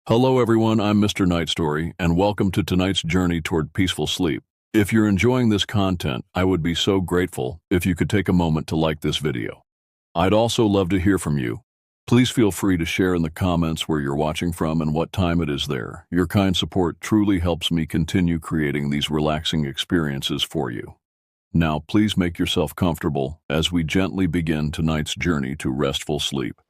Hello everyone, I'm Mr. Night Story, and welcome to tonight's journey toward peaceful sleep. If you're enjoying this content, I would be so grateful if you could take a moment to like this video. I'd also love to hear from you. Please feel free to share in the comments where you're watching from and what time it is there. Your kind support truly helps me continue creating these relaxing experiences for you. Now, please make yourself comfortable as we gently begin tonight's journey to restful sleep.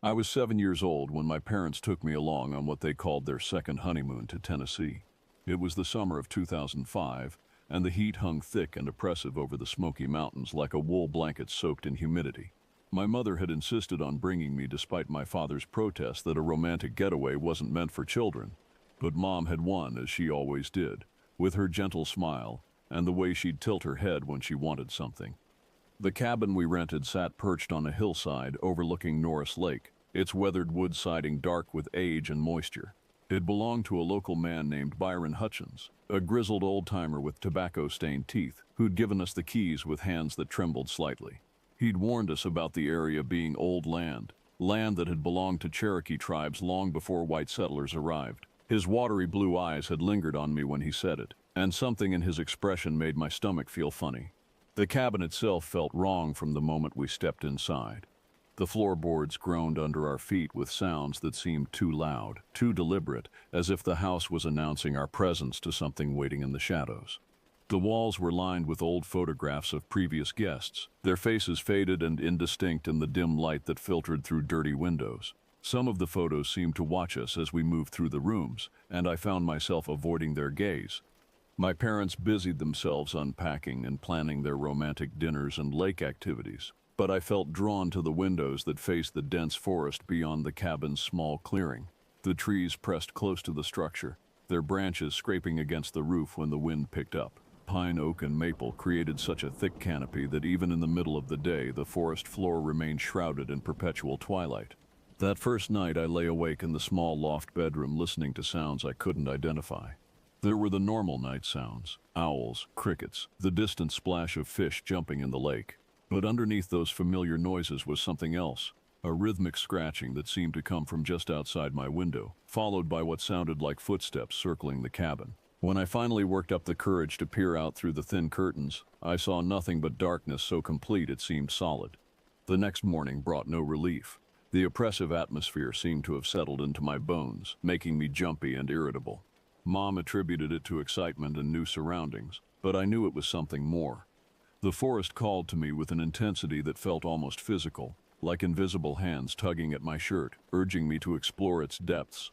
I was 7 years old when my parents took me along on what they called their second honeymoon to Tennessee. It was the summer of 2005, and the heat hung thick and oppressive over the Smoky Mountains like a wool blanket soaked in humidity. My mother had insisted on bringing me despite my father's protest that a romantic getaway wasn't meant for children. But Mom had won, as she always did, with her gentle smile and the way she'd tilt her head when she wanted something. The cabin we rented sat perched on a hillside overlooking Norris Lake, its weathered wood siding dark with age and moisture. It belonged to a local man named Byron Hutchins, a grizzled old-timer with tobacco-stained teeth, who'd given us the keys with hands that trembled slightly. He'd warned us about the area being old land that had belonged to Cherokee tribes long before white settlers arrived. His watery blue eyes had lingered on me when he said it, and something in his expression made my stomach feel funny. The cabin itself felt wrong from the moment we stepped inside. The floorboards groaned under our feet with sounds that seemed too loud, too deliberate, as if the house was announcing our presence to something waiting in the shadows. The walls were lined with old photographs of previous guests, their faces faded and indistinct in the dim light that filtered through dirty windows. Some of the photos seemed to watch us as we moved through the rooms, and I found myself avoiding their gaze. My parents busied themselves unpacking and planning their romantic dinners and lake activities, but I felt drawn to the windows that faced the dense forest beyond the cabin's small clearing. The trees pressed close to the structure, their branches scraping against the roof when the wind picked up. Pine, oak, and maple created such a thick canopy that even in the middle of the day, the forest floor remained shrouded in perpetual twilight. That first night, I lay awake in the small loft bedroom listening to sounds I couldn't identify. There were the normal night sounds, owls, crickets, the distant splash of fish jumping in the lake. But underneath those familiar noises was something else, a rhythmic scratching that seemed to come from just outside my window, followed by what sounded like footsteps circling the cabin. When I finally worked up the courage to peer out through the thin curtains, I saw nothing but darkness so complete it seemed solid. The next morning brought no relief. The oppressive atmosphere seemed to have settled into my bones, making me jumpy and irritable. Mom attributed it to excitement and new surroundings, but I knew it was something more. The forest called to me with an intensity that felt almost physical, like invisible hands tugging at my shirt, urging me to explore its depths.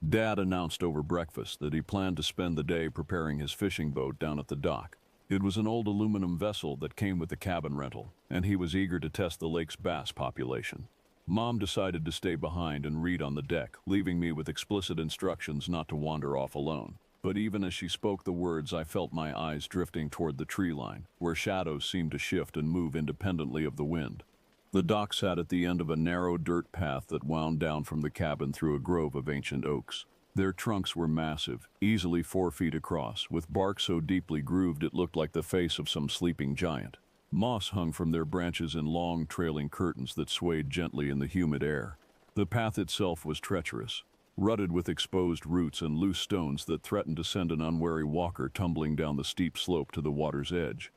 Dad announced over breakfast that he planned to spend the day preparing his fishing boat down at the dock. It was an old aluminum vessel that came with the cabin rental, and he was eager to test the lake's bass population. Mom decided to stay behind and read on the deck, leaving me with explicit instructions not to wander off alone. But even as she spoke the words, I felt my eyes drifting toward the tree line, where shadows seemed to shift and move independently of the wind. The dock sat at the end of a narrow dirt path that wound down from the cabin through a grove of ancient oaks. Their trunks were massive, easily 4 feet across, with bark so deeply grooved it looked like the face of some sleeping giant. Moss hung from their branches in long, trailing curtains that swayed gently in the humid air. The path itself was treacherous, rutted with exposed roots and loose stones that threatened to send an unwary walker tumbling down the steep slope to the water's edge.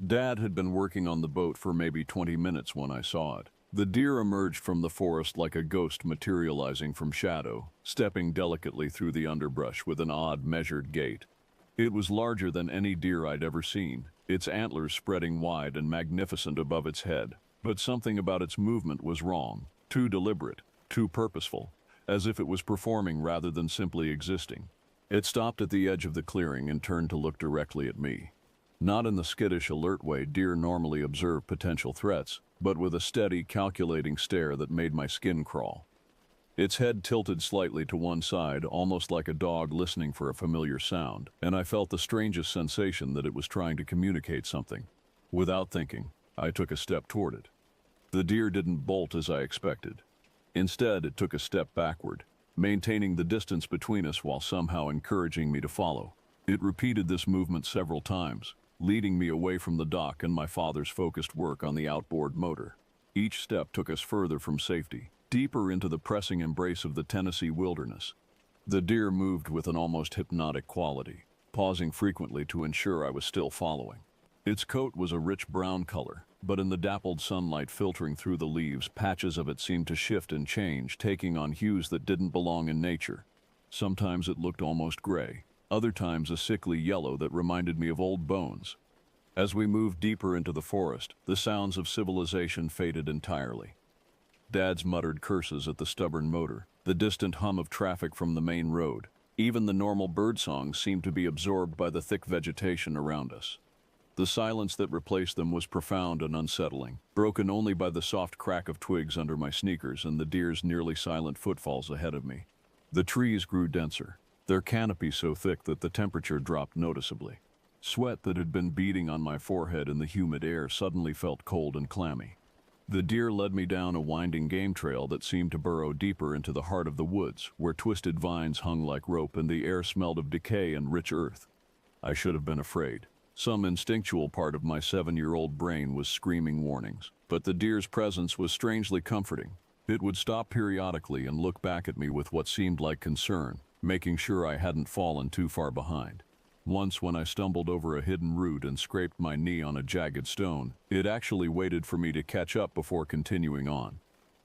Dad had been working on the boat for maybe 20 minutes when I saw it. The deer emerged from the forest like a ghost materializing from shadow, stepping delicately through the underbrush with an odd, measured gait. It was larger than any deer I'd ever seen, its antlers spreading wide and magnificent above its head. But something about its movement was wrong, too deliberate, too purposeful, as if it was performing rather than simply existing. It stopped at the edge of the clearing and turned to look directly at me. Not in the skittish, alert way deer normally observe potential threats, but with a steady, calculating stare that made my skin crawl. Its head tilted slightly to one side, almost like a dog listening for a familiar sound, and I felt the strangest sensation that it was trying to communicate something. Without thinking, I took a step toward it. The deer didn't bolt as I expected. Instead, it took a step backward, maintaining the distance between us while somehow encouraging me to follow. It repeated this movement several times, leading me away from the dock and my father's focused work on the outboard motor. Each step took us further from safety, deeper into the pressing embrace of the Tennessee wilderness. The deer moved with an almost hypnotic quality, pausing frequently to ensure I was still following. Its coat was a rich brown color, but in the dappled sunlight filtering through the leaves, patches of it seemed to shift and change, taking on hues that didn't belong in nature. Sometimes it looked almost gray, other times a sickly yellow that reminded me of old bones. As we moved deeper into the forest, the sounds of civilization faded entirely. Dad's muttered curses at the stubborn motor, the distant hum of traffic from the main road. Even the normal birdsong seemed to be absorbed by the thick vegetation around us. The silence that replaced them was profound and unsettling, broken only by the soft crack of twigs under my sneakers and the deer's nearly silent footfalls ahead of me. The trees grew denser, their canopy so thick that the temperature dropped noticeably. Sweat that had been beading on my forehead in the humid air suddenly felt cold and clammy. The deer led me down a winding game trail that seemed to burrow deeper into the heart of the woods, where twisted vines hung like rope and the air smelled of decay and rich earth. I should have been afraid. Some instinctual part of my 7-year-old brain was screaming warnings, but the deer's presence was strangely comforting. It would stop periodically and look back at me with what seemed like concern, making sure I hadn't fallen too far behind. Once, when I stumbled over a hidden root and scraped my knee on a jagged stone, it actually waited for me to catch up before continuing on.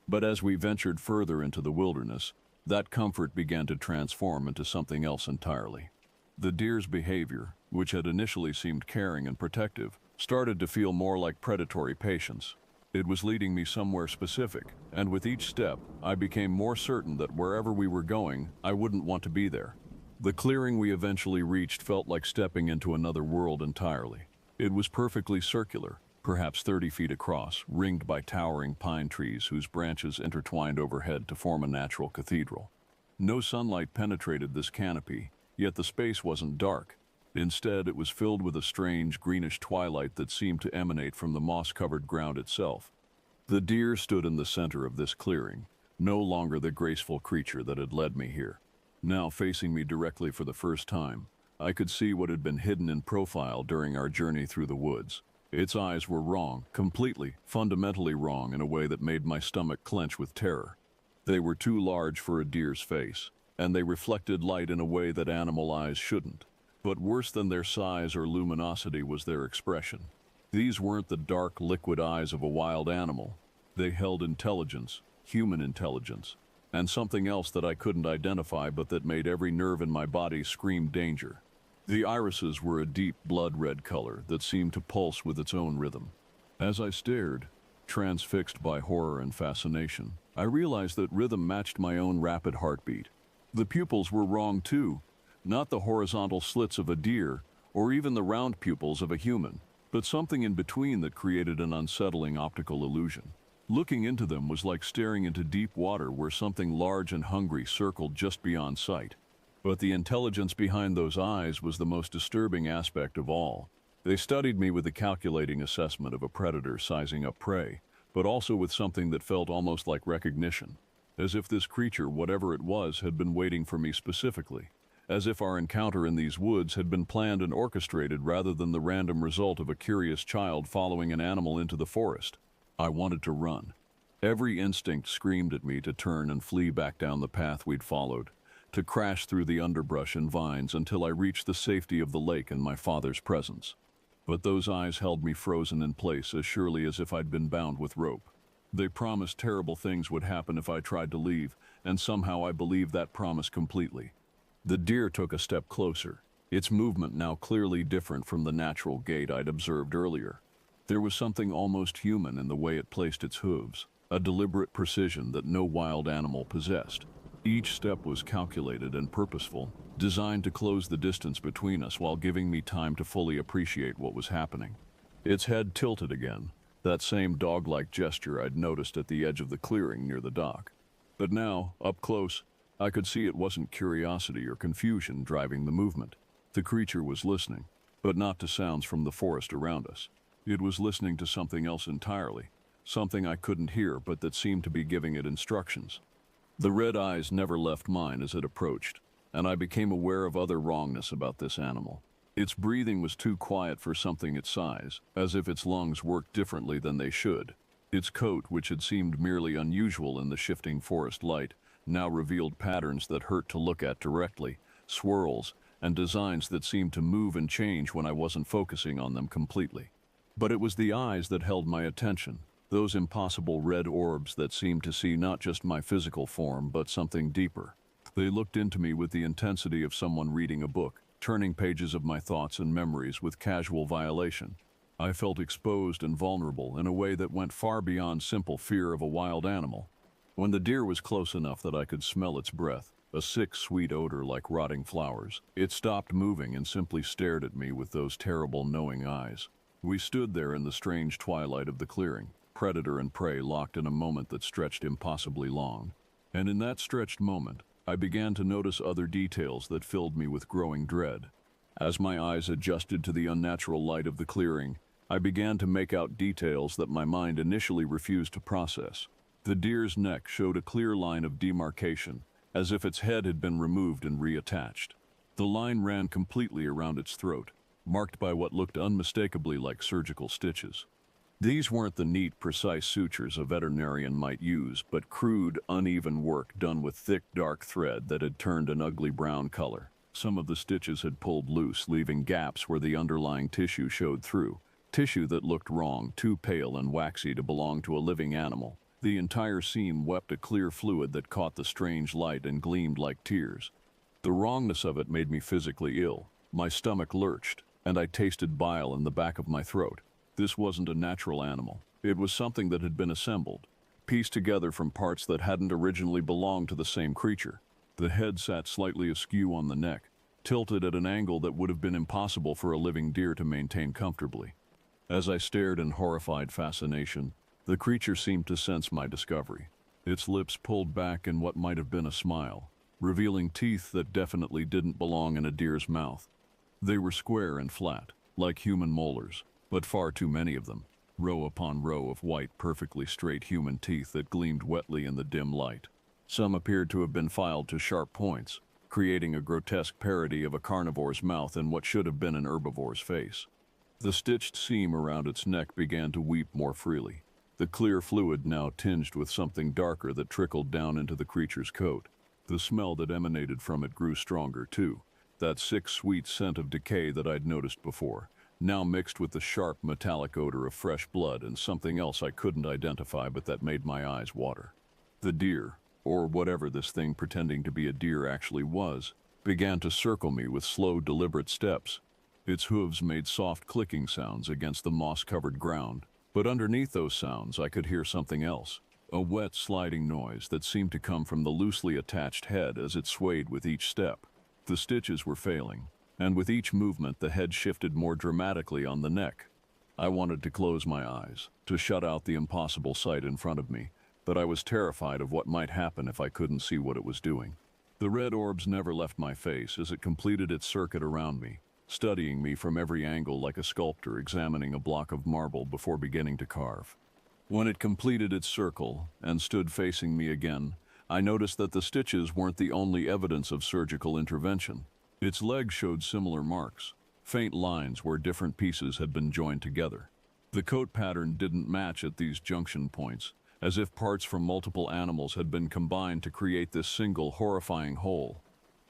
But as we ventured further into the wilderness, that comfort began to transform into something else entirely. The deer's behavior, which had initially seemed caring and protective, started to feel more like predatory patience. It was leading me somewhere specific, and with each step, I became more certain that wherever we were going, I wouldn't want to be there. The clearing we eventually reached felt like stepping into another world entirely. It was perfectly circular, perhaps 30 feet across, ringed by towering pine trees whose branches intertwined overhead to form a natural cathedral. No sunlight penetrated this canopy, yet the space wasn't dark. Instead, it was filled with a strange greenish twilight that seemed to emanate from the moss-covered ground itself. The deer stood in the center of this clearing, no longer the graceful creature that had led me here. Now facing me directly for the first time, I could see what had been hidden in profile during our journey through the woods. Its eyes were wrong, completely, fundamentally wrong in a way that made my stomach clench with terror. They were too large for a deer's face, and they reflected light in a way that animal eyes shouldn't. But worse than their size or luminosity was their expression. These weren't the dark, liquid eyes of a wild animal. They held intelligence, human intelligence, and something else that I couldn't identify but that made every nerve in my body scream danger. The irises were a deep blood-red color that seemed to pulse with its own rhythm. As I stared, transfixed by horror and fascination, I realized that rhythm matched my own rapid heartbeat. The pupils were wrong too, not the horizontal slits of a deer or even the round pupils of a human, but something in between that created an unsettling optical illusion. Looking into them was like staring into deep water where something large and hungry circled just beyond sight. But the intelligence behind those eyes was the most disturbing aspect of all. They studied me with a calculating assessment of a predator sizing up prey, but also with something that felt almost like recognition, as if this creature, whatever it was, had been waiting for me specifically, as if our encounter in these woods had been planned and orchestrated rather than the random result of a curious child following an animal into the forest. I wanted to run. Every instinct screamed at me to turn and flee back down the path we'd followed, to crash through the underbrush and vines until I reached the safety of the lake and my father's presence. But those eyes held me frozen in place as surely as if I'd been bound with rope. They promised terrible things would happen if I tried to leave, and somehow I believed that promise completely. The deer took a step closer, its movement now clearly different from the natural gait I'd observed earlier. There was something almost human in the way it placed its hooves, a deliberate precision that no wild animal possessed. Each step was calculated and purposeful, designed to close the distance between us while giving me time to fully appreciate what was happening. Its head tilted again, that same dog-like gesture I'd noticed at the edge of the clearing near the dock. But now, up close, I could see it wasn't curiosity or confusion driving the movement. The creature was listening, but not to sounds from the forest around us. It was listening to something else entirely, something I couldn't hear but that seemed to be giving it instructions. The red eyes never left mine as it approached, and I became aware of other wrongness about this animal. Its breathing was too quiet for something its size, as if its lungs worked differently than they should. Its coat, which had seemed merely unusual in the shifting forest light, now revealed patterns that hurt to look at directly, swirls, and designs that seemed to move and change when I wasn't focusing on them completely. But it was the eyes that held my attention, those impossible red orbs that seemed to see not just my physical form but something deeper. They looked into me with the intensity of someone reading a book, turning pages of my thoughts and memories with casual violation. I felt exposed and vulnerable in a way that went far beyond simple fear of a wild animal. When the deer was close enough that I could smell its breath, a sick, sweet odor like rotting flowers, it stopped moving and simply stared at me with those terrible, knowing eyes. We stood there in the strange twilight of the clearing, predator and prey locked in a moment that stretched impossibly long. And in that stretched moment, I began to notice other details that filled me with growing dread. As my eyes adjusted to the unnatural light of the clearing, I began to make out details that my mind initially refused to process. The deer's neck showed a clear line of demarcation, as if its head had been removed and reattached. The line ran completely around its throat, marked by what looked unmistakably like surgical stitches. These weren't the neat, precise sutures a veterinarian might use, but crude, uneven work done with thick, dark thread that had turned an ugly brown color. Some of the stitches had pulled loose, leaving gaps where the underlying tissue showed through. Tissue that looked wrong, too pale and waxy to belong to a living animal. The entire seam wept a clear fluid that caught the strange light and gleamed like tears. The wrongness of it made me physically ill. My stomach lurched, and I tasted bile in the back of my throat. This wasn't a natural animal. It was something that had been assembled, pieced together from parts that hadn't originally belonged to the same creature. The head sat slightly askew on the neck, tilted at an angle that would have been impossible for a living deer to maintain comfortably. As I stared in horrified fascination, the creature seemed to sense my discovery. Its lips pulled back in what might have been a smile, revealing teeth that definitely didn't belong in a deer's mouth. They were square and flat, like human molars, but far too many of them, row upon row of white, perfectly straight human teeth that gleamed wetly in the dim light. Some appeared to have been filed to sharp points, creating a grotesque parody of a carnivore's mouth in what should have been an herbivore's face. The stitched seam around its neck began to weep more freely, the clear fluid now tinged with something darker that trickled down into the creature's coat. The smell that emanated from it grew stronger, too, that sick, sweet scent of decay that I'd noticed before, now mixed with the sharp, metallic odor of fresh blood and something else I couldn't identify but that made my eyes water. The deer, or whatever this thing pretending to be a deer actually was, began to circle me with slow, deliberate steps. Its hooves made soft clicking sounds against the moss-covered ground, but underneath those sounds I could hear something else, a wet, sliding noise that seemed to come from the loosely attached head as it swayed with each step. The stitches were failing, and with each movement the head shifted more dramatically on the neck. I wanted to close my eyes, to shut out the impossible sight in front of me, but I was terrified of what might happen if I couldn't see what it was doing. The red orbs never left my face as it completed its circuit around me, studying me from every angle like a sculptor examining a block of marble before beginning to carve. When it completed its circle and stood facing me again, I noticed that the stitches weren't the only evidence of surgical intervention. Its legs showed similar marks, faint lines where different pieces had been joined together. The coat pattern didn't match at these junction points, as if parts from multiple animals had been combined to create this single horrifying whole.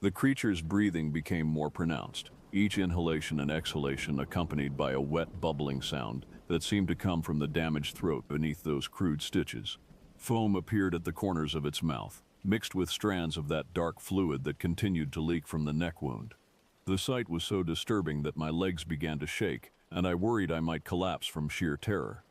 The creature's breathing became more pronounced, each inhalation and exhalation accompanied by a wet, bubbling sound that seemed to come from the damaged throat beneath those crude stitches. Foam appeared at the corners of its mouth, mixed with strands of that dark fluid that continued to leak from the neck wound. The sight was so disturbing that my legs began to shake, and I worried I might collapse from sheer terror.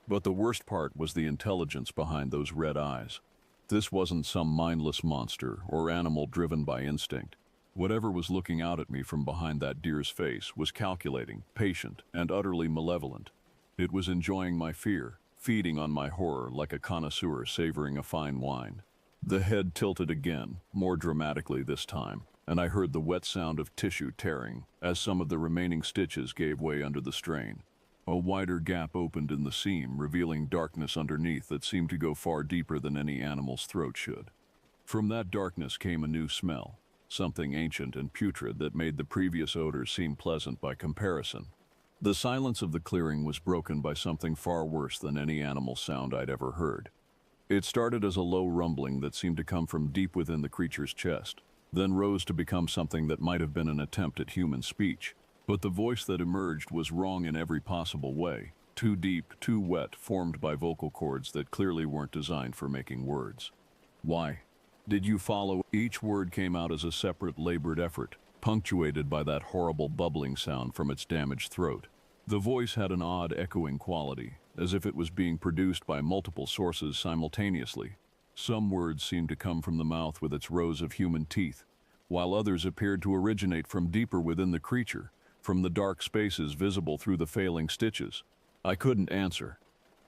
But the worst part was the intelligence behind those red eyes. This wasn't some mindless monster or animal driven by instinct. Whatever was looking out at me from behind that deer's face was calculating, patient, and utterly malevolent. It was enjoying my fear, feeding on my horror like a connoisseur savoring a fine wine. The head tilted again, more dramatically this time, and I heard the wet sound of tissue tearing as some of the remaining stitches gave way under the strain. A wider gap opened in the seam, revealing darkness underneath that seemed to go far deeper than any animal's throat should. From that darkness came a new smell, something ancient and putrid that made the previous odors seem pleasant by comparison. The silence of the clearing was broken by something far worse than any animal sound I'd ever heard. It started as a low rumbling that seemed to come from deep within the creature's chest, then rose to become something that might have been an attempt at human speech. But the voice that emerged was wrong in every possible way. Too deep, too wet, formed by vocal cords that clearly weren't designed for making words. Why? Did you follow? Each word came out as a separate, labored effort, punctuated by that horrible bubbling sound from its damaged throat. The voice had an odd, echoing quality, as if it was being produced by multiple sources simultaneously. Some words seemed to come from the mouth with its rows of human teeth, while others appeared to originate from deeper within the creature, from the dark spaces visible through the failing stitches. I couldn't answer.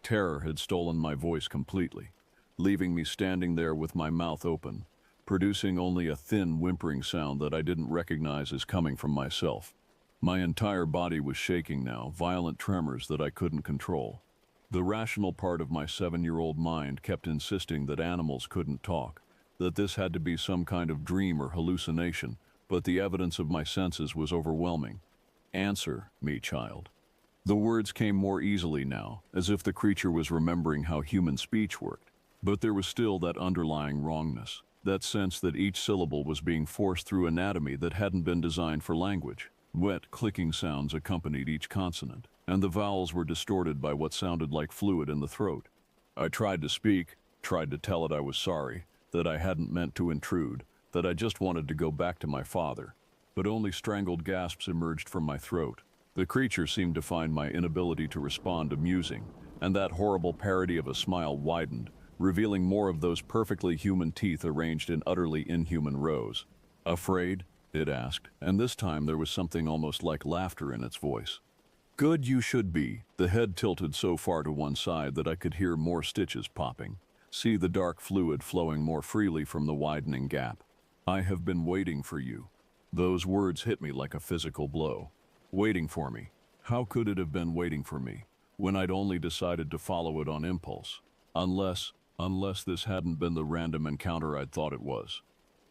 Terror had stolen my voice completely, leaving me standing there with my mouth open, producing only a thin, whimpering sound that I didn't recognize as coming from myself. My entire body was shaking now, violent tremors that I couldn't control. The rational part of my 7-year-old mind kept insisting that animals couldn't talk, that this had to be some kind of dream or hallucination, but the evidence of my senses was overwhelming. Answer me, child. The words came more easily now, as if the creature was remembering how human speech worked. But there was still that underlying wrongness, that sense that each syllable was being forced through anatomy that hadn't been designed for language. Wet, clicking sounds accompanied each consonant, and the vowels were distorted by what sounded like fluid in the throat. I tried to speak, tried to tell it I was sorry, that I hadn't meant to intrude, that I just wanted to go back to my father. But only strangled gasps emerged from my throat. The creature seemed to find my inability to respond amusing, and that horrible parody of a smile widened, revealing more of those perfectly human teeth arranged in utterly inhuman rows. Afraid? It asked, and this time there was something almost like laughter in its voice. Good you should be. The head tilted so far to one side that I could hear more stitches popping, see the dark fluid flowing more freely from the widening gap. I have been waiting for you. Those words hit me like a physical blow. Waiting for me. How could it have been waiting for me, when I'd only decided to follow it on impulse? Unless this hadn't been the random encounter I'd thought it was.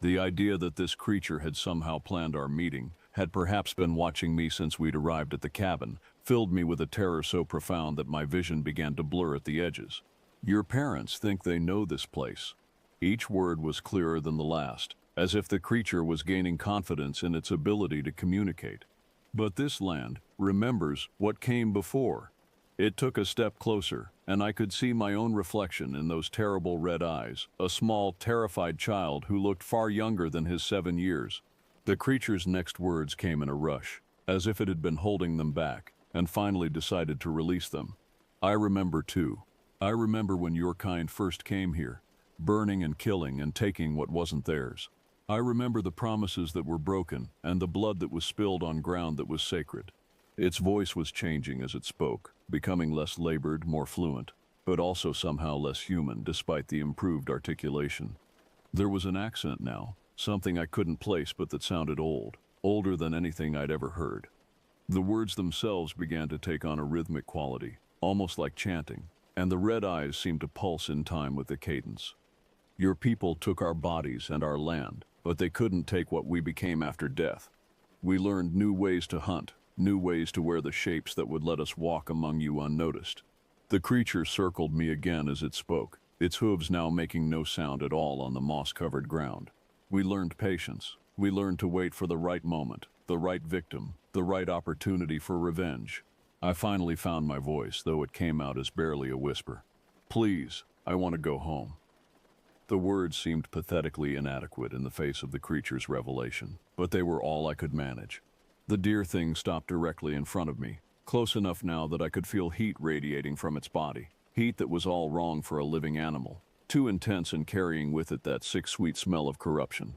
The idea that this creature had somehow planned our meeting, had perhaps been watching me since we'd arrived at the cabin, filled me with a terror so profound that my vision began to blur at the edges. Your parents think they know this place. Each word was clearer than the last, as if the creature was gaining confidence in its ability to communicate. But this land remembers what came before. It took a step closer, and I could see my own reflection in those terrible red eyes, a small, terrified child who looked far younger than his 7 years. The creature's next words came in a rush, as if it had been holding them back, and finally decided to release them. I remember too. I remember when your kind first came here, burning and killing and taking what wasn't theirs. I remember the promises that were broken and the blood that was spilled on ground that was sacred. Its voice was changing as it spoke, becoming less labored, more fluent, but also somehow less human despite the improved articulation. There was an accent now, something I couldn't place but that sounded old, older than anything I'd ever heard. The words themselves began to take on a rhythmic quality, almost like chanting, and the red eyes seemed to pulse in time with the cadence. Your people took our bodies and our land, but they couldn't take what we became after death. We learned new ways to hunt, new ways to wear the shapes that would let us walk among you unnoticed. The creature circled me again as it spoke, its hooves now making no sound at all on the moss-covered ground. We learned patience. We learned to wait for the right moment, the right victim, the right opportunity for revenge. I finally found my voice, though it came out as barely a whisper. Please, I want to go home. The words seemed pathetically inadequate in the face of the creature's revelation, but they were all I could manage. The dear thing stopped directly in front of me, close enough now that I could feel heat radiating from its body, heat that was all wrong for a living animal, too intense and carrying with it that sick sweet smell of corruption.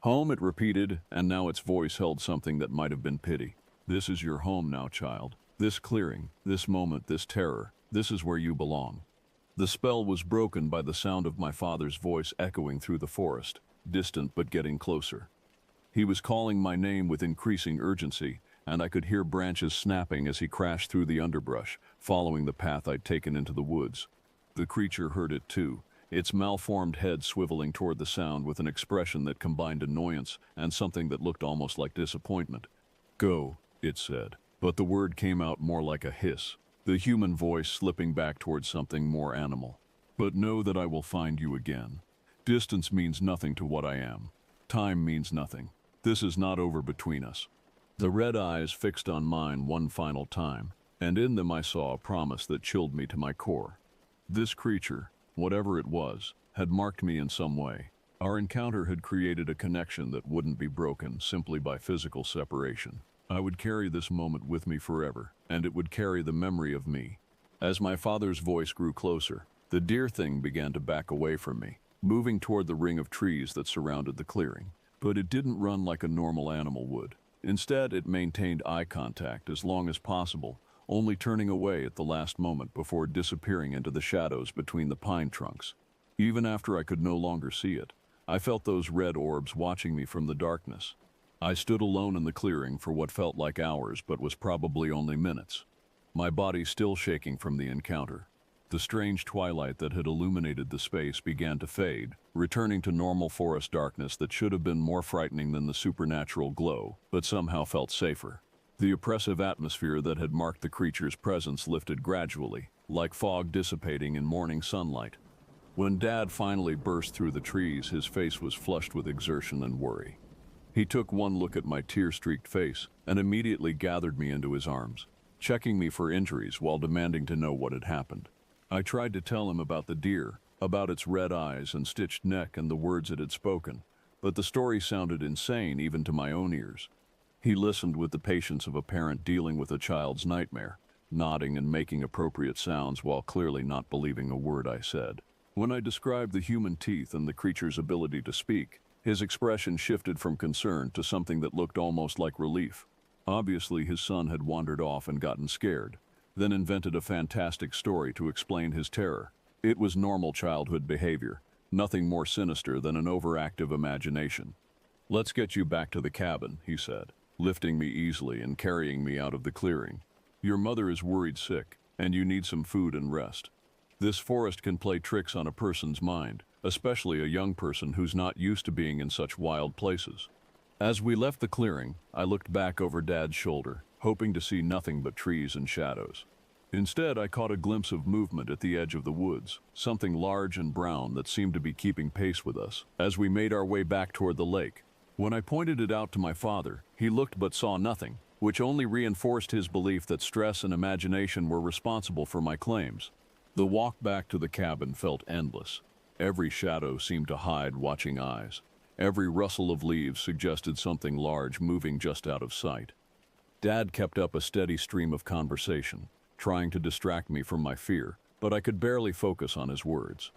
Home, it repeated, and now its voice held something that might have been pity. This is your home now, child. This clearing, this moment, this terror, this is where you belong. The spell was broken by the sound of my father's voice echoing through the forest, distant but getting closer. He was calling my name with increasing urgency, and I could hear branches snapping as he crashed through the underbrush, following the path I'd taken into the woods. The creature heard it too, its malformed head swiveling toward the sound with an expression that combined annoyance and something that looked almost like disappointment. Go, it said, but the word came out more like a hiss, the human voice slipping back towards something more animal. But know that I will find you again. Distance means nothing to what I am. Time means nothing. This is not over between us." The red eyes fixed on mine one final time, and in them I saw a promise that chilled me to my core. This creature, whatever it was, had marked me in some way. Our encounter had created a connection that wouldn't be broken simply by physical separation. I would carry this moment with me forever, and it would carry the memory of me. As my father's voice grew closer, the deer thing began to back away from me, moving toward the ring of trees that surrounded the clearing. But it didn't run like a normal animal would. Instead, it maintained eye contact as long as possible, only turning away at the last moment before disappearing into the shadows between the pine trunks. Even after I could no longer see it, I felt those red orbs watching me from the darkness. I stood alone in the clearing for what felt like hours but was probably only minutes, my body still shaking from the encounter. The strange twilight that had illuminated the space began to fade, returning to normal forest darkness that should have been more frightening than the supernatural glow, but somehow felt safer. The oppressive atmosphere that had marked the creature's presence lifted gradually, like fog dissipating in morning sunlight. When Dad finally burst through the trees, his face was flushed with exertion and worry. He took one look at my tear-streaked face and immediately gathered me into his arms, checking me for injuries while demanding to know what had happened. I tried to tell him about the deer, about its red eyes and stitched neck and the words it had spoken, but the story sounded insane even to my own ears. He listened with the patience of a parent dealing with a child's nightmare, nodding and making appropriate sounds while clearly not believing a word I said. When I described the human teeth and the creature's ability to speak, his expression shifted from concern to something that looked almost like relief. Obviously, his son had wandered off and gotten scared, then invented a fantastic story to explain his terror. It was normal childhood behavior, nothing more sinister than an overactive imagination. "Let's get you back to the cabin," he said, lifting me easily and carrying me out of the clearing. "Your mother is worried sick, and you need some food and rest. This forest can play tricks on a person's mind, especially a young person who's not used to being in such wild places." As we left the clearing, I looked back over Dad's shoulder, hoping to see nothing but trees and shadows. Instead, I caught a glimpse of movement at the edge of the woods, something large and brown that seemed to be keeping pace with us as we made our way back toward the lake. When I pointed it out to my father, he looked but saw nothing, which only reinforced his belief that stress and imagination were responsible for my claims. The walk back to the cabin felt endless. Every shadow seemed to hide watching eyes. Every rustle of leaves suggested something large moving just out of sight. Dad kept up a steady stream of conversation, trying to distract me from my fear, but I could barely focus on his words.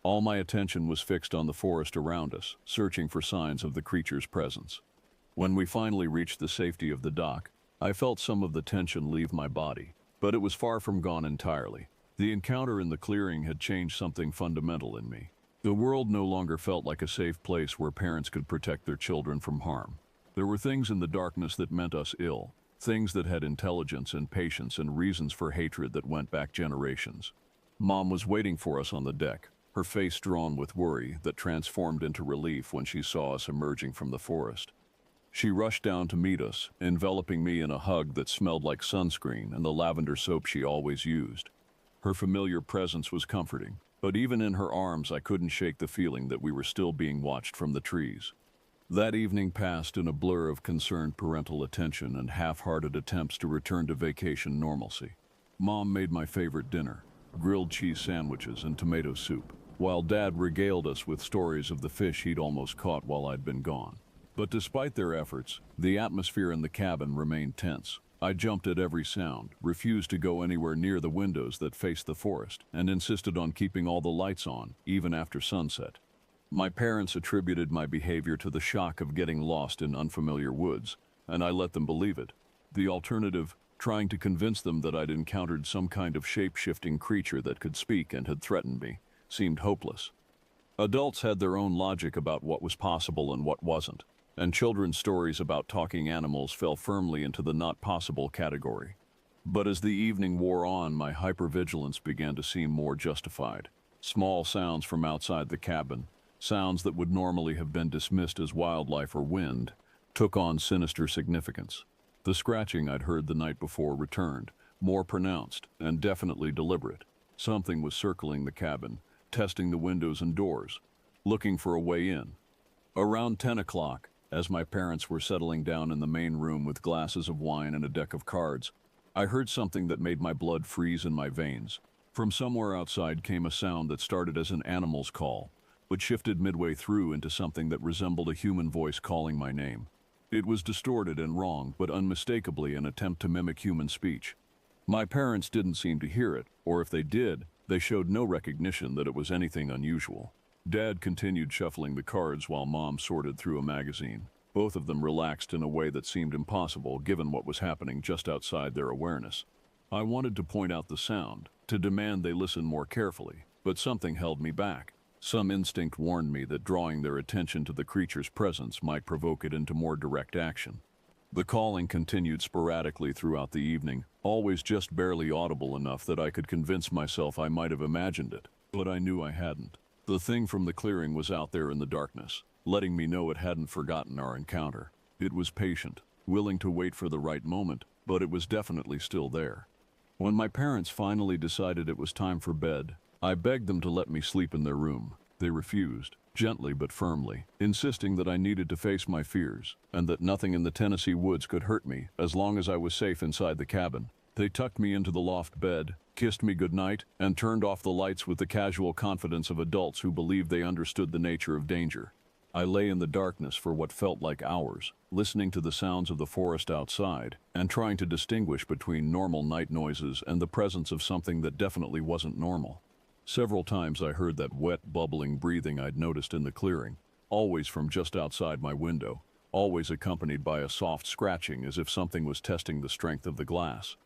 All my attention was fixed on the forest around us, searching for signs of the creature's presence. When we finally reached the safety of the dock, I felt some of the tension leave my body, but it was far from gone entirely. The encounter in the clearing had changed something fundamental in me. The world no longer felt like a safe place where parents could protect their children from harm. There were things in the darkness that meant us ill, things that had intelligence and patience and reasons for hatred that went back generations. Mom was waiting for us on the deck, her face drawn with worry that transformed into relief when she saw us emerging from the forest. She rushed down to meet us, enveloping me in a hug that smelled like sunscreen and the lavender soap she always used. Her familiar presence was comforting, but even in her arms I couldn't shake the feeling that we were still being watched from the trees. That evening passed in a blur of concerned parental attention and half-hearted attempts to return to vacation normalcy. Mom made my favorite dinner, grilled cheese sandwiches and tomato soup, while Dad regaled us with stories of the fish he'd almost caught while I'd been gone. But despite their efforts, the atmosphere in the cabin remained tense. I jumped at every sound, refused to go anywhere near the windows that faced the forest, and insisted on keeping all the lights on, even after sunset. My parents attributed my behavior to the shock of getting lost in unfamiliar woods, and I let them believe it. The alternative, trying to convince them that I'd encountered some kind of shape-shifting creature that could speak and had threatened me, seemed hopeless. Adults had their own logic about what was possible and what wasn't, and children's stories about talking animals fell firmly into the not possible category. But as the evening wore on, my hypervigilance began to seem more justified. Small sounds from outside the cabin, sounds that would normally have been dismissed as wildlife or wind, took on sinister significance. The scratching I'd heard the night before returned, more pronounced and definitely deliberate. Something was circling the cabin, testing the windows and doors, looking for a way in. Around 10 o'clock, as my parents were settling down in the main room with glasses of wine and a deck of cards, I heard something that made my blood freeze in my veins. From somewhere outside came a sound that started as an animal's call, but shifted midway through into something that resembled a human voice calling my name. It was distorted and wrong, but unmistakably an attempt to mimic human speech. My parents didn't seem to hear it, or if they did, they showed no recognition that it was anything unusual. Dad continued shuffling the cards while Mom sorted through a magazine. Both of them relaxed in a way that seemed impossible given what was happening just outside their awareness. I wanted to point out the sound, to demand they listen more carefully, but something held me back. Some instinct warned me that drawing their attention to the creature's presence might provoke it into more direct action. The calling continued sporadically throughout the evening, always just barely audible enough that I could convince myself I might have imagined it, but I knew I hadn't. The thing from the clearing was out there in the darkness, letting me know it hadn't forgotten our encounter. It was patient, willing to wait for the right moment, but it was definitely still there. When my parents finally decided it was time for bed, I begged them to let me sleep in their room. They refused, gently but firmly, insisting that I needed to face my fears, and that nothing in the Tennessee woods could hurt me as long as I was safe inside the cabin. They tucked me into the loft bed, kissed me goodnight, and turned off the lights with the casual confidence of adults who believed they understood the nature of danger. I lay in the darkness for what felt like hours, listening to the sounds of the forest outside, and trying to distinguish between normal night noises and the presence of something that definitely wasn't normal. Several times I heard that wet, bubbling breathing I'd noticed in the clearing, always from just outside my window, always accompanied by a soft scratching as if something was testing the strength of the glass.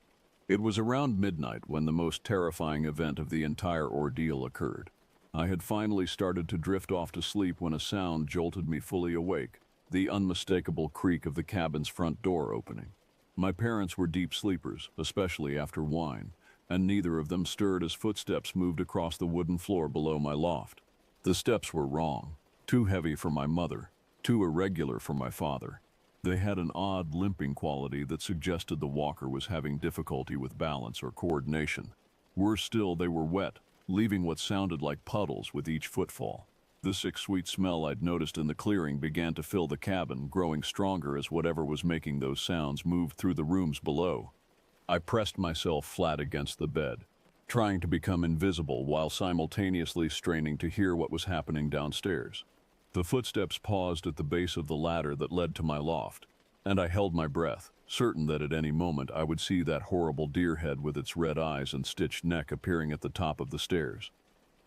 It was around midnight when the most terrifying event of the entire ordeal occurred. I had finally started to drift off to sleep when a sound jolted me fully awake, the unmistakable creak of the cabin's front door opening. My parents were deep sleepers, especially after wine, and neither of them stirred as footsteps moved across the wooden floor below my loft. The steps were wrong, too heavy for my mother, too irregular for my father. They had an odd limping quality that suggested the walker was having difficulty with balance or coordination. Worse still, they were wet, leaving what sounded like puddles with each footfall. The sick, sweet smell I'd noticed in the clearing began to fill the cabin, growing stronger as whatever was making those sounds moved through the rooms below. I pressed myself flat against the bed, trying to become invisible while simultaneously straining to hear what was happening downstairs. The footsteps paused at the base of the ladder that led to my loft, and I held my breath, certain that at any moment I would see that horrible deer head with its red eyes and stitched neck appearing at the top of the stairs.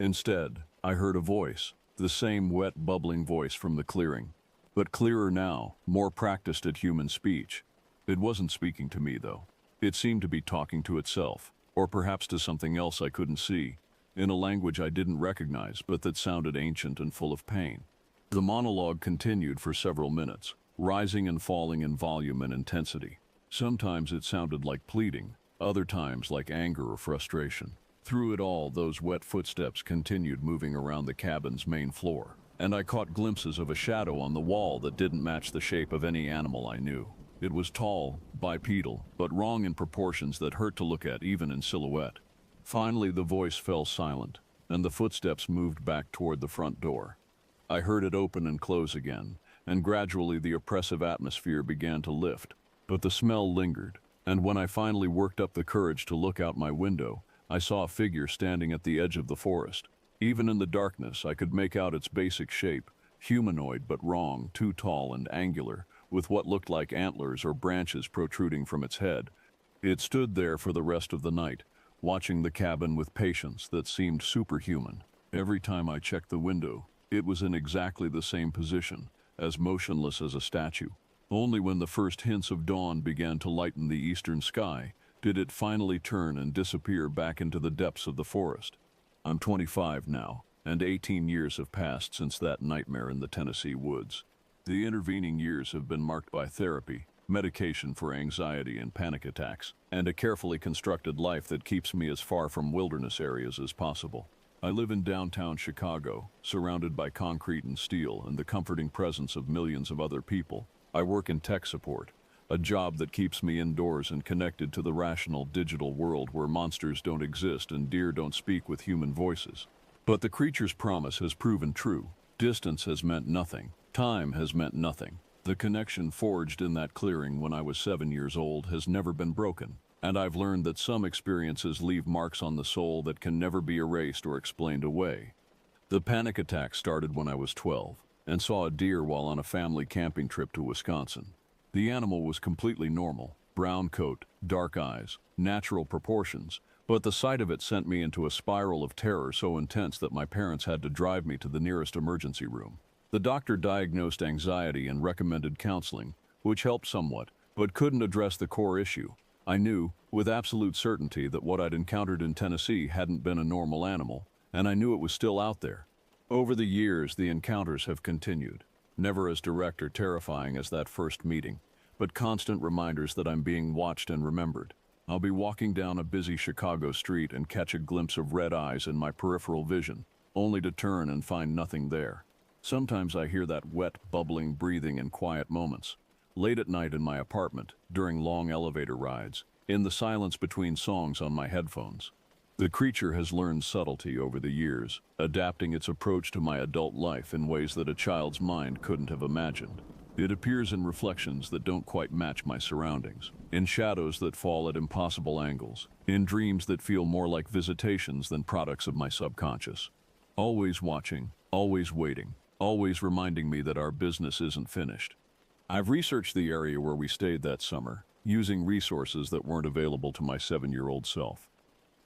Instead, I heard a voice, the same wet, bubbling voice from the clearing, but clearer now, more practiced at human speech. It wasn't speaking to me, though. It seemed to be talking to itself, or perhaps to something else I couldn't see, in a language I didn't recognize but that sounded ancient and full of pain. The monologue continued for several minutes, rising and falling in volume and intensity. Sometimes it sounded like pleading, other times like anger or frustration. Through it all, those wet footsteps continued moving around the cabin's main floor, and I caught glimpses of a shadow on the wall that didn't match the shape of any animal I knew. It was tall, bipedal, but wrong in proportions that hurt to look at even in silhouette. Finally, the voice fell silent, and the footsteps moved back toward the front door. I heard it open and close again, and gradually the oppressive atmosphere began to lift. But the smell lingered, and when I finally worked up the courage to look out my window, I saw a figure standing at the edge of the forest. Even in the darkness, I could make out its basic shape, humanoid but wrong, too tall and angular, with what looked like antlers or branches protruding from its head. It stood there for the rest of the night, watching the cabin with patience that seemed superhuman. Every time I checked the window, it was in exactly the same position, as motionless as a statue. Only when the first hints of dawn began to lighten the eastern sky did it finally turn and disappear back into the depths of the forest. I'm 25 now, and 18 years have passed since that nightmare in the Tennessee woods. The intervening years have been marked by therapy, medication for anxiety and panic attacks, and a carefully constructed life that keeps me as far from wilderness areas as possible. I live in downtown Chicago, surrounded by concrete and steel and the comforting presence of millions of other people. I work in tech support, a job that keeps me indoors and connected to the rational digital world where monsters don't exist and deer don't speak with human voices. But the creature's promise has proven true. Distance has meant nothing. Time has meant nothing. The connection forged in that clearing when I was 7 years old has never been broken, and I've learned that some experiences leave marks on the soul that can never be erased or explained away. The panic attack started when I was 12 and saw a deer while on a family camping trip to Wisconsin. The animal was completely normal, brown coat, dark eyes, natural proportions, but the sight of it sent me into a spiral of terror so intense that my parents had to drive me to the nearest emergency room. The doctor diagnosed anxiety and recommended counseling, which helped somewhat, but couldn't address the core issue. I knew, with absolute certainty, that what I'd encountered in Tennessee hadn't been a normal animal, and I knew it was still out there. Over the years, the encounters have continued, never as direct or terrifying as that first meeting, but constant reminders that I'm being watched and remembered. I'll be walking down a busy Chicago street and catch a glimpse of red eyes in my peripheral vision, only to turn and find nothing there. Sometimes I hear that wet, bubbling breathing in quiet moments. Late at night in my apartment, during long elevator rides, in the silence between songs on my headphones. The creature has learned subtlety over the years, adapting its approach to my adult life in ways that a child's mind couldn't have imagined. It appears in reflections that don't quite match my surroundings, in shadows that fall at impossible angles, in dreams that feel more like visitations than products of my subconscious. Always watching, always waiting, always reminding me that our business isn't finished. I've researched the area where we stayed that summer, using resources that weren't available to my 7-year-old self.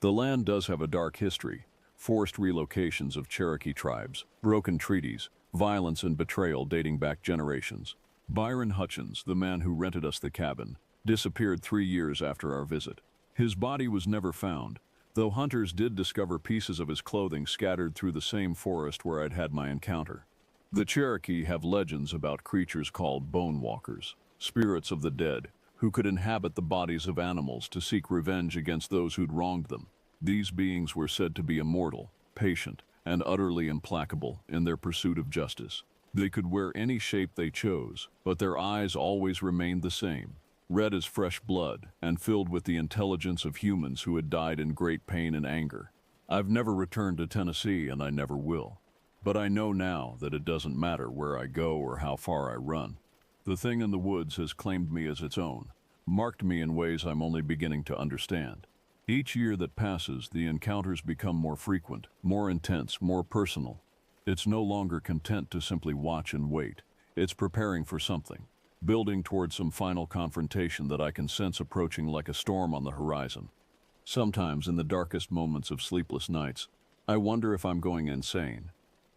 The land does have a dark history: forced relocations of Cherokee tribes, broken treaties, violence and betrayal dating back generations. Byron Hutchins, the man who rented us the cabin, disappeared 3 years after our visit. His body was never found, though hunters did discover pieces of his clothing scattered through the same forest where I'd had my encounter. The Cherokee have legends about creatures called bone walkers, spirits of the dead, who could inhabit the bodies of animals to seek revenge against those who'd wronged them. These beings were said to be immortal, patient, and utterly implacable in their pursuit of justice. They could wear any shape they chose, but their eyes always remained the same, red as fresh blood and filled with the intelligence of humans who had died in great pain and anger. I've never returned to Tennessee, and I never will. But I know now that it doesn't matter where I go or how far I run. The thing in the woods has claimed me as its own, marked me in ways I'm only beginning to understand. Each year that passes, the encounters become more frequent, more intense, more personal. It's no longer content to simply watch and wait. It's preparing for something, building towards some final confrontation that I can sense approaching like a storm on the horizon. Sometimes, in the darkest moments of sleepless nights, I wonder if I'm going insane.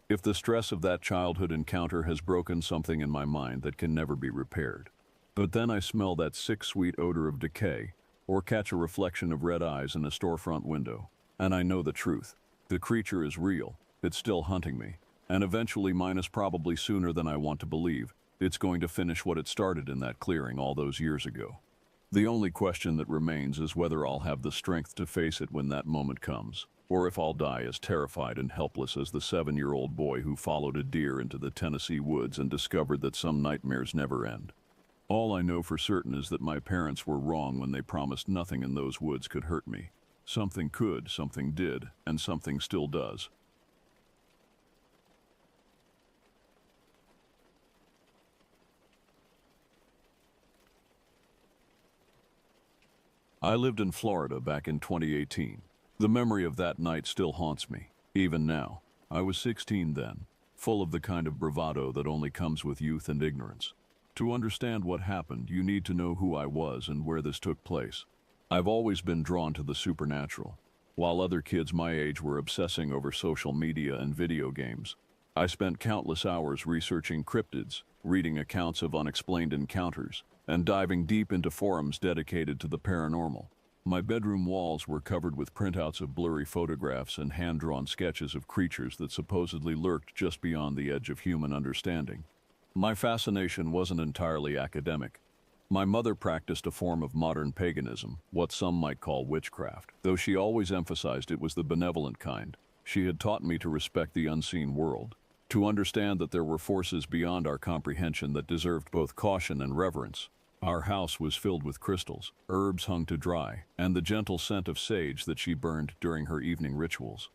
If the stress of that childhood encounter has broken something in my mind that can never be repaired. But then I smell that sick, sweet odor of decay, or catch a reflection of red eyes in a storefront window, and I know the truth. The creature is real. It's still hunting me, and eventually, minus probably sooner than I want to believe, it's going to finish what it started in that clearing all those years ago. The only question that remains is whether I'll have the strength to face it when that moment comes, or if I'll die as terrified and helpless as the 7-year-old boy who followed a deer into the Tennessee woods and discovered that some nightmares never end. All I know for certain is that my parents were wrong when they promised nothing in those woods could hurt me. Something could, something did, and something still does. I lived in Florida back in 2018. The memory of that night still haunts me, even now. I was 16 then, full of the kind of bravado that only comes with youth and ignorance. To understand what happened, you need to know who I was and where this took place. I've always been drawn to the supernatural. While other kids my age were obsessing over social media and video games, I spent countless hours researching cryptids, reading accounts of unexplained encounters, and diving deep into forums dedicated to the paranormal. My bedroom walls were covered with printouts of blurry photographs and hand-drawn sketches of creatures that supposedly lurked just beyond the edge of human understanding. My fascination wasn't entirely academic. My mother practiced a form of modern paganism, what some might call witchcraft, though she always emphasized it was the benevolent kind. She had taught me to respect the unseen world, to understand that there were forces beyond our comprehension that deserved both caution and reverence. Our house was filled with crystals, herbs hung to dry, and the gentle scent of sage that she burned during her evening rituals.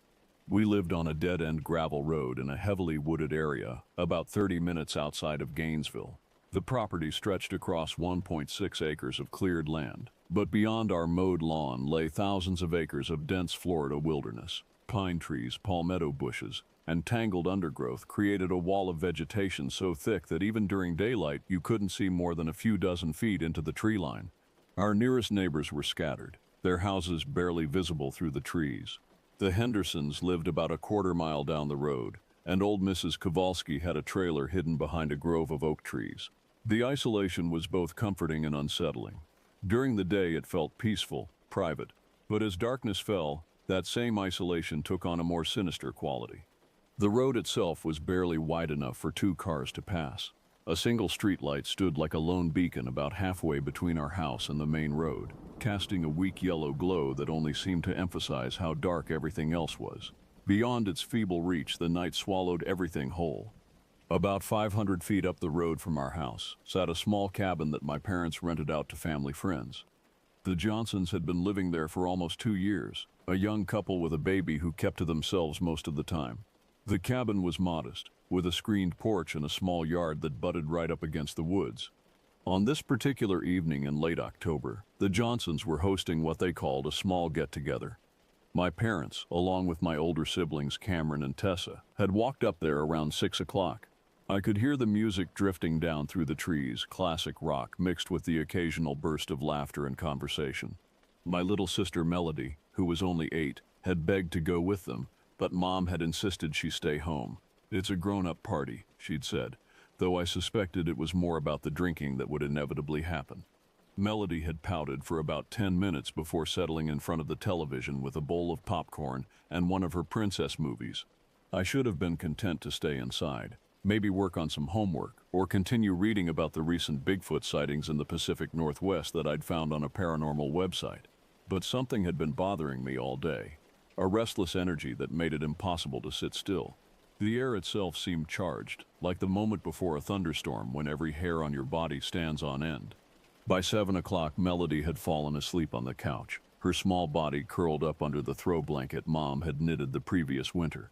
We lived on a dead-end gravel road in a heavily wooded area, about 30 minutes outside of Gainesville. The property stretched across 1.6 acres of cleared land, but beyond our mowed lawn lay thousands of acres of dense Florida wilderness. Pine trees, palmetto bushes, and tangled undergrowth created a wall of vegetation so thick that even during daylight you couldn't see more than a few dozen feet into the tree line. Our nearest neighbors were scattered, their houses barely visible through the trees. The Hendersons lived about a quarter-mile down the road, and old Mrs. Kowalski had a trailer hidden behind a grove of oak trees. The isolation was both comforting and unsettling. During the day it felt peaceful, private, but as darkness fell, that same isolation took on a more sinister quality. The road itself was barely wide enough for 2 cars to pass. A single streetlight stood like a lone beacon about halfway between our house and the main road, casting a weak yellow glow that only seemed to emphasize how dark everything else was. Beyond its feeble reach, the night swallowed everything whole. About 500 feet up the road from our house sat a small cabin that my parents rented out to family friends. The Johnsons had been living there for almost 2 years, a young couple with a baby who kept to themselves most of the time. The cabin was modest, with a screened porch and a small yard that butted right up against the woods. On this particular evening in late October, the Johnsons were hosting what they called a small get-together. My parents, along with my older siblings Cameron and Tessa, had walked up there around 6 o'clock. I could hear the music drifting down through the trees, classic rock mixed with the occasional burst of laughter and conversation. My little sister Melody, who was only 8, had begged to go with them, but Mom had insisted she stay home. "It's a grown-up party," she'd said, though I suspected it was more about the drinking that would inevitably happen. Melody had pouted for about 10 minutes before settling in front of the television with a bowl of popcorn and one of her princess movies. I should have been content to stay inside, maybe work on some homework, or continue reading about the recent Bigfoot sightings in the Pacific Northwest that I'd found on a paranormal website. But something had been bothering me all day, a restless energy that made it impossible to sit still. The air itself seemed charged, like the moment before a thunderstorm when every hair on your body stands on end. By 7 o'clock, Melody had fallen asleep on the couch, her small body curled up under the throw blanket Mom had knitted the previous winter.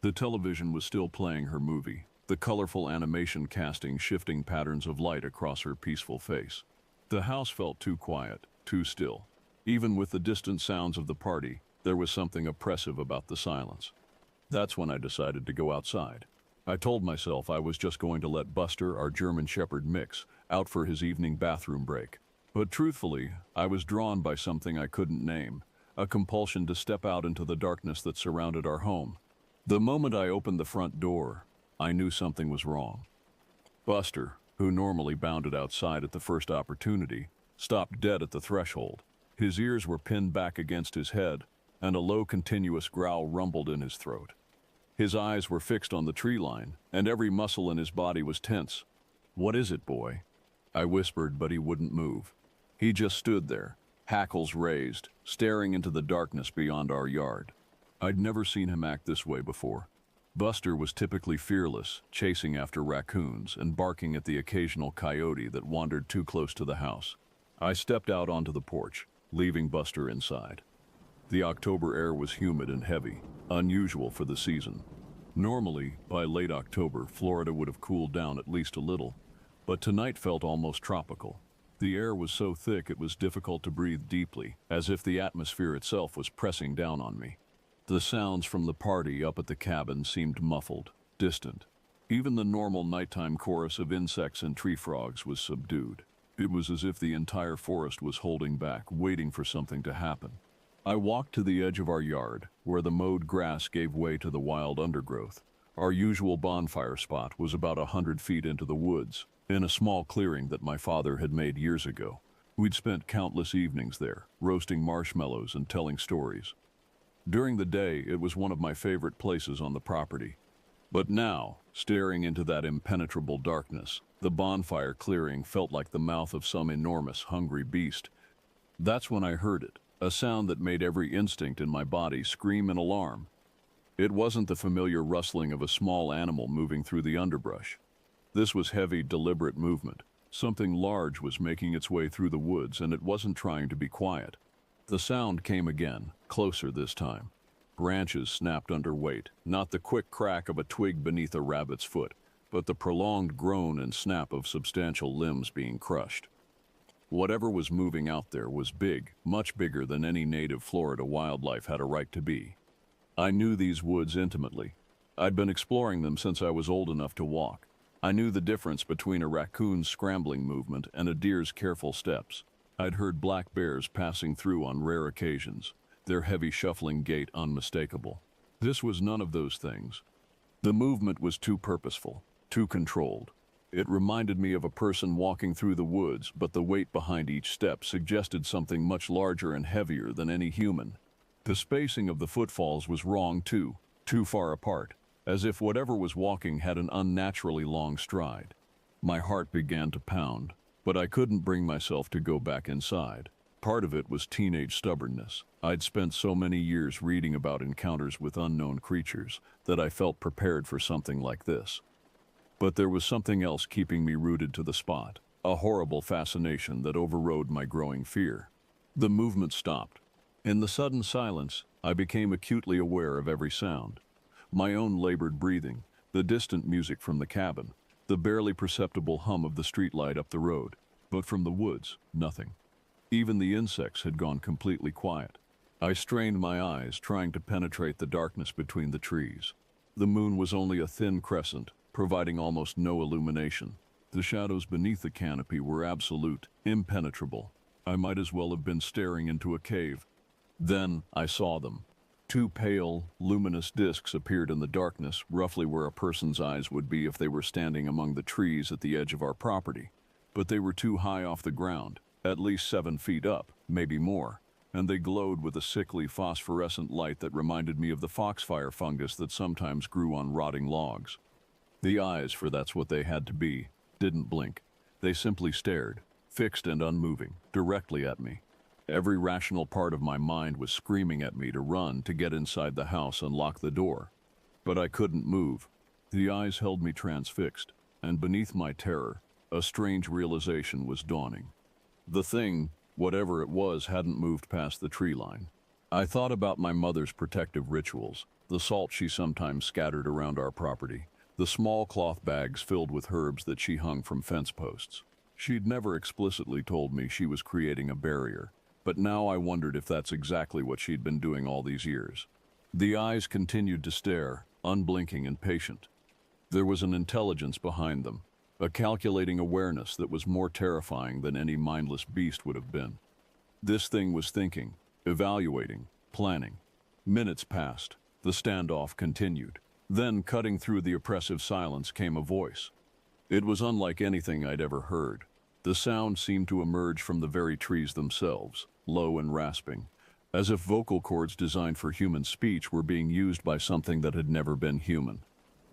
The television was still playing her movie, the colorful animation casting shifting patterns of light across her peaceful face. The house felt too quiet, too still. Even with the distant sounds of the party, there was something oppressive about the silence. That's when I decided to go outside. I told myself I was just going to let Buster, our German Shepherd mix, out for his evening bathroom break. But truthfully, I was drawn by something I couldn't name, a compulsion to step out into the darkness that surrounded our home. The moment I opened the front door, I knew something was wrong. Buster, who normally bounded outside at the first opportunity, stopped dead at the threshold. His ears were pinned back against his head, and a low continuous growl rumbled in his throat. His eyes were fixed on the tree line, and every muscle in his body was tense. "What is it, boy?" I whispered, but he wouldn't move. He just stood there, hackles raised, staring into the darkness beyond our yard. I'd never seen him act this way before. Buster was typically fearless, chasing after raccoons and barking at the occasional coyote that wandered too close to the house. I stepped out onto the porch, leaving Buster inside. The October air was humid and heavy, unusual for the season. Normally, by late October, Florida would have cooled down at least a little, but tonight felt almost tropical. The air was so thick it was difficult to breathe deeply, as if the atmosphere itself was pressing down on me. The sounds from the party up at the cabin seemed muffled, distant. Even the normal nighttime chorus of insects and tree frogs was subdued. It was as if the entire forest was holding back, waiting for something to happen. I walked to the edge of our yard, where the mowed grass gave way to the wild undergrowth. Our usual bonfire spot was about 100 feet into the woods, in a small clearing that my father had made years ago. We'd spent countless evenings there, roasting marshmallows and telling stories. During the day, it was one of my favorite places on the property. But now, staring into that impenetrable darkness, the bonfire clearing felt like the mouth of some enormous, hungry beast. That's when I heard it. A sound that made every instinct in my body scream in alarm. It wasn't the familiar rustling of a small animal moving through the underbrush. This was heavy, deliberate movement. Something large was making its way through the woods, and it wasn't trying to be quiet. The sound came again, closer this time. Branches snapped under weight, not the quick crack of a twig beneath a rabbit's foot, but the prolonged groan and snap of substantial limbs being crushed. Whatever was moving out there was big, much bigger than any native Florida wildlife had a right to be. I knew these woods intimately. I'd been exploring them since I was old enough to walk. I knew the difference between a raccoon's scrambling movement and a deer's careful steps. I'd heard black bears passing through on rare occasions, their heavy shuffling gait unmistakable. This was none of those things. The movement was too purposeful, too controlled. It reminded me of a person walking through the woods, but the weight behind each step suggested something much larger and heavier than any human. The spacing of the footfalls was wrong too far apart, as if whatever was walking had an unnaturally long stride. My heart began to pound, but I couldn't bring myself to go back inside. Part of it was teenage stubbornness. I'd spent so many years reading about encounters with unknown creatures that I felt prepared for something like this. But there was something else keeping me rooted to the spot, a horrible fascination that overrode my growing fear. The movement stopped. In the sudden silence, I became acutely aware of every sound. My own labored breathing, the distant music from the cabin, the barely perceptible hum of the streetlight up the road. But from the woods, nothing. Even the insects had gone completely quiet. I strained my eyes, trying to penetrate the darkness between the trees. The moon was only a thin crescent, providing almost no illumination. The shadows beneath the canopy were absolute, impenetrable. I might as well have been staring into a cave. Then I saw them. Two pale, luminous discs appeared in the darkness, roughly where a person's eyes would be if they were standing among the trees at the edge of our property. But they were too high off the ground, at least 7 feet up, maybe more, and they glowed with a sickly phosphorescent light that reminded me of the foxfire fungus that sometimes grew on rotting logs. The eyes, for that's what they had to be, didn't blink. They simply stared, fixed and unmoving, directly at me. Every rational part of my mind was screaming at me to run, to get inside the house and lock the door. But I couldn't move. The eyes held me transfixed, and beneath my terror, a strange realization was dawning. The thing, whatever it was, hadn't moved past the tree line. I thought about my mother's protective rituals, the salt she sometimes scattered around our property, the small cloth bags filled with herbs that she hung from fence posts. She'd never explicitly told me she was creating a barrier, but now I wondered if that's exactly what she'd been doing all these years. The eyes continued to stare, unblinking and patient. There was an intelligence behind them, a calculating awareness that was more terrifying than any mindless beast would have been. This thing was thinking, evaluating, planning. Minutes passed. The standoff continued. Then, cutting through the oppressive silence, came a voice. It was unlike anything I'd ever heard. The sound seemed to emerge from the very trees themselves, low and rasping, as if vocal cords designed for human speech were being used by something that had never been human.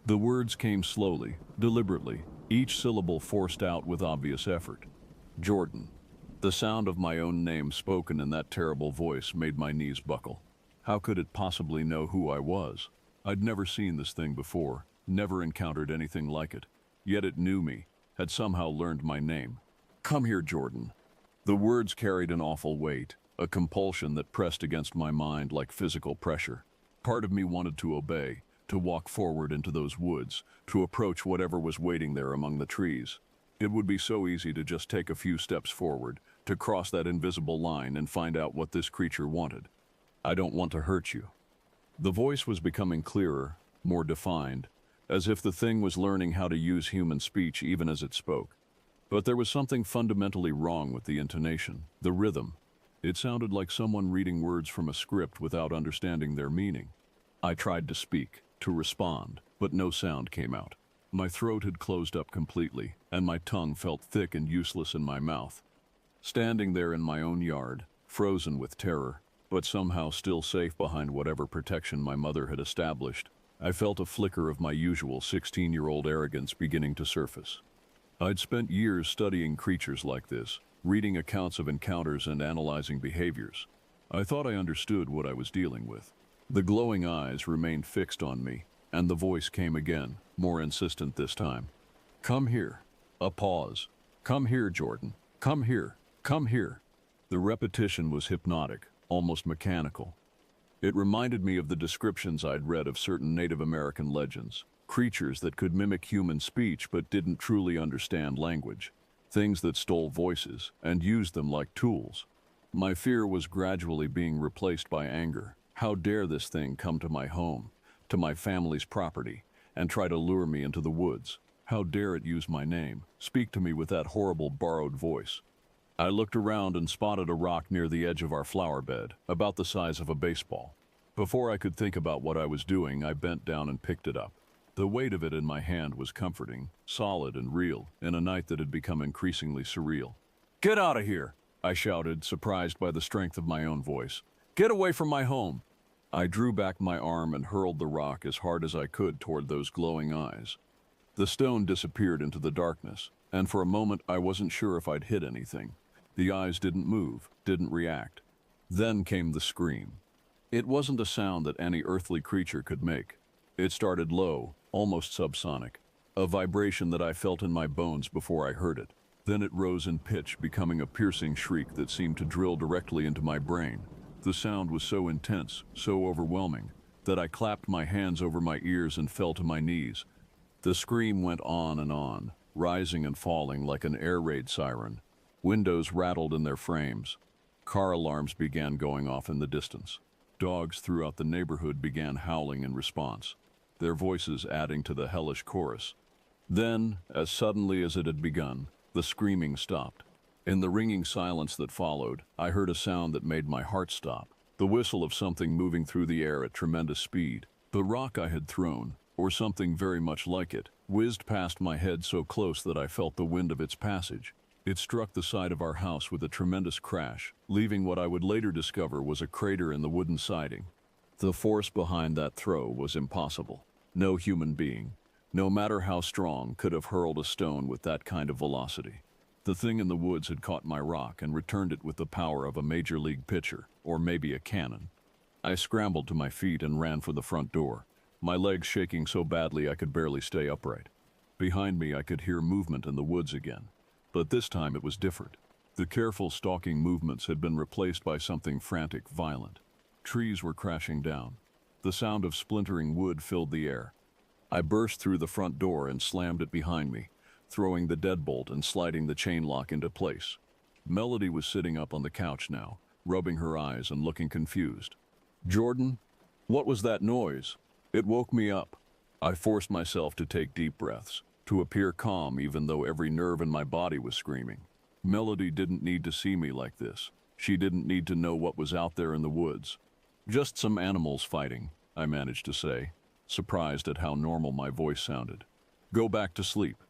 The words came slowly, deliberately, each syllable forced out with obvious effort. Jordan. The sound of my own name spoken in that terrible voice made my knees buckle. How could it possibly know who I was? I'd never seen this thing before, never encountered anything like it. Yet it knew me, had somehow learned my name. Come here, Jordan. The words carried an awful weight, a compulsion that pressed against my mind like physical pressure. Part of me wanted to obey, to walk forward into those woods, to approach whatever was waiting there among the trees. It would be so easy to just take a few steps forward, to cross that invisible line and find out what this creature wanted. I don't want to hurt you. The voice was becoming clearer, more defined, as if the thing was learning how to use human speech even as it spoke. But there was something fundamentally wrong with the intonation, the rhythm. It sounded like someone reading words from a script without understanding their meaning. I tried to speak, to respond, but no sound came out. My throat had closed up completely, and my tongue felt thick and useless in my mouth. Standing there in my own yard, frozen with terror, but somehow still safe behind whatever protection my mother had established, I felt a flicker of my usual 16-year-old arrogance beginning to surface. I'd spent years studying creatures like this, reading accounts of encounters and analyzing behaviors. I thought I understood what I was dealing with. The glowing eyes remained fixed on me, and the voice came again, more insistent this time. Come here. A pause. Come here, Jordan. Come here. Come here. The repetition was hypnotic, almost mechanical. It reminded me of the descriptions I'd read of certain Native American legends, creatures that could mimic human speech but didn't truly understand language, things that stole voices and used them like tools. My fear was gradually being replaced by anger. How dare this thing come to my home, to my family's property, and try to lure me into the woods? How dare it use my name, speak to me with that horrible borrowed voice? I looked around and spotted a rock near the edge of our flower bed, about the size of a baseball. Before I could think about what I was doing, I bent down and picked it up. The weight of it in my hand was comforting, solid and real, in a night that had become increasingly surreal. "Get out of here!" I shouted, surprised by the strength of my own voice. "Get away from my home!" I drew back my arm and hurled the rock as hard as I could toward those glowing eyes. The stone disappeared into the darkness, and for a moment I wasn't sure if I'd hit anything. The eyes didn't move, didn't react. Then came the scream. It wasn't a sound that any earthly creature could make. It started low, almost subsonic, a vibration that I felt in my bones before I heard it. Then it rose in pitch, becoming a piercing shriek that seemed to drill directly into my brain. The sound was so intense, so overwhelming, that I clapped my hands over my ears and fell to my knees. The scream went on, rising and falling like an air raid siren. Windows rattled in their frames. Car alarms began going off in the distance. Dogs throughout the neighborhood began howling in response, their voices adding to the hellish chorus. Then, as suddenly as it had begun, the screaming stopped. In the ringing silence that followed, I heard a sound that made my heart stop, the whistle of something moving through the air at tremendous speed. The rock I had thrown, or something very much like it, whizzed past my head so close that I felt the wind of its passage. It struck the side of our house with a tremendous crash, leaving what I would later discover was a crater in the wooden siding. The force behind that throw was impossible. No human being, no matter how strong, could have hurled a stone with that kind of velocity. The thing in the woods had caught my rock and returned it with the power of a major league pitcher, or maybe a cannon. I scrambled to my feet and ran for the front door, my legs shaking so badly I could barely stay upright. Behind me I could hear movement in the woods again. But this time it was different. The careful stalking movements had been replaced by something frantic, violent. Trees were crashing down. The sound of splintering wood filled the air. I burst through the front door and slammed it behind me, throwing the deadbolt and sliding the chain lock into place. Melody was sitting up on the couch now, rubbing her eyes and looking confused. "Jordan, what was that noise?" It woke me up. I forced myself to take deep breaths, to appear calm even though every nerve in my body was screaming. Melody didn't need to see me like this. She didn't need to know what was out there in the woods. "Just some animals fighting," I managed to say, surprised at how normal my voice sounded. "Go back to sleep."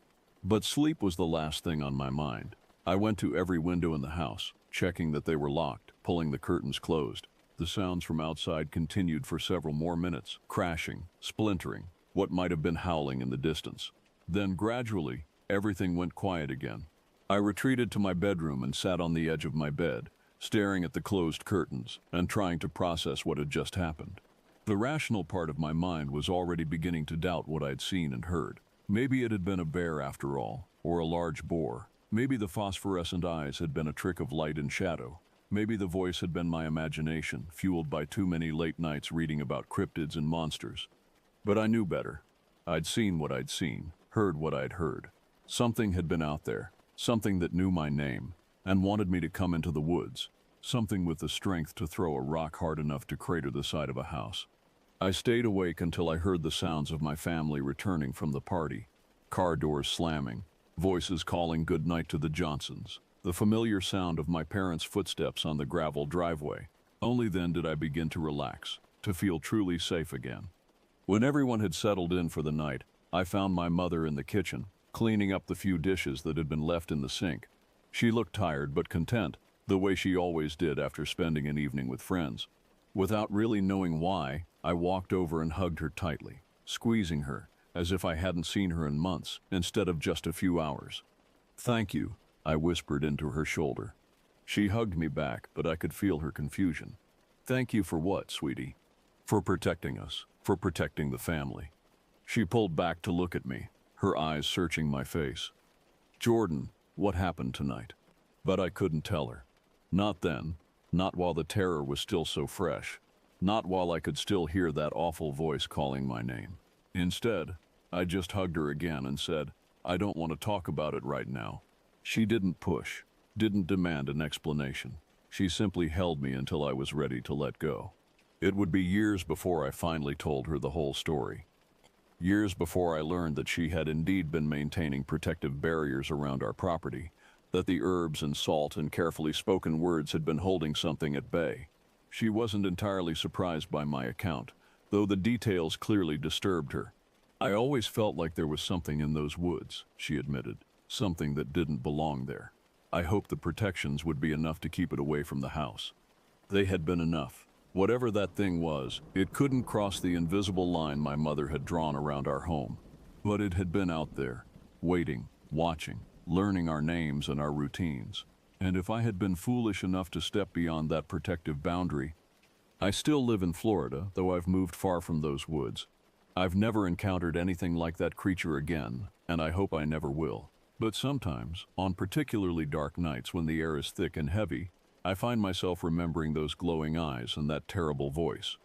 But sleep was the last thing on my mind. I went to every window in the house, checking that they were locked, pulling the curtains closed. The sounds from outside continued for several more minutes, crashing, splintering, what might have been howling in the distance. Then gradually, everything went quiet again. I retreated to my bedroom and sat on the edge of my bed, staring at the closed curtains and trying to process what had just happened. The rational part of my mind was already beginning to doubt what I'd seen and heard. Maybe it had been a bear after all, or a large boar. Maybe the phosphorescent eyes had been a trick of light and shadow. Maybe the voice had been my imagination, fueled by too many late nights reading about cryptids and monsters. But I knew better. I'd seen what I'd seen, heard what I'd heard. Something had been out there, something that knew my name, and wanted me to come into the woods, something with the strength to throw a rock hard enough to crater the side of a house. I stayed awake until I heard the sounds of my family returning from the party, car doors slamming, voices calling good night to the Johnsons, the familiar sound of my parents' footsteps on the gravel driveway. Only then did I begin to relax, to feel truly safe again. When everyone had settled in for the night, I found my mother in the kitchen, cleaning up the few dishes that had been left in the sink. She looked tired but content, the way she always did after spending an evening with friends. Without really knowing why, I walked over and hugged her tightly, squeezing her, as if I hadn't seen her in months, instead of just a few hours. "Thank you," I whispered into her shoulder. She hugged me back, but I could feel her confusion. "Thank you for what, sweetie?" "For protecting us, for protecting the family." She pulled back to look at me, her eyes searching my face. "Jordan, what happened tonight?" But I couldn't tell her. Not then, not while the terror was still so fresh. not while I could still hear that awful voice calling my name. Instead, I just hugged her again and said, "I don't want to talk about it right now." She didn't push, didn't demand an explanation. She simply held me until I was ready to let go. It would be years before I finally told her the whole story. Years before I learned that she had indeed been maintaining protective barriers around our property, that the herbs and salt and carefully spoken words had been holding something at bay. She wasn't entirely surprised by my account, though the details clearly disturbed her. "I always felt like there was something in those woods," she admitted, "something that didn't belong there. I hoped the protections would be enough to keep it away from the house." They had been enough. Whatever that thing was, it couldn't cross the invisible line my mother had drawn around our home. But it had been out there, waiting, watching, learning our names and our routines. And if I had been foolish enough to step beyond that protective boundary, I still live in Florida, though I've moved far from those woods. I've never encountered anything like that creature again, and I hope I never will. But sometimes, on particularly dark nights when the air is thick and heavy, I find myself remembering those glowing eyes and that terrible voice.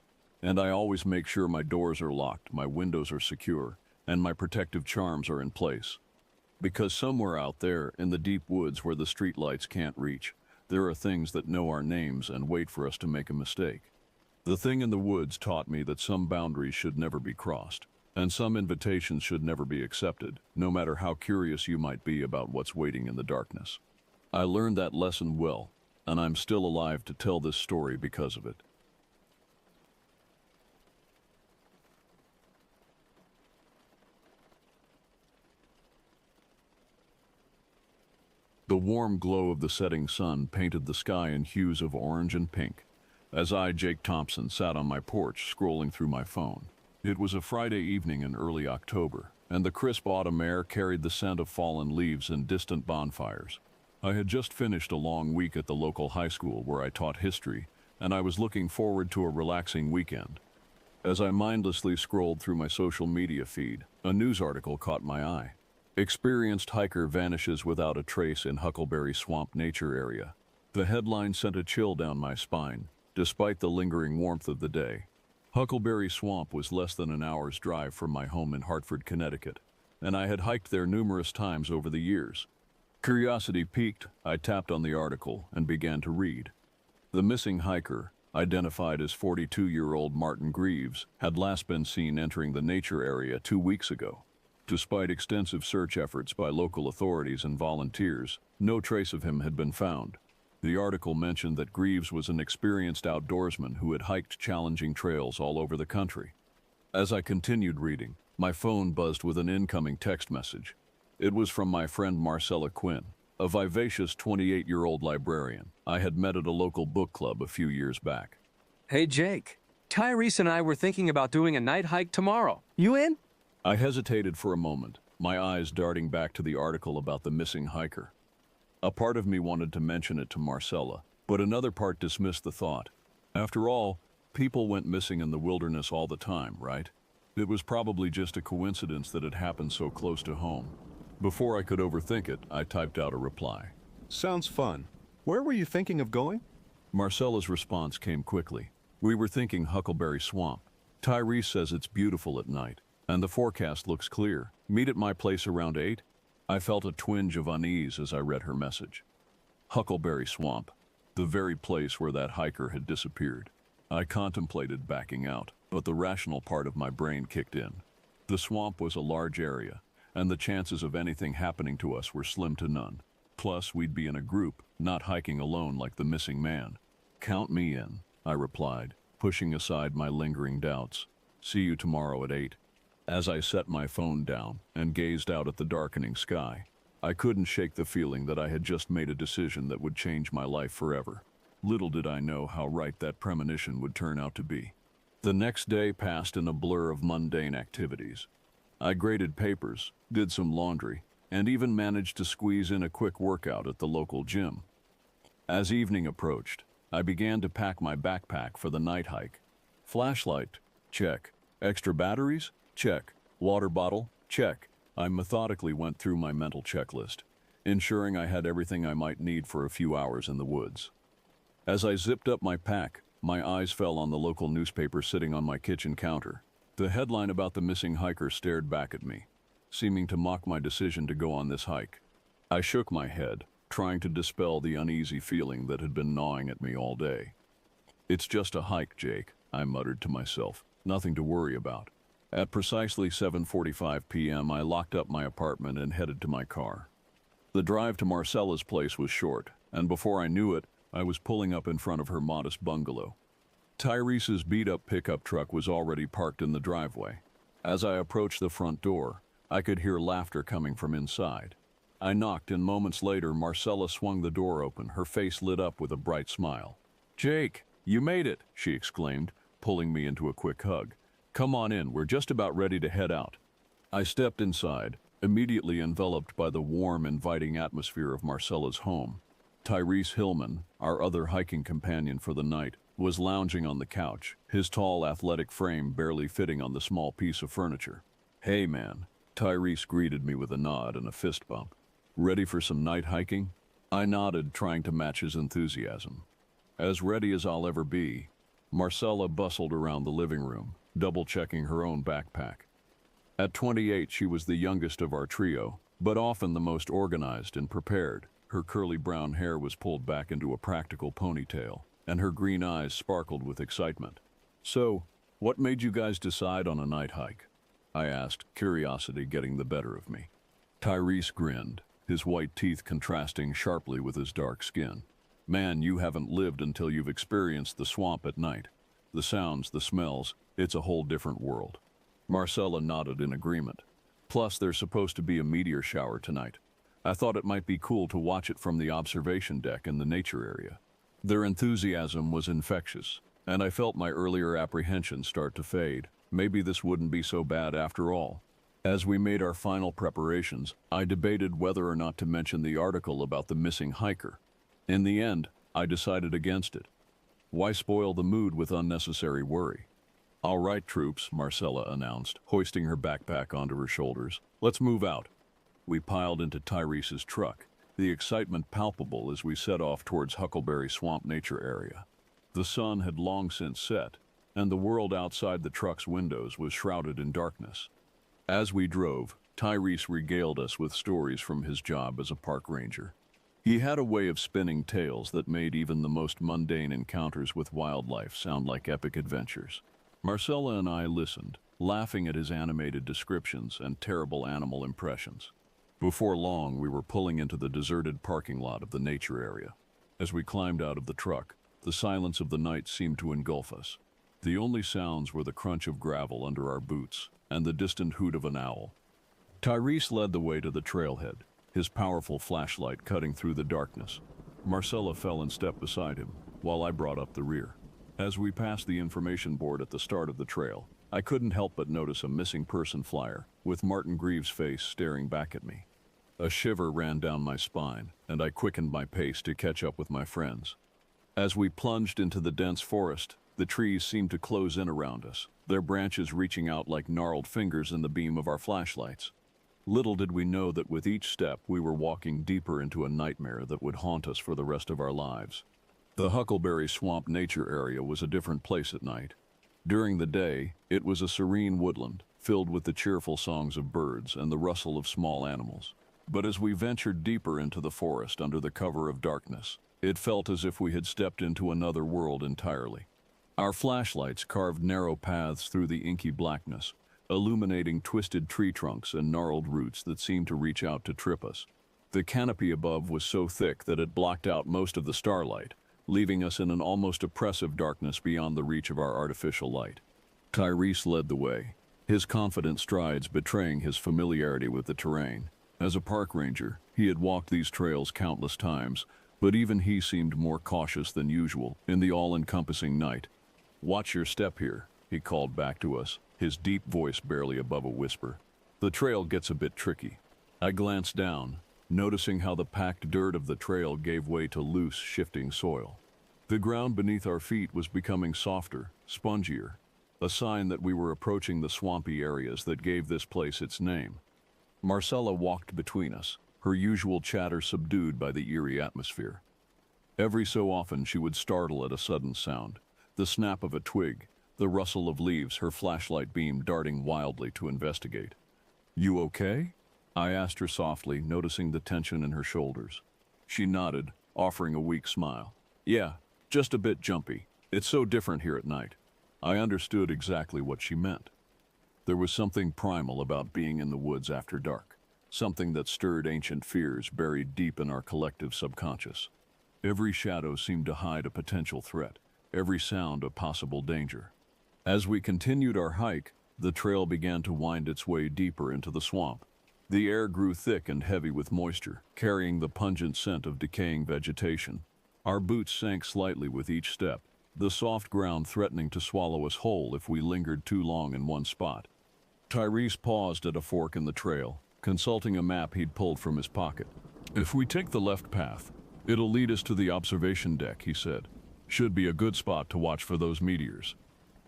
And I always make sure my doors are locked, my windows are secure, and my protective charms are in place. Because somewhere out there, in the deep woods where the streetlights can't reach, there are things that know our names and wait for us to make a mistake. The thing in the woods taught me that some boundaries should never be crossed, and some invitations should never be accepted, no matter how curious you might be about what's waiting in the darkness. I learned that lesson well, and I'm still alive to tell this story because of it. The warm glow of the setting sun painted the sky in hues of orange and pink, as I, Jake Thompson, sat on my porch scrolling through my phone. It was a Friday evening in early October, and the crisp autumn air carried the scent of fallen leaves and distant bonfires. I had just finished a long week at the local high school where I taught history, and I was looking forward to a relaxing weekend. As I mindlessly scrolled through my social media feed, a news article caught my eye. "Experienced hiker vanishes without a trace in Huckleberry Swamp Nature Area." The headline sent a chill down my spine, despite the lingering warmth of the day. Huckleberry Swamp was less than an hour's drive from my home in Hartford, Connecticut, and I had hiked there numerous times over the years. Curiosity piqued, I tapped on the article and began to read. The missing hiker, identified as 42-year-old Martin Greaves, had last been seen entering the nature area 2 weeks ago. Despite extensive search efforts by local authorities and volunteers, no trace of him had been found. The article mentioned that Greaves was an experienced outdoorsman who had hiked challenging trails all over the country. As I continued reading, my phone buzzed with an incoming text message. It was from my friend Marcella Quinn, a vivacious 28-year-old librarian I had met at a local book club a few years back. Hey Jake, Tyrese and I were thinking about doing a night hike tomorrow. You in? I hesitated for a moment, my eyes darting back to the article about the missing hiker. A part of me wanted to mention it to Marcella, but another part dismissed the thought. After all, people went missing in the wilderness all the time, right? It was probably just a coincidence that it happened so close to home. Before I could overthink it, I typed out a reply. Sounds fun. Where were you thinking of going? Marcella's response came quickly. "We were thinking Huckleberry Swamp. Tyrese says it's beautiful at night, and the forecast looks clear. Meet at my place around 8? I felt a twinge of unease as I read her message. Huckleberry Swamp, the very place where that hiker had disappeared. I contemplated backing out, but the rational part of my brain kicked in. The swamp was a large area, and the chances of anything happening to us were slim to none. Plus, we'd be in a group, not hiking alone like the missing man. "Count me in," I replied, pushing aside my lingering doubts. "See you tomorrow at 8. As I set my phone down and gazed out at the darkening sky, I couldn't shake the feeling that I had just made a decision that would change my life forever. Little did I know how right that premonition would turn out to be. The next day passed in a blur of mundane activities. I graded papers, did some laundry, and even managed to squeeze in a quick workout at the local gym. As evening approached, I began to pack my backpack for the night hike. Flashlight? Check. Extra batteries? Check. Water bottle? Check. I methodically went through my mental checklist, ensuring I had everything I might need for a few hours in the woods. As I zipped up my pack, My eyes fell on the local newspaper sitting on my kitchen counter. The headline about the missing hiker stared back at me, seeming to mock my decision to go on this hike. I shook my head, trying to dispel the uneasy feeling that had been gnawing at me all day. "It's just a hike, Jake," I muttered to myself. "Nothing to worry about." At precisely 7:45 p.m., I locked up my apartment and headed to my car. The drive to Marcella's place was short, and before I knew it, I was pulling up in front of her modest bungalow. Tyrese's beat-up pickup truck was already parked in the driveway. As I approached the front door, I could hear laughter coming from inside. I knocked, and moments later, Marcella swung the door open, her face lit up with a bright smile. "Jake, you made it," she exclaimed, pulling me into a quick hug. "Come on in, we're just about ready to head out." I stepped inside, immediately enveloped by the warm, inviting atmosphere of Marcella's home. Tyrese Hillman, our other hiking companion for the night, was lounging on the couch, his tall, athletic frame barely fitting on the small piece of furniture. "Hey, man," Tyrese greeted me with a nod and a fist bump. "Ready for some night hiking?" I nodded, trying to match his enthusiasm. "As ready as I'll ever be." Marcella bustled around the living room, double-checking her own backpack. At 28, she was the youngest of our trio, but often the most organized and prepared. Her curly brown hair was pulled back into a practical ponytail, and her green eyes sparkled with excitement. "So, what made you guys decide on a night hike?" I asked, curiosity getting the better of me. Tyrese grinned, his white teeth contrasting sharply with his dark skin. "Man, you haven't lived until you've experienced the swamp at night. The sounds, the smells, it's a whole different world." Marcella nodded in agreement. "Plus, there's supposed to be a meteor shower tonight. I thought it might be cool to watch it from the observation deck in the nature area." Their enthusiasm was infectious, and I felt my earlier apprehensions start to fade. Maybe this wouldn't be so bad after all. As we made our final preparations, I debated whether or not to mention the article about the missing hiker. In the end, I decided against it. Why spoil the mood with unnecessary worry? "All right, troops," Marcella announced, hoisting her backpack onto her shoulders. "Let's move out." We piled into Tyrese's truck, the excitement palpable as we set off towards Huckleberry Swamp Nature Area. The sun had long since set, and the world outside the truck's windows was shrouded in darkness. As we drove, Tyrese regaled us with stories from his job as a park ranger. He had a way of spinning tales that made even the most mundane encounters with wildlife sound like epic adventures. Marcella and I listened, laughing at his animated descriptions and terrible animal impressions. Before long, we were pulling into the deserted parking lot of the nature area. As we climbed out of the truck, the silence of the night seemed to engulf us. The only sounds were the crunch of gravel under our boots and the distant hoot of an owl. Tyrese led the way to the trailhead, his powerful flashlight cutting through the darkness. Marcella fell in step beside him, while I brought up the rear. As we passed the information board at the start of the trail, I couldn't help but notice a missing person flyer, with Martin Greaves' face staring back at me. A shiver ran down my spine, and I quickened my pace to catch up with my friends. As we plunged into the dense forest, the trees seemed to close in around us, their branches reaching out like gnarled fingers in the beam of our flashlights. Little did we know that with each step we were walking deeper into a nightmare that would haunt us for the rest of our lives. The Huckleberry Swamp Nature Area was a different place at night. During the day, it was a serene woodland, filled with the cheerful songs of birds and the rustle of small animals. But as we ventured deeper into the forest under the cover of darkness, it felt as if we had stepped into another world entirely. Our flashlights carved narrow paths through the inky blackness, illuminating twisted tree trunks and gnarled roots that seemed to reach out to trip us. The canopy above was so thick that it blocked out most of the starlight, leaving us in an almost oppressive darkness beyond the reach of our artificial light. Tyrese led the way, his confident strides betraying his familiarity with the terrain. As a park ranger, he had walked these trails countless times, but even he seemed more cautious than usual in the all-encompassing night. "Watch your step here," he called back to us, his deep voice barely above a whisper. "The trail gets a bit tricky." I glanced down, noticing how the packed dirt of the trail gave way to loose, shifting soil. The ground beneath our feet was becoming softer, spongier, a sign that we were approaching the swampy areas that gave this place its name. Marcella walked between us, her usual chatter subdued by the eerie atmosphere. Every so often she would startle at a sudden sound, The snap of a twig, the rustle of leaves, her flashlight beam darting wildly to investigate. "You okay?" I asked her softly, noticing the tension in her shoulders. She nodded, offering a weak smile. "Yeah, just a bit jumpy. It's so different here at night." I understood exactly what she meant. There was something primal about being in the woods after dark, something that stirred ancient fears buried deep in our collective subconscious. Every shadow seemed to hide a potential threat, every sound a possible danger. As we continued our hike, the trail began to wind its way deeper into the swamp. The air grew thick and heavy with moisture, carrying the pungent scent of decaying vegetation. Our boots sank slightly with each step, the soft ground threatening to swallow us whole if we lingered too long in one spot. Tyrese paused at a fork in the trail, consulting a map he'd pulled from his pocket. "If we take the left path, it'll lead us to the observation deck," he said. "Should be a good spot to watch for those meteors."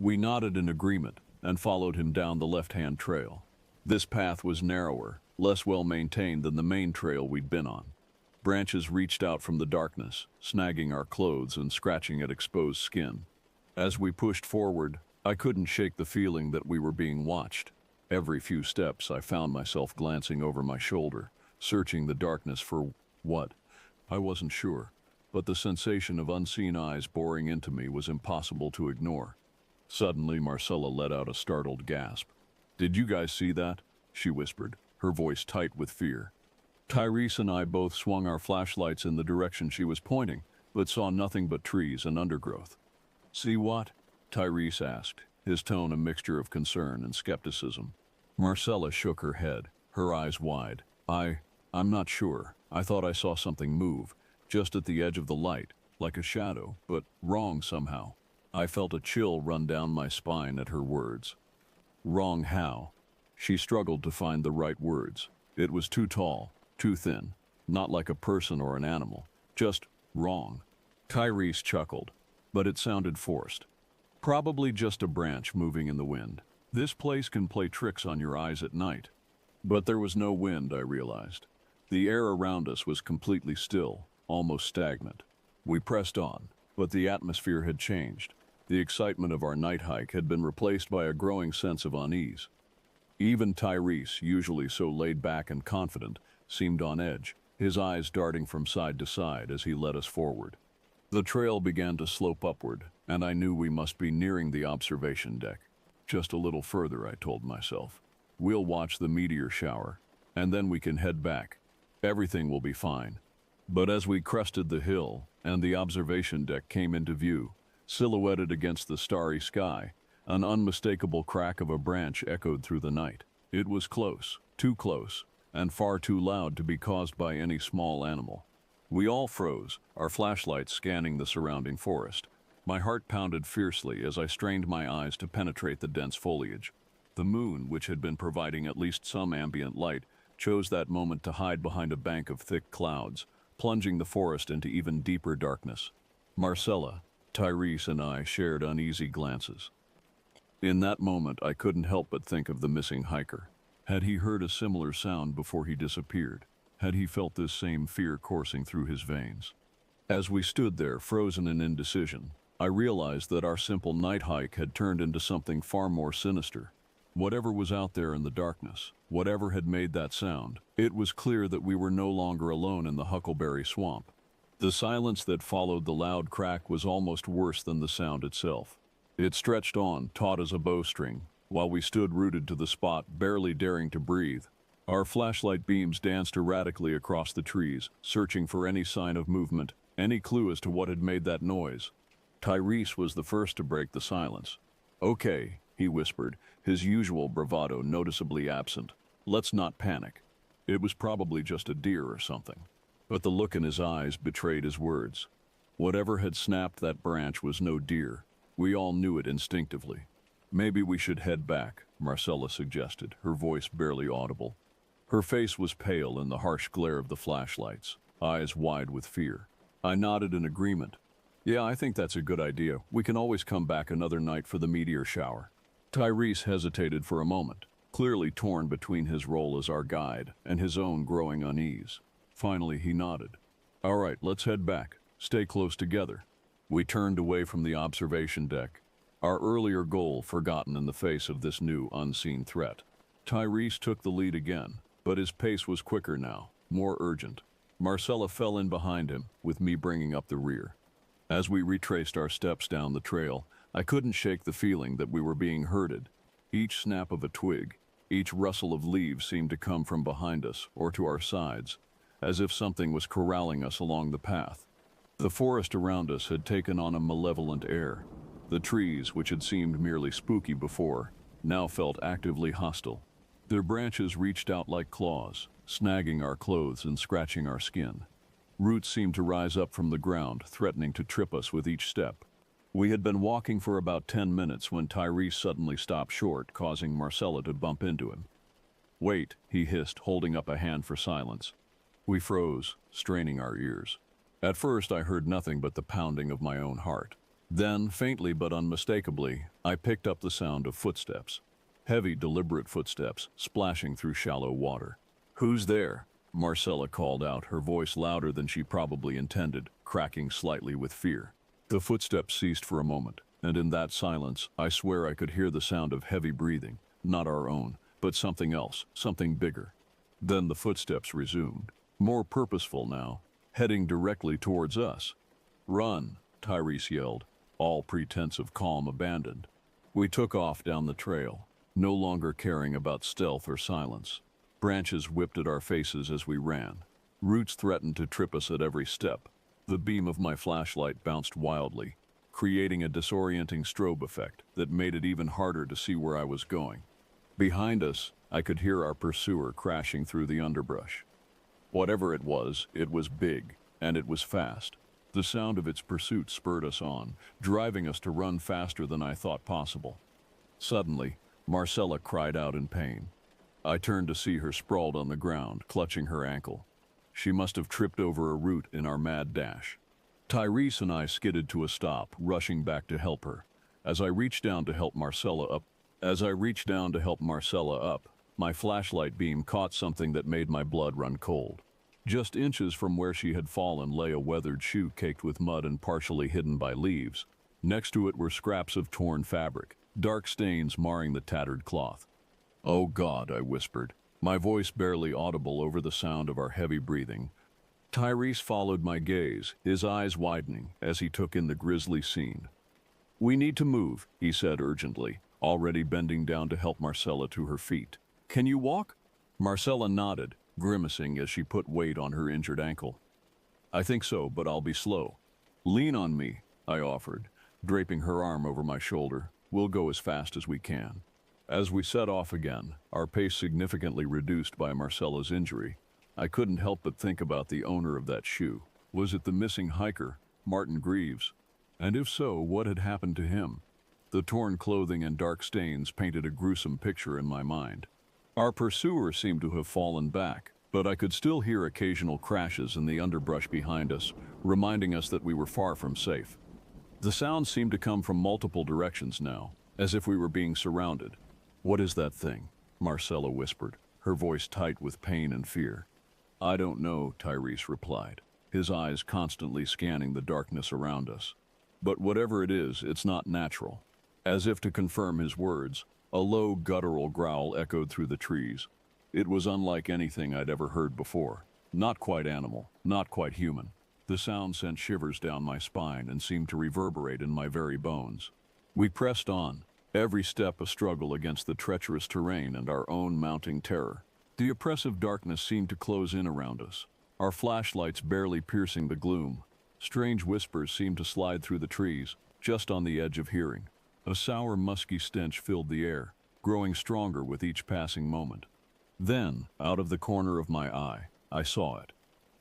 We nodded in agreement and followed him down the left-hand trail. This path was narrower, less well-maintained than the main trail we'd been on. Branches reached out from the darkness, snagging our clothes and scratching at exposed skin. As we pushed forward, I couldn't shake the feeling that we were being watched. Every few steps, I found myself glancing over my shoulder, searching the darkness for what? I wasn't sure, but the sensation of unseen eyes boring into me was impossible to ignore. Suddenly, Marcella let out a startled gasp. "Did you guys see that?" she whispered, her voice tight with fear. Tyrese and I both swung our flashlights in the direction she was pointing, but saw nothing but trees and undergrowth. "See what?" Tyrese asked, his tone a mixture of concern and skepticism. Marcella shook her head, her eyes wide. I'm not sure. I thought I saw something move, just at the edge of the light, like a shadow, but wrong somehow." I felt a chill run down my spine at her words. Wrong how? She struggled to find the right words. It was too tall, too thin, not like a person or an animal, just wrong. Tyrese chuckled, but it sounded forced. "Probably just a branch moving in the wind. This place can play tricks on your eyes at night." But there was no wind, I realized. The air around us was completely still, almost stagnant. We pressed on, but the atmosphere had changed. The excitement of our night hike had been replaced by a growing sense of unease. Even Tyrese, usually so laid back and confident, seemed on edge, his eyes darting from side to side as he led us forward. The trail began to slope upward, and I knew we must be nearing the observation deck. Just a little further, I told myself. We'll watch the meteor shower, and then we can head back. Everything will be fine. But as we crested the hill and the observation deck came into view, silhouetted against the starry sky, an unmistakable crack of a branch echoed through the night. It was close, too close, and far too loud to be caused by any small animal. We all froze, our flashlights scanning the surrounding forest. My heart pounded fiercely as I strained my eyes to penetrate the dense foliage. The moon, which had been providing at least some ambient light, chose that moment to hide behind a bank of thick clouds, plunging the forest into even deeper darkness. Marcella, Tyrese, and I shared uneasy glances. In that moment, I couldn't help but think of the missing hiker. Had he heard a similar sound before he disappeared? Had he felt this same fear coursing through his veins? As we stood there, frozen in indecision, I realized that our simple night hike had turned into something far more sinister. Whatever was out there in the darkness, whatever had made that sound, it was clear that we were no longer alone in the Huckleberry Swamp. The silence that followed the loud crack was almost worse than the sound itself. It stretched on, taut as a bowstring, while we stood rooted to the spot, barely daring to breathe. Our flashlight beams danced erratically across the trees, searching for any sign of movement, any clue as to what had made that noise. Tyrese was the first to break the silence. "Okay," he whispered, his usual bravado noticeably absent. "Let's not panic. It was probably just a deer or something." But the look in his eyes betrayed his words. Whatever had snapped that branch was no deer. We all knew it instinctively. "Maybe we should head back," Marcella suggested, her voice barely audible. Her face was pale in the harsh glare of the flashlights, eyes wide with fear. I nodded in agreement. "Yeah, I think that's a good idea. We can always come back another night for the meteor shower." Tyrese hesitated for a moment, clearly torn between his role as our guide and his own growing unease. Finally, he nodded. "All right, let's head back. Stay close together." We turned away from the observation deck, our earlier goal forgotten in the face of this new unseen threat. Tyrese took the lead again, but his pace was quicker now, more urgent. Marcella fell in behind him, with me bringing up the rear. As we retraced our steps down the trail, I couldn't shake the feeling that we were being herded. Each snap of a twig, each rustle of leaves seemed to come from behind us or to our sides, as if something was corralling us along the path. The forest around us had taken on a malevolent air. The trees, which had seemed merely spooky before, now felt actively hostile. Their branches reached out like claws, snagging our clothes and scratching our skin. Roots seemed to rise up from the ground, threatening to trip us with each step. We had been walking for about 10 minutes when Tyrese suddenly stopped short, causing Marcella to bump into him. "Wait," he hissed, holding up a hand for silence. We froze, straining our ears. At first I heard nothing but the pounding of my own heart. Then, faintly but unmistakably, I picked up the sound of footsteps. Heavy, deliberate footsteps, splashing through shallow water. "Who's there?" Marcella called out, her voice louder than she probably intended, cracking slightly with fear. The footsteps ceased for a moment, and in that silence, I swear I could hear the sound of heavy breathing, not our own, but something else, something bigger. Then the footsteps resumed, more purposeful now, heading directly towards us. "Run," Tyrese yelled, all pretense of calm abandoned. We took off down the trail, no longer caring about stealth or silence. Branches whipped at our faces as we ran. Roots threatened to trip us at every step. The beam of my flashlight bounced wildly, creating a disorienting strobe effect that made it even harder to see where I was going. Behind us, I could hear our pursuer crashing through the underbrush. Whatever it was big, and it was fast. The sound of its pursuit spurred us on, driving us to run faster than I thought possible. Suddenly, Marcella cried out in pain. I turned to see her sprawled on the ground, clutching her ankle. She must have tripped over a root in our mad dash. Tyrese and I skidded to a stop, rushing back to help her. As I reached down to help Marcella up, my flashlight beam caught something that made my blood run cold. Just inches from where she had fallen lay a weathered shoe caked with mud and partially hidden by leaves. Next to it were scraps of torn fabric, dark stains marring the tattered cloth. "Oh God," I whispered, my voice barely audible over the sound of our heavy breathing. Tyrese followed my gaze, his eyes widening as he took in the grisly scene. "We need to move," he said urgently, already bending down to help Marcella to her feet. "Can you walk?" Marcella nodded, grimacing as she put weight on her injured ankle. "I think so, but I'll be slow." "Lean on me," I offered, draping her arm over my shoulder. "We'll go as fast as we can." As we set off again, our pace significantly reduced by Marcella's injury, I couldn't help but think about the owner of that shoe. Was it the missing hiker, Martin Greaves? And if so, what had happened to him? The torn clothing and dark stains painted a gruesome picture in my mind. Our pursuer seemed to have fallen back, but I could still hear occasional crashes in the underbrush behind us, reminding us that we were far from safe. The sound seemed to come from multiple directions now, as if we were being surrounded. "What is that thing?" Marcella whispered, her voice tight with pain and fear. "I don't know," Tyrese replied, his eyes constantly scanning the darkness around us. "But whatever it is, it's not natural." As if to confirm his words, a low guttural growl echoed through the trees. It was unlike anything I'd ever heard before. Not quite animal, not quite human. The sound sent shivers down my spine and seemed to reverberate in my very bones. We pressed on, every step a struggle against the treacherous terrain and our own mounting terror. The oppressive darkness seemed to close in around us, our flashlights barely piercing the gloom. Strange whispers seemed to slide through the trees, just on the edge of hearing. A sour, musky stench filled the air, growing stronger with each passing moment. Then, out of the corner of my eye, I saw it.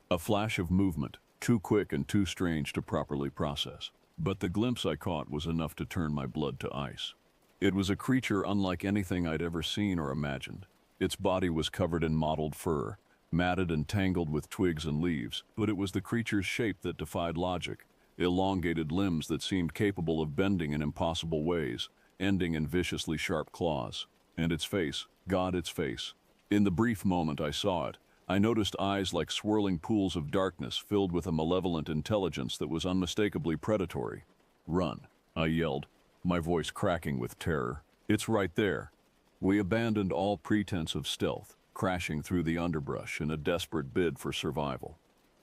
A flash of movement, too quick and too strange to properly process. But the glimpse I caught was enough to turn my blood to ice. It was a creature unlike anything I'd ever seen or imagined. Its body was covered in mottled fur, matted and tangled with twigs and leaves, but it was the creature's shape that defied logic. Elongated limbs that seemed capable of bending in impossible ways, ending in viciously sharp claws. And its face, God, its face. In the brief moment I saw it, I noticed eyes like swirling pools of darkness filled with a malevolent intelligence that was unmistakably predatory. "Run," I yelled, my voice cracking with terror. "It's right there." We abandoned all pretense of stealth, crashing through the underbrush in a desperate bid for survival.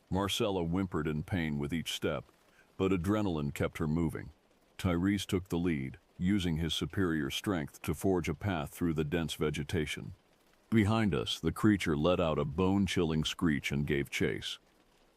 Marcella whimpered in pain with each step, but adrenaline kept her moving. Tyrese took the lead, using his superior strength to forge a path through the dense vegetation. Behind us, the creature let out a bone-chilling screech and gave chase.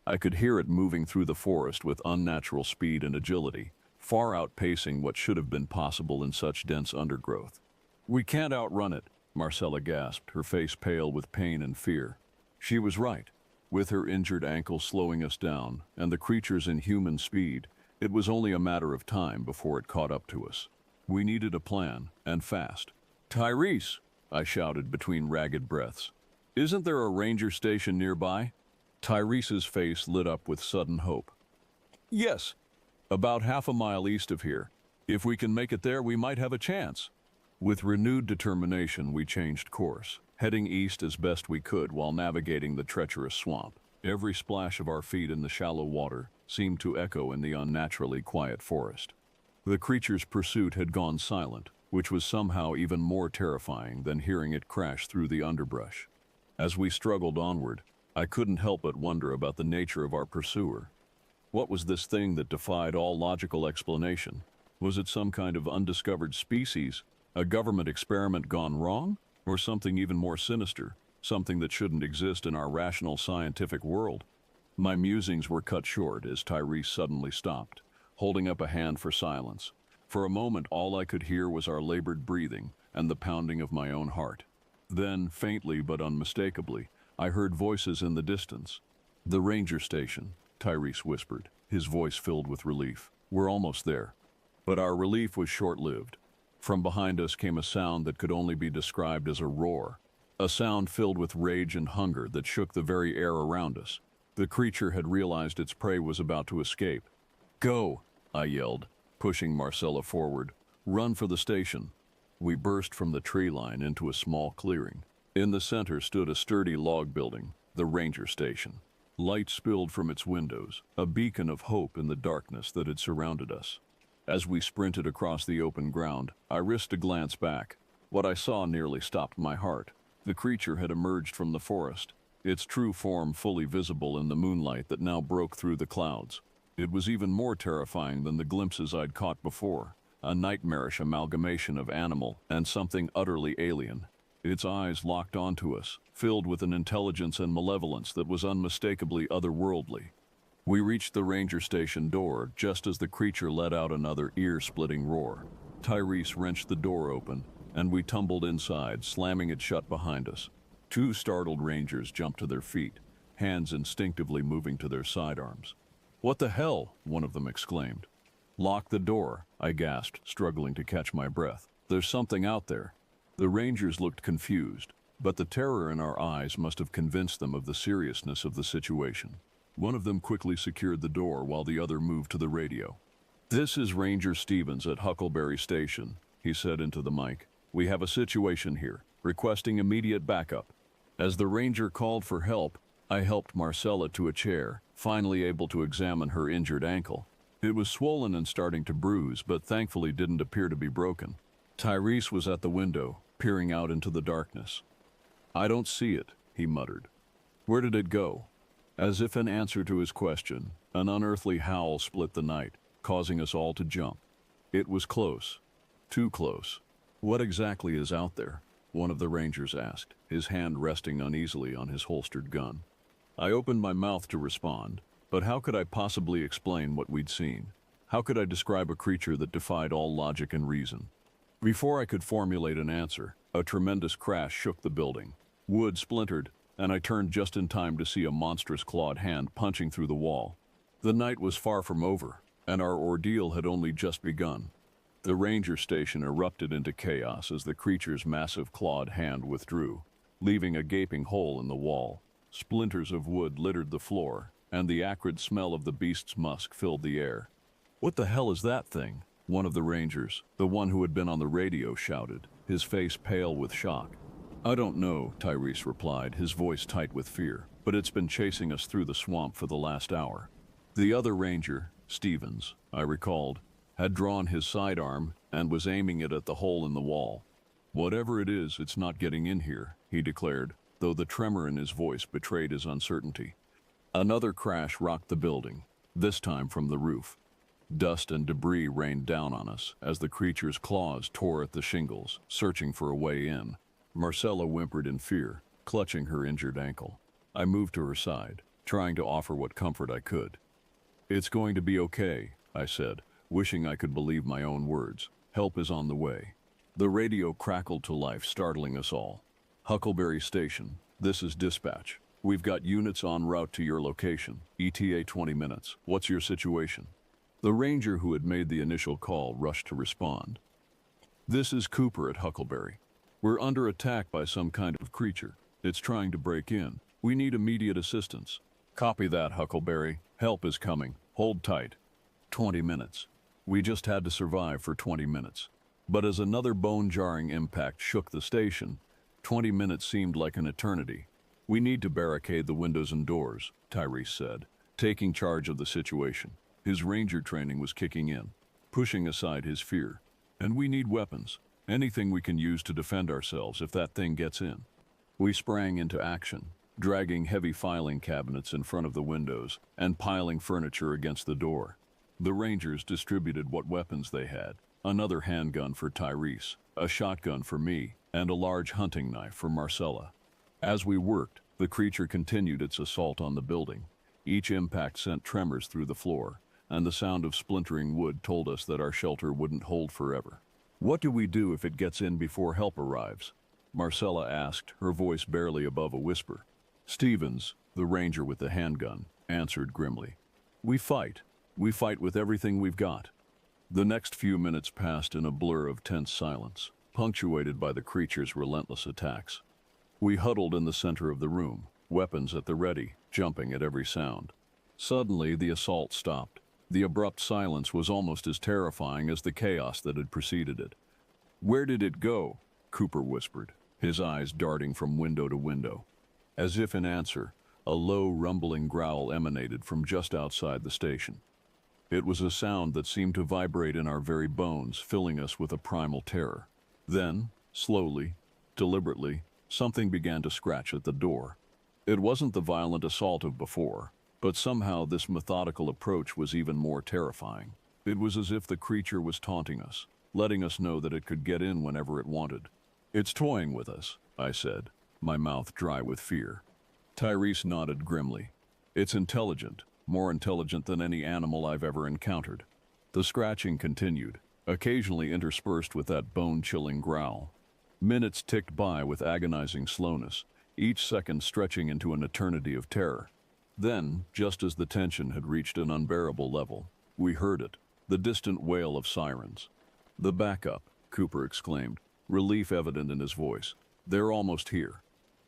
I could hear it moving through the forest with unnatural speed and agility, far outpacing what should have been possible in such dense undergrowth. "We can't outrun it," Marcella gasped, her face pale with pain and fear. She was right. With her injured ankle slowing us down, and the creature's inhuman speed, it was only a matter of time before it caught up to us. We needed a plan, and fast. "Tyrese!" I shouted between ragged breaths. "Isn't there a ranger station nearby?" Tyrese's face lit up with sudden hope. "Yes, about half a mile east of here. If we can make it there, we might have a chance." With renewed determination, we changed course, heading east as best we could while navigating the treacherous swamp. Every splash of our feet in the shallow water seemed to echo in the unnaturally quiet forest. The creature's pursuit had gone silent, which was somehow even more terrifying than hearing it crash through the underbrush. As we struggled onward, I couldn't help but wonder about the nature of our pursuer. What was this thing that defied all logical explanation? Was it some kind of undiscovered species, a government experiment gone wrong, or something even more sinister, something that shouldn't exist in our rational scientific world? My musings were cut short as Tyrese suddenly stopped, holding up a hand for silence. For a moment, all I could hear was our labored breathing and the pounding of my own heart. Then, faintly but unmistakably, I heard voices in the distance. "The ranger station," Tyrese whispered, his voice filled with relief. "We're almost there." But our relief was short-lived. From behind us came a sound that could only be described as a roar, a sound filled with rage and hunger that shook the very air around us. The creature had realized its prey was about to escape. "Go!" I yelled, pushing Marcella forward. "Run for the station." We burst from the tree line into a small clearing. In the center stood a sturdy log building, the ranger station. Light spilled from its windows, a beacon of hope in the darkness that had surrounded us. As we sprinted across the open ground, I risked a glance back. What I saw nearly stopped my heart. The creature had emerged from the forest, its true form fully visible in the moonlight that now broke through the clouds. It was even more terrifying than the glimpses I'd caught before, a nightmarish amalgamation of animal and something utterly alien. Its eyes locked onto us, filled with an intelligence and malevolence that was unmistakably otherworldly. We reached the ranger station door just as the creature let out another ear-splitting roar. Tyrese wrenched the door open, and we tumbled inside, slamming it shut behind us. Two startled rangers jumped to their feet, hands instinctively moving to their sidearms. "What the hell?" one of them exclaimed. "Lock the door," I gasped, struggling to catch my breath. "There's something out there." The rangers looked confused, but the terror in our eyes must have convinced them of the seriousness of the situation. One of them quickly secured the door while the other moved to the radio. "This is Ranger Stevens at Huckleberry Station," he said into the mic. "We have a situation here, requesting immediate backup." As the ranger called for help, I helped Marcella to a chair, finally able to examine her injured ankle. It was swollen and starting to bruise, but thankfully didn't appear to be broken. Tyrese was at the window, peering out into the darkness. "I don't see it," he muttered. "Where did it go?" As if in answer to his question, an unearthly howl split the night, causing us all to jump. It was close. Too close. "What exactly is out there?" one of the rangers asked, his hand resting uneasily on his holstered gun. I opened my mouth to respond, but how could I possibly explain what we'd seen? How could I describe a creature that defied all logic and reason? Before I could formulate an answer, a tremendous crash shook the building. Wood splintered, and I turned just in time to see a monstrous clawed hand punching through the wall. The night was far from over, and our ordeal had only just begun. The ranger station erupted into chaos as the creature's massive clawed hand withdrew, leaving a gaping hole in the wall. Splinters of wood littered the floor, and the acrid smell of the beast's musk filled the air. "What the hell is that thing?" one of the rangers, the one who had been on the radio, shouted, his face pale with shock. I don't know, Tyrese replied, his voice tight with fear, but it's been chasing us through the swamp for the last hour. The other ranger, Stevens, I recalled, had drawn his sidearm and was aiming it at the hole in the wall. Whatever it is, it's not getting in here, he declared, though the tremor in his voice betrayed his uncertainty. Another crash rocked the building, this time from the roof. Dust and debris rained down on us as the creature's claws tore at the shingles, searching for a way in. Marcella whimpered in fear, clutching her injured ankle. I moved to her side, trying to offer what comfort I could. "It's going to be okay," I said, wishing I could believe my own words. "Help is on the way." The radio crackled to life, startling us all. "Huckleberry Station, this is dispatch. We've got units en route to your location, ETA 20 minutes. What's your situation?" The ranger who had made the initial call rushed to respond. "This is Cooper at Huckleberry. We're under attack by some kind of creature. It's trying to break in. We need immediate assistance." "Copy that, Huckleberry. Help is coming. Hold tight." 20 minutes. We just had to survive for 20 minutes. But as another bone-jarring impact shook the station, 20 minutes seemed like an eternity. "We need to barricade the windows and doors," Tyrese said, taking charge of the situation. His ranger training was kicking in, pushing aside his fear. "And we need weapons. Anything we can use to defend ourselves if that thing gets in." We sprang into action, dragging heavy filing cabinets in front of the windows and piling furniture against the door. The Rangers distributed what weapons they had: another handgun for Tyrese, a shotgun for me, and a large hunting knife for Marcella. As we worked, the creature continued its assault on the building. Each impact sent tremors through the floor, and the sound of splintering wood told us that our shelter wouldn't hold forever. "What do we do if it gets in before help arrives?" Marcella asked, her voice barely above a whisper. Stevens, the ranger with the handgun, answered grimly. "We fight. We fight with everything we've got." The next few minutes passed in a blur of tense silence, punctuated by the creature's relentless attacks. We huddled in the center of the room, weapons at the ready, jumping at every sound. Suddenly, the assault stopped. The abrupt silence was almost as terrifying as the chaos that had preceded it. "Where did it go?" Cooper whispered, his eyes darting from window to window. As if in answer, a low, rumbling growl emanated from just outside the station. It was a sound that seemed to vibrate in our very bones, filling us with a primal terror. Then, slowly, deliberately, something began to scratch at the door. It wasn't the violent assault of before, but somehow this methodical approach was even more terrifying. It was as if the creature was taunting us, letting us know that it could get in whenever it wanted. "It's toying with us," I said, my mouth dry with fear. Tyrese nodded grimly. "It's intelligent, more intelligent than any animal I've ever encountered." The scratching continued, occasionally interspersed with that bone-chilling growl. Minutes ticked by with agonizing slowness, each second stretching into an eternity of terror. Then, just as the tension had reached an unbearable level, we heard it, the distant wail of sirens. "The backup," Cooper exclaimed, relief evident in his voice. "They're almost here."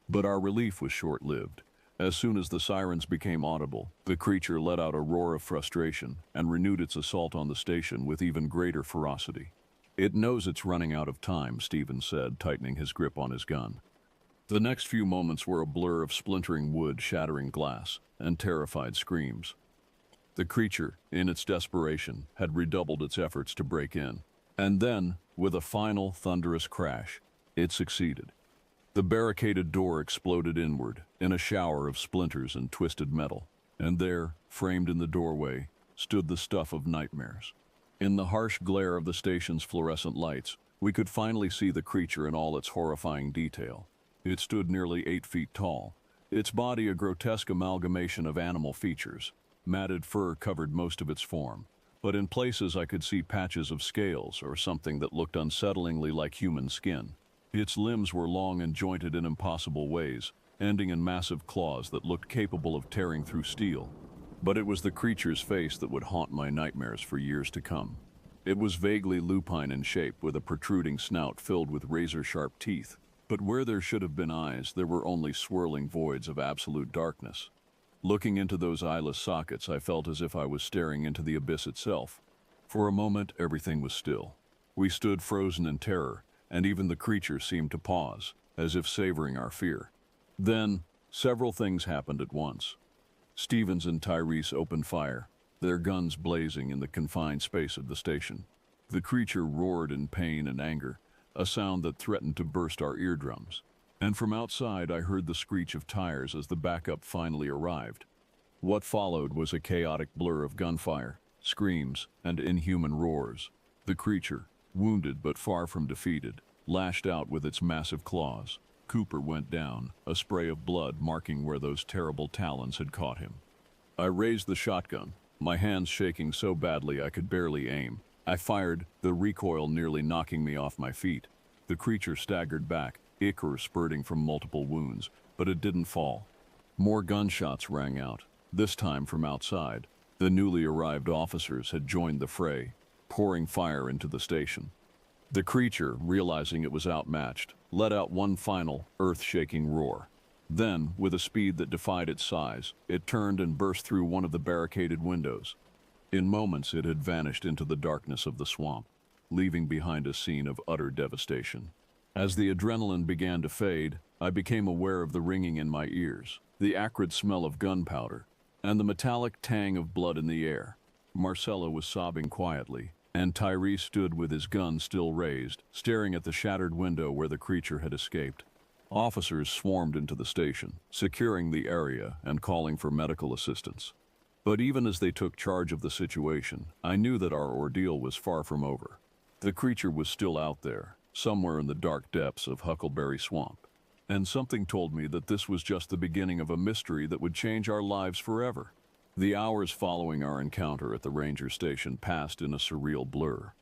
But our relief was short-lived. As soon as the sirens became audible, the creature let out a roar of frustration and renewed its assault on the station with even greater ferocity. "It knows it's running out of time," Stevens said, tightening his grip on his gun. The next few moments were a blur of splintering wood, shattering glass, and terrified screams. The creature, in its desperation, had redoubled its efforts to break in. And then, with a final thunderous crash, it succeeded. The barricaded door exploded inward, in a shower of splinters and twisted metal. And there, framed in the doorway, stood the stuff of nightmares. In the harsh glare of the station's fluorescent lights, we could finally see the creature in all its horrifying detail. It stood nearly 8 feet tall, its body a grotesque amalgamation of animal features. Matted fur covered most of its form, but in places I could see patches of scales or something that looked unsettlingly like human skin. Its limbs were long and jointed in impossible ways, ending in massive claws that looked capable of tearing through steel. But it was the creature's face that would haunt my nightmares for years to come. It was vaguely lupine in shape, with a protruding snout filled with razor-sharp teeth. But where there should have been eyes, there were only swirling voids of absolute darkness. Looking into those eyeless sockets, I felt as if I was staring into the abyss itself. For a moment, everything was still. We stood frozen in terror, and even the creature seemed to pause, as if savoring our fear. Then, several things happened at once. Stevens and Tyrese opened fire, their guns blazing in the confined space of the station. The creature roared in pain and anger, a sound that threatened to burst our eardrums. And from outside I heard the screech of tires as the backup finally arrived. What followed was a chaotic blur of gunfire, screams, and inhuman roars. The creature, wounded but far from defeated, lashed out with its massive claws. Cooper went down, a spray of blood marking where those terrible talons had caught him. I raised the shotgun, my hands shaking so badly I could barely aim. I fired, the recoil nearly knocking me off my feet. The creature staggered back, ichor spurting from multiple wounds, but it didn't fall. More gunshots rang out, this time from outside. The newly arrived officers had joined the fray, pouring fire into the station. The creature, realizing it was outmatched, let out one final, earth-shaking roar. Then, with a speed that defied its size, it turned and burst through one of the barricaded windows. In moments it had vanished into the darkness of the swamp, leaving behind a scene of utter devastation. As the adrenaline began to fade, I became aware of the ringing in my ears, the acrid smell of gunpowder, and the metallic tang of blood in the air. Marcella was sobbing quietly, and Tyrese stood with his gun still raised, staring at the shattered window where the creature had escaped. Officers swarmed into the station, securing the area and calling for medical assistance. But even as they took charge of the situation, I knew that our ordeal was far from over. The creature was still out there, somewhere in the dark depths of Huckleberry Swamp. And something told me that this was just the beginning of a mystery that would change our lives forever. The hours following our encounter at the ranger station passed in a surreal blur.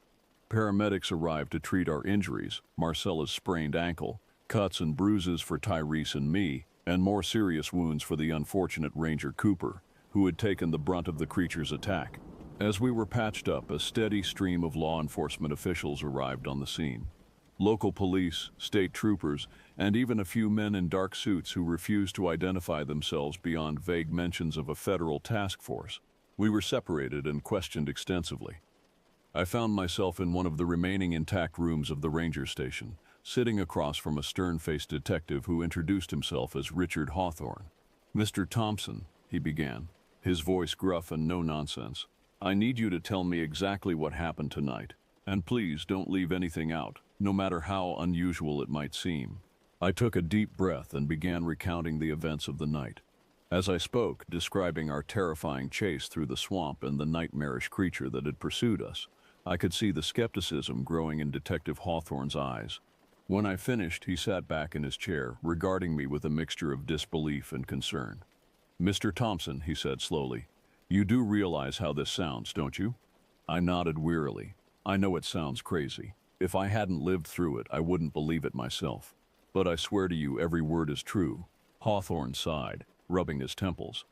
Paramedics arrived to treat our injuries, Marcella's sprained ankle, cuts and bruises for Tyrese and me, and more serious wounds for the unfortunate Ranger Cooper, who had taken the brunt of the creature's attack. As we were patched up, a steady stream of law enforcement officials arrived on the scene. Local police, state troopers, and even a few men in dark suits who refused to identify themselves beyond vague mentions of a federal task force. We were separated and questioned extensively. I found myself in one of the remaining intact rooms of the ranger station, sitting across from a stern-faced detective who introduced himself as Richard Hawthorne. "Mr. Thompson," he began, his voice gruff and no nonsense, "I need you to tell me exactly what happened tonight. And please don't leave anything out, no matter how unusual it might seem." I took a deep breath and began recounting the events of the night. As I spoke, describing our terrifying chase through the swamp and the nightmarish creature that had pursued us, I could see the skepticism growing in Detective Hawthorne's eyes. When I finished, he sat back in his chair, regarding me with a mixture of disbelief and concern. "Mr. Thompson," he said slowly, "you do realize how this sounds, don't you?" I nodded wearily. I know it sounds crazy. If I hadn't lived through it, I wouldn't believe it myself. But I swear to you, every word is true. Hawthorne sighed, rubbing his temples.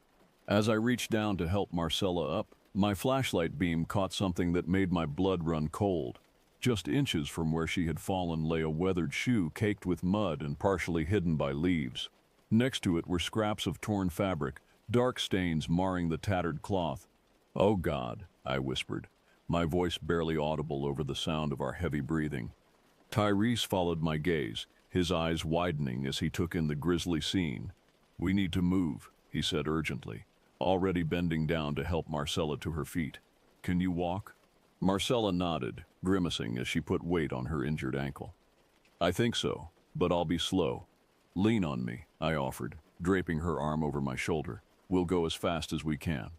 As I reached down to help Marcella up, my flashlight beam caught something that made my blood run cold. Just inches from where she had fallen lay a weathered shoe caked with mud and partially hidden by leaves. Next to it were scraps of torn fabric, dark stains marring the tattered cloth. "Oh God," I whispered, my voice barely audible over the sound of our heavy breathing. Tyrese followed my gaze, his eyes widening as he took in the grisly scene. "We need to move," he said urgently, already bending down to help Marcella to her feet. "Can you walk?" Marcella nodded, grimacing as she put weight on her injured ankle. "I think so, but I'll be slow." "Lean on me," I offered, draping her arm over my shoulder. "We'll go as fast as we can."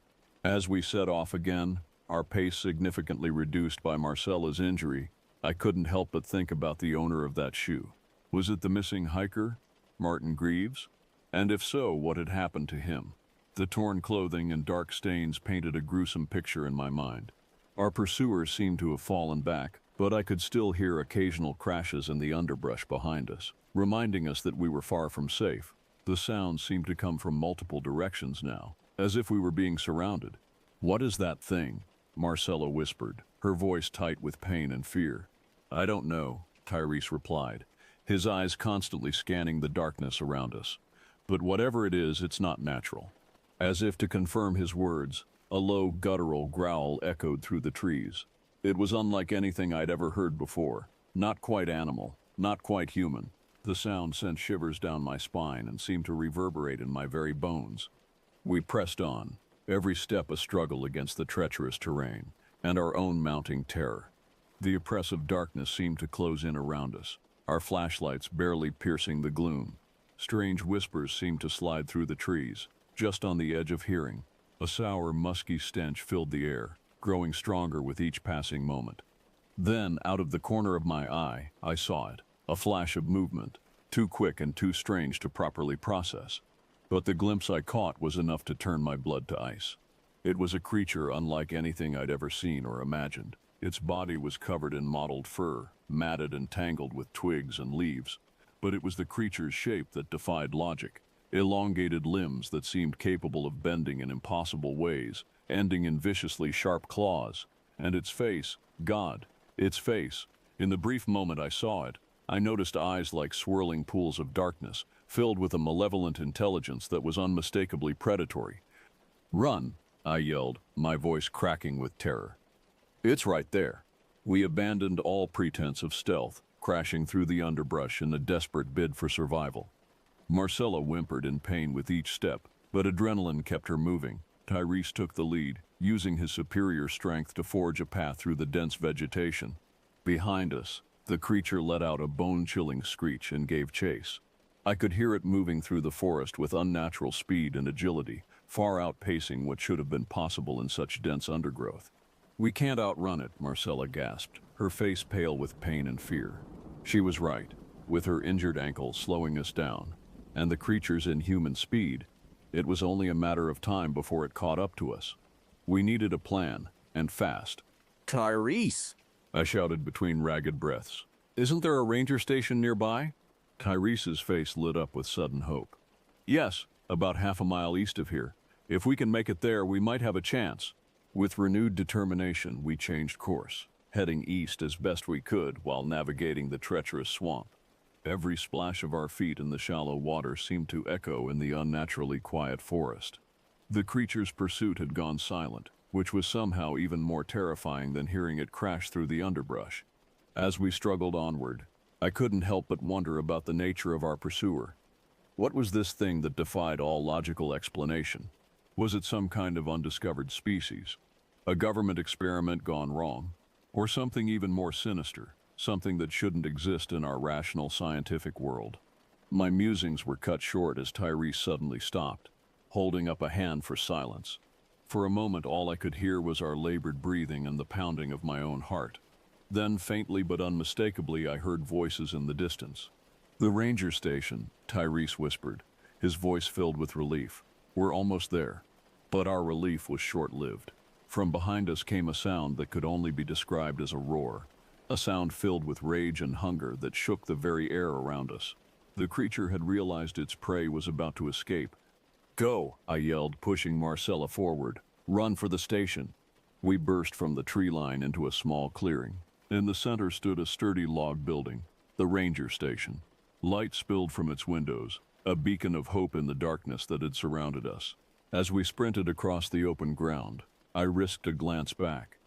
As we set off again, our pace significantly reduced by Marcella's injury, I couldn't help but think about the owner of that shoe. Was it the missing hiker, Martin Greaves? And if so, what had happened to him? The torn clothing and dark stains painted a gruesome picture in my mind. Our pursuers seemed to have fallen back, but I could still hear occasional crashes in the underbrush behind us, reminding us that we were far from safe. The sounds seemed to come from multiple directions now, as if we were being surrounded. "What is that thing?" Marcella whispered, her voice tight with pain and fear. "I don't know," Tyrese replied, his eyes constantly scanning the darkness around us. "But whatever it is, it's not natural." As if to confirm his words, a low guttural growl echoed through the trees. It was unlike anything I'd ever heard before. Not quite animal, not quite human. The sound sent shivers down my spine and seemed to reverberate in my very bones. We pressed on, every step a struggle against the treacherous terrain and our own mounting terror. The oppressive darkness seemed to close in around us, our flashlights barely piercing the gloom. Strange whispers seemed to slide through the trees, just on the edge of hearing. A sour, musky stench filled the air, growing stronger with each passing moment. Then, out of the corner of my eye, I saw it, a flash of movement, too quick and too strange to properly process. But the glimpse I caught was enough to turn my blood to ice. It was a creature unlike anything I'd ever seen or imagined. Its body was covered in mottled fur, matted and tangled with twigs and leaves. But it was the creature's shape that defied logic. Elongated limbs that seemed capable of bending in impossible ways, ending in viciously sharp claws. And its face, God, its face. In the brief moment I saw it, I noticed eyes like swirling pools of darkness, filled with a malevolent intelligence that was unmistakably predatory. "Run!" I yelled, my voice cracking with terror. "It's right there." We abandoned all pretense of stealth, crashing through the underbrush in a desperate bid for survival. Marcella whimpered in pain with each step, but adrenaline kept her moving. Tyrese took the lead, using his superior strength to forge a path through the dense vegetation. Behind us, the creature let out a bone-chilling screech and gave chase. I could hear it moving through the forest with unnatural speed and agility, far outpacing what should have been possible in such dense undergrowth. "We can't outrun it," Marcella gasped, her face pale with pain and fear. She was right, with her injured ankle slowing us down, and the creature's inhuman speed. It was only a matter of time before it caught up to us. We needed a plan, and fast. Tyrese! I shouted between ragged breaths. "Isn't there a ranger station nearby?" Tyrese's face lit up with sudden hope. "Yes, about half a mile east of here. If we can make it there, we might have a chance." With renewed determination, we changed course, heading east as best we could while navigating the treacherous swamp. Every splash of our feet in the shallow water seemed to echo in the unnaturally quiet forest. The creature's pursuit had gone silent, which was somehow even more terrifying than hearing it crash through the underbrush. As we struggled onward, I couldn't help but wonder about the nature of our pursuer. What was this thing that defied all logical explanation? Was it some kind of undiscovered species? A government experiment gone wrong? Or something even more sinister? Something that shouldn't exist in our rational scientific world? My musings were cut short as Tyrese suddenly stopped, holding up a hand for silence. For a moment all I could hear was our labored breathing and the pounding of my own heart. Then, faintly but unmistakably, I heard voices in the distance. "The ranger station," Tyrese whispered, his voice filled with relief. "We're almost there." But our relief was short-lived. From behind us came a sound that could only be described as a roar, a sound filled with rage and hunger that shook the very air around us. The creature had realized its prey was about to escape. "Go!" I yelled, pushing Marcella forward. "Run for the station." We burst from the tree line into a small clearing. In the center stood a sturdy log building, the ranger station. Light spilled from its windows, a beacon of hope in the darkness that had surrounded us. As we sprinted across the open ground, I risked a glance back.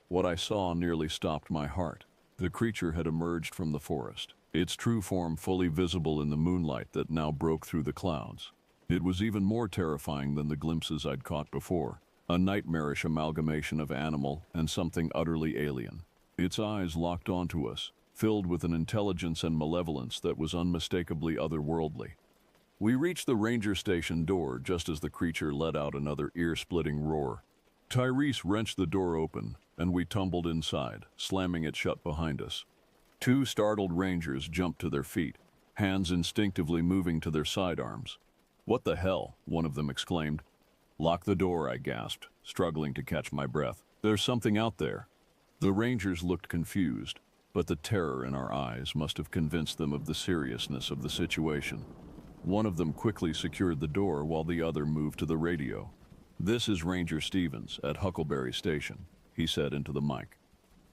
What I saw nearly stopped my heart. The creature had emerged from the forest, its true form fully visible in the moonlight that now broke through the clouds. It was even more terrifying than the glimpses I'd caught before, a nightmarish amalgamation of animal and something utterly alien. Its eyes locked onto us, filled with an intelligence and malevolence that was unmistakably otherworldly. We reached the ranger station door just as the creature let out another ear-splitting roar. Tyrese wrenched the door open, and we tumbled inside, slamming it shut behind us. Two startled rangers jumped to their feet, hands instinctively moving to their sidearms. "What the hell?" one of them exclaimed. "Lock the door," I gasped, struggling to catch my breath. "There's something out there." The rangers looked confused, but the terror in our eyes must have convinced them of the seriousness of the situation. One of them quickly secured the door while the other moved to the radio. "This is Ranger Stevens at Huckleberry Station," he said into the mic.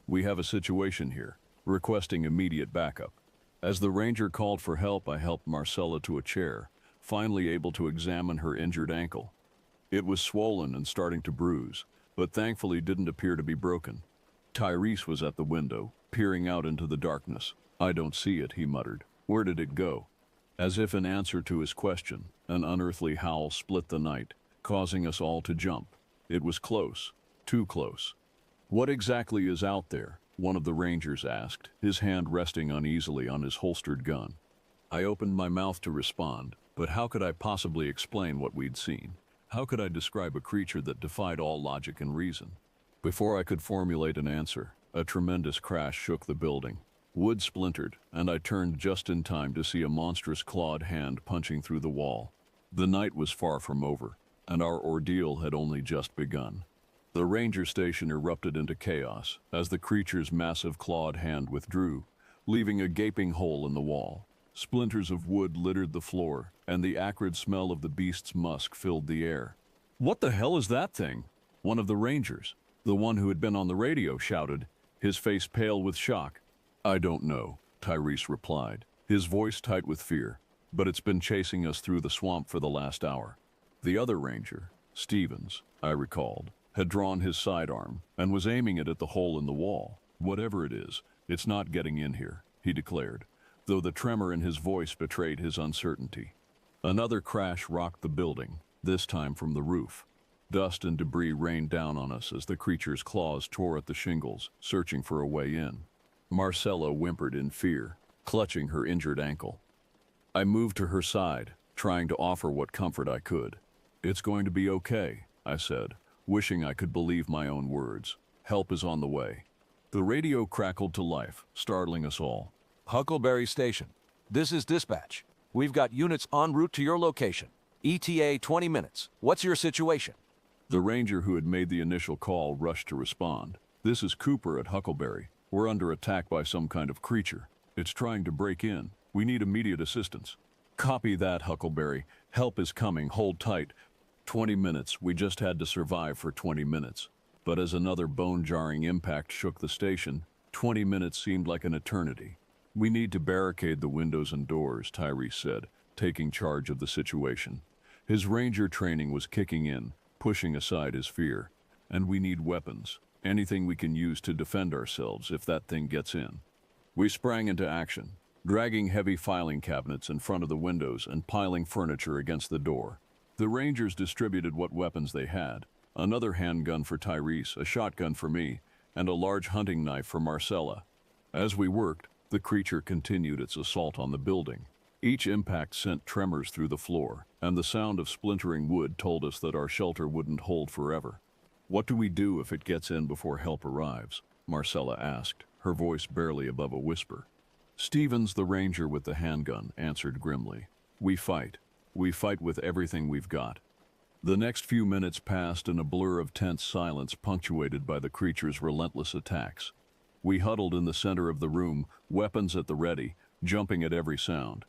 "We have a situation here, requesting immediate backup." As the ranger called for help, I helped Marcella to a chair, finally able to examine her injured ankle. It was swollen and starting to bruise, but thankfully didn't appear to be broken. Tyrese was at the window, peering out into the darkness. "I don't see it," he muttered. Where did it go? As if in answer to his question, an unearthly howl split the night, causing us all to jump. It was close, too close. What exactly is out there? One of the rangers asked, his hand resting uneasily on his holstered gun. I opened my mouth to respond, but how could I possibly explain what we'd seen? How could I describe a creature that defied all logic and reason? Before I could formulate an answer, a tremendous crash shook the building. Wood splintered, and I turned just in time to see a monstrous clawed hand punching through the wall. The night was far from over, and our ordeal had only just begun. The ranger station erupted into chaos as the creature's massive clawed hand withdrew, leaving a gaping hole in the wall. Splinters of wood littered the floor, and the acrid smell of the beast's musk filled the air. "What the hell is that thing?" One of the rangers, the one who had been on the radio, shouted, his face pale with shock. "I don't know," Tyrese replied, his voice tight with fear, "but it's been chasing us through the swamp for the last hour." The other ranger, Stevens, I recalled, had drawn his sidearm and was aiming it at the hole in the wall. "Whatever it is, it's not getting in here," he declared, though the tremor in his voice betrayed his uncertainty. Another crash rocked the building, this time from the roof. Dust and debris rained down on us as the creature's claws tore at the shingles, searching for a way in. Marcella whimpered in fear, clutching her injured ankle. I moved to her side, trying to offer what comfort I could. "It's going to be okay," I said, wishing I could believe my own words. "Help is on the way." The radio crackled to life, startling us all. "Huckleberry Station. This is dispatch. We've got units en route to your location. ETA 20 minutes. What's your situation?" The ranger who had made the initial call rushed to respond. "This is Cooper at Huckleberry. We're under attack by some kind of creature. It's trying to break in. We need immediate assistance." "Copy that, Huckleberry. Help is coming. Hold tight." 20 minutes. We just had to survive for 20 minutes. But as another bone-jarring impact shook the station, 20 minutes seemed like an eternity. "We need to barricade the windows and doors," Tyrese said, taking charge of the situation. His ranger training was kicking in, pushing aside his fear. "And we need weapons. Anything we can use to defend ourselves if that thing gets in." We sprang into action, dragging heavy filing cabinets in front of the windows and piling furniture against the door. The rangers distributed what weapons they had: another handgun for Tyrese, a shotgun for me, and a large hunting knife for Marcella. As we worked, the creature continued its assault on the building. Each impact sent tremors through the floor, and the sound of splintering wood told us that our shelter wouldn't hold forever. "What do we do if it gets in before help arrives?" Marcella asked, her voice barely above a whisper. Stevens, the ranger with the handgun, answered grimly. "We fight. We fight with everything we've got." The next few minutes passed in a blur of tense silence punctuated by the creature's relentless attacks. We huddled in the center of the room, weapons at the ready, jumping at every sound.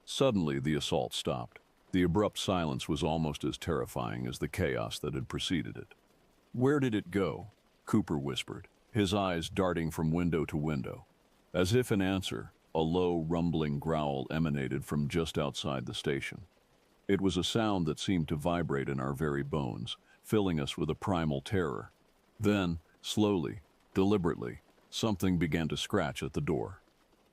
Suddenly, the assault stopped. The abrupt silence was almost as terrifying as the chaos that had preceded it. "Where did it go?" Cooper whispered, his eyes darting from window to window. As if in answer, a low, rumbling growl emanated from just outside the station. It was a sound that seemed to vibrate in our very bones, filling us with a primal terror. Then, slowly, deliberately, something began to scratch at the door.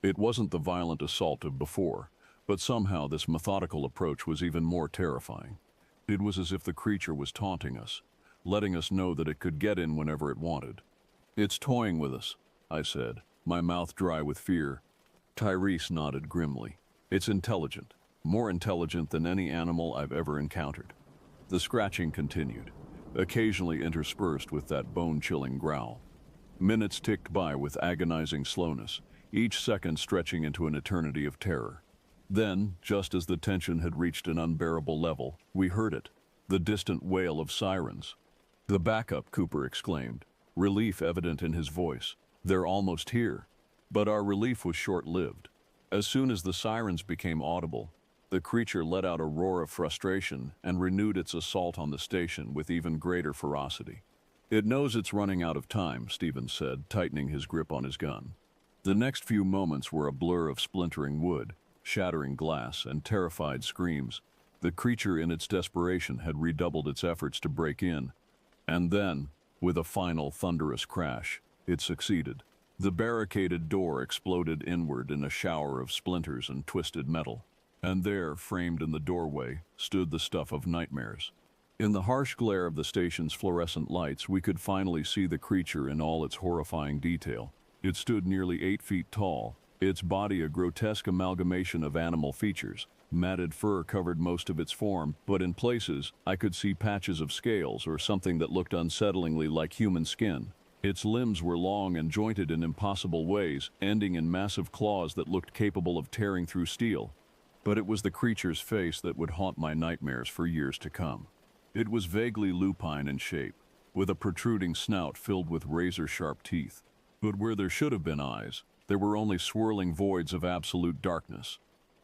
It wasn't the violent assault of before, but somehow this methodical approach was even more terrifying. It was as if the creature was taunting us, letting us know that it could get in whenever it wanted. "It's toying with us," I said, my mouth dry with fear. Tyrese nodded grimly. "It's intelligent, more intelligent than any animal I've ever encountered." The scratching continued, occasionally interspersed with that bone-chilling growl. Minutes ticked by with agonizing slowness, each second stretching into an eternity of terror. Then, just as the tension had reached an unbearable level, we heard it, the distant wail of sirens. "The backup," Cooper exclaimed, relief evident in his voice. "They're almost here." But our relief was short-lived. As soon as the sirens became audible, the creature let out a roar of frustration and renewed its assault on the station with even greater ferocity. "It knows it's running out of time," Stevens said, tightening his grip on his gun. The next few moments were a blur of splintering wood, shattering glass, and terrified screams. The creature in its desperation had redoubled its efforts to break in. And then, with a final thunderous crash, it succeeded. The barricaded door exploded inward in a shower of splinters and twisted metal, and there, framed in the doorway, stood the stuff of nightmares. In the harsh glare of the station's fluorescent lights, we could finally see the creature in all its horrifying detail. It stood nearly 8 feet tall, its body a grotesque amalgamation of animal features. Matted fur covered most of its form, but in places, I could see patches of scales or something that looked unsettlingly like human skin. Its limbs were long and jointed in impossible ways, ending in massive claws that looked capable of tearing through steel. But it was the creature's face that would haunt my nightmares for years to come. It was vaguely lupine in shape, with a protruding snout filled with razor-sharp teeth. But where there should have been eyes, there were only swirling voids of absolute darkness.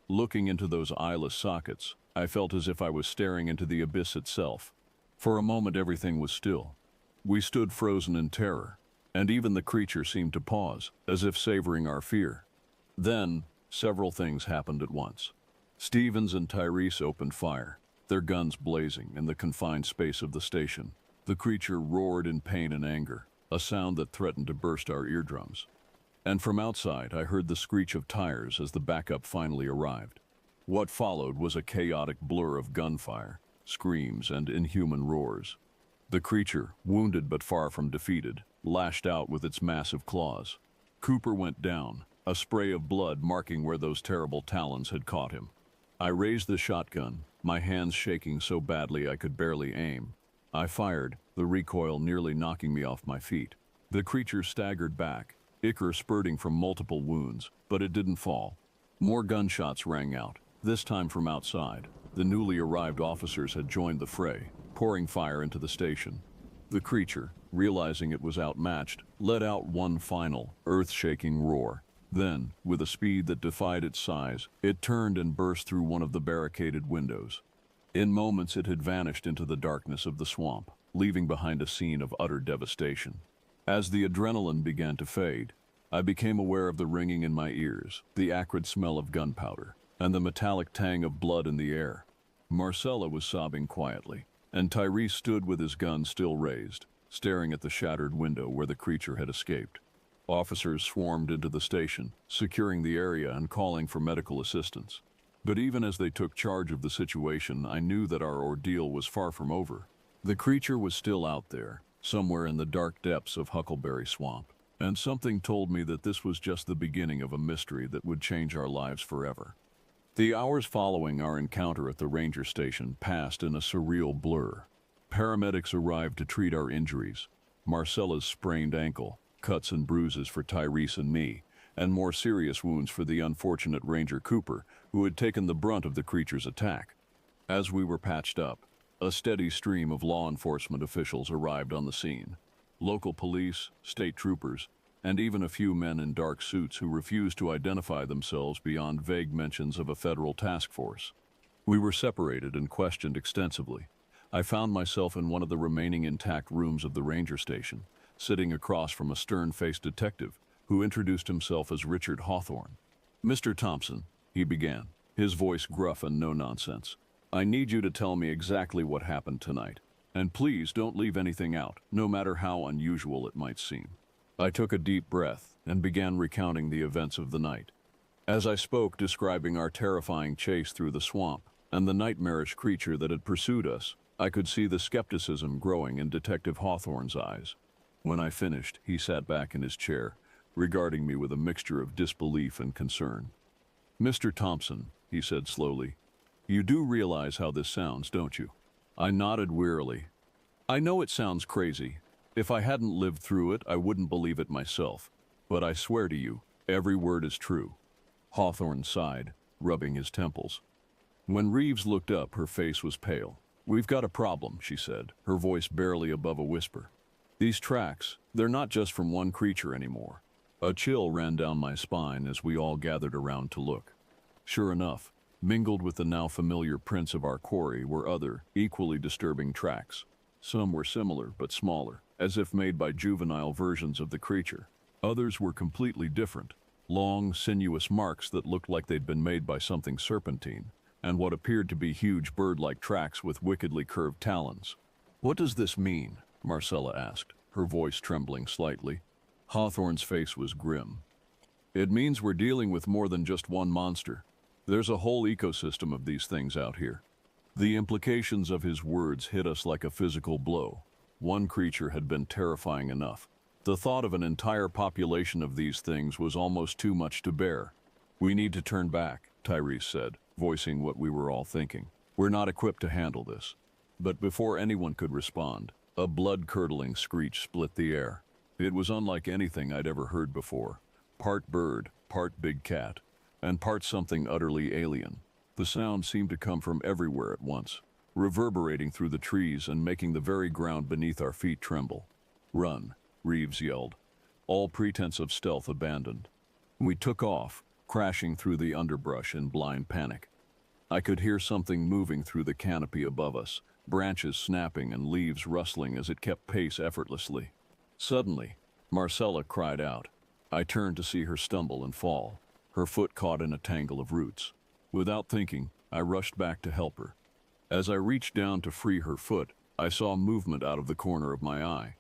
Looking into those eyeless sockets, I felt as if I was staring into the abyss itself. For a moment everything was still. We stood frozen in terror, and even the creature seemed to pause, as if savoring our fear. Then, several things happened at once. Stevens and Tyrese opened fire, their guns blazing in the confined space of the station. The creature roared in pain and anger, a sound that threatened to burst our eardrums. And from outside, I heard the screech of tires as the backup finally arrived. What followed was a chaotic blur of gunfire, screams, and inhuman roars. The creature, wounded but far from defeated, lashed out with its massive claws. Cooper went down, a spray of blood marking where those terrible talons had caught him. I raised the shotgun, my hands shaking so badly I could barely aim. I fired, the recoil nearly knocking me off my feet. The creature staggered back, ichor spurting from multiple wounds, but it didn't fall. More gunshots rang out, this time from outside. The newly arrived officers had joined the fray, pouring fire into the station. The creature, realizing it was outmatched, let out one final, earth-shaking roar. Then, with a speed that defied its size, it turned and burst through one of the barricaded windows. In moments it had vanished into the darkness of the swamp, leaving behind a scene of utter devastation. As the adrenaline began to fade, I became aware of the ringing in my ears, the acrid smell of gunpowder, and the metallic tang of blood in the air. Marcella was sobbing quietly, and Tyrese stood with his gun still raised, staring at the shattered window where the creature had escaped. Officers swarmed into the station, securing the area and calling for medical assistance. But even as they took charge of the situation, I knew that our ordeal was far from over. The creature was still out there, somewhere in the dark depths of Huckleberry Swamp, and something told me that this was just the beginning of a mystery that would change our lives forever. The hours following our encounter at the ranger station passed in a surreal blur. Paramedics arrived to treat our injuries, Marcella's sprained ankle, cuts and bruises for Tyrese and me, and more serious wounds for the unfortunate Ranger Cooper, who had taken the brunt of the creature's attack. As we were patched up, a steady stream of law enforcement officials arrived on the scene. Local police, state troopers, and even a few men in dark suits who refused to identify themselves beyond vague mentions of a federal task force. We were separated and questioned extensively. I found myself in one of the remaining intact rooms of the ranger station, sitting across from a stern-faced detective who introduced himself as Richard Hawthorne. "Mr. Thompson," he began, his voice gruff and no-nonsense, "I need you to tell me exactly what happened tonight. And please don't leave anything out, no matter how unusual it might seem." I took a deep breath and began recounting the events of the night. As I spoke, describing our terrifying chase through the swamp and the nightmarish creature that had pursued us, I could see the skepticism growing in Detective Hawthorne's eyes. When I finished, he sat back in his chair, regarding me with a mixture of disbelief and concern. "Mr. Thompson," he said slowly, "you do realize how this sounds, don't you?" I nodded wearily. "I know it sounds crazy. If I hadn't lived through it, I wouldn't believe it myself. But I swear to you, every word is true." Hawthorne sighed, rubbing his temples. When Reeves looked up, her face was pale. "We've got a problem," she said, her voice barely above a whisper. "These tracks, they're not just from one creature anymore." A chill ran down my spine as we all gathered around to look. Sure enough, mingled with the now familiar prints of our quarry were other, equally disturbing tracks. Some were similar but smaller, as if made by juvenile versions of the creature. Others were completely different, long, sinuous marks that looked like they'd been made by something serpentine, and what appeared to be huge bird-like tracks with wickedly curved talons. "What does this mean?" Marcella asked, her voice trembling slightly. Hawthorne's face was grim. It means we're dealing with more than just one monster. There's a whole ecosystem of these things out here. The implications of his words hit us like a physical blow. One creature had been terrifying enough. The thought of an entire population of these things was almost too much to bear. We need to turn back, Tyrese said, voicing what we were all thinking. We're not equipped to handle this. But before anyone could respond, a blood-curdling screech split the air. It was unlike anything I'd ever heard before. Part bird, part big cat, and part something utterly alien. The sound seemed to come from everywhere at once, reverberating through the trees and making the very ground beneath our feet tremble. "Run," Reeves yelled, all pretense of stealth abandoned. We took off, crashing through the underbrush in blind panic. I could hear something moving through the canopy above us, branches snapping and leaves rustling as it kept pace effortlessly. Suddenly, Marcella cried out. I turned to see her stumble and fall, her foot caught in a tangle of roots. Without thinking, I rushed back to help her. As I reached down to free her foot, I saw movement out of the corner of my eye.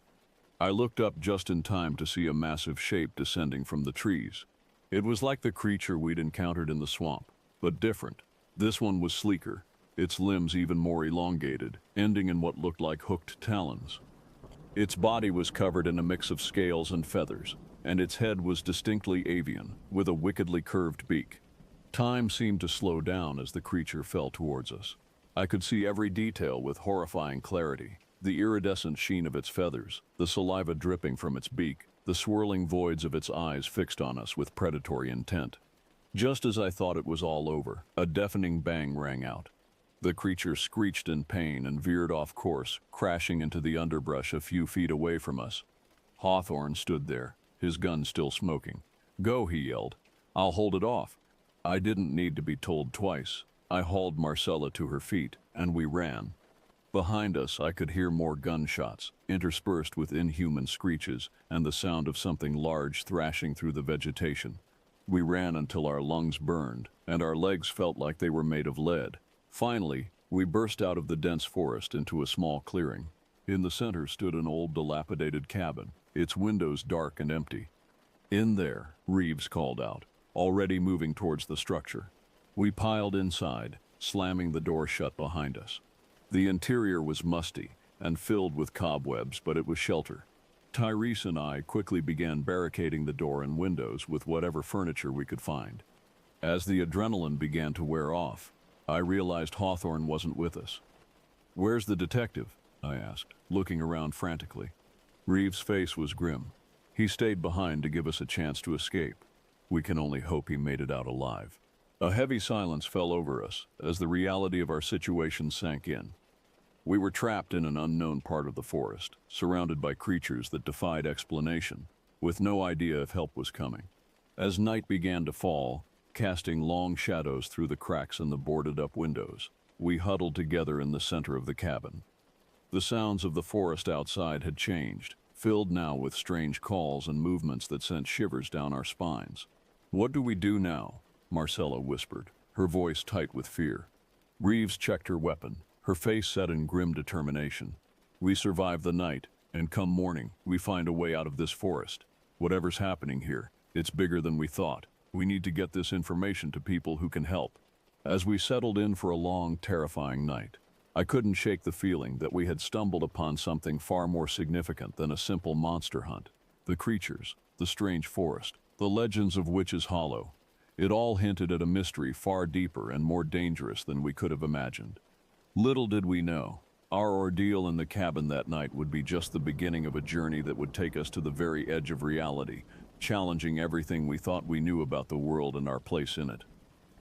I looked up just in time to see a massive shape descending from the trees. It was like the creature we'd encountered in the swamp, but different. This one was sleeker, its limbs even more elongated, ending in what looked like hooked talons. Its body was covered in a mix of scales and feathers, and its head was distinctly avian, with a wickedly curved beak. Time seemed to slow down as the creature fell towards us. I could see every detail with horrifying clarity. The iridescent sheen of its feathers, the saliva dripping from its beak, the swirling voids of its eyes fixed on us with predatory intent. Just as I thought it was all over, a deafening bang rang out. The creature screeched in pain and veered off course, crashing into the underbrush a few feet away from us. Hawthorne stood there, his gun still smoking. "Go," he yelled. "I'll hold it off." I didn't need to be told twice. I hauled Marcella to her feet, and we ran. Behind us, I could hear more gunshots, interspersed with inhuman screeches and the sound of something large thrashing through the vegetation. We ran until our lungs burned, and our legs felt like they were made of lead. Finally, we burst out of the dense forest into a small clearing. In the center stood an old, dilapidated cabin, its windows dark and empty. "In there," Reeves called out, already moving towards the structure. We piled inside, slamming the door shut behind us. The interior was musty and filled with cobwebs, but it was shelter. Tyrese and I quickly began barricading the door and windows with whatever furniture we could find. As the adrenaline began to wear off, I realized Hawthorne wasn't with us. "Where's the detective?" I asked, looking around frantically. Reeves' face was grim. He stayed behind to give us a chance to escape. We can only hope he made it out alive. A heavy silence fell over us as the reality of our situation sank in. We were trapped in an unknown part of the forest, surrounded by creatures that defied explanation, with no idea if help was coming. As night began to fall, casting long shadows through the cracks in the boarded-up windows, we huddled together in the center of the cabin. The sounds of the forest outside had changed, filled now with strange calls and movements that sent shivers down our spines. "What do we do now?" Marcella whispered, her voice tight with fear. Reeves checked her weapon, her face set in grim determination. "We survive the night, and come morning, we find a way out of this forest. Whatever's happening here, it's bigger than we thought. We need to get this information to people who can help." As we settled in for a long, terrifying night, I couldn't shake the feeling that we had stumbled upon something far more significant than a simple monster hunt. The creatures, the strange forest, the legends of Witch's Hollow. It all hinted at a mystery far deeper and more dangerous than we could have imagined. Little did we know, our ordeal in the cabin that night would be just the beginning of a journey that would take us to the very edge of reality, challenging everything we thought we knew about the world and our place in it.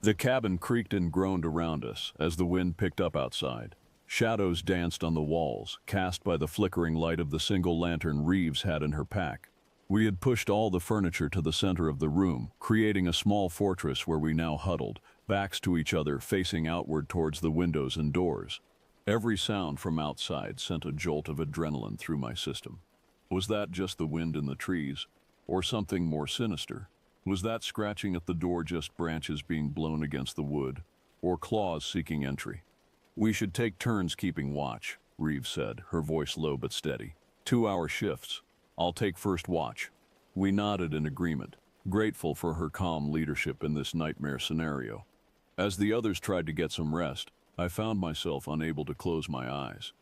The cabin creaked and groaned around us as the wind picked up outside. Shadows danced on the walls, cast by the flickering light of the single lantern Reeves had in her pack. We had pushed all the furniture to the center of the room, creating a small fortress where we now huddled, backs to each other, facing outward towards the windows and doors. Every sound from outside sent a jolt of adrenaline through my system. Was that just the wind in the trees, or something more sinister? Was that scratching at the door just branches being blown against the wood, or claws seeking entry? "We should take turns keeping watch," Reeves said, her voice low but steady. 2-hour shifts. I'll take first watch." We nodded in agreement, grateful for her calm leadership in this nightmare scenario. As the others tried to get some rest, I found myself unable to close my eyes.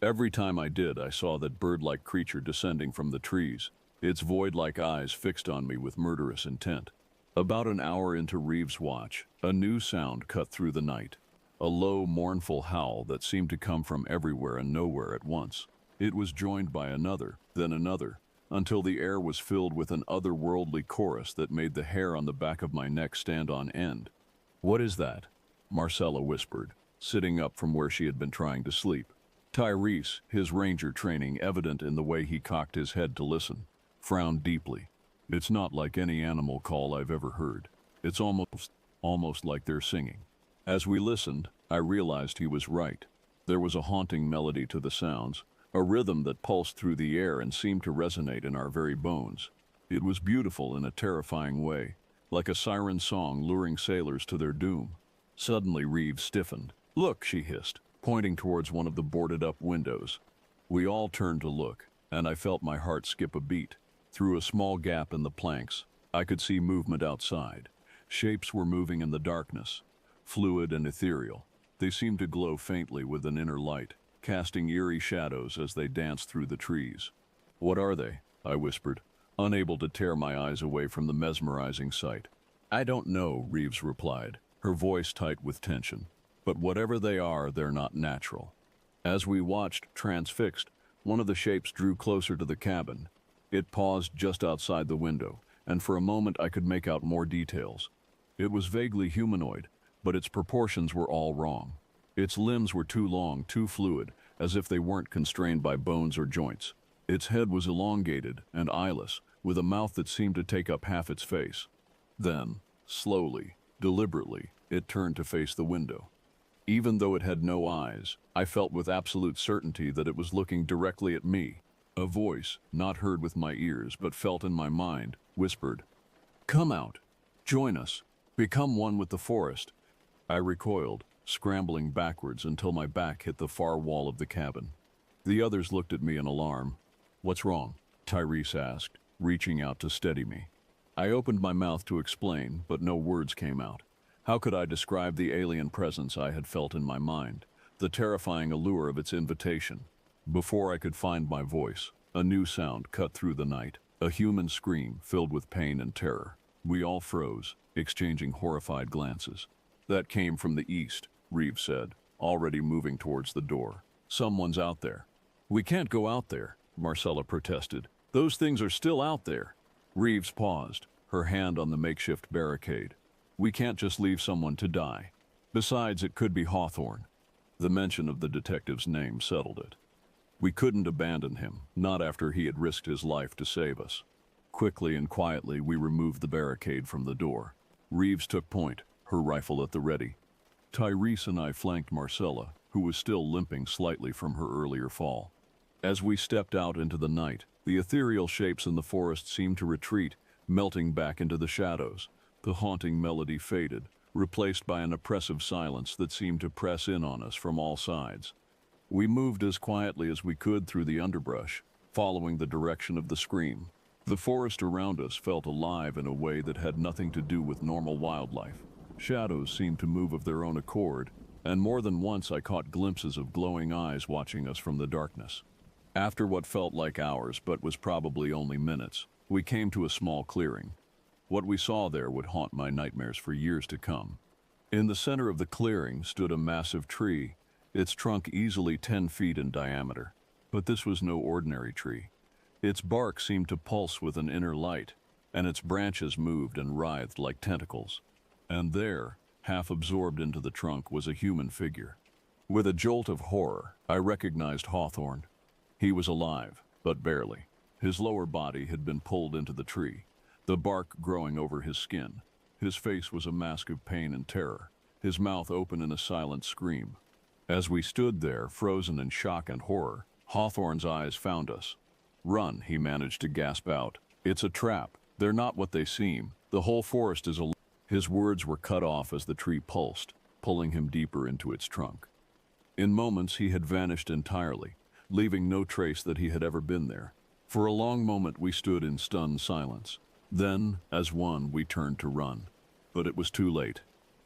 Every time I did, I saw that bird-like creature descending from the trees, its void-like eyes fixed on me with murderous intent. About an hour into Reeves' watch, a new sound cut through the night. A low, mournful howl that seemed to come from everywhere and nowhere at once. It was joined by another, then another, until the air was filled with an otherworldly chorus that made the hair on the back of my neck stand on end. "What is that?" Marcella whispered, sitting up from where she had been trying to sleep. Tyrese, his ranger training evident in the way he cocked his head to listen, frowned deeply. "It's not like any animal call I've ever heard. It's almost like they're singing." As we listened, I realized he was right. There was a haunting melody to the sounds, a rhythm that pulsed through the air and seemed to resonate in our very bones. It was beautiful in a terrifying way, like a siren song luring sailors to their doom. Suddenly Reeves stiffened. "Look," she hissed, pointing towards one of the boarded-up windows. We all turned to look, and I felt my heart skip a beat. Through a small gap in the planks, I could see movement outside. Shapes were moving in the darkness, fluid and ethereal. They seemed to glow faintly with an inner light, casting eerie shadows as they danced through the trees. "What are they?" I whispered, unable to tear my eyes away from the mesmerizing sight. "I don't know," Reeves replied, her voice tight with tension. "But whatever they are, they're not natural." As we watched, transfixed, one of the shapes drew closer to the cabin. It paused just outside the window, and for a moment I could make out more details. It was vaguely humanoid, but its proportions were all wrong. Its limbs were too long, too fluid, as if they weren't constrained by bones or joints. Its head was elongated and eyeless, with a mouth that seemed to take up half its face. Then, slowly, deliberately, it turned to face the window. Even though it had no eyes, I felt with absolute certainty that it was looking directly at me. A voice, not heard with my ears but felt in my mind, whispered, "Come out. Join us. Become one with the forest." I recoiled, scrambling backwards until my back hit the far wall of the cabin. The others looked at me in alarm. "What's wrong?" Tyrese asked, reaching out to steady me. I opened my mouth to explain, but no words came out. How could I describe the alien presence I had felt in my mind, the terrifying allure of its invitation? Before I could find my voice, a new sound cut through the night, a human scream filled with pain and terror. We all froze, exchanging horrified glances. "That came from the east," Reeves said, already moving towards the door. "Someone's out there." "We can't go out there," Marcella protested. "Those things are still out there." Reeves paused, her hand on the makeshift barricade. "We can't just leave someone to die. Besides, it could be Hawthorne." The mention of the detective's name settled it. We couldn't abandon him, not after he had risked his life to save us. Quickly and quietly, we removed the barricade from the door. Reeves took point, her rifle at the ready. Tyrese and I flanked Marcella, who was still limping slightly from her earlier fall. As we stepped out into the night, the ethereal shapes in the forest seemed to retreat, melting back into the shadows. The haunting melody faded, replaced by an oppressive silence that seemed to press in on us from all sides. We moved as quietly as we could through the underbrush, following the direction of the scream. The forest around us felt alive in a way that had nothing to do with normal wildlife. Shadows seemed to move of their own accord, and more than once I caught glimpses of glowing eyes watching us from the darkness. After what felt like hours but was probably only minutes, we came to a small clearing. What we saw there would haunt my nightmares for years to come. In the center of the clearing stood a massive tree, its trunk easily 10 feet in diameter. But this was no ordinary tree. Its bark seemed to pulse with an inner light, and its branches moved and writhed like tentacles. And there, half absorbed into the trunk, was a human figure. With a jolt of horror, I recognized Hawthorne. He was alive, but barely. His lower body had been pulled into the tree, the bark growing over his skin. His face was a mask of pain and terror, his mouth open in a silent scream. As we stood there, frozen in shock and horror, Hawthorne's eyes found us. "Run," he managed to gasp out. "It's a trap. They're not what they seem. The whole forest is a..." His words were cut off as the tree pulsed, pulling him deeper into its trunk. In moments he had vanished entirely, leaving no trace that he had ever been there. For a long moment we stood in stunned silence. Then, as one, we turned to run. But it was too late.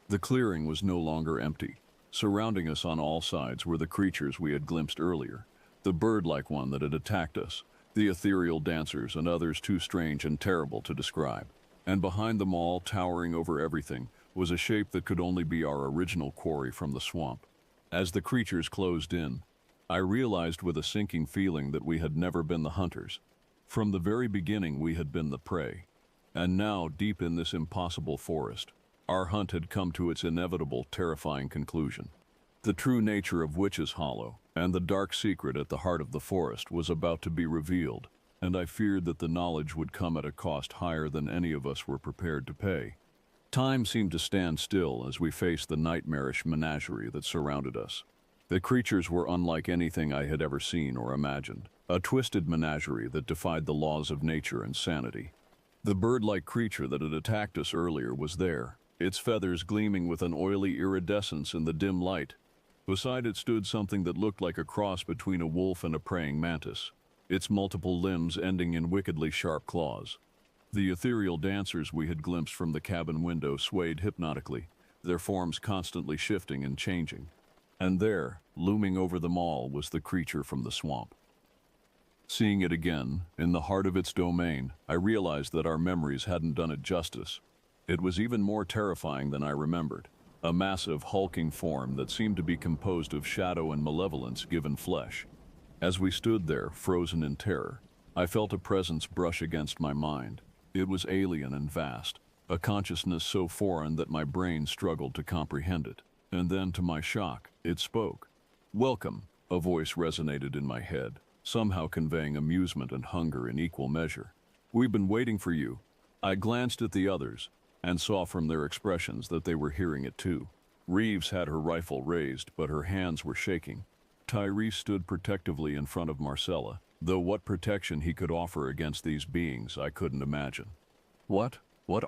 The clearing was no longer empty. Surrounding us on all sides were the creatures we had glimpsed earlier. The bird-like one that had attacked us, the ethereal dancers and others too strange and terrible to describe. And behind them all, towering over everything, was a shape that could only be our original quarry from the swamp. As the creatures closed in, I realized with a sinking feeling that we had never been the hunters. From the very beginning we had been the prey. And now, deep in this impossible forest, our hunt had come to its inevitable, terrifying conclusion. The true nature of Witch's Hollow, and the dark secret at the heart of the forest, was about to be revealed, and I feared that the knowledge would come at a cost higher than any of us were prepared to pay. Time seemed to stand still as we faced the nightmarish menagerie that surrounded us. The creatures were unlike anything I had ever seen or imagined, a twisted menagerie that defied the laws of nature and sanity. The bird-like creature that had attacked us earlier was there, its feathers gleaming with an oily iridescence in the dim light. Beside it stood something that looked like a cross between a wolf and a praying mantis, its multiple limbs ending in wickedly sharp claws. The ethereal dancers we had glimpsed from the cabin window swayed hypnotically, their forms constantly shifting and changing. And there, looming over them all, was the creature from the swamp. Seeing it again, in the heart of its domain, I realized that our memories hadn't done it justice. It was even more terrifying than I remembered, a massive, hulking form that seemed to be composed of shadow and malevolence given flesh. As we stood there, frozen in terror, I felt a presence brush against my mind. It was alien and vast, a consciousness so foreign that my brain struggled to comprehend it. And then, to my shock, it spoke. "Welcome," a voice resonated in my head, somehow conveying amusement and hunger in equal measure. "We've been waiting for you." I glanced at the others, and saw from their expressions that they were hearing it too. Reeves had her rifle raised, but her hands were shaking. Tyrese stood protectively in front of Marcella, though what protection he could offer against these beings I couldn't imagine. What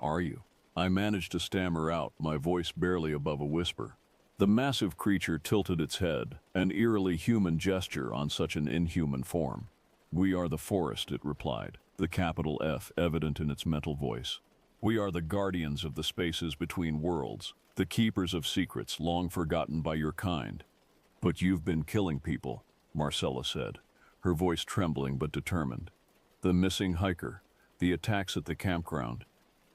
are you?" I managed to stammer out, my voice barely above a whisper. The massive creature tilted its head, an eerily human gesture on such an inhuman form. "We are the forest," it replied, the capital F evident in its mental voice. "We are the guardians of the spaces between worlds, the keepers of secrets long forgotten by your kind." "But you've been killing people," Marcella said, her voice trembling but determined. "The missing hiker, the attacks at the campground."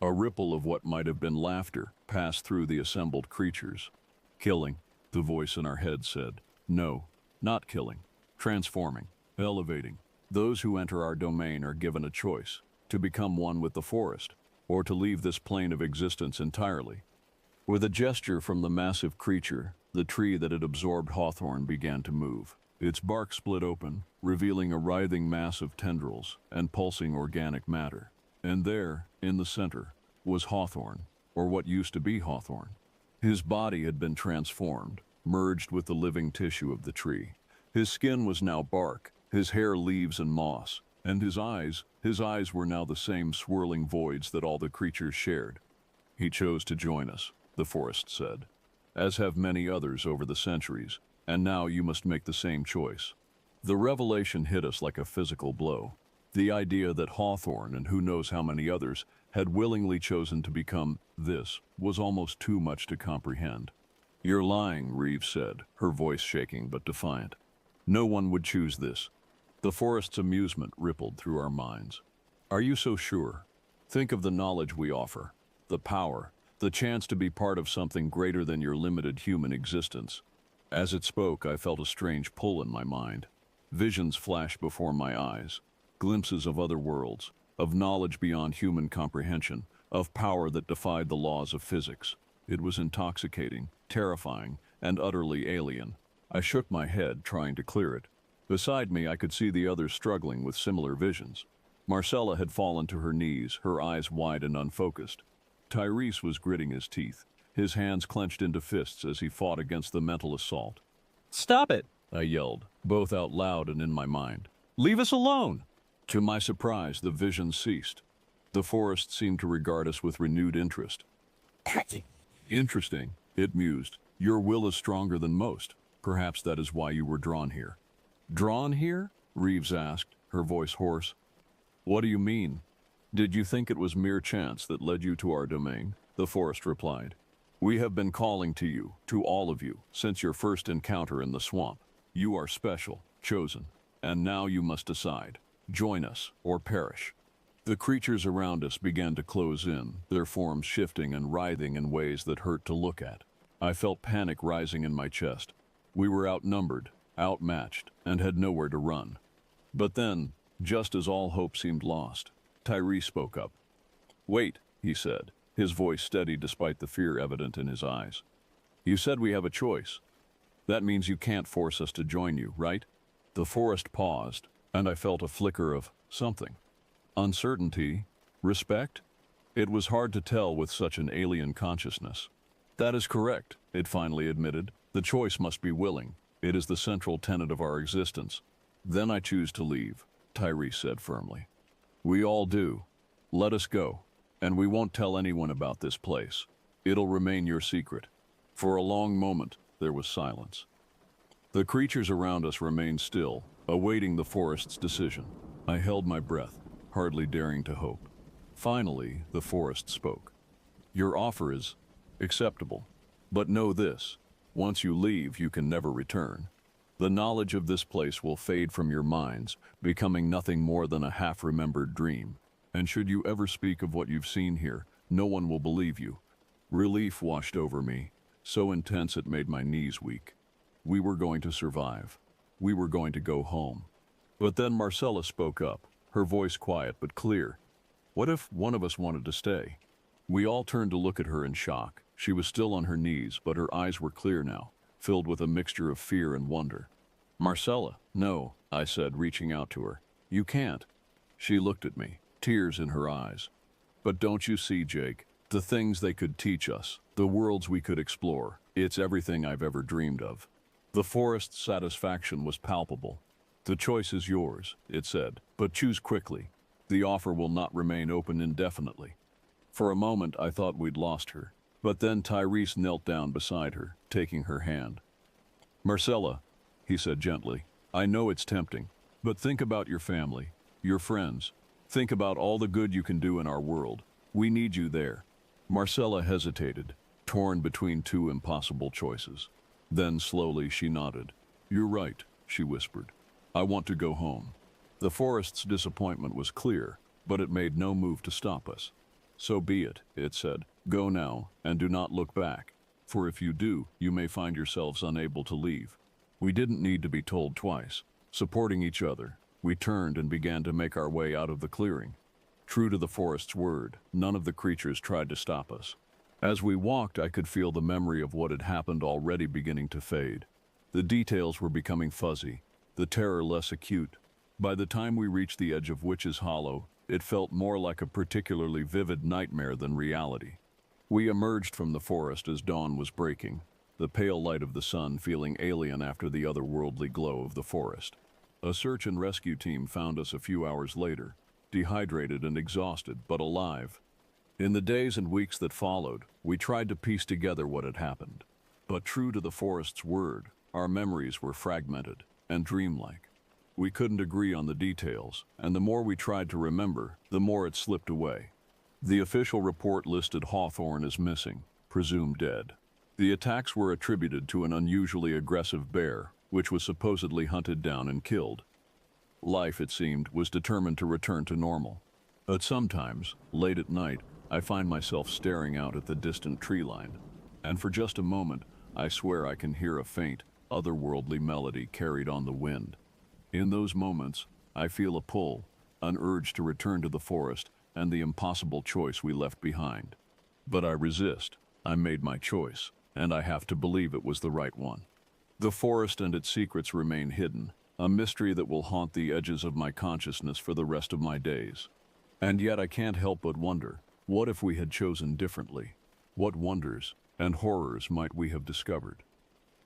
A ripple of what might have been laughter passed through the assembled creatures. "Killing," the voice in our head said. "No, not killing. Transforming, elevating. Those who enter our domain are given a choice, to become one with the forest, or to leave this plane of existence entirely." With a gesture from the massive creature, the tree that had absorbed Hawthorne began to move. Its bark split open, revealing a writhing mass of tendrils and pulsing organic matter. And there, in the center, was Hawthorne, or what used to be Hawthorne. His body had been transformed, merged with the living tissue of the tree. His skin was now bark, his hair leaves and moss, and his eyes were now the same swirling voids that all the creatures shared. "He chose to join us," the forest said, "as have many others over the centuries, and now you must make the same choice." The revelation hit us like a physical blow. The idea that Hawthorne, and who knows how many others, had willingly chosen to become this was almost too much to comprehend. "You're lying," Reeves said, her voice shaking but defiant. "No one would choose this." The forest's amusement rippled through our minds. "Are you so sure? Think of the knowledge we offer, the power, the chance to be part of something greater than your limited human existence." As it spoke, I felt a strange pull in my mind. Visions flashed before my eyes, glimpses of other worlds, of knowledge beyond human comprehension, of power that defied the laws of physics. It was intoxicating, terrifying, and utterly alien. I shook my head, trying to clear it. Beside me, I could see the others struggling with similar visions. Marcella had fallen to her knees, her eyes wide and unfocused. Tyrese was gritting his teeth, his hands clenched into fists as he fought against the mental assault. Stop it! I yelled, both out loud and in my mind. "Leave us alone!" To my surprise, the vision ceased. The forest seemed to regard us with renewed interest. "Interesting," it mused. "Your will is stronger than most. Perhaps that is why you were drawn here." "Drawn here?" Reeves asked, her voice hoarse. What do you mean? Did you think it was mere chance that led you to our domain? The forest replied. We have been calling to you, to all of you, since your first encounter in the swamp. You are special, chosen, and now you must decide. Join us, or perish. The creatures around us began to close in, their forms shifting and writhing in ways that hurt to look at. I felt panic rising in my chest. We were outnumbered, outmatched, and had nowhere to run. But then, just as all hope seemed lost, Tyree spoke up. Wait, he said, his voice steady despite the fear evident in his eyes. You said we have a choice. That means you can't force us to join you, right? The forest paused, and I felt a flicker of something. Uncertainty? Respect? It was hard to tell with such an alien consciousness. That is correct, it finally admitted. The choice must be willing. It is the central tenet of our existence. Then I choose to leave, Tyree said firmly. We all do. Let us go, and we won't tell anyone about this place. It'll remain your secret. For a long moment, there was silence. The creatures around us remained still, awaiting the forest's decision. I held my breath, hardly daring to hope. Finally, the forest spoke. Your offer is acceptable, but know this. Once you leave, you can never return. The knowledge of this place will fade from your minds, becoming nothing more than a half-remembered dream. And should you ever speak of what you've seen here, no one will believe you. Relief washed over me, so intense it made my knees weak. We were going to survive. We were going to go home. But then Marcella spoke up, her voice quiet but clear. What if one of us wanted to stay? We all turned to look at her in shock. She was still on her knees, but her eyes were clear now, filled with a mixture of fear and wonder. Marcella, no, I said, reaching out to her. You can't. She looked at me, tears in her eyes. But don't you see, Jake, the things they could teach us, the worlds we could explore, it's everything I've ever dreamed of. The forest's satisfaction was palpable. The choice is yours, it said, but choose quickly. The offer will not remain open indefinitely. For a moment, I thought we'd lost her. But then Tyrese knelt down beside her, taking her hand. Marcella, he said gently, I know it's tempting, but think about your family, your friends. Think about all the good you can do in our world. We need you there. Marcella hesitated, torn between two impossible choices. Then slowly she nodded. You're right, she whispered. I want to go home. The forest's disappointment was clear, but it made no move to stop us. So be it, it said. Go now, and do not look back, for if you do, you may find yourselves unable to leave. We didn't need to be told twice. Supporting each other, we turned and began to make our way out of the clearing. True to the forest's word, none of the creatures tried to stop us. As we walked, I could feel the memory of what had happened already beginning to fade. The details were becoming fuzzy, the terror less acute. By the time we reached the edge of Witch's Hollow, it felt more like a particularly vivid nightmare than reality. We emerged from the forest as dawn was breaking, the pale light of the sun feeling alien after the otherworldly glow of the forest. A search and rescue team found us a few hours later, dehydrated and exhausted, but alive. In the days and weeks that followed, we tried to piece together what had happened. But true to the forest's word, our memories were fragmented and dreamlike. We couldn't agree on the details, and the more we tried to remember, the more it slipped away. The official report listed Hawthorne as missing, presumed dead. The attacks were attributed to an unusually aggressive bear, which was supposedly hunted down and killed. Life, it seemed, was determined to return to normal. But sometimes, late at night, I find myself staring out at the distant tree line, and for just a moment, I swear I can hear a faint, otherworldly melody carried on the wind. In those moments, I feel a pull, an urge to return to the forest and the impossible choice we left behind. But I resist. I made my choice, and I have to believe it was the right one. The forest and its secrets remain hidden, a mystery that will haunt the edges of my consciousness for the rest of my days. And yet I can't help but wonder, what if we had chosen differently? What wonders and horrors might we have discovered?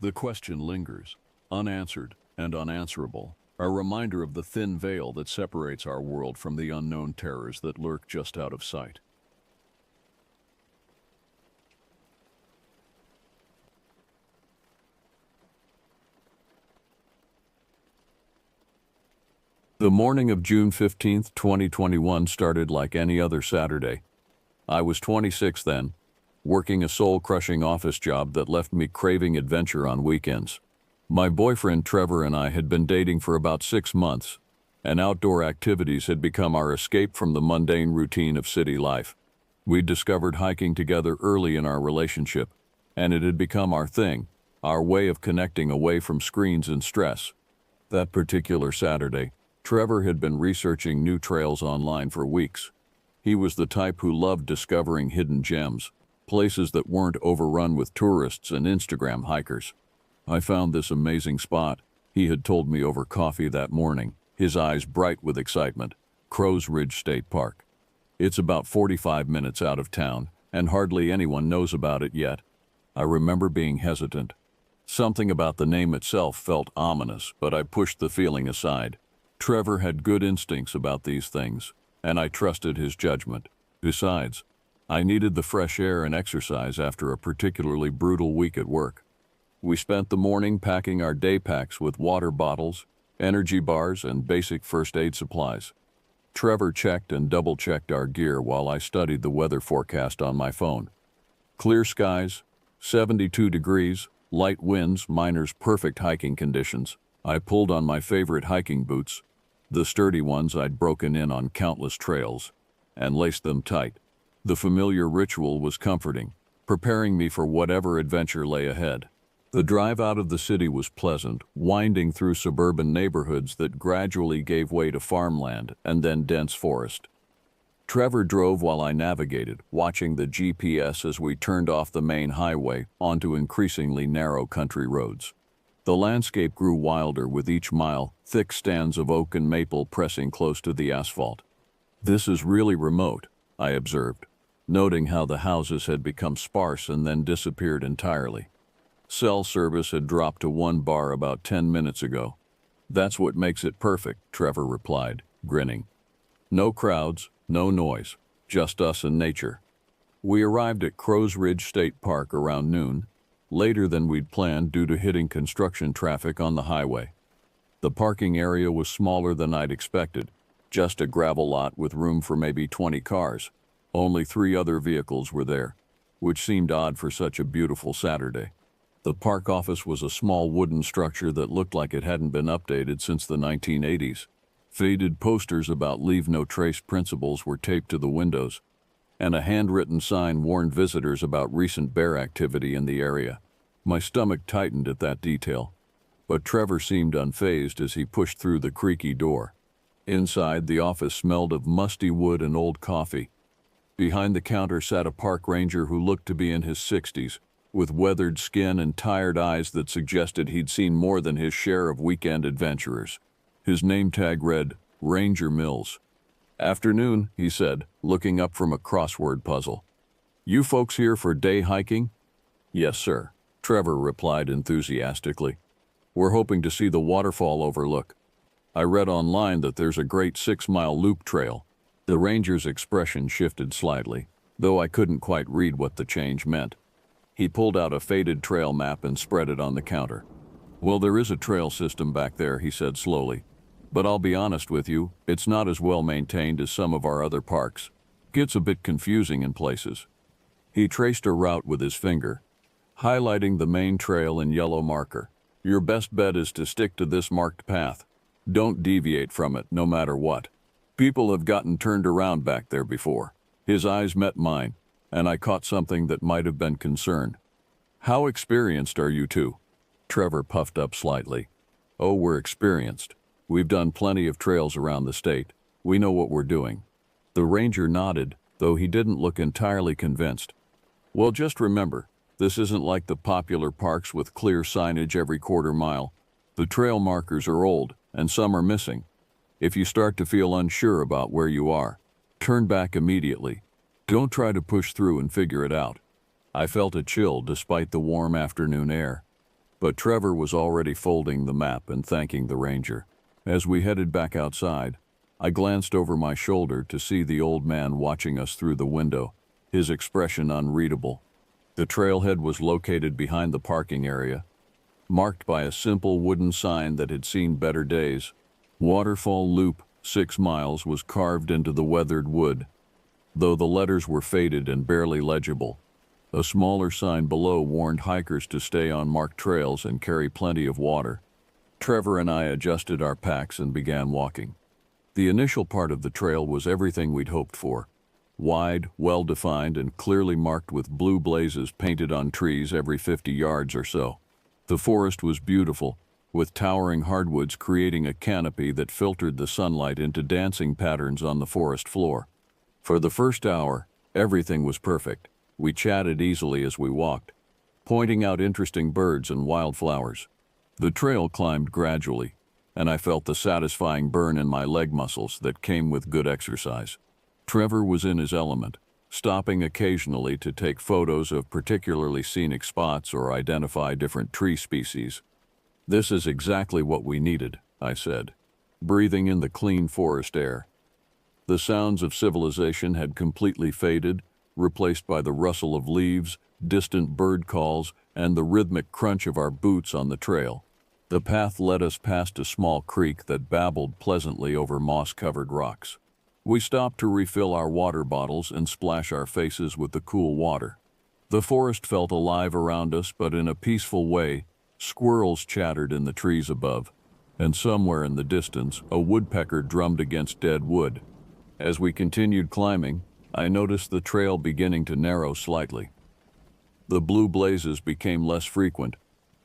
The question lingers, unanswered and unanswerable, a reminder of the thin veil that separates our world from the unknown terrors that lurk just out of sight. The morning of June 15th, 2021 started like any other Saturday. I was 26 then, working a soul-crushing office job that left me craving adventure on weekends. My boyfriend Trevor and I had been dating for about 6 months, and outdoor activities had become our escape from the mundane routine of city life. We'd discovered hiking together early in our relationship, and it had become our thing, our way of connecting away from screens and stress. That particular Saturday, Trevor had been researching new trails online for weeks. He was the type who loved discovering hidden gems, places that weren't overrun with tourists and Instagram hikers. I found this amazing spot, he had told me over coffee that morning, his eyes bright with excitement. Crows Ridge State Park. It's about 45 minutes out of town, and hardly anyone knows about it yet. I remember being hesitant. Something about the name itself felt ominous, but I pushed the feeling aside. Trevor had good instincts about these things, and I trusted his judgment. Besides, I needed the fresh air and exercise after a particularly brutal week at work. We spent the morning packing our day packs with water bottles, energy bars, and basic first aid supplies. Trevor checked and double-checked our gear while I studied the weather forecast on my phone. Clear skies, 72 degrees, light winds, miners perfect hiking conditions. I pulled on my favorite hiking boots, the sturdy ones I'd broken in on countless trails, and laced them tight. The familiar ritual was comforting, preparing me for whatever adventure lay ahead. The drive out of the city was pleasant, winding through suburban neighborhoods that gradually gave way to farmland and then dense forest. Trevor drove while I navigated, watching the GPS as we turned off the main highway onto increasingly narrow country roads. The landscape grew wilder with each mile, thick stands of oak and maple pressing close to the asphalt. "This is really remote," I observed, noting how the houses had become sparse and then disappeared entirely. Cell service had dropped to 1 bar about 10 minutes ago. "That's what makes it perfect," Trevor replied, grinning. "No crowds, no noise, just us and nature." We arrived at Crows Ridge State Park around noon, later than we'd planned due to hitting construction traffic on the highway. The parking area was smaller than I'd expected, just a gravel lot with room for maybe 20 cars. Only 3 other vehicles were there, which seemed odd for such a beautiful Saturday. The park office was a small wooden structure that looked like it hadn't been updated since the 1980s. Faded posters about leave no trace principles were taped to the windows, and a handwritten sign warned visitors about recent bear activity in the area. My stomach tightened at that detail, but Trevor seemed unfazed as he pushed through the creaky door. Inside, the office smelled of musty wood and old coffee. Behind the counter sat a park ranger who looked to be in his 60s, with weathered skin and tired eyes that suggested he'd seen more than his share of weekend adventurers. His name tag read, Ranger Mills. "Afternoon," he said, looking up from a crossword puzzle. "You folks here for day hiking?" "Yes, sir," Trevor replied enthusiastically. "We're hoping to see the waterfall overlook. I read online that there's a great 6-mile loop trail." The ranger's expression shifted slightly, though I couldn't quite read what the change meant. He pulled out a faded trail map and spread it on the counter. "Well, there is a trail system back there," he said slowly. "But I'll be honest with you, it's not as well maintained as some of our other parks. Gets a bit confusing in places." He traced a route with his finger, highlighting the main trail in yellow marker. "Your best bet is to stick to this marked path. Don't deviate from it, no matter what. People have gotten turned around back there before." His eyes met mine, and I caught something that might have been concern. "How experienced are you two?" Trevor puffed up slightly. "Oh, we're experienced. We've done plenty of trails around the state. We know what we're doing." The ranger nodded, though he didn't look entirely convinced. "Well, just remember, this isn't like the popular parks with clear signage every quarter mile. The trail markers are old, and some are missing. If you start to feel unsure about where you are, turn back immediately. Don't try to push through and figure it out." I felt a chill despite the warm afternoon air, but Trevor was already folding the map and thanking the ranger. As we headed back outside, I glanced over my shoulder to see the old man watching us through the window, his expression unreadable. The trailhead was located behind the parking area, marked by a simple wooden sign that had seen better days. Waterfall Loop, 6 miles, was carved into the weathered wood, though the letters were faded and barely legible. A smaller sign below warned hikers to stay on marked trails and carry plenty of water. Trevor and I adjusted our packs and began walking. The initial part of the trail was everything we'd hoped for. Wide, well-defined, and clearly marked with blue blazes painted on trees every 50 yards or so. The forest was beautiful, with towering hardwoods creating a canopy that filtered the sunlight into dancing patterns on the forest floor. For the first hour, everything was perfect. We chatted easily as we walked, pointing out interesting birds and wildflowers. The trail climbed gradually, and I felt the satisfying burn in my leg muscles that came with good exercise. Trevor was in his element, stopping occasionally to take photos of particularly scenic spots or identify different tree species. "This is exactly what we needed," I said, breathing in the clean forest air. The sounds of civilization had completely faded, replaced by the rustle of leaves, distant bird calls, and the rhythmic crunch of our boots on the trail. The path led us past a small creek that babbled pleasantly over moss-covered rocks. We stopped to refill our water bottles and splash our faces with the cool water. The forest felt alive around us, but in a peaceful way. Squirrels chattered in the trees above, and somewhere in the distance, a woodpecker drummed against dead wood. As we continued climbing, I noticed the trail beginning to narrow slightly. The blue blazes became less frequent,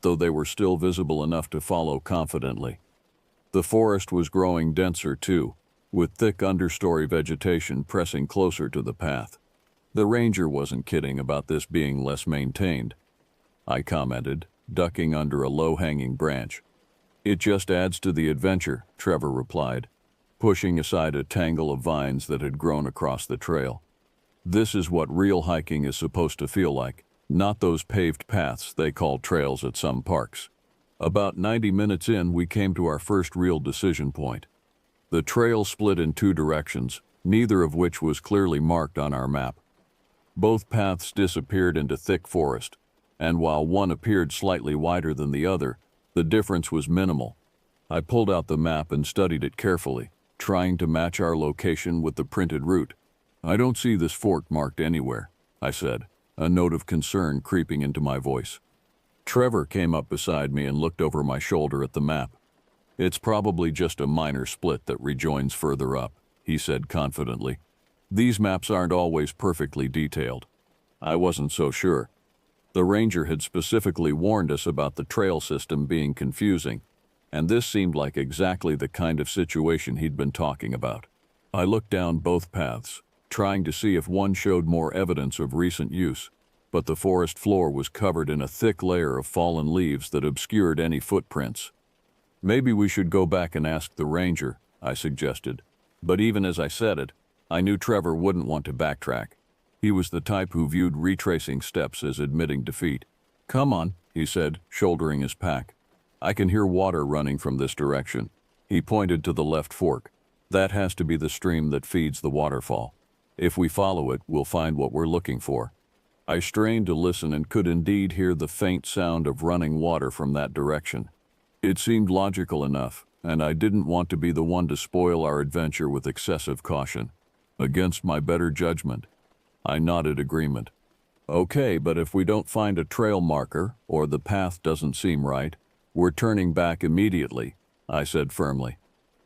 though they were still visible enough to follow confidently. The forest was growing denser too, with thick understory vegetation pressing closer to the path. The ranger wasn't kidding about this being less maintained, I commented, ducking under a low-hanging branch. "It just adds to the adventure," Trevor replied, pushing aside a tangle of vines that had grown across the trail. "This is what real hiking is supposed to feel like, not those paved paths they call trails at some parks." About 90 minutes in, we came to our first real decision point. The trail split in 2 directions, neither of which was clearly marked on our map. Both paths disappeared into thick forest, and while one appeared slightly wider than the other, the difference was minimal. I pulled out the map and studied it carefully, trying to match our location with the printed route. "I don't see this fork marked anywhere," I said, a note of concern creeping into my voice. Trevor came up beside me and looked over my shoulder at the map. "It's probably just a minor split that rejoins further up," he said confidently. "These maps aren't always perfectly detailed." I wasn't so sure. The ranger had specifically warned us about the trail system being confusing, and this seemed like exactly the kind of situation he'd been talking about. I looked down both paths, trying to see if one showed more evidence of recent use, but the forest floor was covered in a thick layer of fallen leaves that obscured any footprints. "Maybe we should go back and ask the ranger," I suggested. But even as I said it, I knew Trevor wouldn't want to backtrack. He was the type who viewed retracing steps as admitting defeat. "Come on," he said, shouldering his pack. "I can hear water running from this direction." He pointed to the left fork. "That has to be the stream that feeds the waterfall. If we follow it, we'll find what we're looking for." I strained to listen and could indeed hear the faint sound of running water from that direction. It seemed logical enough, and I didn't want to be the one to spoil our adventure with excessive caution. Against my better judgment, I nodded agreement. "Okay, but if we don't find a trail marker, or the path doesn't seem right, we're turning back immediately," I said firmly.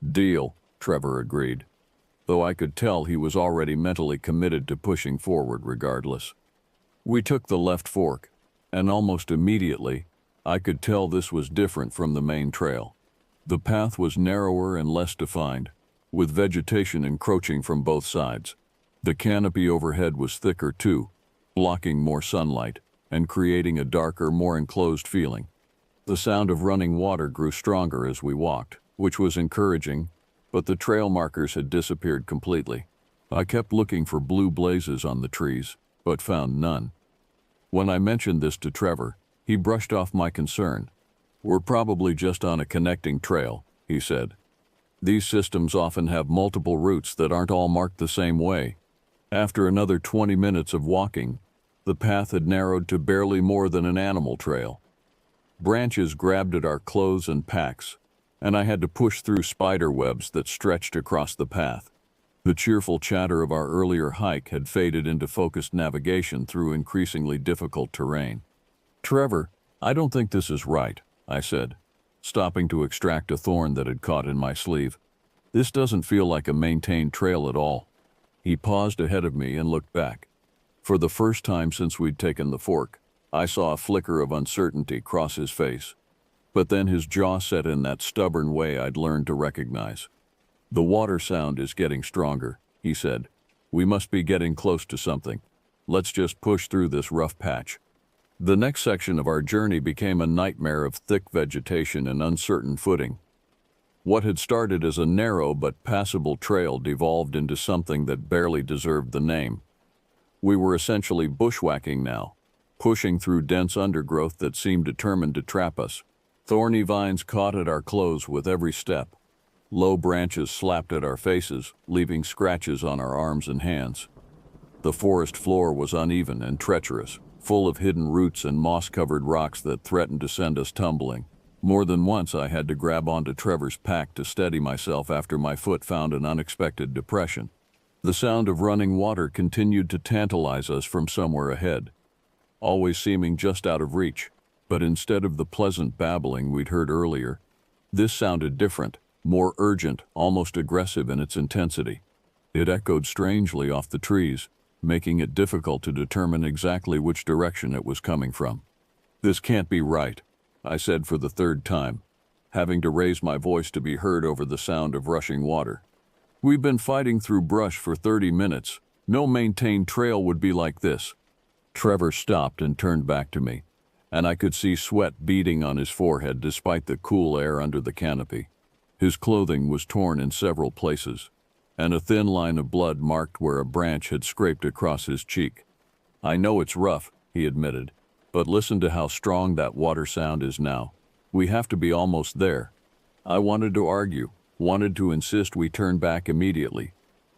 "Deal," Trevor agreed, though I could tell he was already mentally committed to pushing forward regardless. We took the left fork, and almost immediately, I could tell this was different from the main trail. The path was narrower and less defined, with vegetation encroaching from both sides. The canopy overhead was thicker too, blocking more sunlight and creating a darker, more enclosed feeling. The sound of running water grew stronger as we walked, which was encouraging, but the trail markers had disappeared completely. I kept looking for blue blazes on the trees, but found none. When I mentioned this to Trevor, he brushed off my concern. "We're probably just on a connecting trail," he said. "These systems often have multiple routes that aren't all marked the same way." After another 20 minutes of walking, the path had narrowed to barely more than an animal trail. Branches grabbed at our clothes and packs, and I had to push through spider webs that stretched across the path. The cheerful chatter of our earlier hike had faded into focused navigation through increasingly difficult terrain. "Trevor, I don't think this is right," I said, stopping to extract a thorn that had caught in my sleeve. "This doesn't feel like a maintained trail at all." He paused ahead of me and looked back. For the first time since we'd taken the fork, I saw a flicker of uncertainty cross his face. But then his jaw set in that stubborn way I'd learned to recognize. "The water sound is getting stronger," he said. "We must be getting close to something. Let's just push through this rough patch." The next section of our journey became a nightmare of thick vegetation and uncertain footing. What had started as a narrow but passable trail devolved into something that barely deserved the name. We were essentially bushwhacking now, pushing through dense undergrowth that seemed determined to trap us. Thorny vines caught at our clothes with every step. Low branches slapped at our faces, leaving scratches on our arms and hands. The forest floor was uneven and treacherous, full of hidden roots and moss-covered rocks that threatened to send us tumbling. More than once I had to grab onto Trevor's pack to steady myself after my foot found an unexpected depression. The sound of running water continued to tantalize us from somewhere ahead, always seeming just out of reach. But instead of the pleasant babbling we'd heard earlier, this sounded different, more urgent, almost aggressive in its intensity. It echoed strangely off the trees, making it difficult to determine exactly which direction it was coming from. "This can't be right," I said for the third time, having to raise my voice to be heard over the sound of rushing water. "We've been fighting through brush for 30 minutes. No maintained trail would be like this." Trevor stopped and turned back to me, and I could see sweat beading on his forehead despite the cool air under the canopy. His clothing was torn in several places, and a thin line of blood marked where a branch had scraped across his cheek. "I know it's rough," he admitted, "but listen to how strong that water sound is now. We have to be almost there." I wanted to argue, wanted to insist we turn back immediately.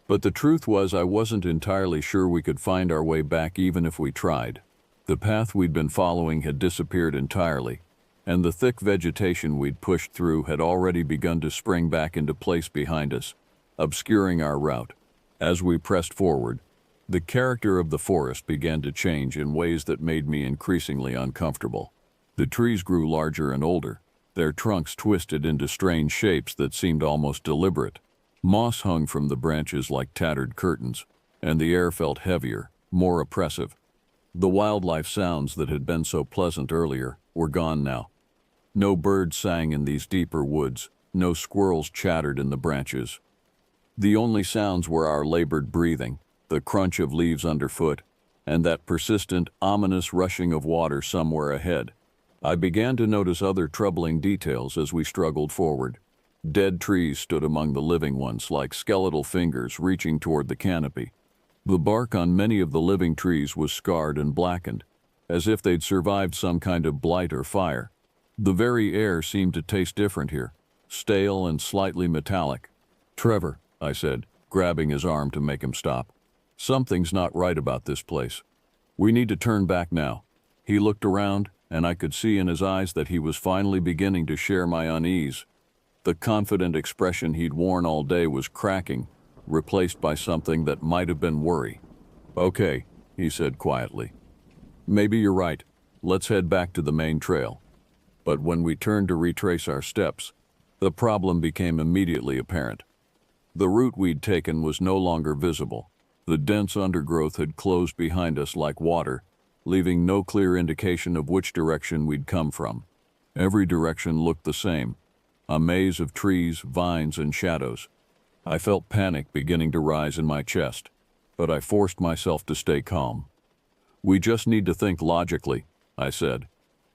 But the truth was I wasn't entirely sure we could find our way back even if we tried. The path we'd been following had disappeared entirely, and the thick vegetation we'd pushed through had already begun to spring back into place behind us, obscuring our route. As we pressed forward, the character of the forest began to change in ways that made me increasingly uncomfortable. The trees grew larger and older, their trunks twisted into strange shapes that seemed almost deliberate. Moss hung from the branches like tattered curtains, and the air felt heavier, more oppressive. The wildlife sounds that had been so pleasant earlier were gone now. No birds sang in these deeper woods, no squirrels chattered in the branches. The only sounds were our labored breathing, the crunch of leaves underfoot, and that persistent, ominous rushing of water somewhere ahead. I began to notice other troubling details as we struggled forward. Dead trees stood among the living ones like skeletal fingers reaching toward the canopy. The bark on many of the living trees was scarred and blackened, as if they'd survived some kind of blight or fire. The very air seemed to taste different here, stale and slightly metallic. "Trevor," I said, grabbing his arm to make him stop. "Something's not right about this place. We need to turn back now." He looked around, and I could see in his eyes that he was finally beginning to share my unease. The confident expression he'd worn all day was cracking, replaced by something that might have been worry. "Okay," he said quietly. "Maybe you're right. Let's head back to the main trail." But when we turned to retrace our steps, the problem became immediately apparent. The route we'd taken was no longer visible. The dense undergrowth had closed behind us like water, leaving no clear indication of which direction we'd come from. Every direction looked the same, a maze of trees, vines, and shadows. I felt panic beginning to rise in my chest, but I forced myself to stay calm. "We just need to think logically," I said,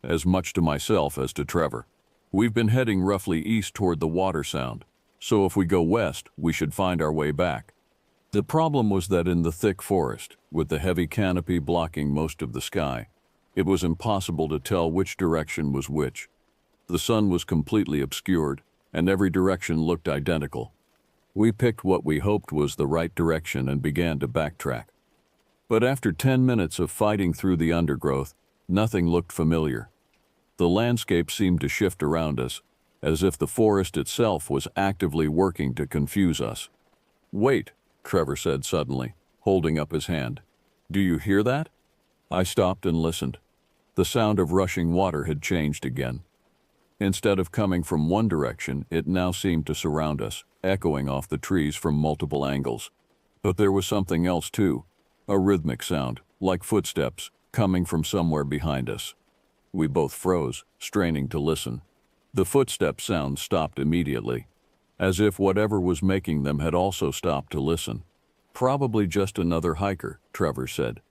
as much to myself as to Trevor. "We've been heading roughly east toward the water sound, so if we go west, we should find our way back." The problem was that in the thick forest, with the heavy canopy blocking most of the sky, it was impossible to tell which direction was which. The sun was completely obscured, and every direction looked identical. We picked what we hoped was the right direction and began to backtrack. But after 10 minutes of fighting through the undergrowth, nothing looked familiar. The landscape seemed to shift around us, as if the forest itself was actively working to confuse us. "Wait," Trevor said suddenly, holding up his hand. "Do you hear that?" I stopped and listened. The sound of rushing water had changed again. Instead of coming from one direction, it now seemed to surround us, echoing off the trees from multiple angles. But there was something else too, a rhythmic sound, like footsteps, coming from somewhere behind us. We both froze, straining to listen. The footstep sound stopped immediately, as if whatever was making them had also stopped to listen. "Probably just another hiker," Trevor said.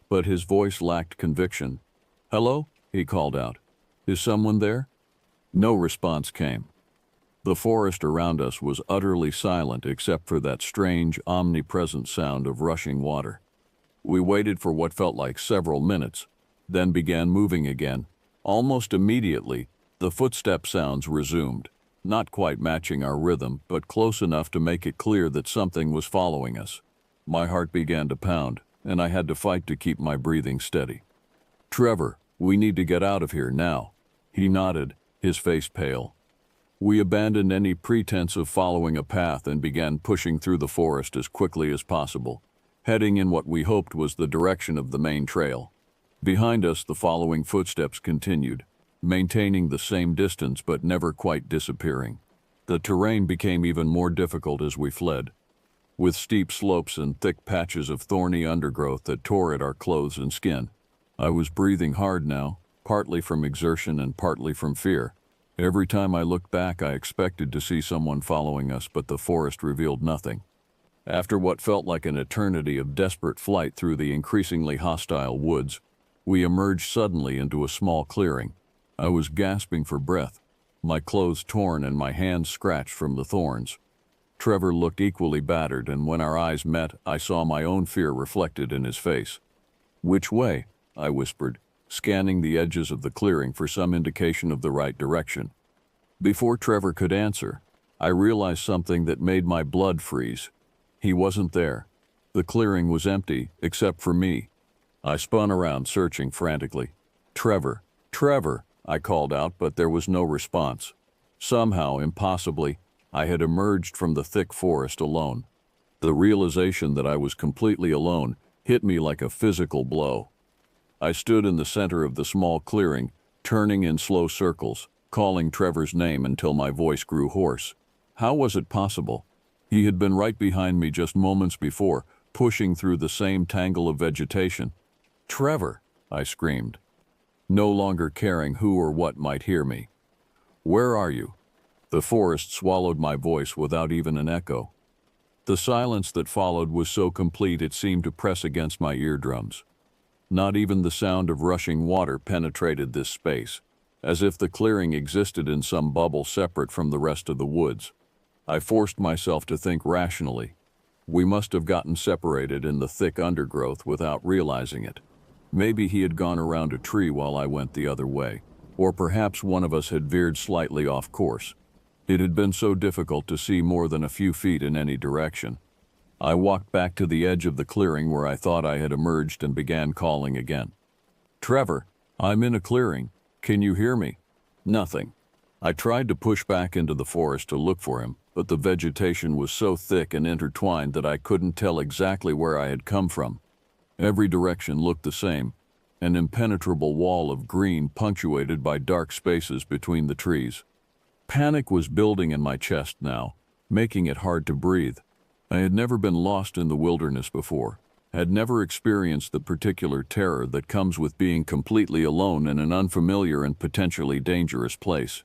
But his voice lacked conviction. "Hello?" he called out. "Is someone there?" No response came. The forest around us was utterly silent except for that strange, omnipresent sound of rushing water. We waited for what felt like several minutes, then began moving again. Almost immediately, the footstep sounds resumed, not quite matching our rhythm, but close enough to make it clear that something was following us. My heart began to pound, and I had to fight to keep my breathing steady. "Trevor, we need to get out of here now." He nodded, his face pale. We abandoned any pretense of following a path and began pushing through the forest as quickly as possible, heading in what we hoped was the direction of the main trail. Behind us, the following footsteps continued, maintaining the same distance but never quite disappearing. The terrain became even more difficult as we fled, with steep slopes and thick patches of thorny undergrowth that tore at our clothes and skin. I was breathing hard now, partly from exertion and partly from fear. Every time I looked back, I expected to see someone following us, but the forest revealed nothing. After what felt like an eternity of desperate flight through the increasingly hostile woods, we emerged suddenly into a small clearing. I was gasping for breath, my clothes torn and my hands scratched from the thorns. Trevor looked equally battered, and when our eyes met, I saw my own fear reflected in his face. "Which way?" I whispered, scanning the edges of the clearing for some indication of the right direction. Before Trevor could answer, I realized something that made my blood freeze. He wasn't there. The clearing was empty, except for me. I spun around, searching frantically. "Trevor, Trevor," I called out, but there was no response. Somehow, impossibly, I had emerged from the thick forest alone. The realization that I was completely alone hit me like a physical blow. I stood in the center of the small clearing, turning in slow circles, calling Trevor's name until my voice grew hoarse. How was it possible? He had been right behind me just moments before, pushing through the same tangle of vegetation. "Trevor!" I screamed, no longer caring who or what might hear me. "Where are you?" The forest swallowed my voice without even an echo. The silence that followed was so complete it seemed to press against my eardrums. Not even the sound of rushing water penetrated this space, as if the clearing existed in some bubble separate from the rest of the woods. I forced myself to think rationally. We must have gotten separated in the thick undergrowth without realizing it. Maybe he had gone around a tree while I went the other way, or perhaps one of us had veered slightly off course. It had been so difficult to see more than a few feet in any direction. I walked back to the edge of the clearing where I thought I had emerged and began calling again. "Trevor, I'm in a clearing. Can you hear me?" Nothing. I tried to push back into the forest to look for him, but the vegetation was so thick and intertwined that I couldn't tell exactly where I had come from. Every direction looked the same, an impenetrable wall of green punctuated by dark spaces between the trees. Panic was building in my chest now, making it hard to breathe. I had never been lost in the wilderness before, had never experienced the particular terror that comes with being completely alone in an unfamiliar and potentially dangerous place.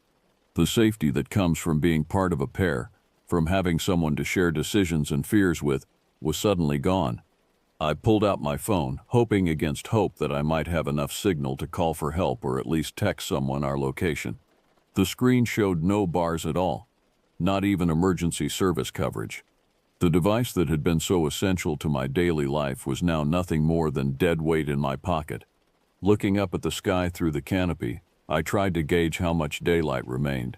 The safety that comes from being part of a pair, from having someone to share decisions and fears with, was suddenly gone. I pulled out my phone, hoping against hope that I might have enough signal to call for help or at least text someone our location. The screen showed no bars at all, not even emergency service coverage. The device that had been so essential to my daily life was now nothing more than dead weight in my pocket. Looking up at the sky through the canopy, I tried to gauge how much daylight remained.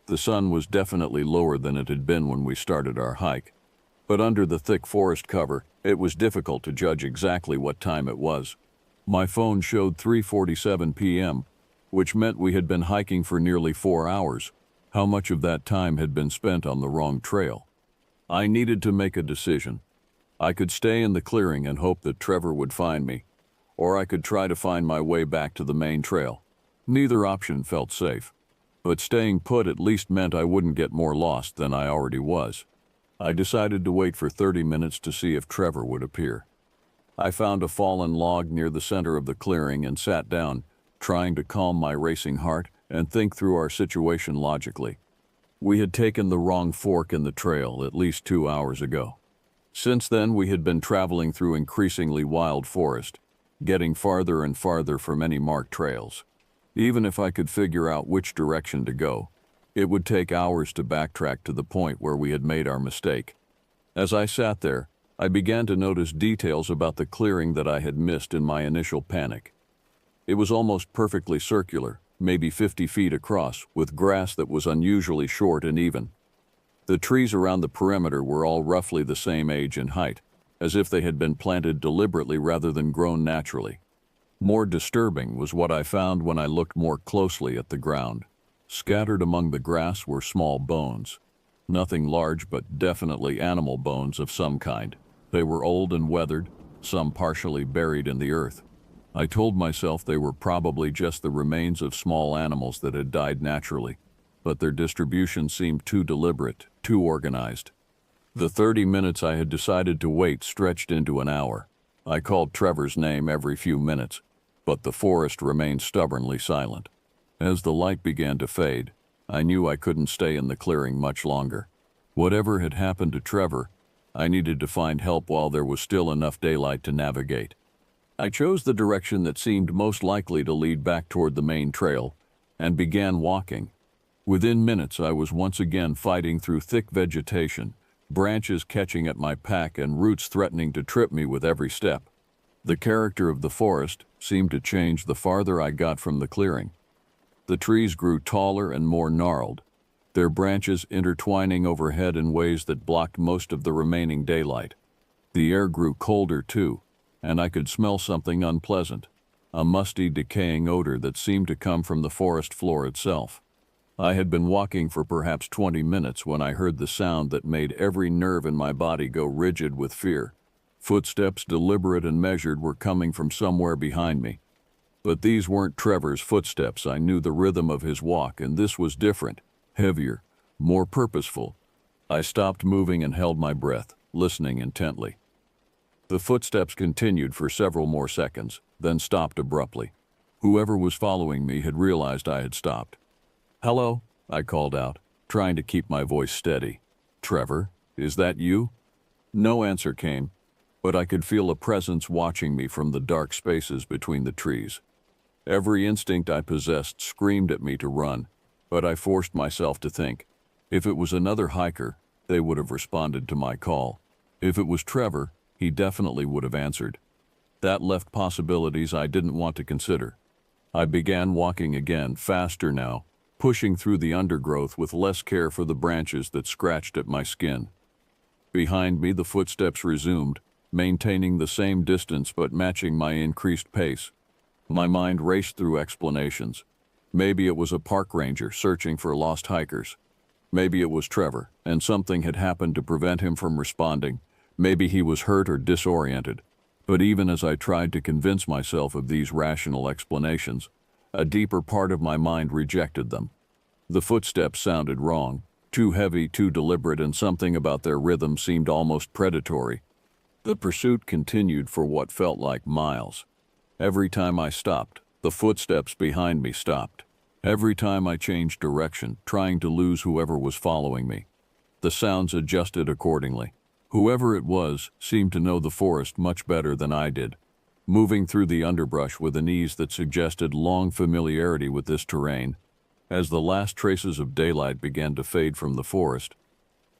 The sun was definitely lower than it had been when we started our hike, but under the thick forest cover, it was difficult to judge exactly what time it was. My phone showed 3:47 p.m., which meant we had been hiking for nearly 4 hours. How much of that time had been spent on the wrong trail? I needed to make a decision. I could stay in the clearing and hope that Trevor would find me, or I could try to find my way back to the main trail. Neither option felt safe, but staying put at least meant I wouldn't get more lost than I already was. I decided to wait for 30 minutes to see if Trevor would appear. I found a fallen log near the center of the clearing and sat down, trying to calm my racing heart and think through our situation logically. We had taken the wrong fork in the trail at least 2 hours ago. Since then, we had been traveling through increasingly wild forest, getting farther and farther from any marked trails. Even if I could figure out which direction to go, it would take hours to backtrack to the point where we had made our mistake. As I sat there, I began to notice details about the clearing that I had missed in my initial panic. It was almost perfectly circular, maybe 50 feet across, with grass that was unusually short and even. The trees around the perimeter were all roughly the same age and height, as if they had been planted deliberately rather than grown naturally. More disturbing was what I found when I looked more closely at the ground. Scattered among the grass were small bones. Nothing large, but definitely animal bones of some kind. They were old and weathered, some partially buried in the earth. I told myself they were probably just the remains of small animals that had died naturally, but their distribution seemed too deliberate, too organized. The 30 minutes I had decided to wait stretched into an hour. I called Trevor's name every few minutes, but the forest remained stubbornly silent. As the light began to fade, I knew I couldn't stay in the clearing much longer. Whatever had happened to Trevor, I needed to find help while there was still enough daylight to navigate. I chose the direction that seemed most likely to lead back toward the main trail and began walking. Within minutes, I was once again fighting through thick vegetation, branches catching at my pack and roots threatening to trip me with every step. The character of the forest seemed to change the farther I got from the clearing. The trees grew taller and more gnarled, their branches intertwining overhead in ways that blocked most of the remaining daylight. The air grew colder too, and I could smell something unpleasant, a musty, decaying odor that seemed to come from the forest floor itself. I had been walking for perhaps 20 minutes when I heard the sound that made every nerve in my body go rigid with fear. Footsteps, deliberate and measured, were coming from somewhere behind me. But these weren't Trevor's footsteps. I knew the rhythm of his walk, and this was different, heavier, more purposeful. I stopped moving and held my breath, listening intently. The footsteps continued for several more seconds, then stopped abruptly. Whoever was following me had realized I had stopped. "Hello," I called out, trying to keep my voice steady. "Trevor, is that you?" No answer came, but I could feel a presence watching me from the dark spaces between the trees. Every instinct I possessed screamed at me to run, but I forced myself to think. If it was another hiker, they would have responded to my call. If it was Trevor, he definitely would have answered. That left possibilities I didn't want to consider. I began walking again, faster now, pushing through the undergrowth with less care for the branches that scratched at my skin. Behind me, the footsteps resumed, maintaining the same distance but matching my increased pace. My mind raced through explanations. Maybe it was a park ranger searching for lost hikers. Maybe it was Trevor, and something had happened to prevent him from responding. Maybe he was hurt or disoriented. But even as I tried to convince myself of these rational explanations, a deeper part of my mind rejected them. The footsteps sounded wrong, too heavy, too deliberate, and something about their rhythm seemed almost predatory. The pursuit continued for what felt like miles. Every time I stopped, the footsteps behind me stopped. Every time I changed direction, trying to lose whoever was following me, the sounds adjusted accordingly. Whoever it was seemed to know the forest much better than I did, moving through the underbrush with an ease that suggested long familiarity with this terrain. As the last traces of daylight began to fade from the forest,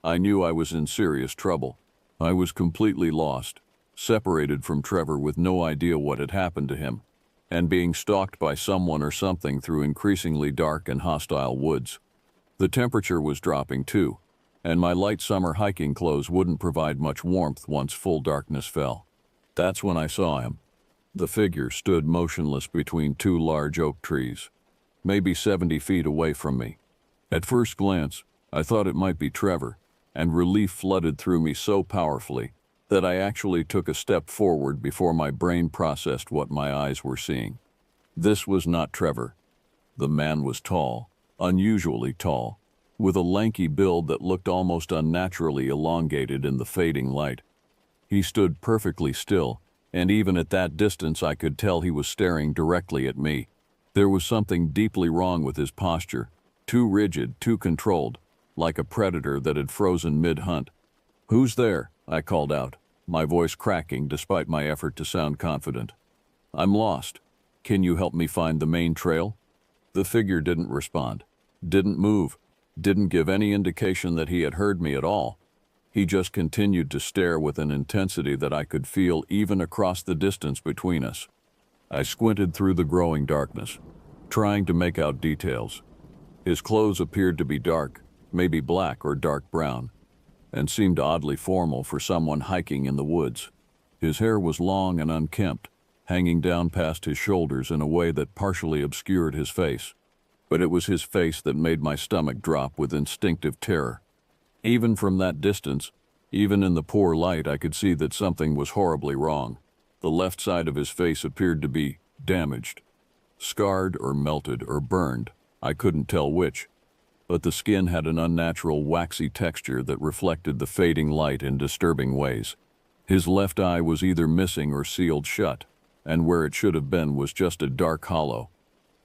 I knew I was in serious trouble. I was completely lost, separated from Trevor with no idea what had happened to him, and being stalked by someone or something through increasingly dark and hostile woods. The temperature was dropping too, and my light summer hiking clothes wouldn't provide much warmth once full darkness fell. That's when I saw him. The figure stood motionless between two large oak trees, maybe 70 feet away from me. At first glance, I thought it might be Trevor, and relief flooded through me so powerfully that I actually took a step forward before my brain processed what my eyes were seeing. This was not Trevor. The man was tall, unusually tall, with a lanky build that looked almost unnaturally elongated in the fading light. He stood perfectly still, and even at that distance I could tell he was staring directly at me. There was something deeply wrong with his posture, too rigid, too controlled, like a predator that had frozen mid-hunt. "Who's there?" I called out, my voice cracking despite my effort to sound confident. "I'm lost. Can you help me find the main trail?" The figure didn't respond, didn't move, didn't give any indication that he had heard me at all. He just continued to stare with an intensity that I could feel even across the distance between us. I squinted through the growing darkness, trying to make out details. His clothes appeared to be dark, maybe black or dark brown, and seemed oddly formal for someone hiking in the woods. His hair was long and unkempt, hanging down past his shoulders in a way that partially obscured his face. But it was his face that made my stomach drop with instinctive terror. Even from that distance, even in the poor light, I could see that something was horribly wrong. The left side of his face appeared to be damaged, scarred or melted or burned. I couldn't tell which, but the skin had an unnatural waxy texture that reflected the fading light in disturbing ways. His left eye was either missing or sealed shut, and where it should have been was just a dark hollow.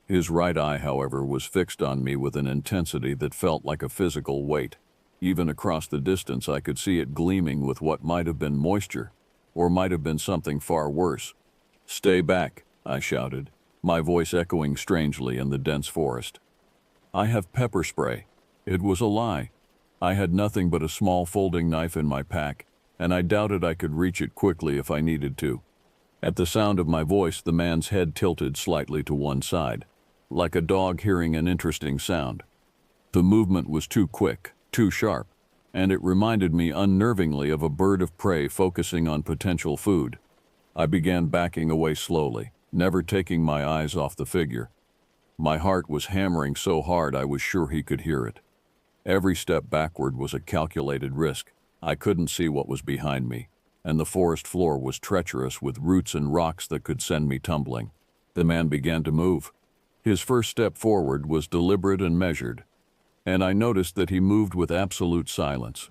His right eye, however, was fixed on me with an intensity that felt like a physical weight. Even across the distance, I could see it gleaming with what might have been moisture, or might have been something far worse. "Stay back," I shouted, my voice echoing strangely in the dense forest. "I have pepper spray." It was a lie. I had nothing but a small folding knife in my pack, and I doubted I could reach it quickly if I needed to. At the sound of my voice, the man's head tilted slightly to one side, like a dog hearing an interesting sound. The movement was too quick, too sharp, and it reminded me unnervingly of a bird of prey focusing on potential food. I began backing away slowly, never taking my eyes off the figure. My heart was hammering so hard I was sure he could hear it. Every step backward was a calculated risk. I couldn't see what was behind me, and the forest floor was treacherous with roots and rocks that could send me tumbling. The man began to move. His first step forward was deliberate and measured, and I noticed that he moved with absolute silence.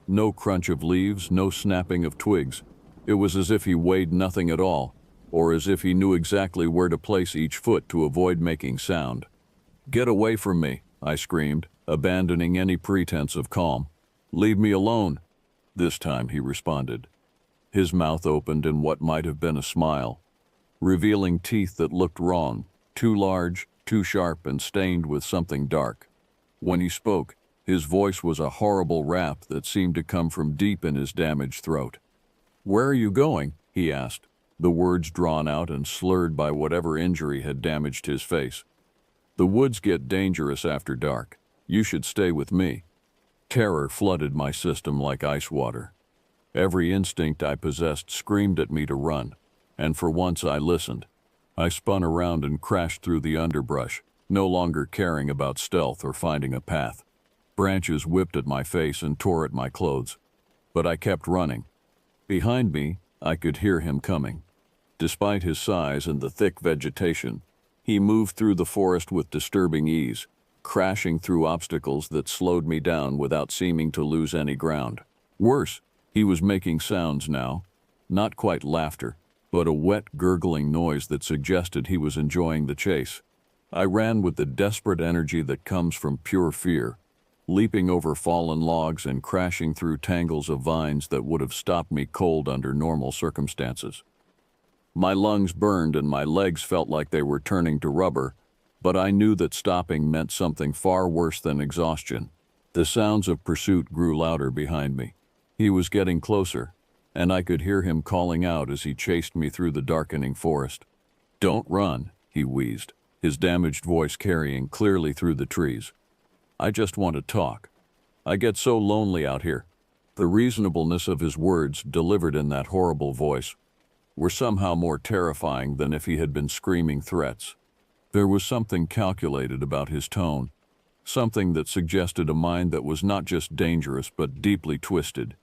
No crunch of leaves, no snapping of twigs. It was as if he weighed nothing at all, or as if he knew exactly where to place each foot to avoid making sound. "Get away from me," I screamed, abandoning any pretense of calm. "Leave me alone." This time he responded. His mouth opened in what might have been a smile, revealing teeth that looked wrong, too large, too sharp, and stained with something dark. When he spoke, his voice was a horrible rap that seemed to come from deep in his damaged throat. "Where are you going?" he asked, the words drawn out and slurred by whatever injury had damaged his face. "The woods get dangerous after dark. You should stay with me." Terror flooded my system like ice water. Every instinct I possessed screamed at me to run, and for once I listened. I spun around and crashed through the underbrush, no longer caring about stealth or finding a path. Branches whipped at my face and tore at my clothes, but I kept running. Behind me, I could hear him coming. Despite his size and the thick vegetation, he moved through the forest with disturbing ease, crashing through obstacles that slowed me down without seeming to lose any ground. Worse, he was making sounds now, not quite laughter, but a wet, gurgling noise that suggested he was enjoying the chase. I ran with the desperate energy that comes from pure fear, leaping over fallen logs and crashing through tangles of vines that would have stopped me cold under normal circumstances. My lungs burned and my legs felt like they were turning to rubber, but I knew that stopping meant something far worse than exhaustion. The sounds of pursuit grew louder behind me. He was getting closer, and I could hear him calling out as he chased me through the darkening forest. "Don't run," he wheezed, his damaged voice carrying clearly through the trees. "I just want to talk. I get so lonely out here." The reasonableness of his words, delivered in that horrible voice, were somehow more terrifying than if he had been screaming threats. There was something calculated about his tone, something that suggested a mind that was not just dangerous but deeply twisted.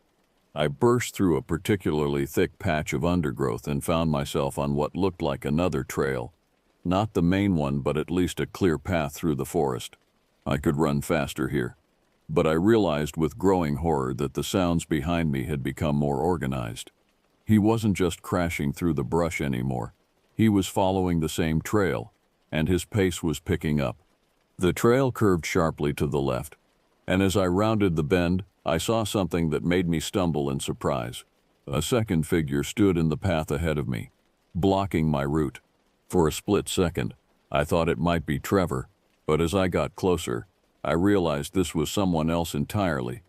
I burst through a particularly thick patch of undergrowth and found myself on what looked like another trail. Not the main one, but at least a clear path through the forest. I could run faster here. But I realized with growing horror that the sounds behind me had become more organized. He wasn't just crashing through the brush anymore. He was following the same trail, and his pace was picking up. The trail curved sharply to the left, and as I rounded the bend, I saw something that made me stumble in surprise. A second figure stood in the path ahead of me, blocking my route. For a split second, I thought it might be Trevor, but as I got closer, I realized this was someone else entirely.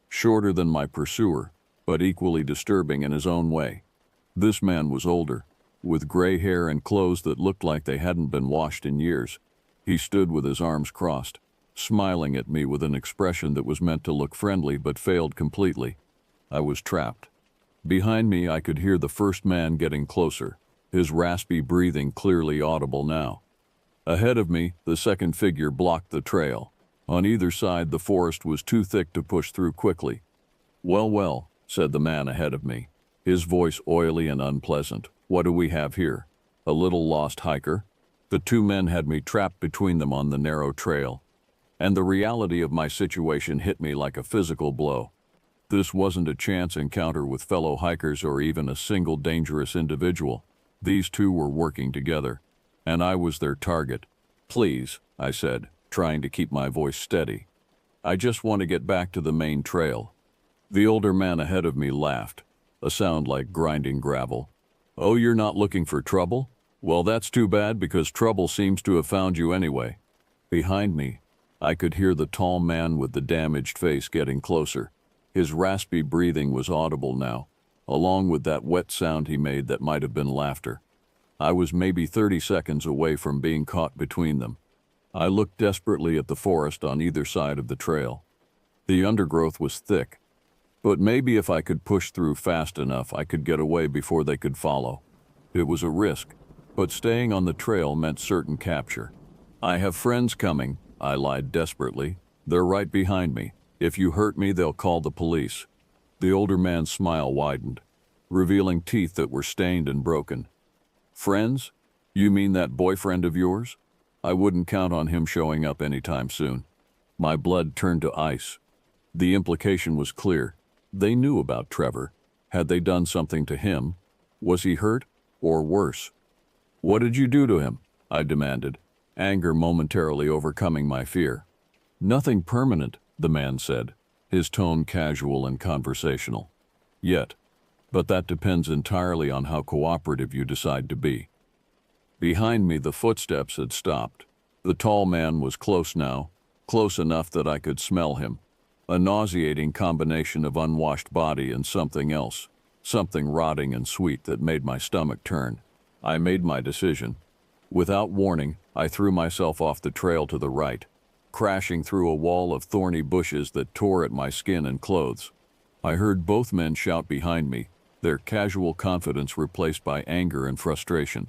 Shorter than my pursuer, but equally disturbing in his own way. This man was older, with gray hair and clothes that looked like they hadn't been washed in years. He stood with his arms crossed, smiling at me with an expression that was meant to look friendly but failed completely. I was trapped. Behind me, I could hear the first man getting closer, his raspy breathing clearly audible now. Ahead of me, the second figure blocked the trail. On either side, the forest was too thick to push through quickly. "Well, well," said the man ahead of me, his voice oily and unpleasant. "What do we have here? A little lost hiker?" The two men had me trapped between them on the narrow trail, and the reality of my situation hit me like a physical blow. This wasn't a chance encounter with fellow hikers or even a single dangerous individual. These two were working together, and I was their target. "Please," I said, trying to keep my voice steady. "I just want to get back to the main trail." The older man ahead of me laughed, a sound like grinding gravel. "Oh, you're not looking for trouble? Well, that's too bad because trouble seems to have found you anyway." Behind me, I could hear the tall man with the damaged face getting closer. His raspy breathing was audible now, along with that wet sound he made that might have been laughter. I was maybe 30 seconds away from being caught between them. I looked desperately at the forest on either side of the trail. The undergrowth was thick, but maybe if I could push through fast enough, I could get away before they could follow. It was a risk, but staying on the trail meant certain capture. "I have friends coming," I lied desperately. "They're right behind me. If you hurt me, they'll call the police." The older man's smile widened, revealing teeth that were stained and broken. "Friends? You mean that boyfriend of yours? I wouldn't count on him showing up anytime soon." My blood turned to ice. The implication was clear. They knew about Trevor. Had they done something to him? Was he hurt? Or worse? "What did you do to him?" I demanded, anger momentarily overcoming my fear. "Nothing permanent," the man said, his tone casual and conversational. "Yet. But that depends entirely on how cooperative you decide to be." Behind me, the footsteps had stopped. The tall man was close now, close enough that I could smell him. A nauseating combination of unwashed body and something else, something rotting and sweet that made my stomach turn. I made my decision. Without warning, I threw myself off the trail to the right, crashing through a wall of thorny bushes that tore at my skin and clothes. I heard both men shout behind me, their casual confidence replaced by anger and frustration.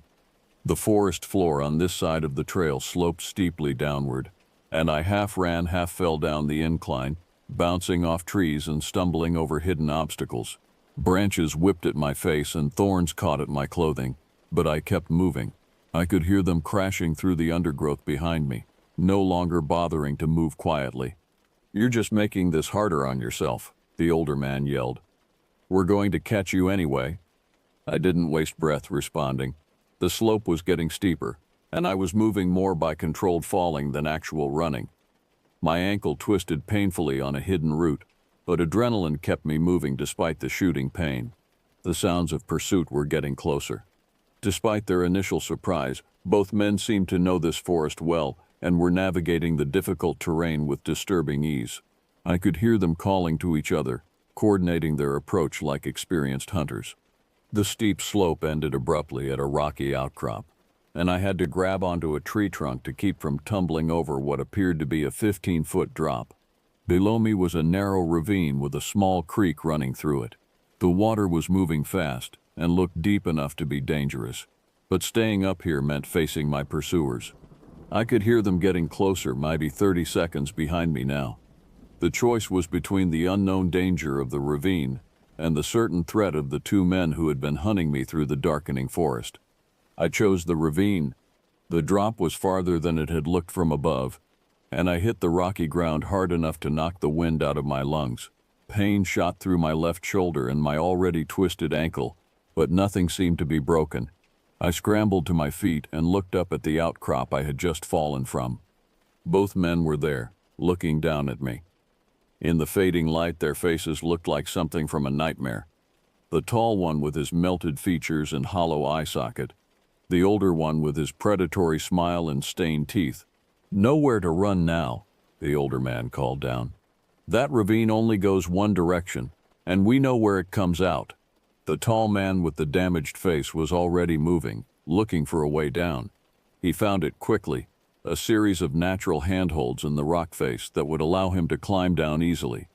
The forest floor on this side of the trail sloped steeply downward, and I half ran, half fell down the incline, bouncing off trees and stumbling over hidden obstacles. Branches whipped at my face and thorns caught at my clothing, but I kept moving. I could hear them crashing through the undergrowth behind me, no longer bothering to move quietly. "You're just making this harder on yourself," the older man yelled. "We're going to catch you anyway." I didn't waste breath responding. The slope was getting steeper, and I was moving more by controlled falling than actual running. My ankle twisted painfully on a hidden root, but adrenaline kept me moving despite the shooting pain. The sounds of pursuit were getting closer. Despite their initial surprise, both men seemed to know this forest well and were navigating the difficult terrain with disturbing ease. I could hear them calling to each other, coordinating their approach like experienced hunters. The steep slope ended abruptly at a rocky outcrop, and I had to grab onto a tree trunk to keep from tumbling over what appeared to be a 15-foot drop. Below me was a narrow ravine with a small creek running through it. The water was moving fast and looked deep enough to be dangerous, but staying up here meant facing my pursuers. I could hear them getting closer, maybe 30 seconds behind me now. The choice was between the unknown danger of the ravine and the certain threat of the two men who had been hunting me through the darkening forest. I chose the ravine. The drop was farther than it had looked from above, and I hit the rocky ground hard enough to knock the wind out of my lungs. Pain shot through my left shoulder and my already twisted ankle, but nothing seemed to be broken. I scrambled to my feet and looked up at the outcrop I had just fallen from. Both men were there, looking down at me. In the fading light, their faces looked like something from a nightmare. The tall one with his melted features and hollow eye socket. The older one with his predatory smile and stained teeth. "Nowhere to run now," the older man called down. "That ravine only goes one direction, and we know where it comes out." The tall man with the damaged face was already moving, looking for a way down. He found it quickly, a series of natural handholds in the rock face that would allow him to climb down easily.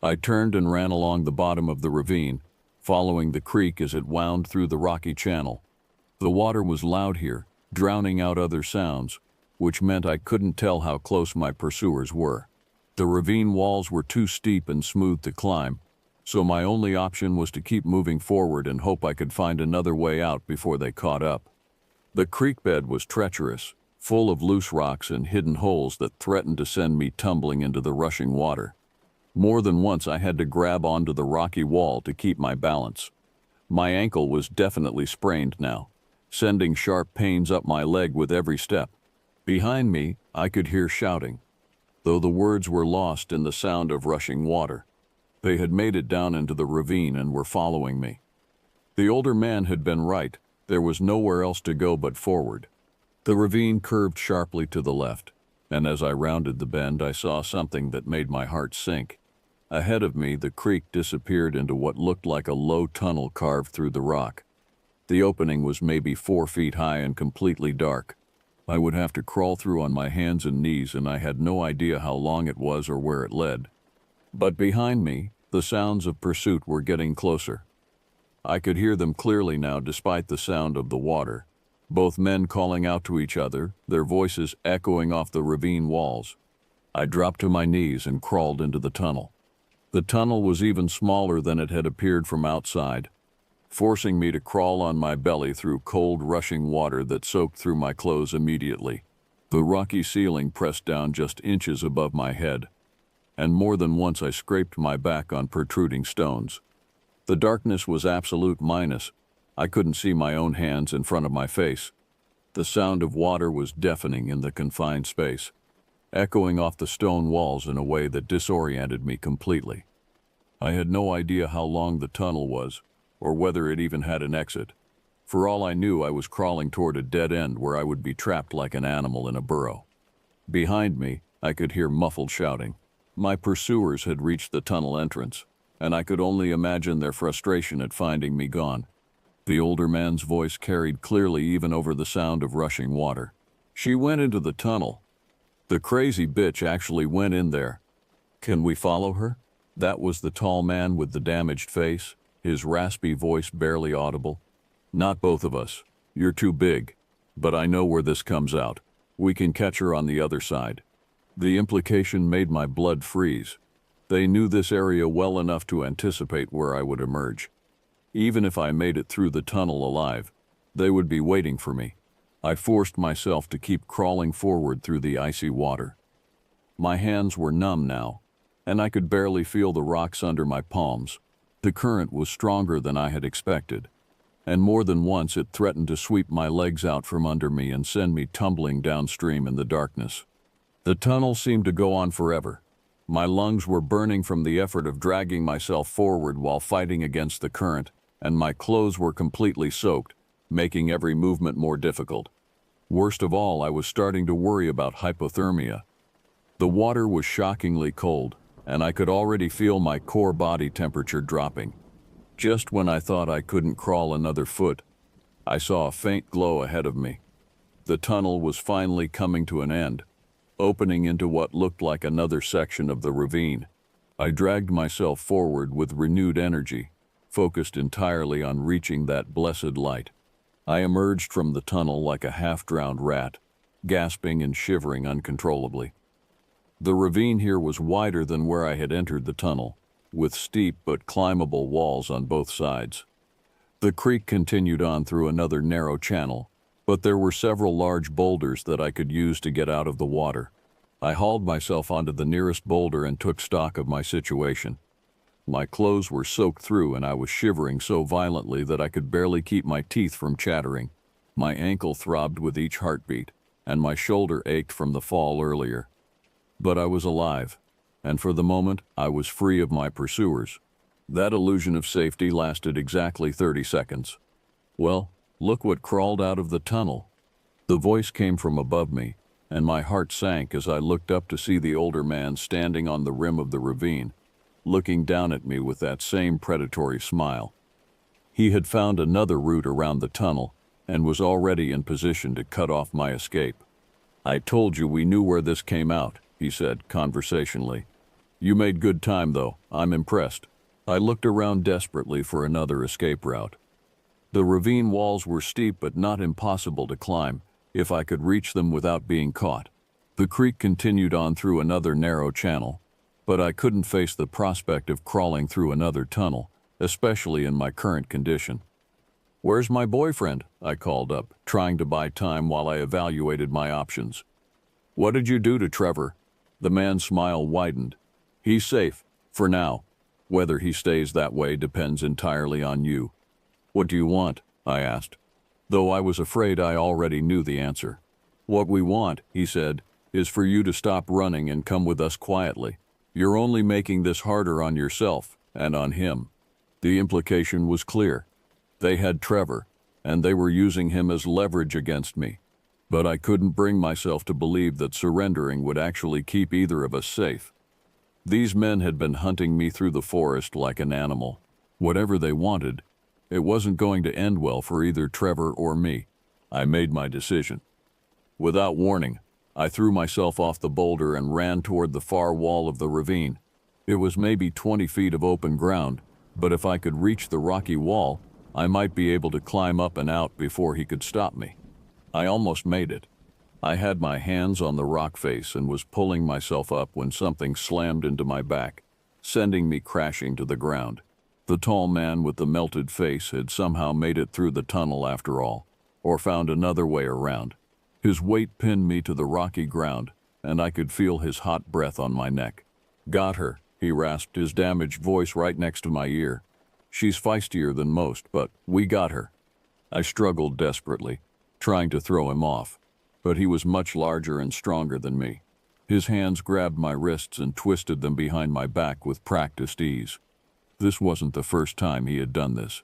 I turned and ran along the bottom of the ravine, following the creek as it wound through the rocky channel. The water was loud here, drowning out other sounds, which meant I couldn't tell how close my pursuers were. The ravine walls were too steep and smooth to climb, so my only option was to keep moving forward and hope I could find another way out before they caught up. The creek bed was treacherous, full of loose rocks and hidden holes that threatened to send me tumbling into the rushing water. More than once I had to grab onto the rocky wall to keep my balance. My ankle was definitely sprained now, sending sharp pains up my leg with every step. Behind me, I could hear shouting, though the words were lost in the sound of rushing water. They had made it down into the ravine and were following me. The older man had been right. There was nowhere else to go but forward. The ravine curved sharply to the left, and as I rounded the bend, I saw something that made my heart sink. Ahead of me, the creek disappeared into what looked like a low tunnel carved through the rock. The opening was maybe 4 feet high and completely dark. I would have to crawl through on my hands and knees, and I had no idea how long it was or where it led. But behind me, the sounds of pursuit were getting closer. I could hear them clearly now despite the sound of the water, both men calling out to each other, their voices echoing off the ravine walls. I dropped to my knees and crawled into the tunnel. The tunnel was even smaller than it had appeared from outside, forcing me to crawl on my belly through cold, rushing water that soaked through my clothes immediately. The rocky ceiling pressed down just inches above my head, and more than once I scraped my back on protruding stones. The darkness was absolute minus. I couldn't see my own hands in front of my face. The sound of water was deafening in the confined space, echoing off the stone walls in a way that disoriented me completely. I had no idea how long the tunnel was, or whether it even had an exit. For all I knew, I was crawling toward a dead end where I would be trapped like an animal in a burrow. Behind me, I could hear muffled shouting. My pursuers had reached the tunnel entrance, and I could only imagine their frustration at finding me gone. The older man's voice carried clearly even over the sound of rushing water. "She went into the tunnel. The crazy bitch actually went in there. Can we follow her?" That was the tall man with the damaged face, his raspy voice barely audible. "Not both of us. You're too big. But I know where this comes out. We can catch her on the other side." The implication made my blood freeze. They knew this area well enough to anticipate where I would emerge. Even if I made it through the tunnel alive, they would be waiting for me. I forced myself to keep crawling forward through the icy water. My hands were numb now, and I could barely feel the rocks under my palms. The current was stronger than I had expected, and more than once it threatened to sweep my legs out from under me and send me tumbling downstream in the darkness. The tunnel seemed to go on forever. My lungs were burning from the effort of dragging myself forward while fighting against the current, and my clothes were completely soaked, making every movement more difficult. Worst of all, I was starting to worry about hypothermia. The water was shockingly cold, and I could already feel my core body temperature dropping. Just when I thought I couldn't crawl another foot, I saw a faint glow ahead of me. The tunnel was finally coming to an end, opening into what looked like another section of the ravine. I dragged myself forward with renewed energy, focused entirely on reaching that blessed light. I emerged from the tunnel like a half-drowned rat, gasping and shivering uncontrollably. The ravine here was wider than where I had entered the tunnel, with steep but climbable walls on both sides. The creek continued on through another narrow channel, but there were several large boulders that I could use to get out of the water. I hauled myself onto the nearest boulder and took stock of my situation. My clothes were soaked through and I was shivering so violently that I could barely keep my teeth from chattering. My ankle throbbed with each heartbeat, and my shoulder ached from the fall earlier. But I was alive, and for the moment I was free of my pursuers. That illusion of safety lasted exactly 30 seconds. Well, look what crawled out of the tunnel. The voice came from above me, and my heart sank as I looked up to see the older man standing on the rim of the ravine, looking down at me with that same predatory smile. He had found another route around the tunnel and was already in position to cut off my escape. "I told you we knew where this came out," he said conversationally. "You made good time, though. I'm impressed." I looked around desperately for another escape route. The ravine walls were steep but not impossible to climb, if I could reach them without being caught. The creek continued on through another narrow channel, but I couldn't face the prospect of crawling through another tunnel, especially in my current condition. "Where's my boyfriend?" I called up, trying to buy time while I evaluated my options. "What did you do to Trevor?" The man's smile widened. "He's safe, for now. Whether he stays that way depends entirely on you." "What do you want?" I asked, though I was afraid I already knew the answer. "What we want," he said, "is for you to stop running and come with us quietly. You're only making this harder on yourself and on him." The implication was clear. They had Trevor, and they were using him as leverage against me. But I couldn't bring myself to believe that surrendering would actually keep either of us safe. These men had been hunting me through the forest like an animal. Whatever they wanted, it wasn't going to end well for either Trevor or me. I made my decision. Without warning, I threw myself off the boulder and ran toward the far wall of the ravine. It was maybe 20 feet of open ground, but if I could reach the rocky wall, I might be able to climb up and out before he could stop me. I almost made it. I had my hands on the rock face and was pulling myself up when something slammed into my back, sending me crashing to the ground. The tall man with the melted face had somehow made it through the tunnel after all, or found another way around. His weight pinned me to the rocky ground, and I could feel his hot breath on my neck. "Got her," he rasped, his damaged voice right next to my ear. "She's feistier than most, but we got her." I struggled desperately, trying to throw him off, but he was much larger and stronger than me. His hands grabbed my wrists and twisted them behind my back with practiced ease. This wasn't the first time he had done this.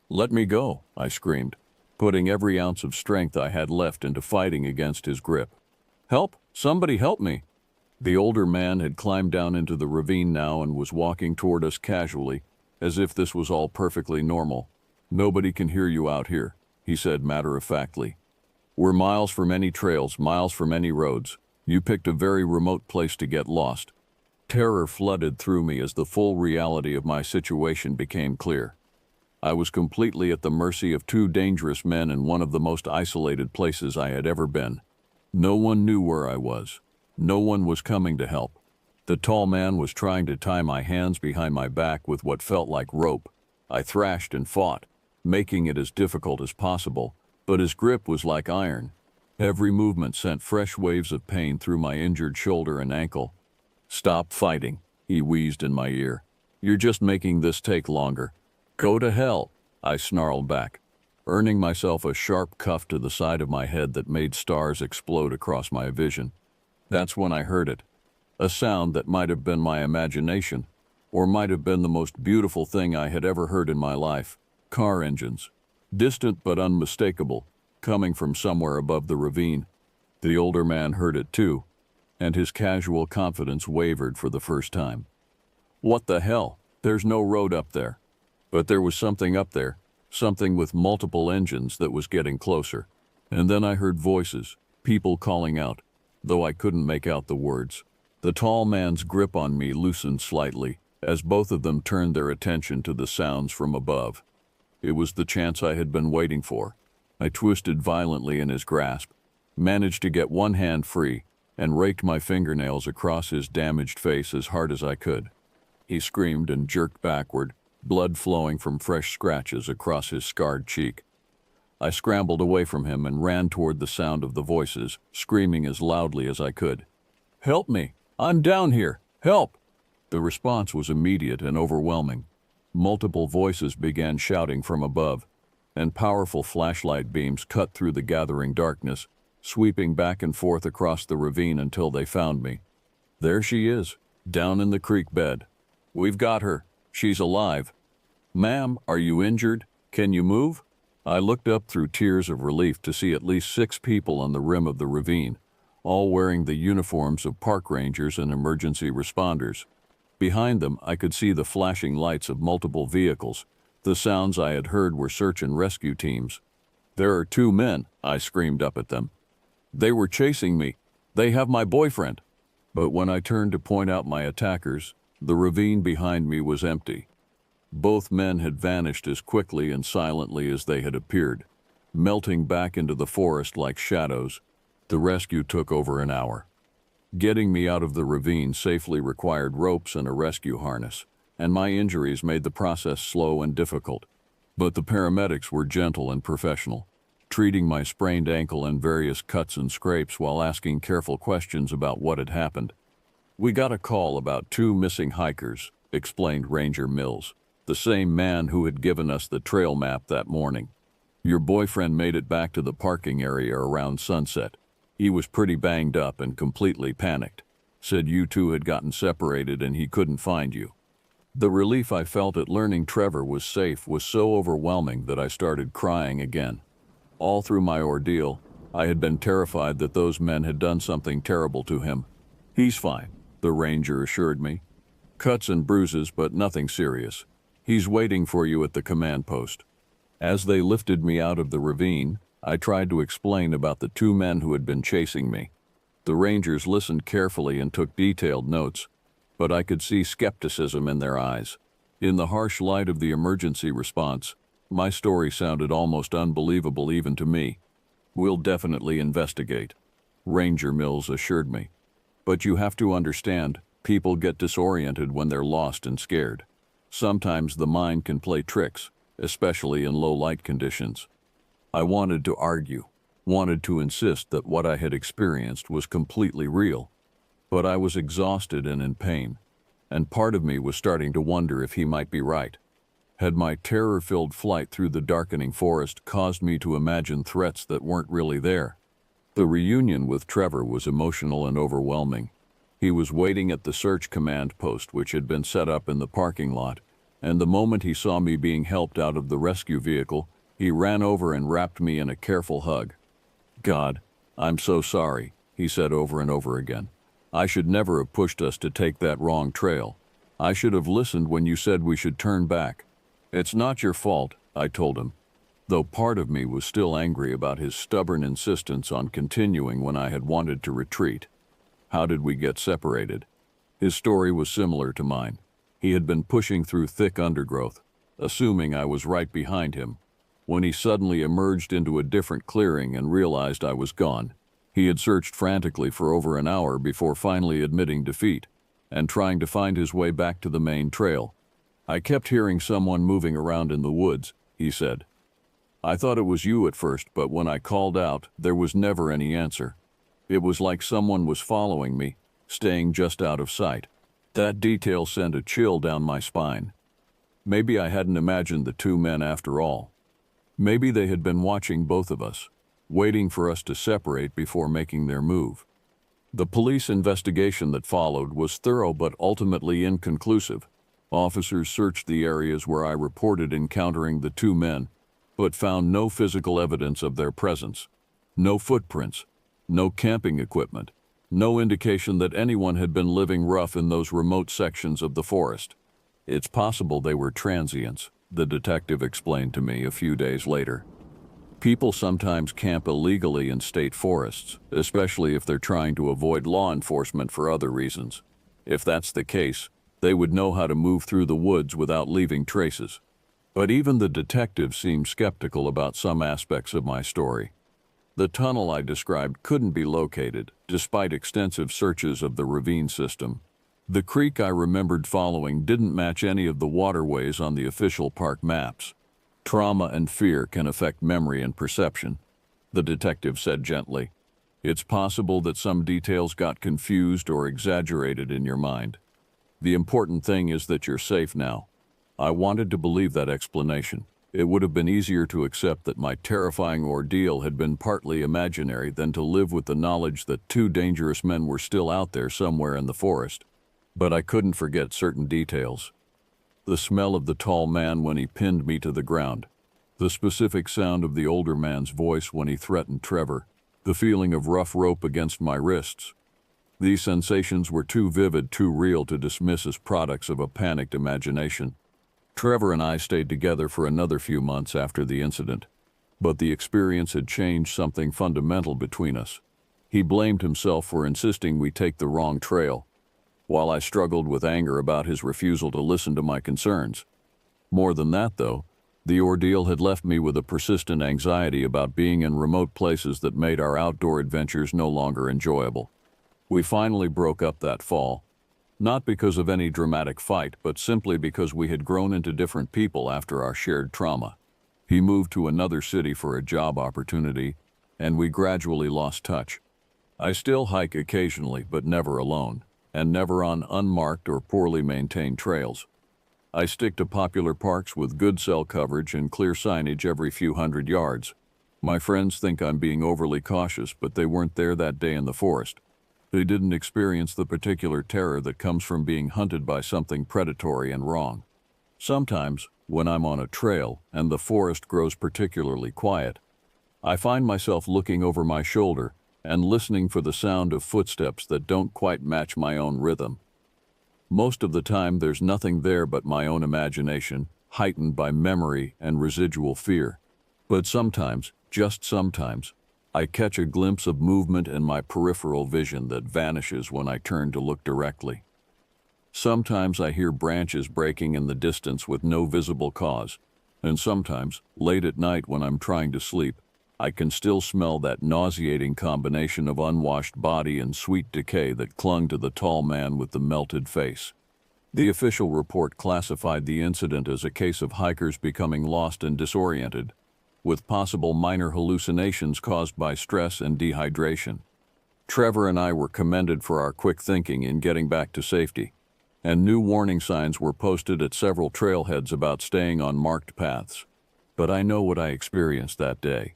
"Let me go," I screamed, putting every ounce of strength I had left into fighting against his grip. "Help! Somebody help me!" The older man had climbed down into the ravine now and was walking toward us casually, as if this was all perfectly normal. "Nobody can hear you out here," he said matter-of-factly. "We're miles from any trails, miles from any roads. You picked a very remote place to get lost." Terror flooded through me as the full reality of my situation became clear. I was completely at the mercy of two dangerous men in one of the most isolated places I had ever been. No one knew where I was. No one was coming to help. The tall man was trying to tie my hands behind my back with what felt like rope. I thrashed and fought, making it as difficult as possible, but his grip was like iron. Every movement sent fresh waves of pain through my injured shoulder and ankle. "Stop fighting," he wheezed in my ear. "You're just making this take longer." "Go to hell," I snarled back, earning myself a sharp cuff to the side of my head that made stars explode across my vision. That's when I heard it. A sound that might have been my imagination, or might have been the most beautiful thing I had ever heard in my life. Car engines. Distant but unmistakable, coming from somewhere above the ravine. The older man heard it too, and his casual confidence wavered for the first time. "What the hell? There's no road up there." But there was something up there, something with multiple engines that was getting closer. And then I heard voices, people calling out, though I couldn't make out the words. The tall man's grip on me loosened slightly as both of them turned their attention to the sounds from above. It was the chance I had been waiting for. I twisted violently in his grasp. managed to get one hand free, and raked my fingernails across his damaged face as hard as I could. He screamed and jerked backward, blood flowing from fresh scratches across his scarred cheek. I scrambled away from him and ran toward the sound of the voices, screaming as loudly as I could. "Help me! I'm down here! Help!" The response was immediate and overwhelming. Multiple voices began shouting from above, and powerful flashlight beams cut through the gathering darkness, sweeping back and forth across the ravine until they found me. There she is, down in the creek bed. "We've got her. She's alive." "Ma'am, are you injured? Can you move?" I looked up through tears of relief to see at least 6 people on the rim of the ravine, all wearing the uniforms of park rangers and emergency responders. Behind them, I could see the flashing lights of multiple vehicles. The sounds I had heard were search and rescue teams. "There are 2 men," I screamed up at them. "They were chasing me. They have my boyfriend." But when I turned to point out my attackers, the ravine behind me was empty. Both men had vanished as quickly and silently as they had appeared, melting back into the forest like shadows. The rescue took over an hour. Getting me out of the ravine safely required ropes and a rescue harness, and my injuries made the process slow and difficult. But the paramedics were gentle and professional, treating my sprained ankle and various cuts and scrapes while asking careful questions about what had happened. "We got a call about 2 missing hikers," explained Ranger Mills, the same man who had given us the trail map that morning. "Your boyfriend made it back to the parking area around sunset. He was pretty banged up and completely panicked. Said you 2 had gotten separated and he couldn't find you." The relief I felt at learning Trevor was safe was so overwhelming that I started crying again. All through my ordeal, I had been terrified that those men had done something terrible to him. "He's fine," the ranger assured me. "Cuts and bruises, but nothing serious. He's waiting for you at the command post." As they lifted me out of the ravine, I tried to explain about the 2 men who had been chasing me. The rangers listened carefully and took detailed notes, but I could see skepticism in their eyes. In the harsh light of the emergency response, my story sounded almost unbelievable even to me. "We'll definitely investigate," Ranger Mills assured me. "But you have to understand, people get disoriented when they're lost and scared. Sometimes the mind can play tricks, especially in low light conditions." I wanted to argue, wanted to insist that what I had experienced was completely real. But I was exhausted and in pain, and part of me was starting to wonder if he might be right. Had my terror-filled flight through the darkening forest caused me to imagine threats that weren't really there? The reunion with Trevor was emotional and overwhelming. He was waiting at the search command post which had been set up in the parking lot, and the moment he saw me being helped out of the rescue vehicle, he ran over and wrapped me in a careful hug. "God, I'm so sorry," he said over and over again. "I should never have pushed us to take that wrong trail. I should have listened when you said we should turn back." "It's not your fault," I told him, though part of me was still angry about his stubborn insistence on continuing when I had wanted to retreat. How did we get separated? His story was similar to mine. He had been pushing through thick undergrowth, assuming I was right behind him. When he suddenly emerged into a different clearing and realized I was gone, he had searched frantically for over an hour before finally admitting defeat and trying to find his way back to the main trail. "I kept hearing someone moving around in the woods," he said. "I thought it was you at first, but when I called out, there was never any answer. It was like someone was following me, staying just out of sight." That detail sent a chill down my spine. Maybe I hadn't imagined the 2 men after all. Maybe they had been watching both of us, waiting for us to separate before making their move. The police investigation that followed was thorough but ultimately inconclusive. Officers searched the areas where I reported encountering the 2 men, but found no physical evidence of their presence. No footprints, no camping equipment, no indication that anyone had been living rough in those remote sections of the forest. "It's possible they were transients," the detective explained to me a few days later. "People sometimes camp illegally in state forests, especially if they're trying to avoid law enforcement for other reasons. If that's the case, they would know how to move through the woods without leaving traces." But even the detective seemed skeptical about some aspects of my story. The tunnel I described couldn't be located, despite extensive searches of the ravine system. The creek I remembered following didn't match any of the waterways on the official park maps. Trauma and fear can affect memory and perception, the detective said gently. It's possible that some details got confused or exaggerated in your mind. The important thing is that you're safe now. I wanted to believe that explanation. It would have been easier to accept that my terrifying ordeal had been partly imaginary than to live with the knowledge that two dangerous men were still out there somewhere in the forest. But I couldn't forget certain details. The smell of the tall man when he pinned me to the ground. The specific sound of the older man's voice when he threatened Trevor. The feeling of rough rope against my wrists. These sensations were too vivid, too real to dismiss as products of a panicked imagination. Trevor and I stayed together for another few months after the incident, but the experience had changed something fundamental between us. He blamed himself for insisting we take the wrong trail, while I struggled with anger about his refusal to listen to my concerns. More than that, though, the ordeal had left me with a persistent anxiety about being in remote places that made our outdoor adventures no longer enjoyable. We finally broke up that fall. Not because of any dramatic fight, but simply because we had grown into different people after our shared trauma. He moved to another city for a job opportunity, and we gradually lost touch. I still hike occasionally, but never alone, and never on unmarked or poorly maintained trails. I stick to popular parks with good cell coverage and clear signage every few hundred yards. My friends think I'm being overly cautious, but they weren't there that day in the forest. They didn't experience the particular terror that comes from being hunted by something predatory and wrong. Sometimes, when I'm on a trail and the forest grows particularly quiet, I find myself looking over my shoulder and listening for the sound of footsteps that don't quite match my own rhythm. Most of the time, there's nothing there but my own imagination, heightened by memory and residual fear. But sometimes, just sometimes, I catch a glimpse of movement in my peripheral vision that vanishes when I turn to look directly. Sometimes I hear branches breaking in the distance with no visible cause, and sometimes, late at night when I'm trying to sleep, I can still smell that nauseating combination of unwashed body and sweet decay that clung to the tall man with the melted face. The official report classified the incident as a case of hikers becoming lost and disoriented, with possible minor hallucinations caused by stress and dehydration. Trevor and I were commended for our quick thinking in getting back to safety, and new warning signs were posted at several trailheads about staying on marked paths. But I know what I experienced that day.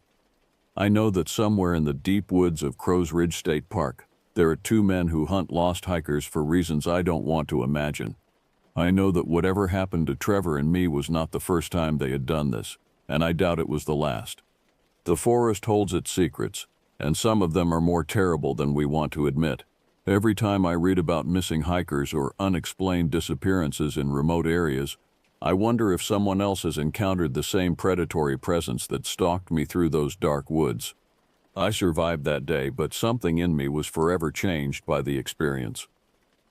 I know that somewhere in the deep woods of Crows Ridge State Park, there are two men who hunt lost hikers for reasons I don't want to imagine. I know that whatever happened to Trevor and me was not the first time they had done this, and I doubt it was the last. The forest holds its secrets, and some of them are more terrible than we want to admit. Every time I read about missing hikers or unexplained disappearances in remote areas, I wonder if someone else has encountered the same predatory presence that stalked me through those dark woods. I survived that day, but something in me was forever changed by the experience.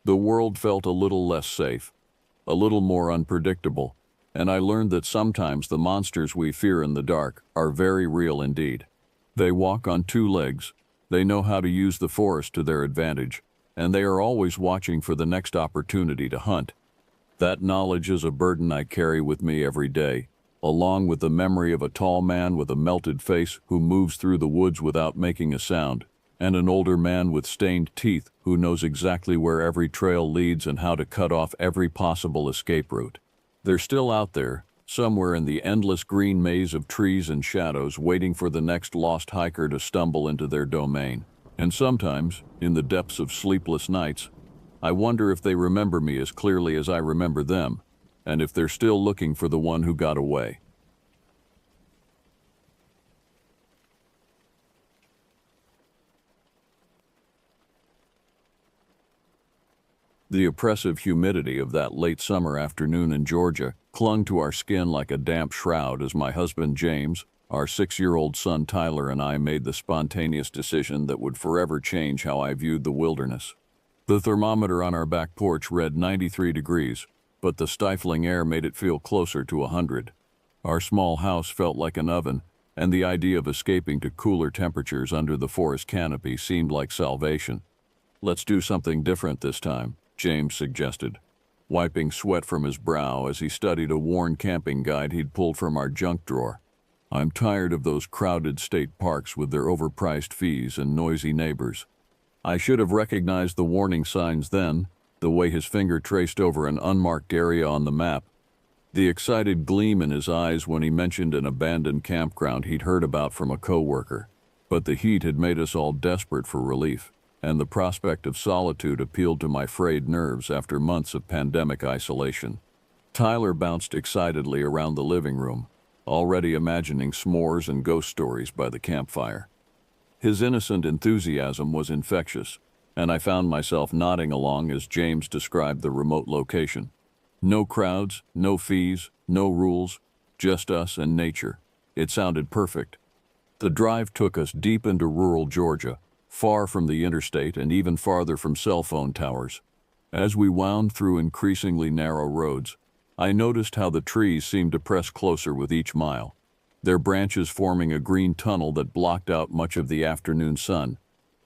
The world felt a little less safe, a little more unpredictable, and I learned that sometimes the monsters we fear in the dark are very real indeed. They walk on two legs, they know how to use the forest to their advantage, and they are always watching for the next opportunity to hunt. That knowledge is a burden I carry with me every day, along with the memory of a tall man with a melted face who moves through the woods without making a sound, and an older man with stained teeth who knows exactly where every trail leads and how to cut off every possible escape route. They're still out there, somewhere in the endless green maze of trees and shadows, waiting for the next lost hiker to stumble into their domain. And sometimes, in the depths of sleepless nights, I wonder if they remember me as clearly as I remember them, and if they're still looking for the one who got away. The oppressive humidity of that late summer afternoon in Georgia clung to our skin like a damp shroud as my husband James, our 6-year-old son Tyler, and I made the spontaneous decision that would forever change how I viewed the wilderness. The thermometer on our back porch read 93 degrees, but the stifling air made it feel closer to 100. Our small house felt like an oven, and the idea of escaping to cooler temperatures under the forest canopy seemed like salvation. "Let's do something different this time," James suggested, wiping sweat from his brow as he studied a worn camping guide he'd pulled from our junk drawer. "I'm tired of those crowded state parks with their overpriced fees and noisy neighbors." I should have recognized the warning signs then, the way his finger traced over an unmarked area on the map, the excited gleam in his eyes when he mentioned an abandoned campground he'd heard about from a coworker. But the heat had made us all desperate for relief, and the prospect of solitude appealed to my frayed nerves after months of pandemic isolation. Tyler bounced excitedly around the living room, already imagining s'mores and ghost stories by the campfire. His innocent enthusiasm was infectious, and I found myself nodding along as James described the remote location. No crowds, no fees, no rules, just us and nature. It sounded perfect. The drive took us deep into rural Georgia, far from the interstate and even farther from cell phone towers. As we wound through increasingly narrow roads, I noticed how the trees seemed to press closer with each mile, their branches forming a green tunnel that blocked out much of the afternoon sun.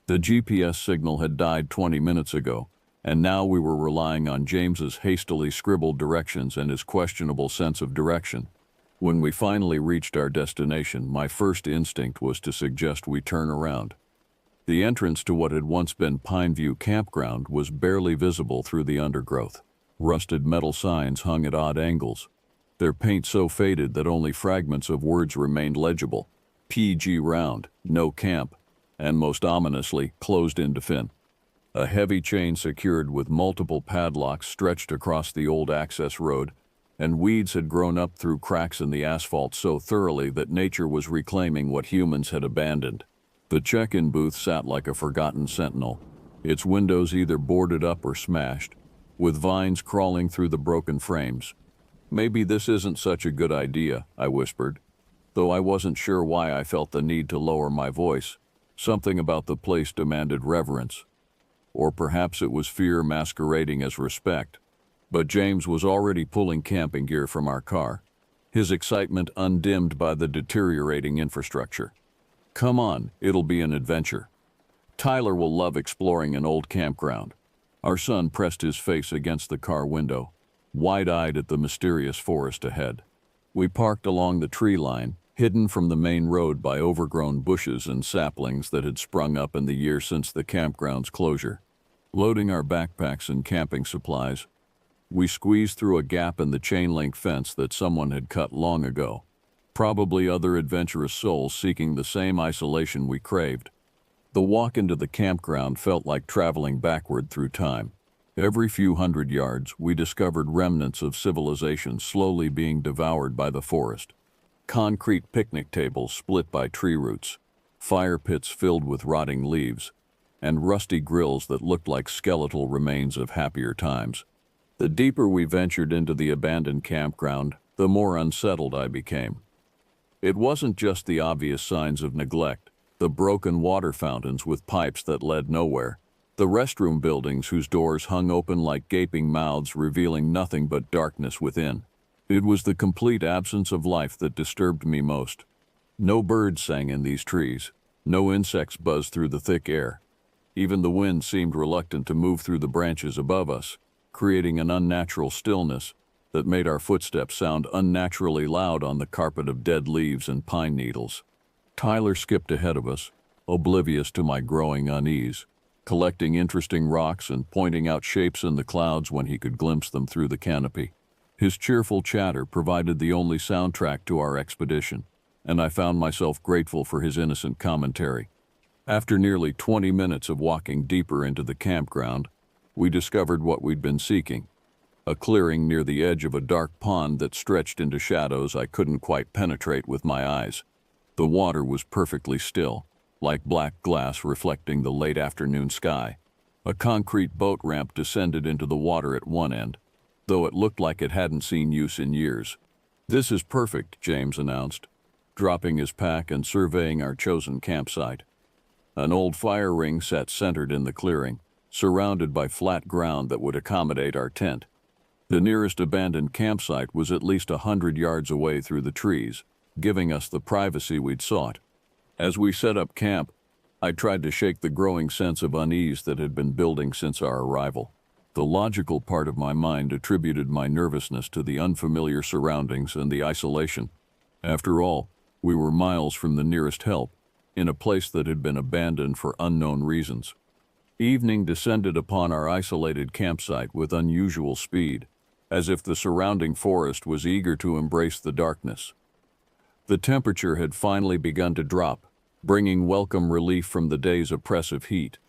The GPS signal had died 20 minutes ago, and now we were relying on James's hastily scribbled directions and his questionable sense of direction. When we finally reached our destination, my first instinct was to suggest we turn around. The entrance to what had once been Pineview Campground was barely visible through the undergrowth. Rusted metal signs hung at odd angles, their paint so faded that only fragments of words remained legible. PG Round, No Camp, and most ominously, closed in Dauphin. A heavy chain secured with multiple padlocks stretched across the old access road, and weeds had grown up through cracks in the asphalt so thoroughly that nature was reclaiming what humans had abandoned. The check-in booth sat like a forgotten sentinel, its windows either boarded up or smashed, with vines crawling through the broken frames. "Maybe this isn't such a good idea," I whispered, though I wasn't sure why I felt the need to lower my voice. Something about the place demanded reverence. Or perhaps it was fear masquerading as respect. But James was already pulling camping gear from our car, his excitement undimmed by the deteriorating infrastructure. "Come on, it'll be an adventure. Tyler will love exploring an old campground." Our son pressed his face against the car window, wide-eyed at the mysterious forest ahead. We parked along the tree line, hidden from the main road by overgrown bushes and saplings that had sprung up in the year since the campground's closure. Loading our backpacks and camping supplies, we squeezed through a gap in the chain-link fence that someone had cut long ago. Probably other adventurous souls seeking the same isolation we craved. The walk into the campground felt like traveling backward through time. Every few hundred yards, we discovered remnants of civilization slowly being devoured by the forest. Concrete picnic tables split by tree roots, fire pits filled with rotting leaves, and rusty grills that looked like skeletal remains of happier times. The deeper we ventured into the abandoned campground, the more unsettled I became. It wasn't just the obvious signs of neglect, the broken water fountains with pipes that led nowhere, the restroom buildings whose doors hung open like gaping mouths revealing nothing but darkness within. It was the complete absence of life that disturbed me most. No birds sang in these trees, no insects buzzed through the thick air. Even the wind seemed reluctant to move through the branches above us, creating an unnatural stillness that made our footsteps sound unnaturally loud on the carpet of dead leaves and pine needles. Tyler skipped ahead of us, oblivious to my growing unease, collecting interesting rocks and pointing out shapes in the clouds when he could glimpse them through the canopy. His cheerful chatter provided the only soundtrack to our expedition, and I found myself grateful for his innocent commentary. After nearly 20 minutes of walking deeper into the campground, we discovered what we'd been seeking, a clearing near the edge of a dark pond that stretched into shadows I couldn't quite penetrate with my eyes. The water was perfectly still, like black glass reflecting the late afternoon sky. A concrete boat ramp descended into the water at one end, though it looked like it hadn't seen use in years. "This is perfect," James announced, dropping his pack and surveying our chosen campsite. An old fire ring sat centered in the clearing, surrounded by flat ground that would accommodate our tent. The nearest abandoned campsite was at least 100 yards away through the trees, giving us the privacy we'd sought. As we set up camp, I tried to shake the growing sense of unease that had been building since our arrival. The logical part of my mind attributed my nervousness to the unfamiliar surroundings and the isolation. After all, we were miles from the nearest help, in a place that had been abandoned for unknown reasons. Evening descended upon our isolated campsite with unusual speed, as if the surrounding forest was eager to embrace the darkness. The temperature had finally begun to drop, bringing welcome relief from the day's oppressive heat.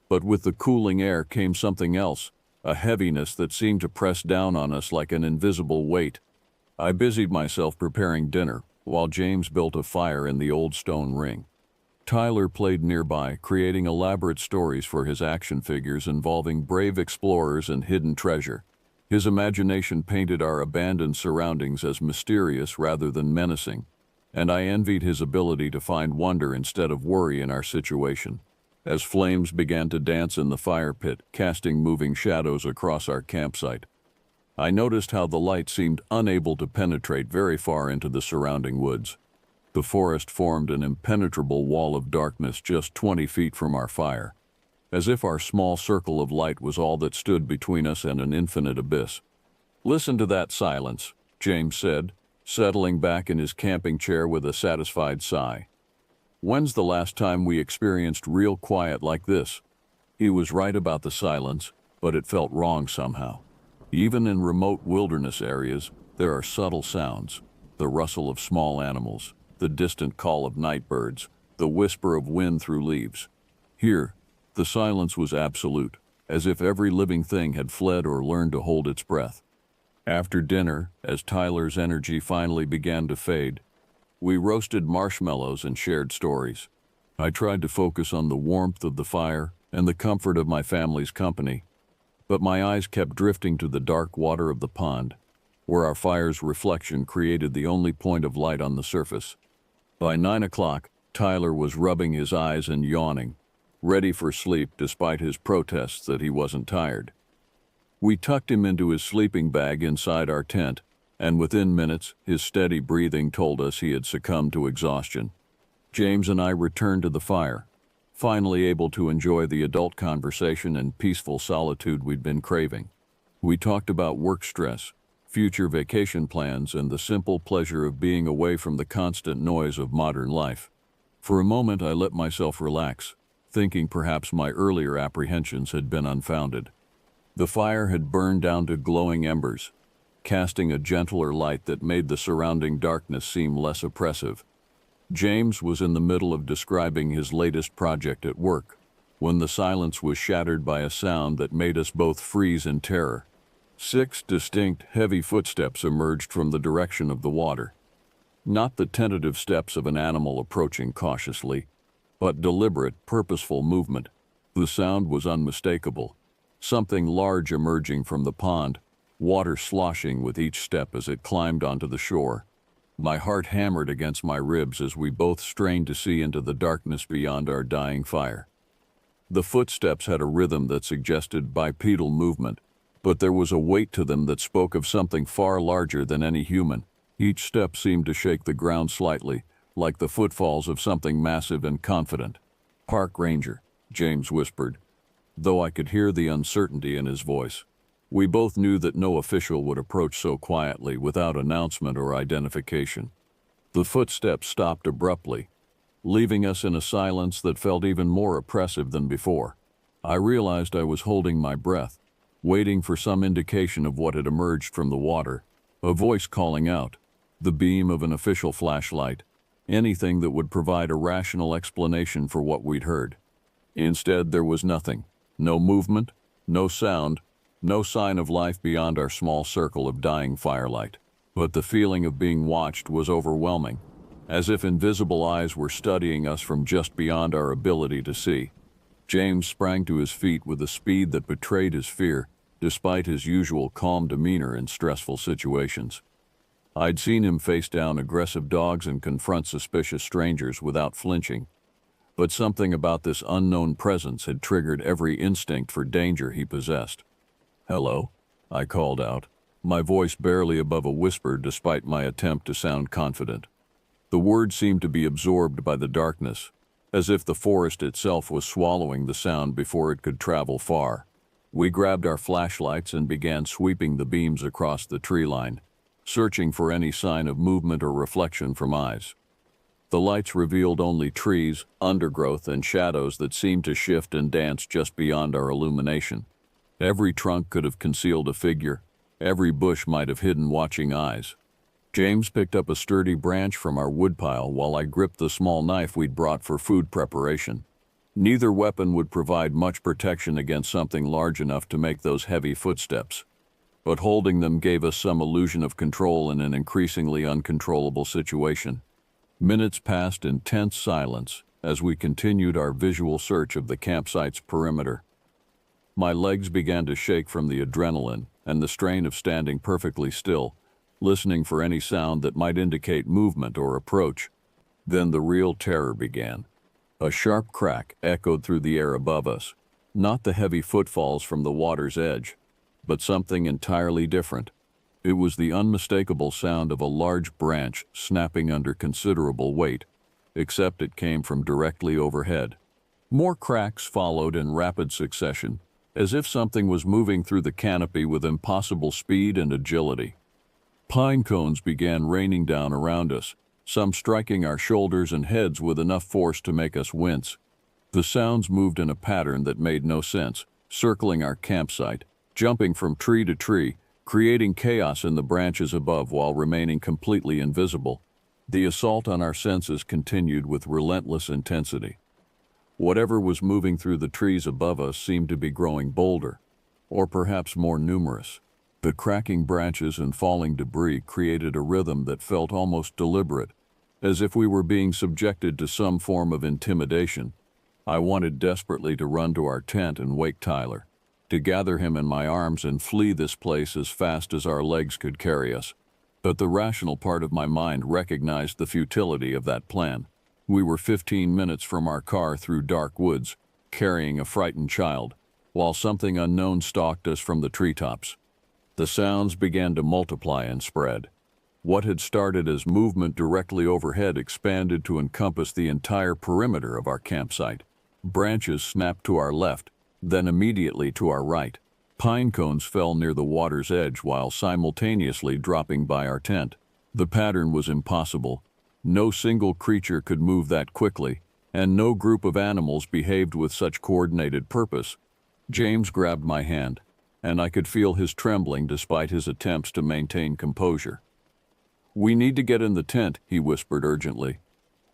But with the cooling air came something else, a heaviness that seemed to press down on us like an invisible weight. I busied myself preparing dinner, while James built a fire in the old stone ring. Tyler played nearby, creating elaborate stories for his action figures involving brave explorers and hidden treasure. His imagination painted our abandoned surroundings as mysterious rather than menacing, and I envied his ability to find wonder instead of worry in our situation. As flames began to dance in the fire pit, casting moving shadows across our campsite, I noticed how the light seemed unable to penetrate very far into the surrounding woods. The forest formed an impenetrable wall of darkness just 20 feet from our fire, as if our small circle of light was all that stood between us and an infinite abyss. "Listen to that silence," James said, settling back in his camping chair with a satisfied sigh. "When's the last time we experienced real quiet like this?" He was right about the silence, but it felt wrong somehow. Even in remote wilderness areas, there are subtle sounds: the rustle of small animals, the distant call of night birds, the whisper of wind through leaves. Here, the silence was absolute, as if every living thing had fled or learned to hold its breath. After dinner, as Tyler's energy finally began to fade, we roasted marshmallows and shared stories. I tried to focus on the warmth of the fire and the comfort of my family's company, but my eyes kept drifting to the dark water of the pond, where our fire's reflection created the only point of light on the surface. By 9 o'clock, Tyler was rubbing his eyes and yawning, ready for sleep despite his protests that he wasn't tired. We tucked him into his sleeping bag inside our tent, and within minutes, his steady breathing told us he had succumbed to exhaustion. James and I returned to the fire, finally able to enjoy the adult conversation and peaceful solitude we'd been craving. We talked about work stress, future vacation plans, and the simple pleasure of being away from the constant noise of modern life. For a moment, I let myself relax, thinking perhaps my earlier apprehensions had been unfounded. The fire had burned down to glowing embers, casting a gentler light that made the surrounding darkness seem less oppressive. James was in the middle of describing his latest project at work, when the silence was shattered by a sound that made us both freeze in terror. 6 distinct, heavy footsteps emerged from the direction of the water. Not the tentative steps of an animal approaching cautiously, but deliberate, purposeful movement. The sound was unmistakable. Something large emerging from the pond, water sloshing with each step as it climbed onto the shore. My heart hammered against my ribs as we both strained to see into the darkness beyond our dying fire. The footsteps had a rhythm that suggested bipedal movement, but there was a weight to them that spoke of something far larger than any human. Each step seemed to shake the ground slightly, like the footfalls of something massive and confident. "Park ranger," James whispered, though I could hear the uncertainty in his voice. We both knew that no official would approach so quietly without announcement or identification. The footsteps stopped abruptly, leaving us in a silence that felt even more oppressive than before. I realized I was holding my breath, waiting for some indication of what had emerged from the water, a voice calling out, the beam of an official flashlight, anything that would provide a rational explanation for what we'd heard. Instead, there was nothing. No movement, no sound, no sign of life beyond our small circle of dying firelight. But the feeling of being watched was overwhelming, as if invisible eyes were studying us from just beyond our ability to see. James sprang to his feet with a speed that betrayed his fear, despite his usual calm demeanor in stressful situations. I'd seen him face down aggressive dogs and confront suspicious strangers without flinching, but something about this unknown presence had triggered every instinct for danger he possessed. "Hello," I called out, my voice barely above a whisper despite my attempt to sound confident. The words seemed to be absorbed by the darkness, as if the forest itself was swallowing the sound before it could travel far. We grabbed our flashlights and began sweeping the beams across the tree line, searching for any sign of movement or reflection from eyes. The lights revealed only trees, undergrowth, and shadows that seemed to shift and dance just beyond our illumination. Every trunk could have concealed a figure. Every bush might have hidden watching eyes. James picked up a sturdy branch from our woodpile while I gripped the small knife we'd brought for food preparation. Neither weapon would provide much protection against something large enough to make those heavy footsteps, but holding them gave us some illusion of control in an increasingly uncontrollable situation. Minutes passed in tense silence as we continued our visual search of the campsite's perimeter. My legs began to shake from the adrenaline and the strain of standing perfectly still, listening for any sound that might indicate movement or approach. Then the real terror began. A sharp crack echoed through the air above us, not the heavy footfalls from the water's edge, but something entirely different. It was the unmistakable sound of a large branch snapping under considerable weight, except it came from directly overhead. More cracks followed in rapid succession, as if something was moving through the canopy with impossible speed and agility. Pine cones began raining down around us, some striking our shoulders and heads with enough force to make us wince. The sounds moved in a pattern that made no sense, circling our campsite, jumping from tree to tree, creating chaos in the branches above while remaining completely invisible. The assault on our senses continued with relentless intensity. Whatever was moving through the trees above us seemed to be growing bolder, or perhaps more numerous. The cracking branches and falling debris created a rhythm that felt almost deliberate, as if we were being subjected to some form of intimidation. I wanted desperately to run to our tent and wake Tyler, to gather him in my arms and flee this place as fast as our legs could carry us. But the rational part of my mind recognized the futility of that plan. We were 15 minutes from our car through dark woods, carrying a frightened child, while something unknown stalked us from the treetops. The sounds began to multiply and spread. What had started as movement directly overhead expanded to encompass the entire perimeter of our campsite. Branches snapped to our left, then immediately to our right. Pine cones fell near the water's edge while simultaneously dropping by our tent. The pattern was impossible. No single creature could move that quickly, and no group of animals behaved with such coordinated purpose. James grabbed my hand, and I could feel his trembling despite his attempts to maintain composure. "We need to get in the tent," he whispered urgently.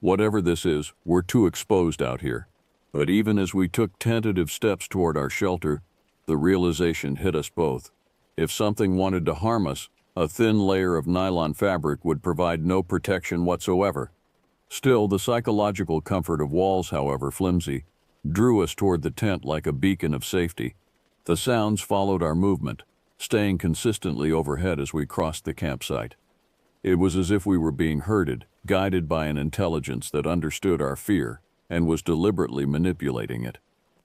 "Whatever this is, we're too exposed out here." But even as we took tentative steps toward our shelter, the realization hit us both. If something wanted to harm us, a thin layer of nylon fabric would provide no protection whatsoever. Still, the psychological comfort of walls, however flimsy, drew us toward the tent like a beacon of safety. The sounds followed our movement, staying consistently overhead as we crossed the campsite. It was as if we were being herded, guided by an intelligence that understood our fear and was deliberately manipulating it.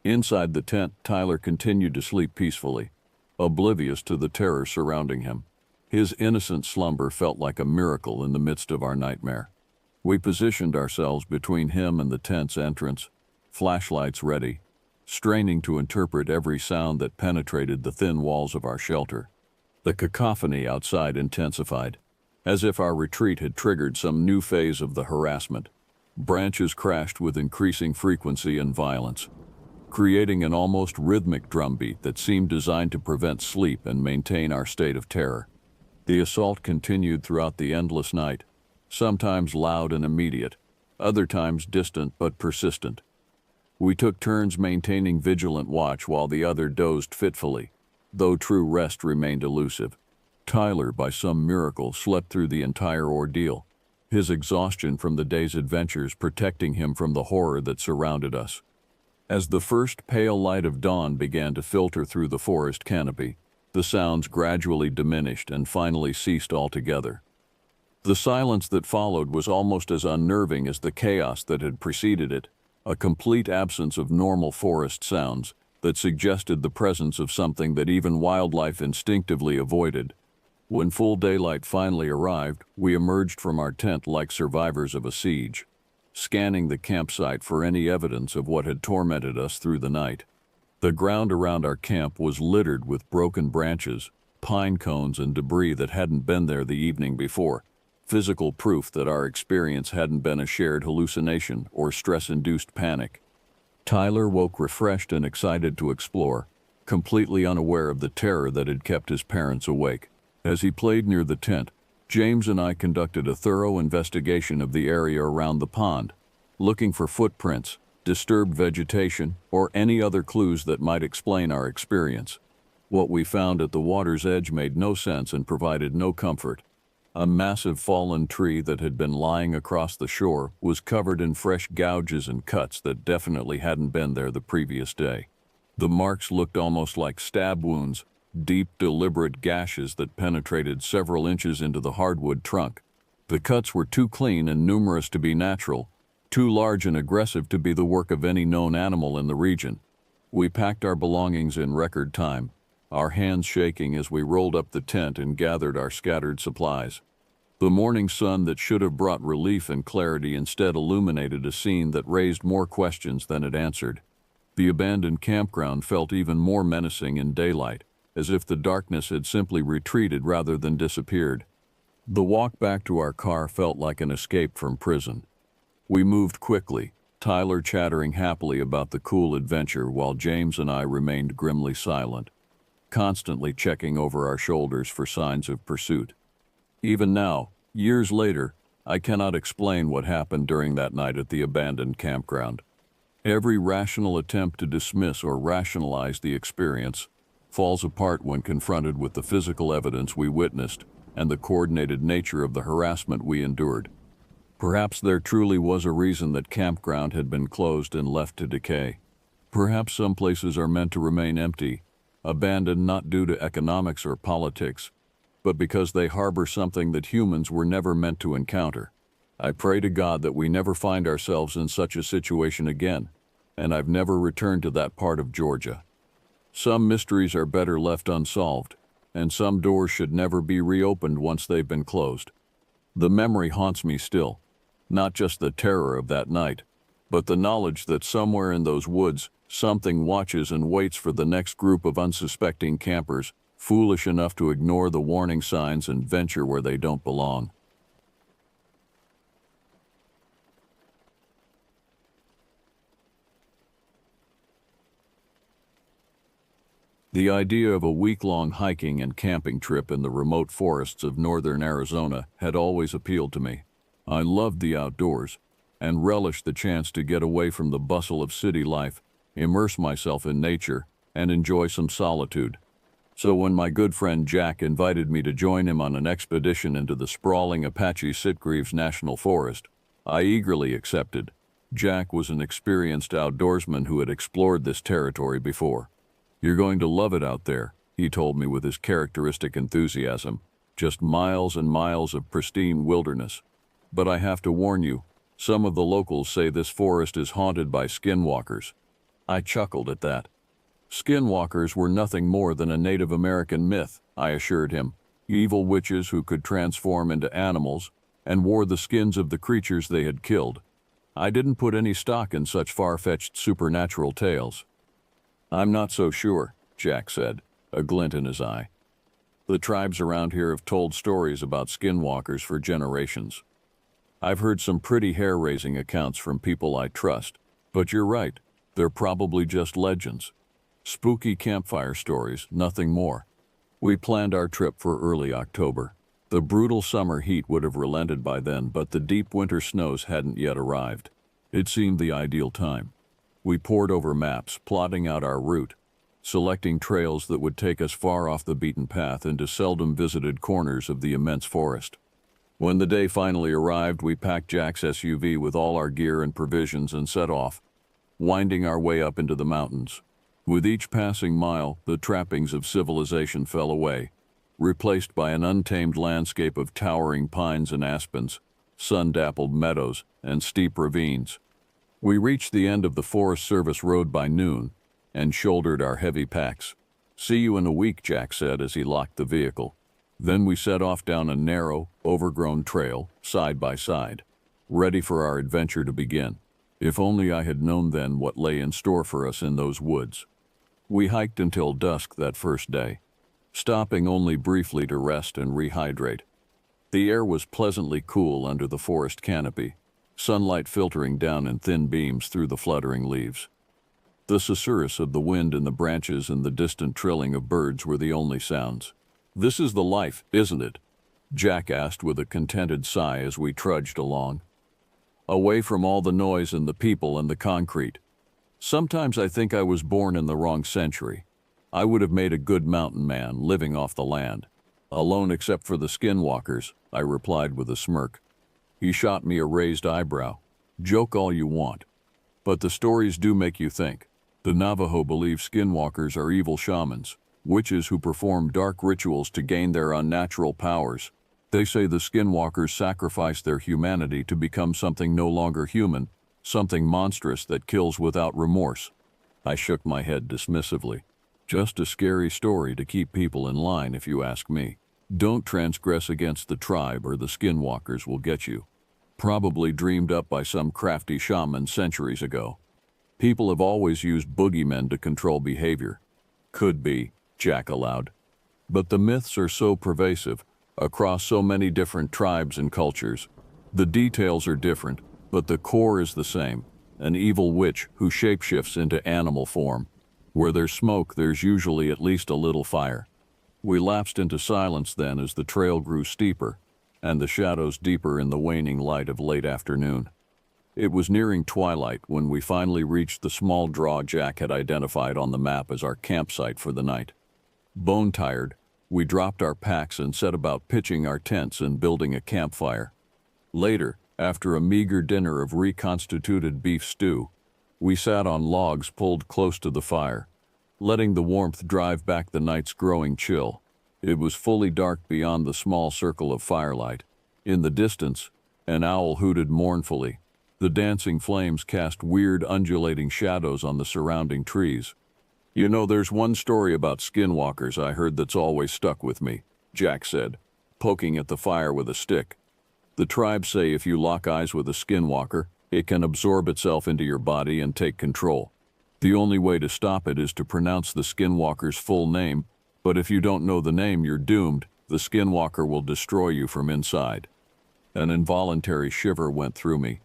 Inside the tent, Tyler continued to sleep peacefully, oblivious to the terror surrounding him. His innocent slumber felt like a miracle in the midst of our nightmare. We positioned ourselves between him and the tent's entrance, flashlights ready, straining to interpret every sound that penetrated the thin walls of our shelter. The cacophony outside intensified, as if our retreat had triggered some new phase of the harassment. Branches crashed with increasing frequency and violence, creating an almost rhythmic drumbeat that seemed designed to prevent sleep and maintain our state of terror. The assault continued throughout the endless night, sometimes loud and immediate, other times distant but persistent. We took turns maintaining vigilant watch while the other dozed fitfully, though true rest remained elusive. Tyler, by some miracle, slept through the entire ordeal, his exhaustion from the day's adventures protecting him from the horror that surrounded us. As the first pale light of dawn began to filter through the forest canopy, the sounds gradually diminished and finally ceased altogether. The silence that followed was almost as unnerving as the chaos that had preceded it, a complete absence of normal forest sounds that suggested the presence of something that even wildlife instinctively avoided. When full daylight finally arrived, we emerged from our tent like survivors of a siege, scanning the campsite for any evidence of what had tormented us through the night. The ground around our camp was littered with broken branches, pine cones, and debris that hadn't been there the evening before, physical proof that our experience hadn't been a shared hallucination or stress-induced panic. Tyler woke refreshed and excited to explore, completely unaware of the terror that had kept his parents awake. As he played near the tent, James and I conducted a thorough investigation of the area around the pond, looking for footprints, disturbed vegetation, or any other clues that might explain our experience. What we found at the water's edge made no sense and provided no comfort. A massive fallen tree that had been lying across the shore was covered in fresh gouges and cuts that definitely hadn't been there the previous day. The marks looked almost like stab wounds, deep, deliberate gashes that penetrated several inches into the hardwood trunk. The cuts were too clean and numerous to be natural, too large and aggressive to be the work of any known animal in the region. We packed our belongings in record time, our hands shaking as we rolled up the tent and gathered our scattered supplies. The morning sun that should have brought relief and clarity instead illuminated a scene that raised more questions than it answered. The abandoned campground felt even more menacing in daylight, as if the darkness had simply retreated rather than disappeared. The walk back to our car felt like an escape from prison. We moved quickly, Tyler chattering happily about the cool adventure while James and I remained grimly silent, constantly checking over our shoulders for signs of pursuit. Even now, years later, I cannot explain what happened during that night at the abandoned campground. Every rational attempt to dismiss or rationalize the experience falls apart when confronted with the physical evidence we witnessed and the coordinated nature of the harassment we endured. Perhaps there truly was a reason that campground had been closed and left to decay. Perhaps some places are meant to remain empty, abandoned not due to economics or politics, but because they harbor something that humans were never meant to encounter. I pray to God that we never find ourselves in such a situation again, and I've never returned to that part of Georgia. Some mysteries are better left unsolved, and some doors should never be reopened once they've been closed. The memory haunts me still, not just the terror of that night, but the knowledge that somewhere in those woods, something watches and waits for the next group of unsuspecting campers, foolish enough to ignore the warning signs and venture where they don't belong. The idea of a week-long hiking and camping trip in the remote forests of northern Arizona had always appealed to me. I loved the outdoors and relished the chance to get away from the bustle of city life, immerse myself in nature, and enjoy some solitude. So when my good friend Jack invited me to join him on an expedition into the sprawling Apache Sitgreaves National Forest, I eagerly accepted. Jack was an experienced outdoorsman who had explored this territory before. "You're going to love it out there," he told me with his characteristic enthusiasm. "Just miles and miles of pristine wilderness. But I have to warn you, some of the locals say this forest is haunted by skinwalkers." I chuckled at that. Skinwalkers were nothing more than a Native American myth, I assured him. Evil witches who could transform into animals and wore the skins of the creatures they had killed. I didn't put any stock in such far-fetched supernatural tales. "I'm not so sure," Jack said, a glint in his eye. "The tribes around here have told stories about skinwalkers for generations. I've heard some pretty hair-raising accounts from people I trust, but you're right, they're probably just legends. Spooky campfire stories, nothing more." We planned our trip for early October. The brutal summer heat would have relented by then, but the deep winter snows hadn't yet arrived. It seemed the ideal time. We pored over maps, plotting out our route, selecting trails that would take us far off the beaten path into seldom visited corners of the immense forest. When the day finally arrived, we packed Jack's SUV with all our gear and provisions and set off, winding our way up into the mountains. With each passing mile, the trappings of civilization fell away, replaced by an untamed landscape of towering pines and aspens, sun-dappled meadows, and steep ravines. We reached the end of the Forest Service road by noon and shouldered our heavy packs. "See you in a week," Jack said as he locked the vehicle. Then we set off down a narrow, overgrown trail, side by side, ready for our adventure to begin. If only I had known then what lay in store for us in those woods. We hiked until dusk that first day, stopping only briefly to rest and rehydrate. The air was pleasantly cool under the forest canopy, sunlight filtering down in thin beams through the fluttering leaves. The susurrus of the wind in the branches and the distant trilling of birds were the only sounds. "This is the life, isn't it?" Jack asked with a contented sigh as we trudged along. Away from all the noise and the people and the concrete. Sometimes I think I was born in the wrong century. I would have made a good mountain man living off the land. "Alone except for the skinwalkers," I replied with a smirk. He shot me a raised eyebrow. "Joke all you want. But the stories do make you think. The Navajo believe skinwalkers are evil shamans, witches who perform dark rituals to gain their unnatural powers. They say the skinwalkers sacrifice their humanity to become something no longer human, something monstrous that kills without remorse." I shook my head dismissively. "Just a scary story to keep people in line, if you ask me. Don't transgress against the tribe or the skinwalkers will get you. Probably dreamed up by some crafty shaman centuries ago. People have always used boogeymen to control behavior." "Could be," Jack allowed. "But the myths are so pervasive, across so many different tribes and cultures. The details are different, but the core is the same, an evil witch who shapeshifts into animal form. Where there's smoke, there's usually at least a little fire." We lapsed into silence then as the trail grew steeper, and the shadows deeper in the waning light of late afternoon. It was nearing twilight when we finally reached the small draw Jack had identified on the map as our campsite for the night. Bone-tired, we dropped our packs and set about pitching our tents and building a campfire. Later, after a meager dinner of reconstituted beef stew, we sat on logs pulled close to the fire, letting the warmth drive back the night's growing chill. It was fully dark beyond the small circle of firelight. In the distance, an owl hooted mournfully. The dancing flames cast weird undulating shadows on the surrounding trees. "You know, there's one story about skinwalkers I heard that's always stuck with me," Jack said, poking at the fire with a stick. "The tribes say if you lock eyes with a skinwalker, it can absorb itself into your body and take control. The only way to stop it is to pronounce the skinwalker's full name, but if you don't know the name, you're doomed. The skinwalker will destroy you from inside." An involuntary shiver went through me,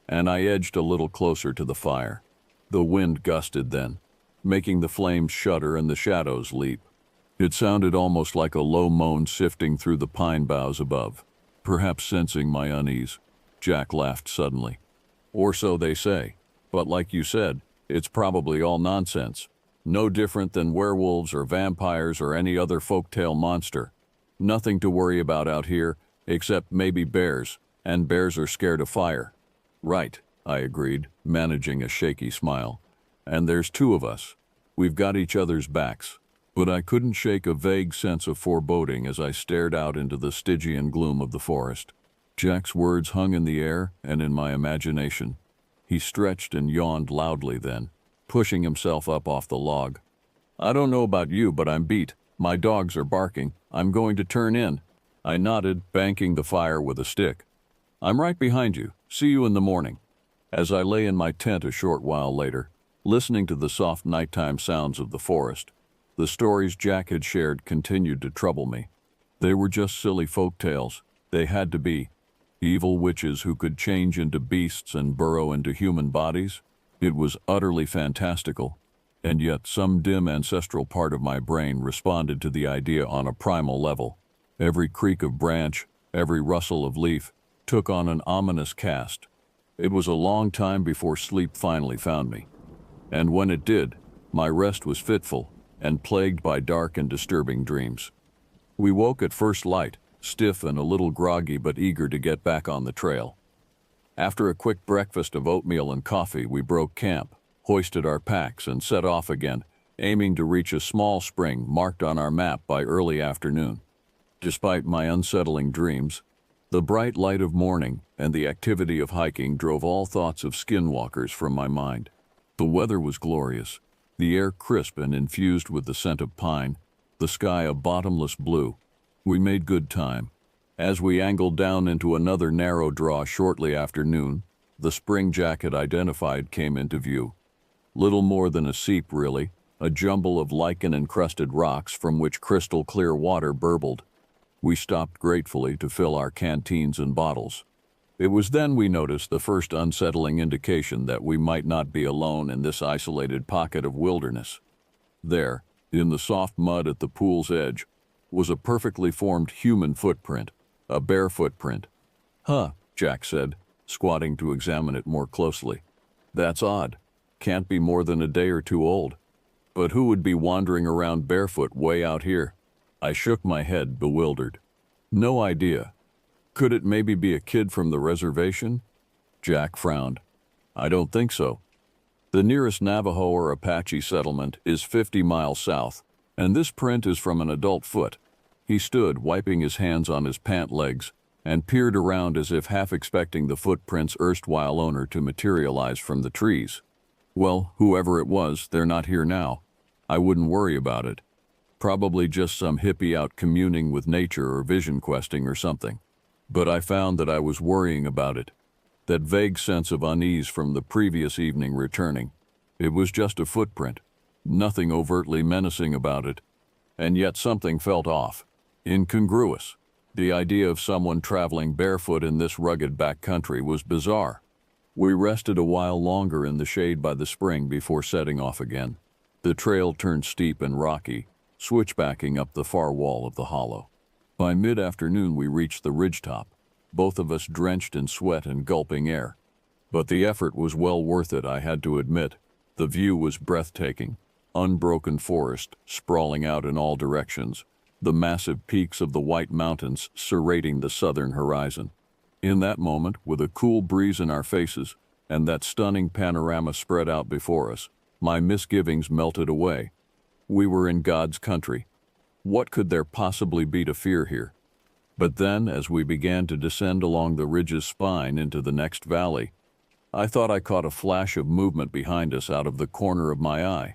and I edged a little closer to the fire. The wind gusted then, making the flames shudder and the shadows leap. It sounded almost like a low moan sifting through the pine boughs above. Perhaps sensing my unease, Jack laughed suddenly. "Or so they say, but like you said, it's probably all nonsense. No different than werewolves or vampires or any other folktale monster. Nothing to worry about out here, except maybe bears, and bears are scared of fire." "Right," I agreed, managing a shaky smile. "And there's two of us. We've got each other's backs." But I couldn't shake a vague sense of foreboding as I stared out into the Stygian gloom of the forest. Jack's words hung in the air and in my imagination. He stretched and yawned loudly then, pushing himself up off the log. "I don't know about you, but I'm beat. My dogs are barking. I'm going to turn in." I nodded, banking the fire with a stick. "I'm right behind you. See you in the morning." As I lay in my tent a short while later, listening to the soft nighttime sounds of the forest, the stories Jack had shared continued to trouble me. They were just silly folk tales. They had to be. Evil witches who could change into beasts and burrow into human bodies. It was utterly fantastical, and yet some dim ancestral part of my brain responded to the idea on a primal level. Every creak of branch, every rustle of leaf, took on an ominous cast. It was a long time before sleep finally found me. And when it did, my rest was fitful and plagued by dark and disturbing dreams. We woke at first light, stiff and a little groggy but eager to get back on the trail. After a quick breakfast of oatmeal and coffee, we broke camp, hoisted our packs, and set off again, aiming to reach a small spring marked on our map by early afternoon. Despite my unsettling dreams, the bright light of morning and the activity of hiking drove all thoughts of skinwalkers from my mind. The weather was glorious, the air crisp and infused with the scent of pine, the sky a bottomless blue. We made good time. As we angled down into another narrow draw shortly after noon, the spring Jack had identified came into view. Little more than a seep, really, a jumble of lichen-encrusted rocks from which crystal-clear water burbled. We stopped gratefully to fill our canteens and bottles. It was then we noticed the first unsettling indication that we might not be alone in this isolated pocket of wilderness. There, in the soft mud at the pool's edge, was a perfectly formed human footprint, a bare footprint. "Huh," Jack said, squatting to examine it more closely. "That's odd. Can't be more than a day or two old. But who would be wandering around barefoot way out here?" I shook my head, bewildered. "No idea. Could it maybe be a kid from the reservation?" Jack frowned. "I don't think so. The nearest Navajo or Apache settlement is 50 miles south, and this print is from an adult foot." He stood, wiping his hands on his pant legs, and peered around as if half expecting the footprint's erstwhile owner to materialize from the trees. "Well, whoever it was, they're not here now. I wouldn't worry about it. Probably just some hippie out communing with nature or vision questing or something." But I found that I was worrying about it, that vague sense of unease from the previous evening returning. It was just a footprint, nothing overtly menacing about it, and yet something felt off, incongruous. The idea of someone traveling barefoot in this rugged backcountry was bizarre. We rested a while longer in the shade by the spring before setting off again. The trail turned steep and rocky, switchbacking up the far wall of the hollow. By mid-afternoon we reached the ridgetop, both of us drenched in sweat and gulping air. But the effort was well worth it, I had to admit. The view was breathtaking. Unbroken forest sprawling out in all directions, the massive peaks of the White Mountains serrating the southern horizon. In that moment, with a cool breeze in our faces and that stunning panorama spread out before us, my misgivings melted away. We were in God's country. What could there possibly be to fear here? But then, as we began to descend along the ridge's spine into the next valley, I thought I caught a flash of movement behind us out of the corner of my eye.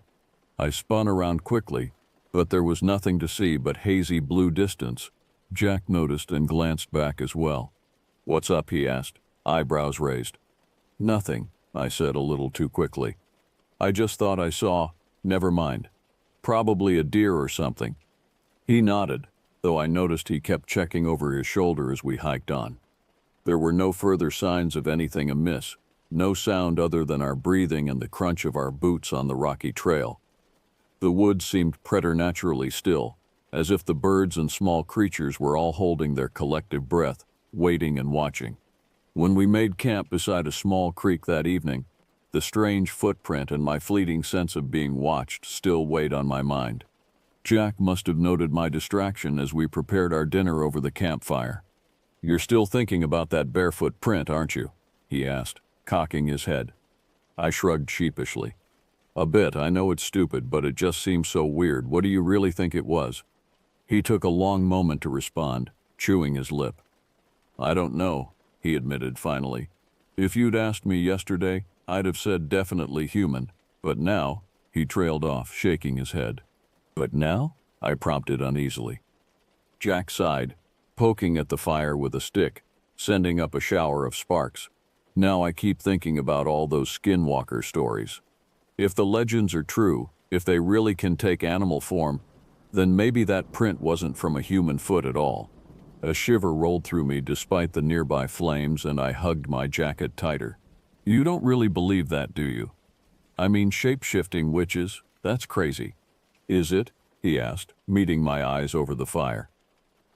I spun around quickly, but there was nothing to see but hazy blue distance. Jack noticed and glanced back as well. "What's up?" he asked, eyebrows raised. "Nothing," I said a little too quickly. "I just thought I saw, never mind. Probably a deer or something." He nodded, though I noticed he kept checking over his shoulder as we hiked on. There were no further signs of anything amiss, no sound other than our breathing and the crunch of our boots on the rocky trail. The woods seemed preternaturally still, as if the birds and small creatures were all holding their collective breath, waiting and watching. When we made camp beside a small creek that evening, the strange footprint and my fleeting sense of being watched still weighed on my mind. Jack must have noted my distraction as we prepared our dinner over the campfire. "You're still thinking about that barefoot print, aren't you?" he asked, cocking his head. I shrugged sheepishly. "A bit. I know it's stupid, but it just seems so weird. What do you really think it was?" He took a long moment to respond, chewing his lip. "I don't know," he admitted finally. "If you'd asked me yesterday, I'd have said definitely human, but now," he trailed off, shaking his head. "But now?" I prompted uneasily. Jack sighed, poking at the fire with a stick, sending up a shower of sparks. "Now I keep thinking about all those skinwalker stories. If the legends are true, if they really can take animal form, then maybe that print wasn't from a human foot at all." A shiver rolled through me despite the nearby flames, and I hugged my jacket tighter. "You don't really believe that, do you? I mean, shape-shifting witches, that's crazy." "Is it?" he asked, meeting my eyes over the fire.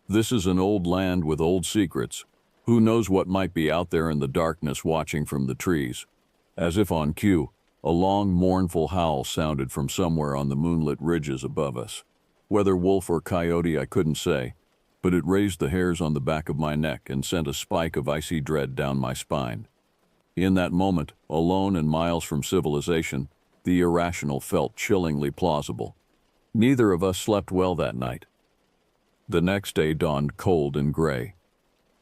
"This is an old land with old secrets. Who knows what might be out there in the darkness watching from the trees?" As if on cue, a long, mournful howl sounded from somewhere on the moonlit ridges above us. Whether wolf or coyote I couldn't say, but it raised the hairs on the back of my neck and sent a spike of icy dread down my spine. In that moment, alone and miles from civilization, the irrational felt chillingly plausible. Neither of us slept well that night. The next day dawned cold and gray,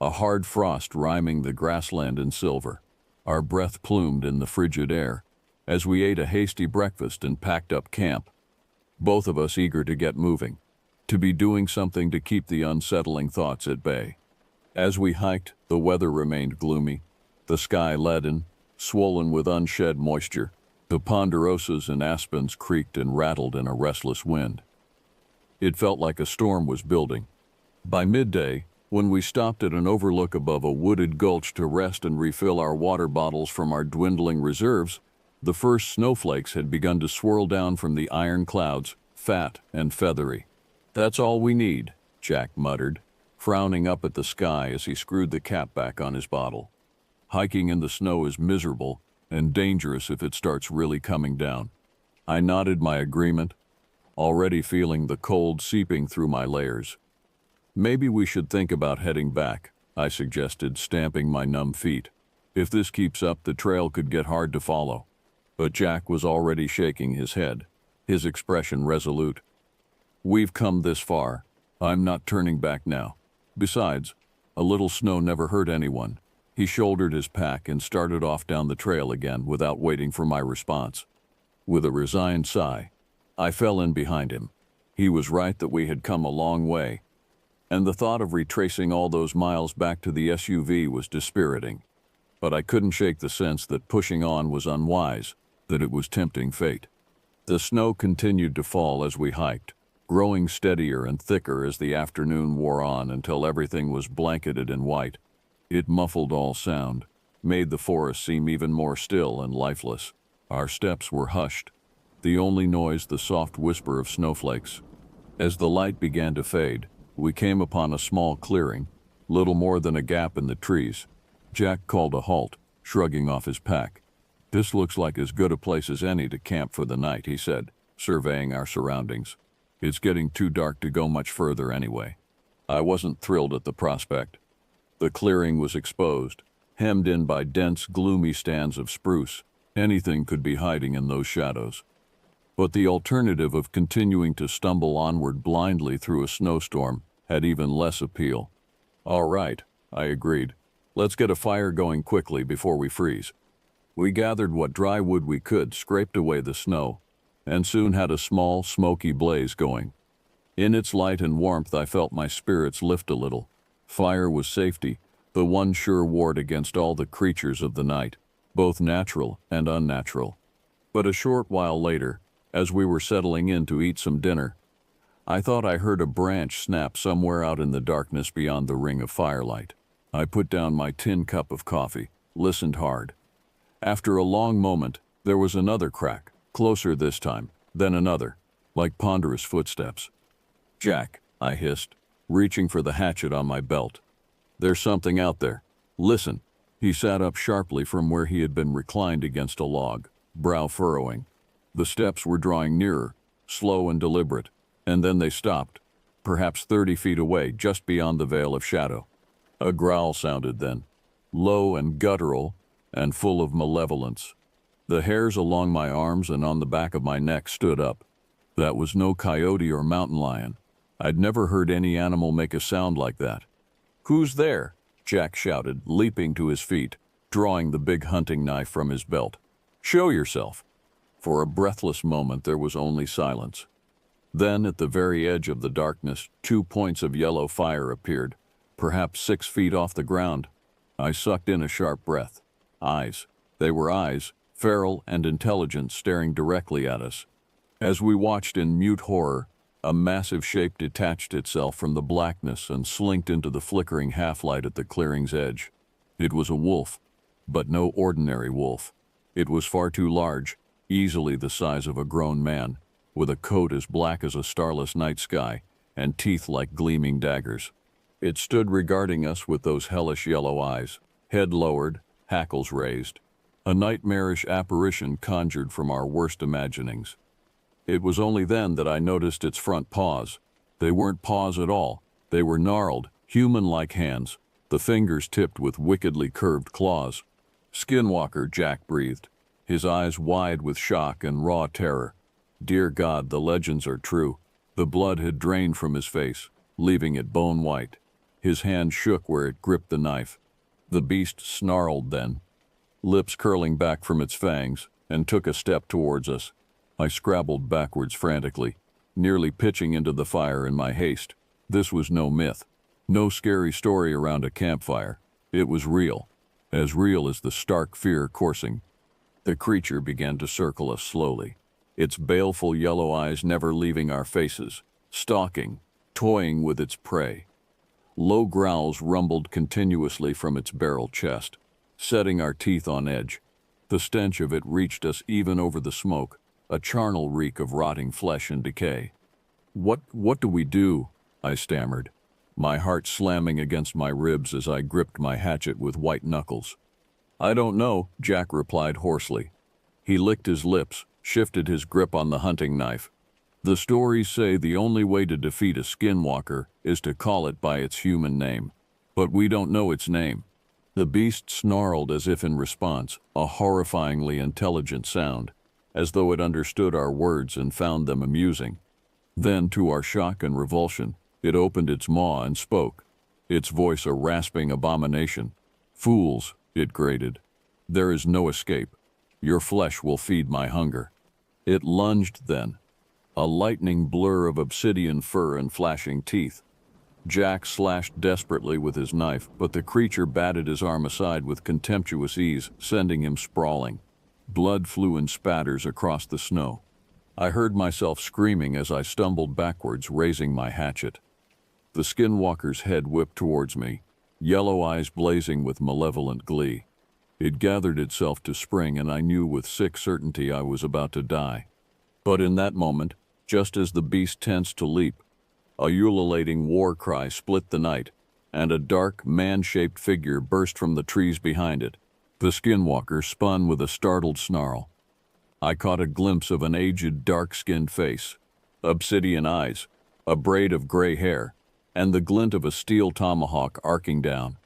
a hard frost riming the grassland in silver. Our breath plumed in the frigid air as we ate a hasty breakfast and packed up camp, both of us eager to get moving. to be doing something to keep the unsettling thoughts at bay. As we hiked, the weather remained gloomy, the sky leaden, swollen with unshed moisture. The ponderosas and aspens creaked and rattled in a restless wind. It felt like a storm was building. By midday, when we stopped at an overlook above a wooded gulch to rest and refill our water bottles from our dwindling reserves, the first snowflakes had begun to swirl down from the iron clouds, fat and feathery. "That's all we need," Jack muttered, frowning up at the sky as he screwed the cap back on his bottle. "Hiking in the snow is miserable and dangerous if it starts really coming down." I nodded my agreement, already feeling the cold seeping through my layers. "Maybe we should think about heading back," I suggested, stamping my numb feet. "If this keeps up, the trail could get hard to follow." But Jack was already shaking his head, his expression resolute. "We've come this far. I'm not turning back now. Besides, a little snow never hurt anyone." He shouldered his pack and started off down the trail again without waiting for my response. With a resigned sigh, I fell in behind him. He was right that we had come a long way, and the thought of retracing all those miles back to the SUV was dispiriting. But I couldn't shake the sense that pushing on was unwise, that it was tempting fate. The snow continued to fall as we hiked, growing steadier and thicker as the afternoon wore on until everything was blanketed in white. It muffled all sound, made the forest seem even more still and lifeless. Our steps were hushed, the only noise the soft whisper of snowflakes. As the light began to fade, we came upon a small clearing, little more than a gap in the trees. Jack called a halt, shrugging off his pack. "This looks like as good a place as any to camp for the night," he said, surveying our surroundings. "It's getting too dark to go much further anyway." I wasn't thrilled at the prospect. The clearing was exposed, hemmed in by dense, gloomy stands of spruce. Anything could be hiding in those shadows. But the alternative of continuing to stumble onward blindly through a snowstorm had even less appeal. "All right," I agreed. "Let's get a fire going quickly before we freeze." We gathered what dry wood we could, scraped away the snow, and soon had a small, smoky blaze going. In its light and warmth, I felt my spirits lift a little. Fire was safety, the one sure ward against all the creatures of the night, both natural and unnatural. But a short while later, as we were settling in to eat some dinner, I thought I heard a branch snap somewhere out in the darkness beyond the ring of firelight. I put down my tin cup of coffee, listened hard. After a long moment, there was another crack, closer this time, then another, like ponderous footsteps. "Jack," I hissed, reaching for the hatchet on my belt. "There's something out there. Listen." He sat up sharply from where he had been reclined against a log, brow furrowing. The steps were drawing nearer, slow and deliberate, and then they stopped, perhaps 30 feet away, just beyond the veil of shadow. A growl sounded then, low and guttural, and full of malevolence. The hairs along my arms and on the back of my neck stood up. That was no coyote or mountain lion. I'd never heard any animal make a sound like that. "Who's there?" Jack shouted, leaping to his feet, drawing the big hunting knife from his belt. "Show yourself." For a breathless moment there was only silence. Then, at the very edge of the darkness, 2 points of yellow fire appeared, perhaps 6 feet off the ground. I sucked in a sharp breath. Eyes. They were eyes, feral and intelligent, staring directly at us. As we watched in mute horror, a massive shape detached itself from the blackness and slinked into the flickering half-light at the clearing's edge. It was a wolf, but no ordinary wolf. It was far too large, easily the size of a grown man, with a coat as black as a starless night sky and teeth like gleaming daggers. It stood regarding us with those hellish yellow eyes, head lowered, hackles raised, a nightmarish apparition conjured from our worst imaginings. It was only then that I noticed its front paws. They weren't paws at all. They were gnarled, human-like hands, the fingers tipped with wickedly curved claws. "Skinwalker," Jack breathed, his eyes wide with shock and raw terror. Dear God, the legends are true. The blood had drained from his face, leaving it bone white. His hand shook where it gripped the knife. The beast snarled then, lips curling back from its fangs, and took a step towards us. I scrabbled backwards frantically. nearly pitching into the fire in my haste. This was no myth, no scary story around a campfire. It was real as the stark fear coursing. The creature began to circle us slowly, its baleful yellow eyes never leaving our faces, stalking, toying with its prey. Low growls rumbled continuously from its barrel chest, setting our teeth on edge. The stench of it reached us even over the smoke, a charnel reek of rotting flesh and decay. What do we do?" I stammered, my heart slamming against my ribs as I gripped my hatchet with white knuckles. "I don't know," Jack replied hoarsely. He licked his lips, shifted his grip on the hunting knife. "The stories say the only way to defeat a skinwalker is to call it by its human name. But we don't know its name." The beast snarled as if in response, a horrifyingly intelligent sound, as though it understood our words and found them amusing. Then, to our shock and revulsion, it opened its maw and spoke, its voice a rasping abomination. "Fools," it grated. "There is no escape. Your flesh will feed my hunger." It lunged then, a lightning blur of obsidian fur and flashing teeth. Jack slashed desperately with his knife, but the creature batted his arm aside with contemptuous ease, sending him sprawling. Blood flew in spatters across the snow. I heard myself screaming as I stumbled backwards, raising my hatchet. The skinwalker's head whipped towards me, yellow eyes blazing with malevolent glee. It gathered itself to spring, and I knew with sick certainty I was about to die. But in that moment, just as the beast tensed to leap, a ululating war cry split the night, and a dark, man-shaped figure burst from the trees behind it. The skinwalker spun with a startled snarl. I caught a glimpse of an aged, dark-skinned face, obsidian eyes, a braid of gray hair, and the glint of a steel tomahawk arcing down.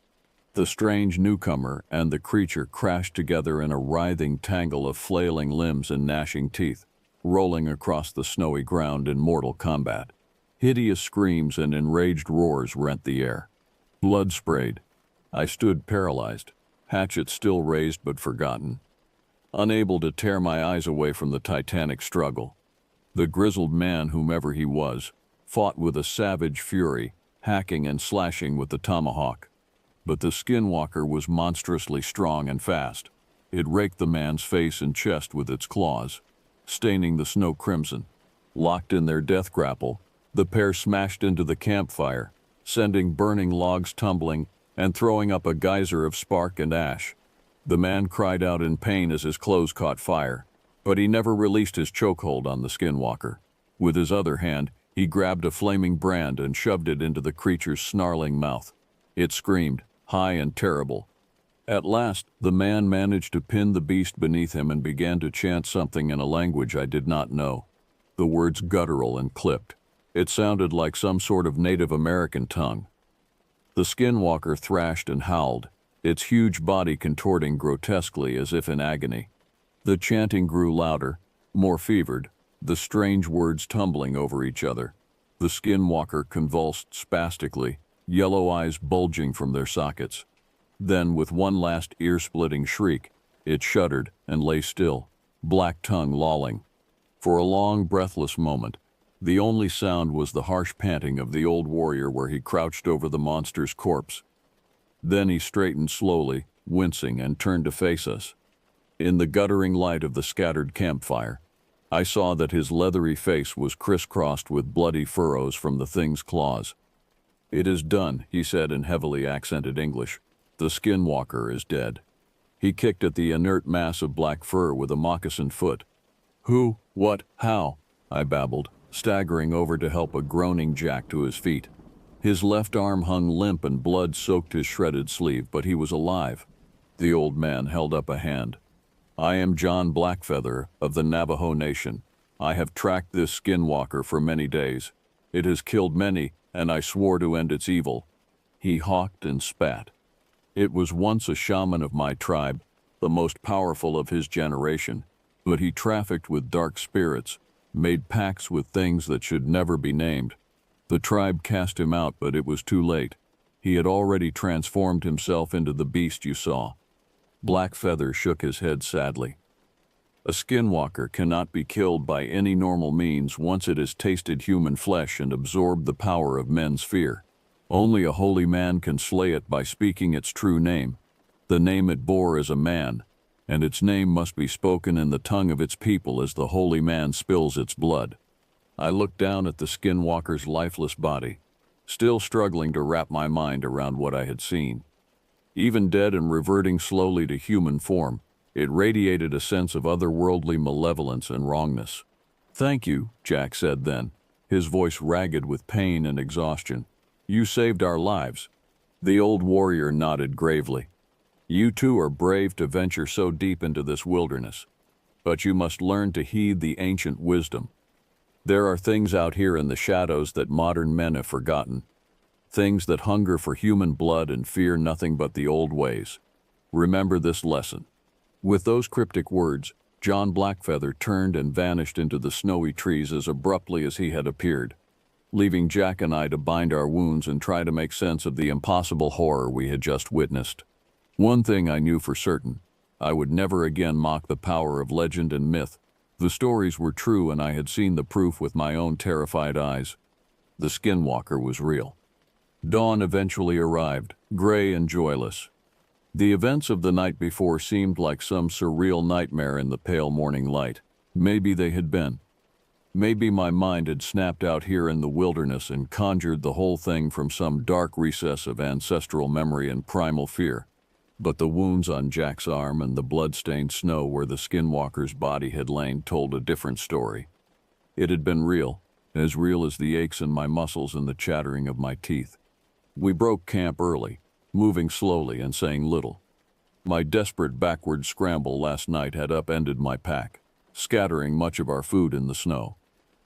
The strange newcomer and the creature crashed together in a writhing tangle of flailing limbs and gnashing teeth, rolling across the snowy ground in mortal combat. Hideous screams and enraged roars rent the air. Blood sprayed. I stood paralyzed, hatchet still raised but forgotten, unable to tear my eyes away from the titanic struggle. The grizzled man, whomever he was, fought with a savage fury, hacking and slashing with the tomahawk. But the skinwalker was monstrously strong and fast. It raked the man's face and chest with its claws, staining the snow crimson. Locked in their death grapple, the pair smashed into the campfire, sending burning logs tumbling and throwing up a geyser of spark and ash. The man cried out in pain as his clothes caught fire, but he never released his chokehold on the skinwalker. With his other hand, he grabbed a flaming brand and shoved it into the creature's snarling mouth. It screamed, high and terrible. At last, the man managed to pin the beast beneath him and began to chant something in a language I did not know. The words guttural and clipped. It sounded like some sort of Native American tongue. The skinwalker thrashed and howled, its huge body contorting grotesquely as if in agony. The chanting grew louder, more fevered, the strange words tumbling over each other. The skinwalker convulsed spastically, yellow eyes bulging from their sockets. Then, with one last ear-splitting shriek, it shuddered and lay still, black tongue lolling. For a long, breathless moment, the only sound was the harsh panting of the old warrior where he crouched over the monster's corpse. Then he straightened slowly, wincing, and turned to face us. In the guttering light of the scattered campfire, I saw that his leathery face was crisscrossed with bloody furrows from the thing's claws. "It is done," he said in heavily accented English. "The skinwalker is dead." He kicked at the inert mass of black fur with a moccasined foot. "Who? What? How?" I babbled, staggering over to help a groaning Jack to his feet. His left arm hung limp and blood soaked his shredded sleeve, but he was alive. The old man held up a hand. "I am John Blackfeather of the Navajo Nation. I have tracked this skinwalker for many days. It has killed many, and I swore to end its evil." He hawked and spat. "It was once a shaman of my tribe, the most powerful of his generation, but he trafficked with dark spirits, made pacts with things that should never be named. The tribe cast him out, but it was too late. He had already transformed himself into the beast you saw." Blackfeather shook his head sadly. A skinwalker cannot be killed by any normal means once it has tasted human flesh and absorbed the power of men's fear. Only a holy man can slay it by speaking its true name. The name it bore is a man, and its name must be spoken in the tongue of its people as the holy man spills its blood. I looked down at the skinwalker's lifeless body, still struggling to wrap my mind around what I had seen. Even dead and reverting slowly to human form, it radiated a sense of otherworldly malevolence and wrongness. "Thank you," Jack said then, his voice ragged with pain and exhaustion. "You saved our lives." The old warrior nodded gravely. "You too are brave to venture so deep into this wilderness, but you must learn to heed the ancient wisdom. There are things out here in the shadows that modern men have forgotten, things that hunger for human blood and fear nothing but the old ways. Remember this lesson." With those cryptic words, John Blackfeather turned and vanished into the snowy trees as abruptly as he had appeared, leaving Jack and I to bind our wounds and try to make sense of the impossible horror we had just witnessed. One thing I knew for certain: I would never again mock the power of legend and myth. The stories were true, and I had seen the proof with my own terrified eyes. The skinwalker was real. Dawn eventually arrived, gray and joyless. The events of the night before seemed like some surreal nightmare in the pale morning light. Maybe they had been. Maybe my mind had snapped out here in the wilderness and conjured the whole thing from some dark recess of ancestral memory and primal fear. But the wounds on Jack's arm and the blood-stained snow where the skinwalker's body had lain told a different story. It had been real as the aches in my muscles and the chattering of my teeth. We broke camp early, moving slowly and saying little. My desperate backward scramble last night had upended my pack, scattering much of our food in the snow.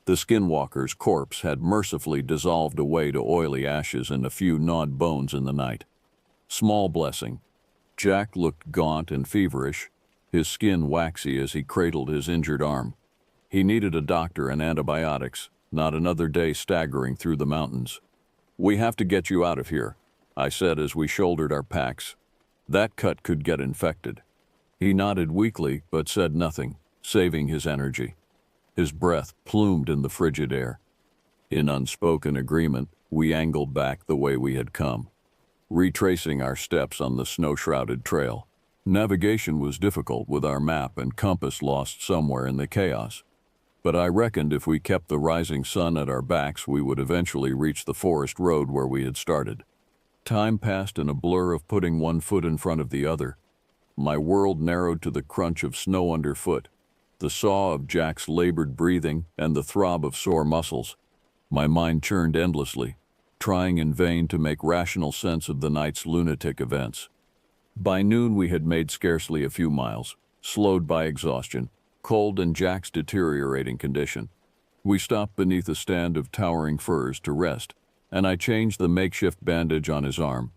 The skinwalker's corpse had mercifully dissolved away to oily ashes and a few gnawed bones in the night. Small blessing. Jack looked gaunt and feverish, his skin waxy as he cradled his injured arm. He needed a doctor and antibiotics, not another day staggering through the mountains. "We have to get you out of here," I said as we shouldered our packs. "That cut could get infected." He nodded weakly but said nothing, saving his energy. His breath plumed in the frigid air. In unspoken agreement, we angled back the way we had come, retracing our steps on the snow-shrouded trail. Navigation was difficult with our map and compass lost somewhere in the chaos, but I reckoned if we kept the rising sun at our backs, we would eventually reach the forest road where we had started. Time passed in a blur of putting one foot in front of the other. My world narrowed to the crunch of snow underfoot, the saw of Jack's labored breathing, and the throb of sore muscles. My mind churned endlessly, trying in vain to make rational sense of the night's lunatic events. By noon we had made scarcely a few miles, slowed by exhaustion, cold, and Jack's deteriorating condition. We stopped beneath a stand of towering firs to rest, and I changed the makeshift bandage on his arm,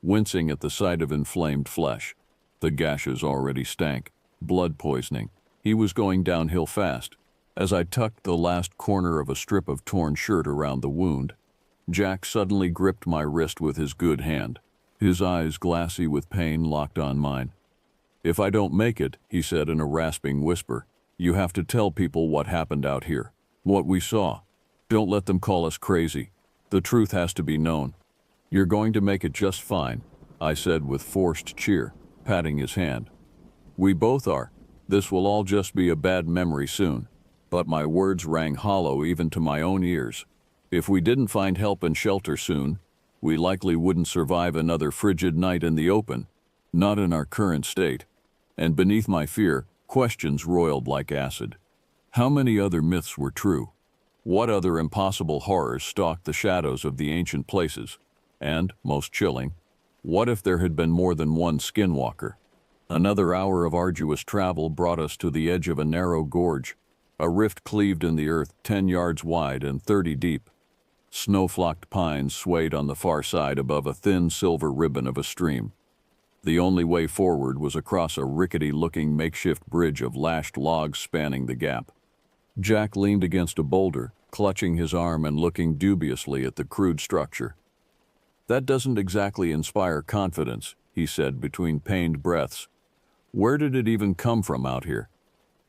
wincing at the sight of inflamed flesh. The gashes already stank, blood poisoning. He was going downhill fast. As I tucked the last corner of a strip of torn shirt around the wound, Jack suddenly gripped my wrist with his good hand. His eyes, glassy with pain, locked on mine. "If I don't make it," he said in a rasping whisper, "you have to tell people what happened out here, what we saw. Don't let them call us crazy. The truth has to be known." "You're going to make it just fine," I said with forced cheer, patting his hand. "We both are. This will all just be a bad memory soon." But my words rang hollow even to my own ears. If we didn't find help and shelter soon, we likely wouldn't survive another frigid night in the open, not in our current state. And beneath my fear, questions roiled like acid. How many other myths were true? What other impossible horrors stalked the shadows of the ancient places? And, most chilling, what if there had been more than one skinwalker? Another hour of arduous travel brought us to the edge of a narrow gorge. A rift cleaved in the earth 10 yards wide and 30 deep. Snow-flocked pines swayed on the far side above a thin silver ribbon of a stream. The only way forward was across a rickety-looking makeshift bridge of lashed logs spanning the gap. Jack leaned against a boulder, clutching his arm and looking dubiously at the crude structure. "That doesn't exactly inspire confidence," he said between pained breaths. "Where did it even come from out here?"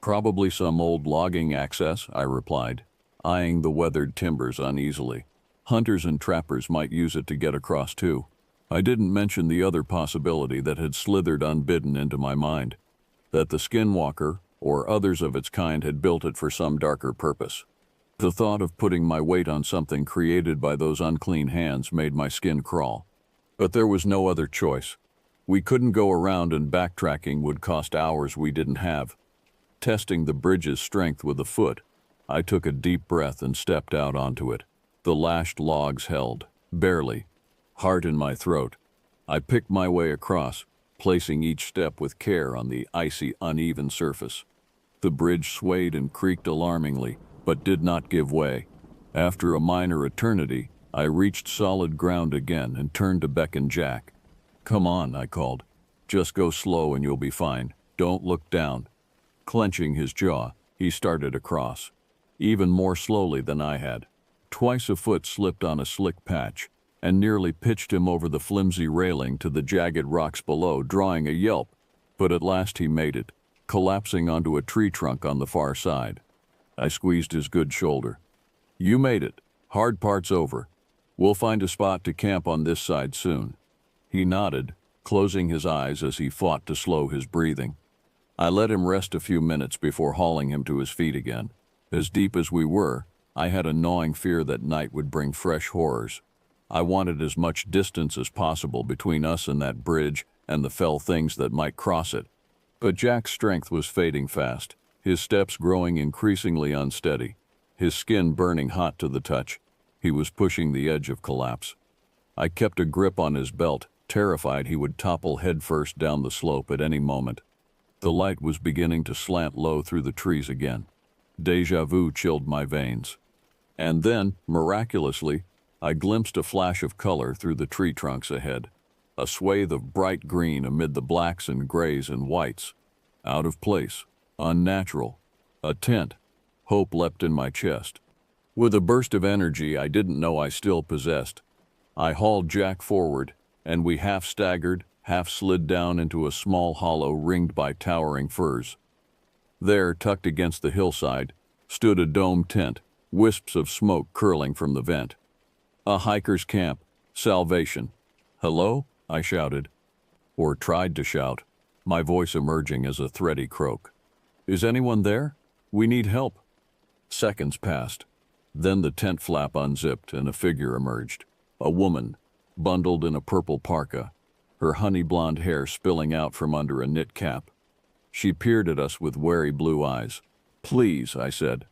Probably some old logging access, I replied, eyeing the weathered timbers uneasily. Hunters and trappers might use it to get across too. I didn't mention the other possibility that had slithered unbidden into my mind, that the skinwalker or others of its kind had built it for some darker purpose. The thought of putting my weight on something created by those unclean hands made my skin crawl. But there was no other choice. We couldn't go around, and backtracking would cost hours we didn't have. Testing the bridge's strength with a foot, I took a deep breath and stepped out onto it. The lashed logs held, barely, heart in my throat. I picked my way across, placing each step with care on the icy, uneven surface. The bridge swayed and creaked alarmingly, but did not give way. After a minor eternity, I reached solid ground again and turned to beckon Jack. "Come on," I called. "Just go slow and you'll be fine. Don't look down." Clenching his jaw, he started across, even more slowly than I had. Twice a foot slipped on a slick patch and nearly pitched him over the flimsy railing to the jagged rocks below, drawing a yelp. But at last he made it, collapsing onto a tree trunk on the far side. I squeezed his good shoulder. "You made it. Hard part's over. We'll find a spot to camp on this side soon." He nodded, closing his eyes as he fought to slow his breathing. I let him rest a few minutes before hauling him to his feet again. As deep as we were, I had a gnawing fear that night would bring fresh horrors. I wanted as much distance as possible between us and that bridge and the fell things that might cross it. But Jack's strength was fading fast, his steps growing increasingly unsteady, his skin burning hot to the touch. He was pushing the edge of collapse. I kept a grip on his belt, terrified he would topple headfirst down the slope at any moment. The light was beginning to slant low through the trees again. Déjà vu chilled my veins. And then, miraculously, I glimpsed a flash of color through the tree trunks ahead. A swathe of bright green amid the blacks and grays and whites. Out of place. Unnatural. A tent. Hope leapt in my chest. With a burst of energy I didn't know I still possessed, I hauled Jack forward, and we half staggered, half slid down into a small hollow ringed by towering firs. There, tucked against the hillside, stood a domed tent, wisps of smoke curling from the vent. A hiker's camp. Salvation. "Hello?" I shouted. Or tried to shout, my voice emerging as a thready croak. "Is anyone there? We need help." Seconds passed. Then the tent flap unzipped and a figure emerged. A woman, bundled in a purple parka, her honey blonde hair spilling out from under a knit cap. She peered at us with wary blue eyes. "Please," I said.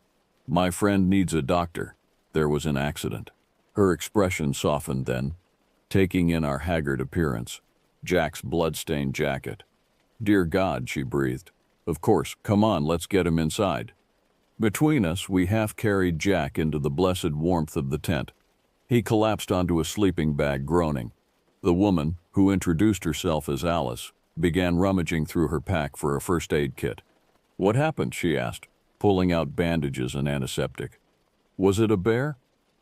"My friend needs a doctor. There was an accident." Her expression softened then, taking in our haggard appearance, Jack's blood-stained jacket. "Dear God," she breathed. "Of course, come on, let's get him inside." Between us, we half-carried Jack into the blessed warmth of the tent. He collapsed onto a sleeping bag, groaning. The woman, who introduced herself as Alice, began rummaging through her pack for a first aid kit. "What happened?" she asked, pulling out bandages and antiseptic. "Was it a bear?"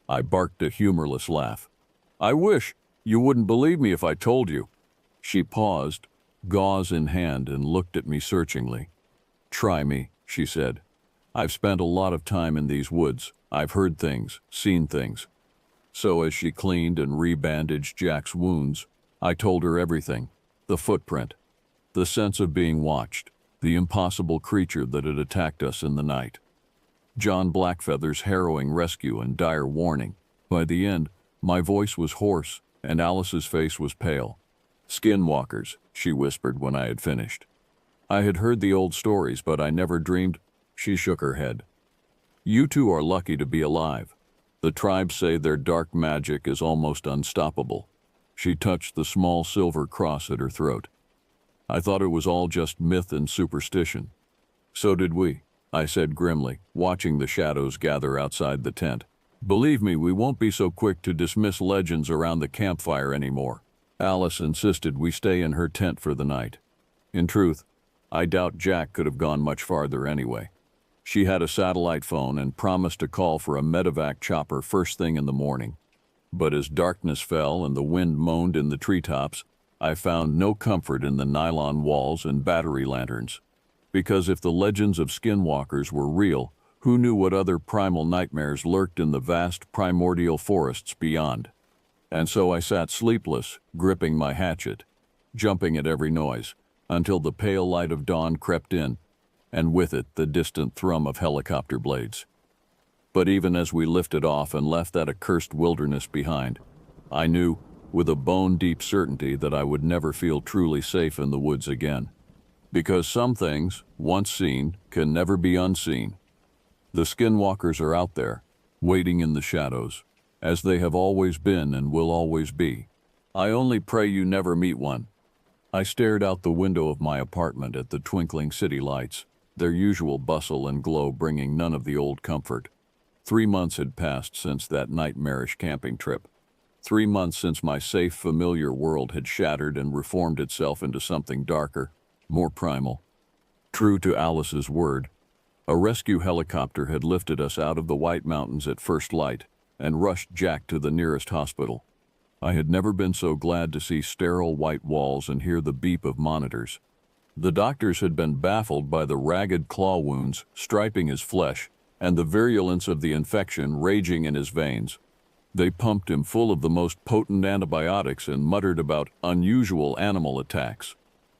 I barked a humorless laugh. "I wish. You wouldn't believe me if I told you." She paused, gauze in hand, and looked at me searchingly. "Try me," she said. "I've spent a lot of time in these woods. I've heard things, seen things." So as she cleaned and rebandaged Jack's wounds, I told her everything. The footprint, the sense of being watched, the impossible creature that had attacked us in the night. John Blackfeather's harrowing rescue and dire warning. By the end, my voice was hoarse and Alice's face was pale. "Skinwalkers," she whispered when I had finished. I had heard the old stories, but I never dreamed. She shook her head. "You two are lucky to be alive. The tribes say their dark magic is almost unstoppable." She touched the small silver cross at her throat. "I thought it was all just myth and superstition." "So did we," I said grimly, watching the shadows gather outside the tent. "Believe me, we won't be so quick to dismiss legends around the campfire anymore." Alice insisted we stay in her tent for the night. In truth, I doubt Jack could have gone much farther anyway. She had a satellite phone and promised to call for a medevac chopper first thing in the morning. But as darkness fell and the wind moaned in the treetops, I found no comfort in the nylon walls and battery lanterns. Because if the legends of skinwalkers were real, who knew what other primal nightmares lurked in the vast primordial forests beyond? And so I sat sleepless, gripping my hatchet, jumping at every noise, until the pale light of dawn crept in, and with it the distant thrum of helicopter blades. But even as we lifted off and left that accursed wilderness behind, I knew, with a bone-deep certainty, that I would never feel truly safe in the woods again. Because some things, once seen, can never be unseen. The skinwalkers are out there, waiting in the shadows, as they have always been and will always be. I only pray you never meet one. I stared out the window of my apartment at the twinkling city lights, their usual bustle and glow bringing none of the old comfort. 3 months had passed since that nightmarish camping trip. 3 months since my safe, familiar world had shattered and reformed itself into something darker, more primal. True to Alice's word, a rescue helicopter had lifted us out of the White Mountains at first light and rushed Jack to the nearest hospital. I had never been so glad to see sterile white walls and hear the beep of monitors. The doctors had been baffled by the ragged claw wounds striping his flesh and the virulence of the infection raging in his veins. They pumped him full of the most potent antibiotics and muttered about unusual animal attacks.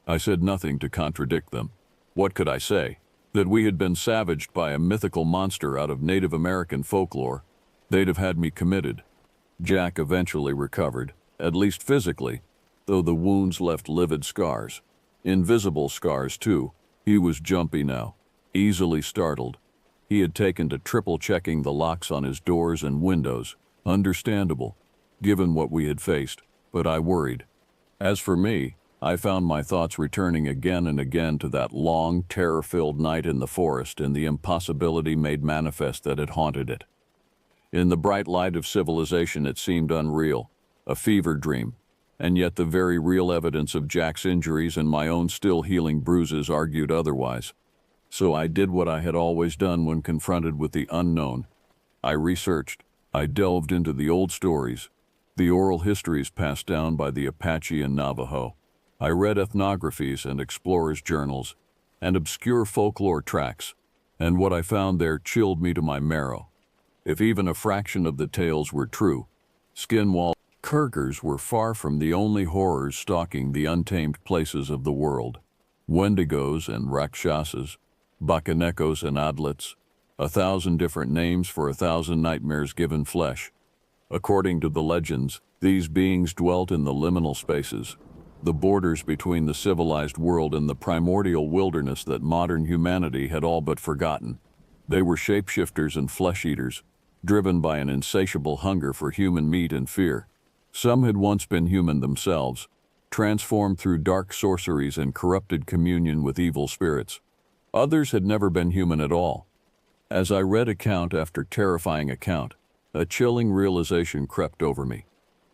I said nothing to contradict them. What could I say? That we had been savaged by a mythical monster out of Native American folklore. They'd have had me committed. Jack eventually recovered, at least physically, though the wounds left livid scars. Invisible scars, too. He was jumpy now, easily startled. He had taken to triple-checking the locks on his doors and windows. Understandable, given what we had faced, but I worried. As for me, I found my thoughts returning again and again to that long, terror-filled night in the forest and the impossibility made manifest that had haunted it. In the bright light of civilization it seemed unreal, a fever dream, and yet the very real evidence of Jack's injuries and my own still healing bruises argued otherwise. So I did what I had always done when confronted with the unknown. I researched. I delved into the old stories, the oral histories passed down by the Apache and Navajo. I read ethnographies and explorers' journals and obscure folklore tracts, and what I found there chilled me to my marrow. If even a fraction of the tales were true, skinwalkers were far from the only horrors stalking the untamed places of the world. Wendigos and Rakshasas, Bakanekos and Adlets, 1,000 different names for 1,000 nightmares given flesh. According to the legends, these beings dwelt in the liminal spaces, the borders between the civilized world and the primordial wilderness that modern humanity had all but forgotten. They were shapeshifters and flesh-eaters, driven by an insatiable hunger for human meat and fear. Some had once been human themselves, transformed through dark sorceries and corrupted communion with evil spirits. Others had never been human at all. As I read account after terrifying account, a chilling realization crept over me,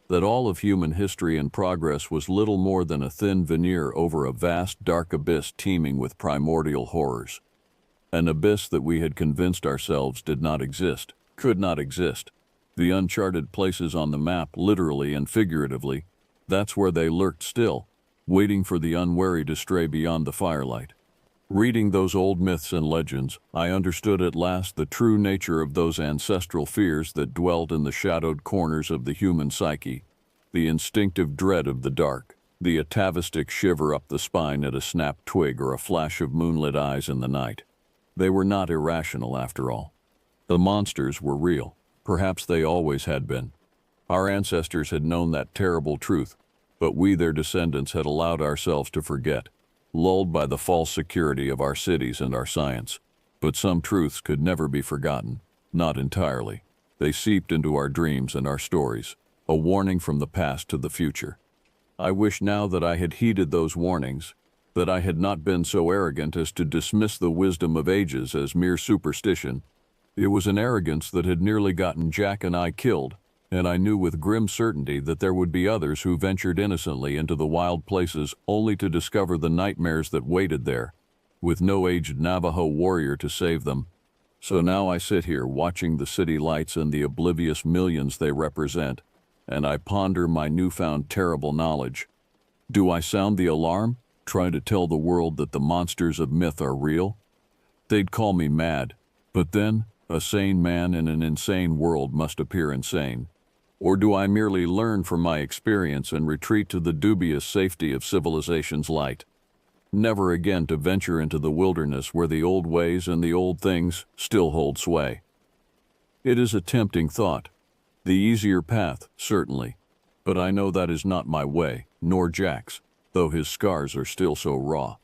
that all of human history and progress was little more than a thin veneer over a vast dark abyss teeming with primordial horrors. An abyss that we had convinced ourselves did not exist, could not exist. The uncharted places on the map, literally and figuratively, that's where they lurked still, waiting for the unwary to stray beyond the firelight. Reading those old myths and legends, I understood at last the true nature of those ancestral fears that dwelt in the shadowed corners of the human psyche, the instinctive dread of the dark, the atavistic shiver up the spine at a snapped twig or a flash of moonlit eyes in the night. They were not irrational after all. The monsters were real. Perhaps they always had been. Our ancestors had known that terrible truth, but we, their descendants, had allowed ourselves to forget, lulled by the false security of our cities and our science. But some truths could never be forgotten, not entirely. They seeped into our dreams and our stories, a warning from the past to the future. I wish now that I had heeded those warnings, that I had not been so arrogant as to dismiss the wisdom of ages as mere superstition. It was an arrogance that had nearly gotten Jack and I killed, and I knew with grim certainty that there would be others who ventured innocently into the wild places only to discover the nightmares that waited there, with no aged Navajo warrior to save them. So now I sit here watching the city lights and the oblivious millions they represent, and I ponder my newfound terrible knowledge. Do I sound the alarm? try to tell the world that the monsters of myth are real? They'd call me mad, but then, a sane man in an insane world must appear insane. Or do I merely learn from my experience and retreat to the dubious safety of civilization's light? Never again to venture into the wilderness where the old ways and the old things still hold sway. It is a tempting thought. The easier path, certainly. But I know that is not my way, nor Jack's, though his scars are still so raw.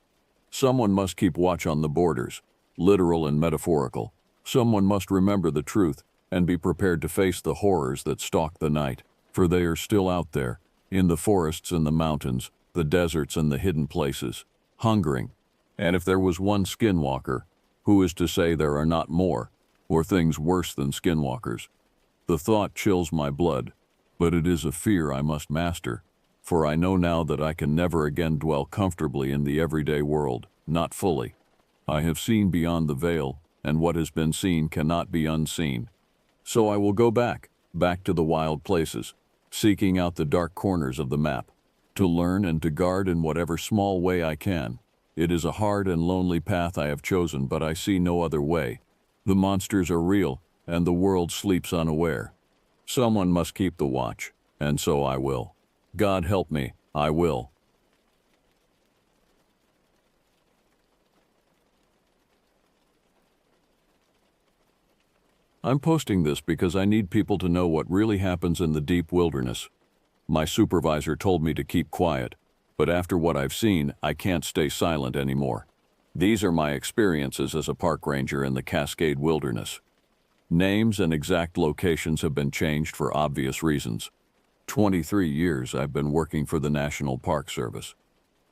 Someone must keep watch on the borders, literal and metaphorical. Someone must remember the truth and be prepared to face the horrors that stalk the night, for they are still out there, in the forests and the mountains, the deserts and the hidden places, hungering. And if there was one skinwalker, who is to say there are not more, or things worse than skinwalkers? The thought chills my blood, but it is a fear I must master, for I know now that I can never again dwell comfortably in the everyday world, not fully. I have seen beyond the veil, and what has been seen cannot be unseen. So I will go back to the wild places, seeking out the dark corners of the map, to learn and to guard in whatever small way I can. It is a hard and lonely path I have chosen, but I see no other way. The monsters are real, and the world sleeps unaware. Someone must keep the watch, and so I will. God help me, I will. I'm posting this because I need people to know what really happens in the deep wilderness. My supervisor told me to keep quiet, but after what I've seen, I can't stay silent anymore. These are my experiences as a park ranger in the Cascade Wilderness. Names and exact locations have been changed for obvious reasons. 23 years I've been working for the National Park Service.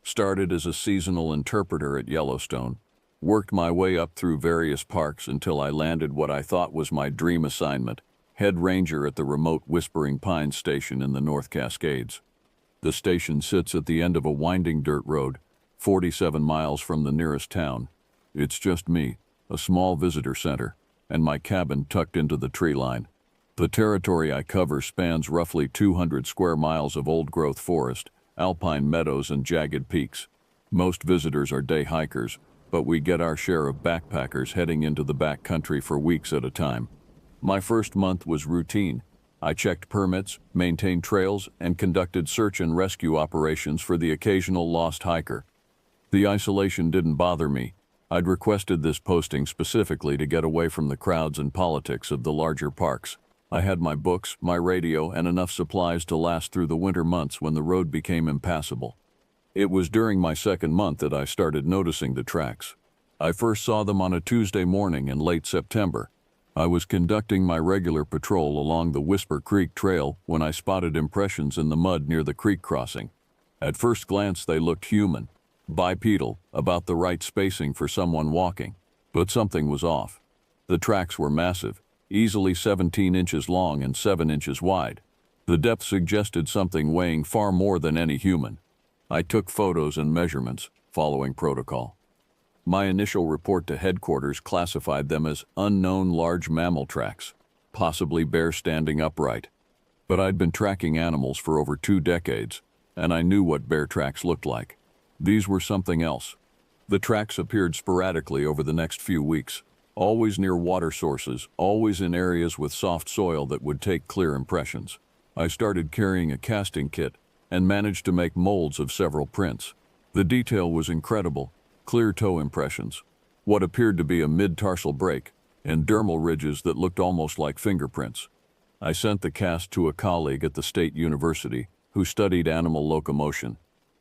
Started as a seasonal interpreter at Yellowstone, worked my way up through various parks until I landed what I thought was my dream assignment, head ranger at the remote Whispering Pines station in the North Cascades. The station sits at the end of a winding dirt road, 47 miles from the nearest town. It's just me, a small visitor center, and my cabin tucked into the tree line. The territory I cover spans roughly 200 square miles of old-growth forest, alpine meadows, and jagged peaks. Most visitors are day hikers, but we get our share of backpackers heading into the backcountry for weeks at a time. My first month was routine. I checked permits, maintained trails, and conducted search and rescue operations for the occasional lost hiker. The isolation didn't bother me. I'd requested this posting specifically to get away from the crowds and politics of the larger parks. I had my books, my radio, and enough supplies to last through the winter months when the road became impassable. It was during my second month that I started noticing the tracks. I first saw them on a Tuesday morning in late September. I was conducting my regular patrol along the Whisper Creek Trail when I spotted impressions in the mud near the creek crossing. At first glance, they looked human, bipedal, about the right spacing for someone walking. But something was off. The tracks were massive, easily 17 inches long and 7 inches wide. The depth suggested something weighing far more than any human. I took photos and measurements, following protocol. My initial report to headquarters classified them as unknown large mammal tracks, possibly bear standing upright. But I'd been tracking animals for over 2 decades, and I knew what bear tracks looked like. These were something else. The tracks appeared sporadically over the next few weeks, always near water sources, always in areas with soft soil that would take clear impressions. I started carrying a casting kit and managed to make molds of several prints. The detail was incredible. Clear toe impressions, what appeared to be a mid-tarsal break, and dermal ridges that looked almost like fingerprints. I sent the cast to a colleague at the State University who studied animal locomotion.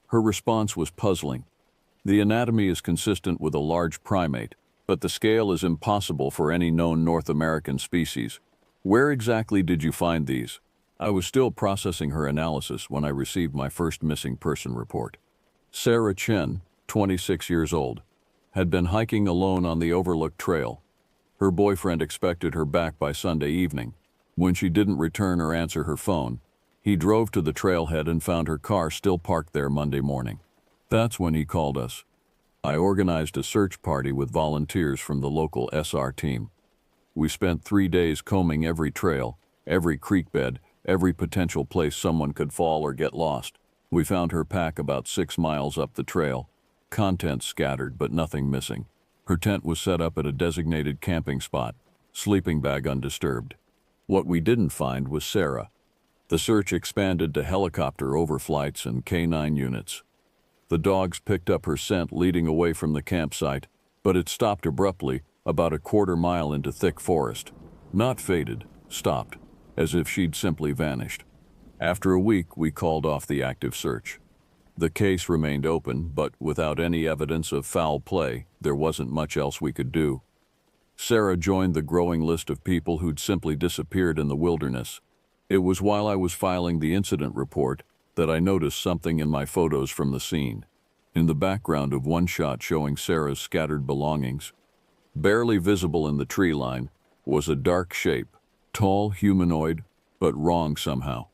Her response was puzzling. The anatomy is consistent with a large primate, but the scale is impossible for any known North American species. Where exactly did you find these? I was still processing her analysis when I received my first missing person report. Sarah Chen, 26 years old, had been hiking alone on the Overlook Trail. Her boyfriend expected her back by Sunday evening. When she didn't return or answer her phone, he drove to the trailhead and found her car still parked there Monday morning. That's when he called us. I organized a search party with volunteers from the local SR team. We spent 3 days combing every trail, every creek bed, every potential place someone could fall or get lost. We found her pack about 6 miles up the trail, contents scattered but nothing missing. Her tent was set up at a designated camping spot, sleeping bag undisturbed. What we didn't find was Sarah. The search expanded to helicopter overflights and K9 units. The dogs picked up her scent leading away from the campsite, but it stopped abruptly about a quarter-mile into thick forest. Not faded, stopped, as if she'd simply vanished. After a week, we called off the active search. The case remained open, but without any evidence of foul play, there wasn't much else we could do. Sarah joined the growing list of people who'd simply disappeared in the wilderness. It was while I was filing the incident report that I noticed something in my photos from the scene. In the background of one shot showing Sarah's scattered belongings, barely visible in the tree line, was a dark shape, tall, humanoid, but wrong somehow.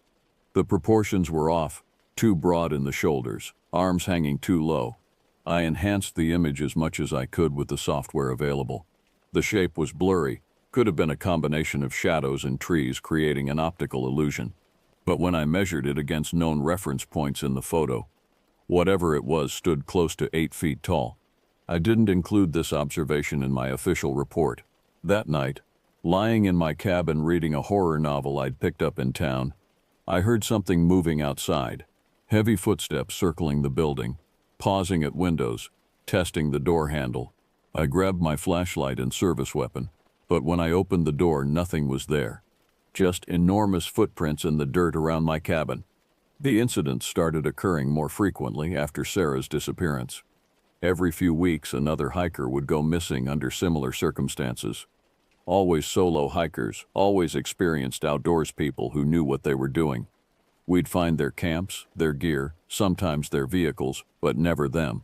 The proportions were off, too broad in the shoulders, arms hanging too low. I enhanced the image as much as I could with the software available. The shape was blurry, could have been a combination of shadows and trees creating an optical illusion. But when I measured it against known reference points in the photo, whatever it was stood close to 8 feet tall. I didn't include this observation in my official report. That night, lying in my cabin reading a horror novel I'd picked up in town, I heard something moving outside, heavy footsteps circling the building, pausing at windows, testing the door handle. I grabbed my flashlight and service weapon, but when I opened the door, nothing was there. Just enormous footprints in the dirt around my cabin. The incidents started occurring more frequently after Sarah's disappearance. Every few weeks, another hiker would go missing under similar circumstances. Always solo hikers, always experienced outdoors people who knew what they were doing. We'd find their camps, their gear, sometimes their vehicles, but never them.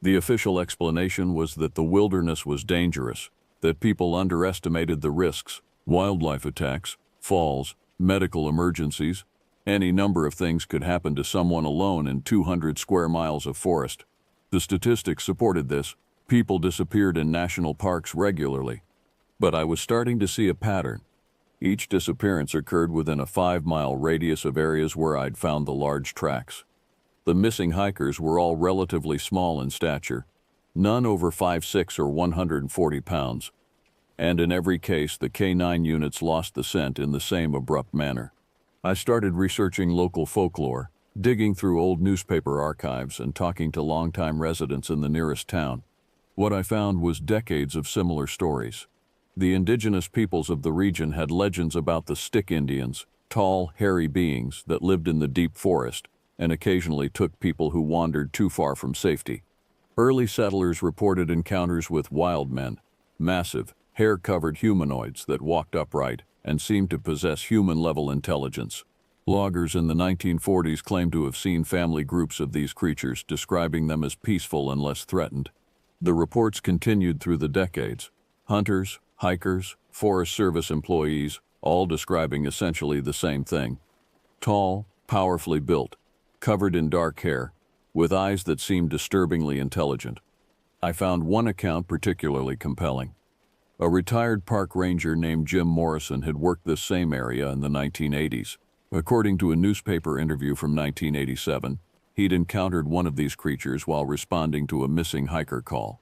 The official explanation was that the wilderness was dangerous, that people underestimated the risks, wildlife attacks, falls, medical emergencies. Any number of things could happen to someone alone in 200 square miles of forest. The statistics supported this. People disappeared in national parks regularly. But I was starting to see a pattern. Each disappearance occurred within a 5-mile radius of areas where I'd found the large tracks. The missing hikers were all relatively small in stature, none over 5'6" or 140 pounds. And in every case, the K9 units lost the scent in the same abrupt manner. I started researching local folklore, digging through old newspaper archives and talking to longtime residents in the nearest town. What I found was decades of similar stories. The indigenous peoples of the region had legends about the Stick Indians, tall, hairy beings that lived in the deep forest and occasionally took people who wandered too far from safety. Early settlers reported encounters with wild men, massive, hair-covered humanoids that walked upright and seemed to possess human-level intelligence. Loggers in the 1940s claimed to have seen family groups of these creatures, describing them as peaceful and less threatened. The reports continued through the decades. Hunters, hikers, Forest Service employees, all describing essentially the same thing. Tall, powerfully built, covered in dark hair, with eyes that seemed disturbingly intelligent. I found one account particularly compelling. A retired park ranger named Jim Morrison had worked this same area in the 1980s. According to a newspaper interview from 1987, he'd encountered one of these creatures while responding to a missing hiker call.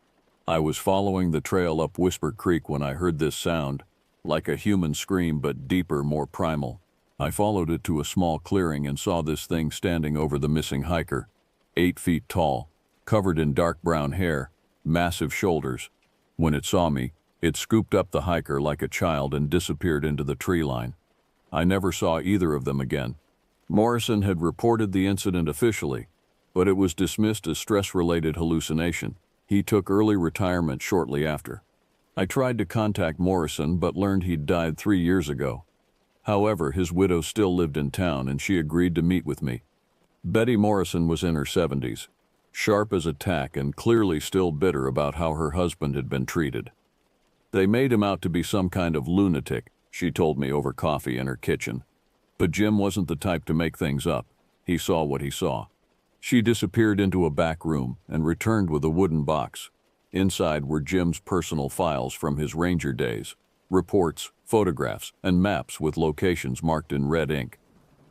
I was following the trail up Whisper Creek when I heard this sound, like a human scream but deeper, more primal. I followed it to a small clearing and saw this thing standing over the missing hiker, 8 feet tall, covered in dark brown hair, massive shoulders. When it saw me, it scooped up the hiker like a child and disappeared into the tree line. I never saw either of them again. Morrison had reported the incident officially, but it was dismissed as stress-related hallucination. He took early retirement shortly after. I tried to contact Morrison but learned he'd died 3 years ago. However, his widow still lived in town and she agreed to meet with me. Betty Morrison was in her 70s, sharp as a tack and clearly still bitter about how her husband had been treated. They made him out to be some kind of lunatic, she told me over coffee in her kitchen. But Jim wasn't the type to make things up. He saw what he saw. She disappeared into a back room and returned with a wooden box. Inside were Jim's personal files from his ranger days, reports, photographs, and maps with locations marked in red ink.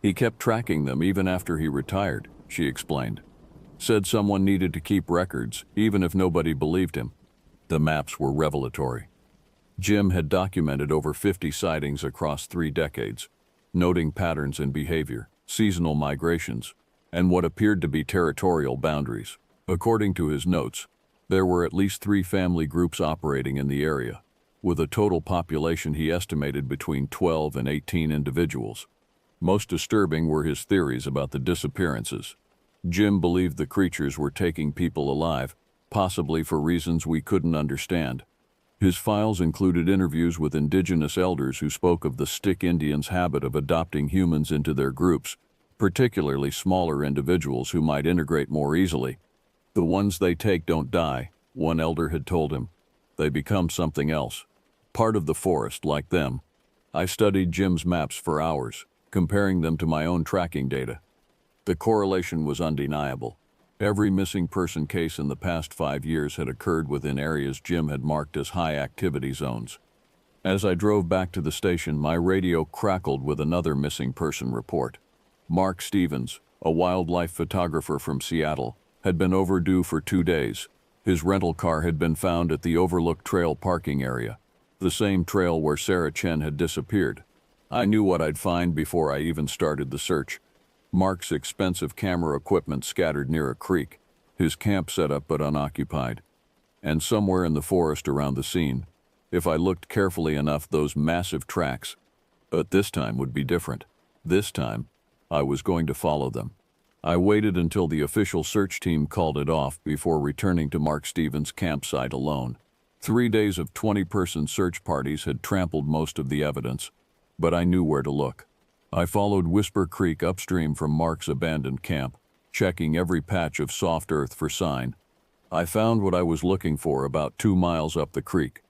He kept tracking them even after he retired, she explained. Said someone needed to keep records, even if nobody believed him. The maps were revelatory. Jim had documented over 50 sightings across 3 decades, noting patterns in behavior, seasonal migrations, and what appeared to be territorial boundaries. According to his notes, there were at least 3 family groups operating in the area, with a total population he estimated between 12 and 18 individuals. Most disturbing were his theories about the disappearances. Jim believed the creatures were taking people alive, possibly for reasons we couldn't understand. His files included interviews with indigenous elders who spoke of the Stick Indians' habit of adopting humans into their groups, particularly smaller individuals who might integrate more easily. The ones they take don't die, one elder had told him. They become something else, part of the forest like them. I studied Jim's maps for hours, comparing them to my own tracking data. The correlation was undeniable. Every missing person case in the past 5 years had occurred within areas Jim had marked as high-activity zones. As I drove back to the station, my radio crackled with another missing person report. Mark Stevens, a wildlife photographer from Seattle, had been overdue for 2 days. His rental car had been found at the Overlook Trail parking area, the same trail where Sarah Chen had disappeared. I knew what I'd find before I even started the search. Mark's expensive camera equipment scattered near a creek, his camp set up but unoccupied. And somewhere in the forest around the scene, if I looked carefully enough, those massive tracks. But this time would be different. This time, I was going to follow them. I waited until the official search team called it off before returning to Mark Stevens' campsite alone. 3 days of 20-person search parties had trampled most of the evidence, but I knew where to look. I followed Whisper Creek upstream from Mark's abandoned camp, checking every patch of soft earth for sign. I found what I was looking for about 2 miles up the creek,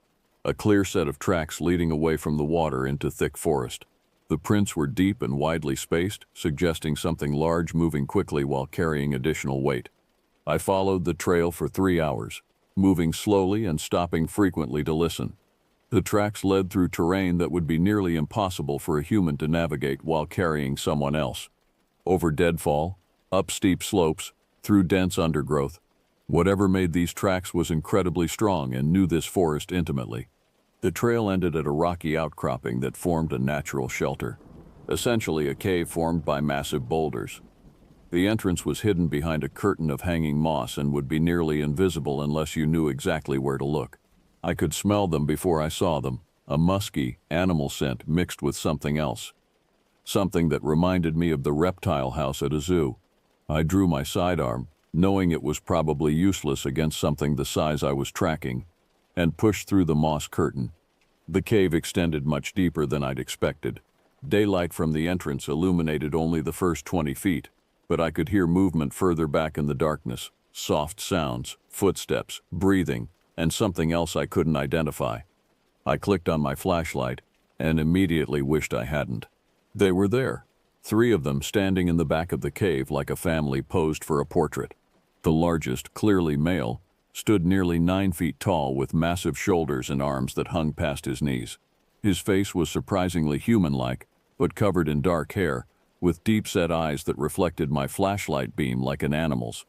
a clear set of tracks leading away from the water into thick forest. The prints were deep and widely spaced, suggesting something large moving quickly while carrying additional weight. I followed the trail for 3 hours, moving slowly and stopping frequently to listen. The tracks led through terrain that would be nearly impossible for a human to navigate while carrying someone else. Over deadfall, up steep slopes, through dense undergrowth. Whatever made these tracks was incredibly strong and knew this forest intimately. The trail ended at a rocky outcropping that formed a natural shelter, essentially a cave formed by massive boulders. The entrance was hidden behind a curtain of hanging moss and would be nearly invisible unless you knew exactly where to look. I could smell them before I saw them, a musky, animal scent mixed with something else. Something that reminded me of the reptile house at a zoo. I drew my sidearm, knowing it was probably useless against something the size I was tracking, and pushed through the moss curtain. The cave extended much deeper than I'd expected. Daylight from the entrance illuminated only the first 20 feet, but I could hear movement further back in the darkness, soft sounds, footsteps, breathing, and something else I couldn't identify. I clicked on my flashlight and immediately wished I hadn't. They were there, 3 of them standing in the back of the cave like a family posed for a portrait. The largest, clearly male, stood nearly 9 feet tall with massive shoulders and arms that hung past his knees. His face was surprisingly human-like, but covered in dark hair, with deep-set eyes that reflected my flashlight beam like an animal's.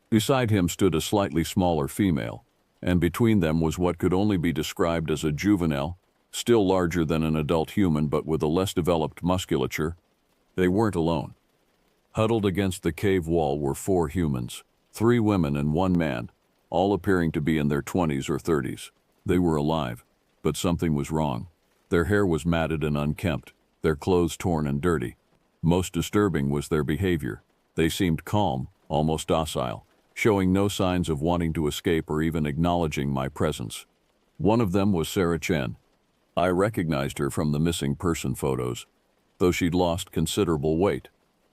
Beside him stood a slightly smaller female, and between them was what could only be described as a juvenile, still larger than an adult human but with a less developed musculature. They weren't alone. Huddled against the cave wall were 4 humans, 3 women and 1 man, all appearing to be in their 20s or 30s. They were alive, but something was wrong. Their hair was matted and unkempt, their clothes torn and dirty. Most disturbing was their behavior. They seemed calm, almost docile, showing no signs of wanting to escape or even acknowledging my presence. One of them was Sarah Chen. I recognized her from the missing person photos, though she'd lost considerable weight.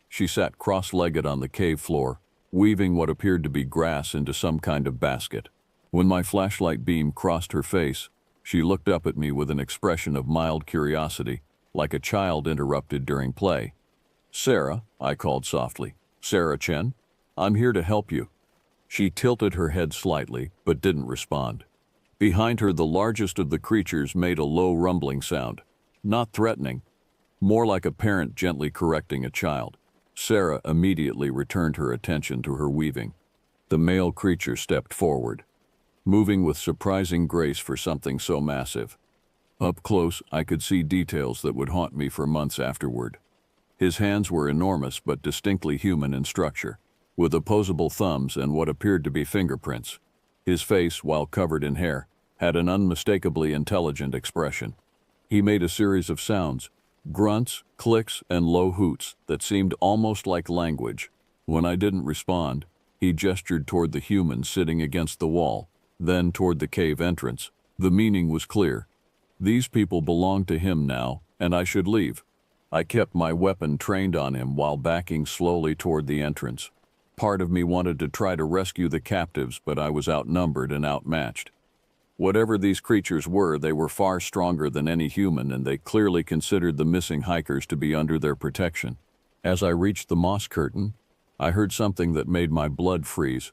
She sat cross-legged on the cave floor, weaving what appeared to be grass into some kind of basket. When my flashlight beam crossed her face, she looked up at me with an expression of mild curiosity, like a child interrupted during play. "Sarah," I called softly. "Sarah Chen, I'm here to help you." She tilted her head slightly, but didn't respond. Behind her, the largest of the creatures made a low rumbling sound. Not threatening, more like a parent gently correcting a child. Sarah immediately returned her attention to her weaving. The male creature stepped forward, moving with surprising grace for something so massive. Up close, I could see details that would haunt me for months afterward. His hands were enormous but distinctly human in structure, with opposable thumbs and what appeared to be fingerprints. His face, while covered in hair, had an unmistakably intelligent expression. He made a series of sounds, grunts, clicks, and low hoots that seemed almost like language. When I didn't respond, he gestured toward the human sitting against the wall, then toward the cave entrance. The meaning was clear. These people belonged to him now, and I should leave. I kept my weapon trained on him while backing slowly toward the entrance. Part of me wanted to try to rescue the captives, but I was outnumbered and outmatched. Whatever these creatures were, they were far stronger than any human, and they clearly considered the missing hikers to be under their protection. As I reached the moss curtain, I heard something that made my blood freeze.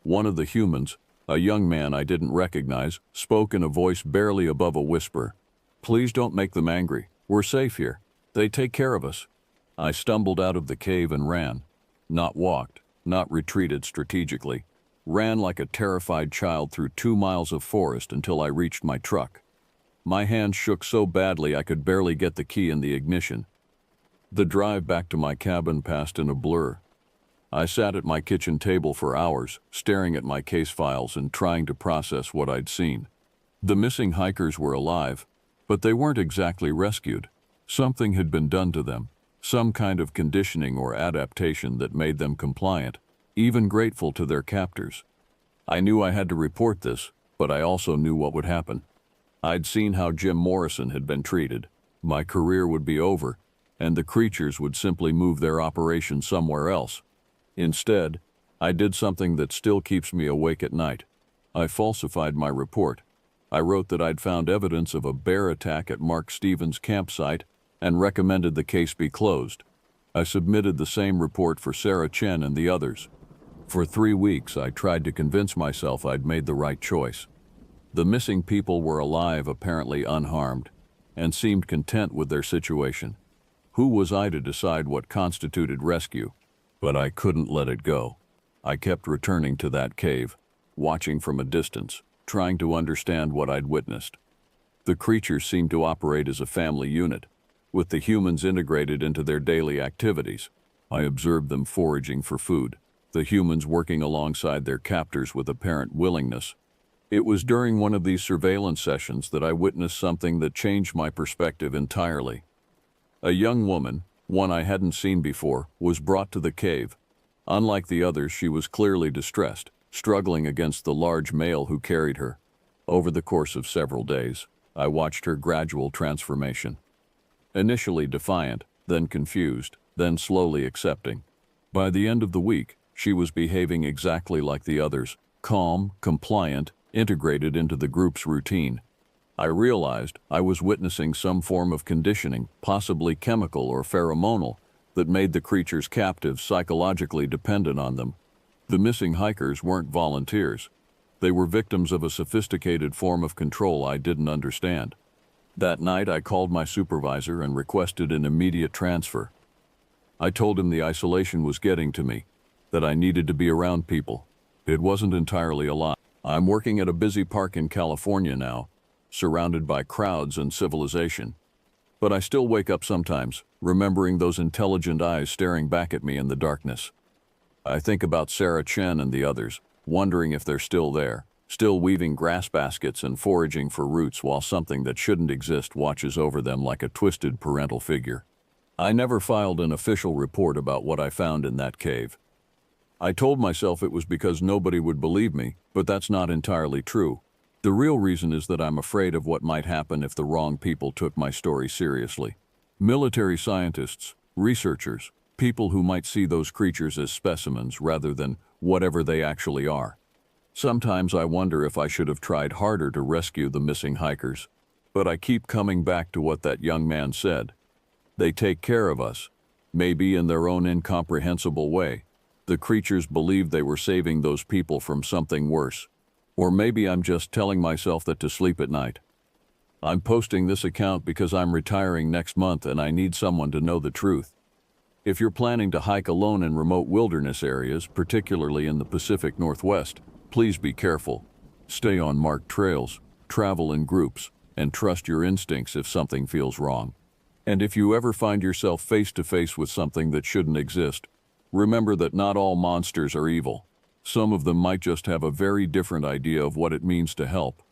One of the humans, a young man I didn't recognize, spoke in a voice barely above a whisper. "Please don't make them angry. We're safe here. They take care of us." I stumbled out of the cave and ran. Not walked, not retreated strategically. Ran like a terrified child through 2 miles of forest until I reached my truck. My hands shook so badly I could barely get the key in the ignition. The drive back to my cabin passed in a blur. I sat at my kitchen table for hours, staring at my case files and trying to process what I'd seen. The missing hikers were alive, but they weren't exactly rescued. Something had been done to them, some kind of conditioning or adaptation that made them compliant, even grateful to their captors. I knew I had to report this, but I also knew what would happen. I'd seen how Jim Morrison had been treated. My career would be over, and the creatures would simply move their operation somewhere else. Instead, I did something that still keeps me awake at night. I falsified my report. I wrote that I'd found evidence of a bear attack at Mark Stevens' campsite and recommended the case be closed. I submitted the same report for Sarah Chen and the others. For 3 weeks, I tried to convince myself I'd made the right choice. The missing people were alive, apparently unharmed, and seemed content with their situation. Who was I to decide what constituted rescue? But I couldn't let it go. I kept returning to that cave, watching from a distance, trying to understand what I'd witnessed. The creatures seemed to operate as a family unit, with the humans integrated into their daily activities. I observed them foraging for food, the humans working alongside their captors with apparent willingness. It was during one of these surveillance sessions that I witnessed something that changed my perspective entirely. A young woman, one I hadn't seen before, was brought to the cave. Unlike the others, she was clearly distressed, struggling against the large male who carried her. Over the course of several days, I watched her gradual transformation. Initially defiant, then confused, then slowly accepting. By the end of the week, she was behaving exactly like the others, calm, compliant, integrated into the group's routine. I realized I was witnessing some form of conditioning, possibly chemical or pheromonal, that made the creatures captives psychologically dependent on them. The missing hikers weren't volunteers. They were victims of a sophisticated form of control I didn't understand. That night, I called my supervisor and requested an immediate transfer. I told him the isolation was getting to me, that I needed to be around people. It wasn't entirely a lie. I'm working at a busy park in California now, surrounded by crowds and civilization. But I still wake up sometimes, remembering those intelligent eyes staring back at me in the darkness. I think about Sarah Chen and the others, wondering if they're still there, still weaving grass baskets and foraging for roots while something that shouldn't exist watches over them like a twisted parental figure. I never filed an official report about what I found in that cave. I told myself it was because nobody would believe me, but that's not entirely true. The real reason is that I'm afraid of what might happen if the wrong people took my story seriously. Military scientists, researchers, people who might see those creatures as specimens rather than whatever they actually are. Sometimes I wonder if I should have tried harder to rescue the missing hikers, but I keep coming back to what that young man said. They take care of us, maybe in their own incomprehensible way. The creatures believed they were saving those people from something worse. Or maybe I'm just telling myself that to sleep at night. I'm posting this account because I'm retiring next month and I need someone to know the truth. If you're planning to hike alone in remote wilderness areas, particularly in the Pacific Northwest, please be careful. Stay on marked trails, travel in groups, and trust your instincts if something feels wrong. And if you ever find yourself face to face with something that shouldn't exist, remember that not all monsters are evil. Some of them might just have a very different idea of what it means to help.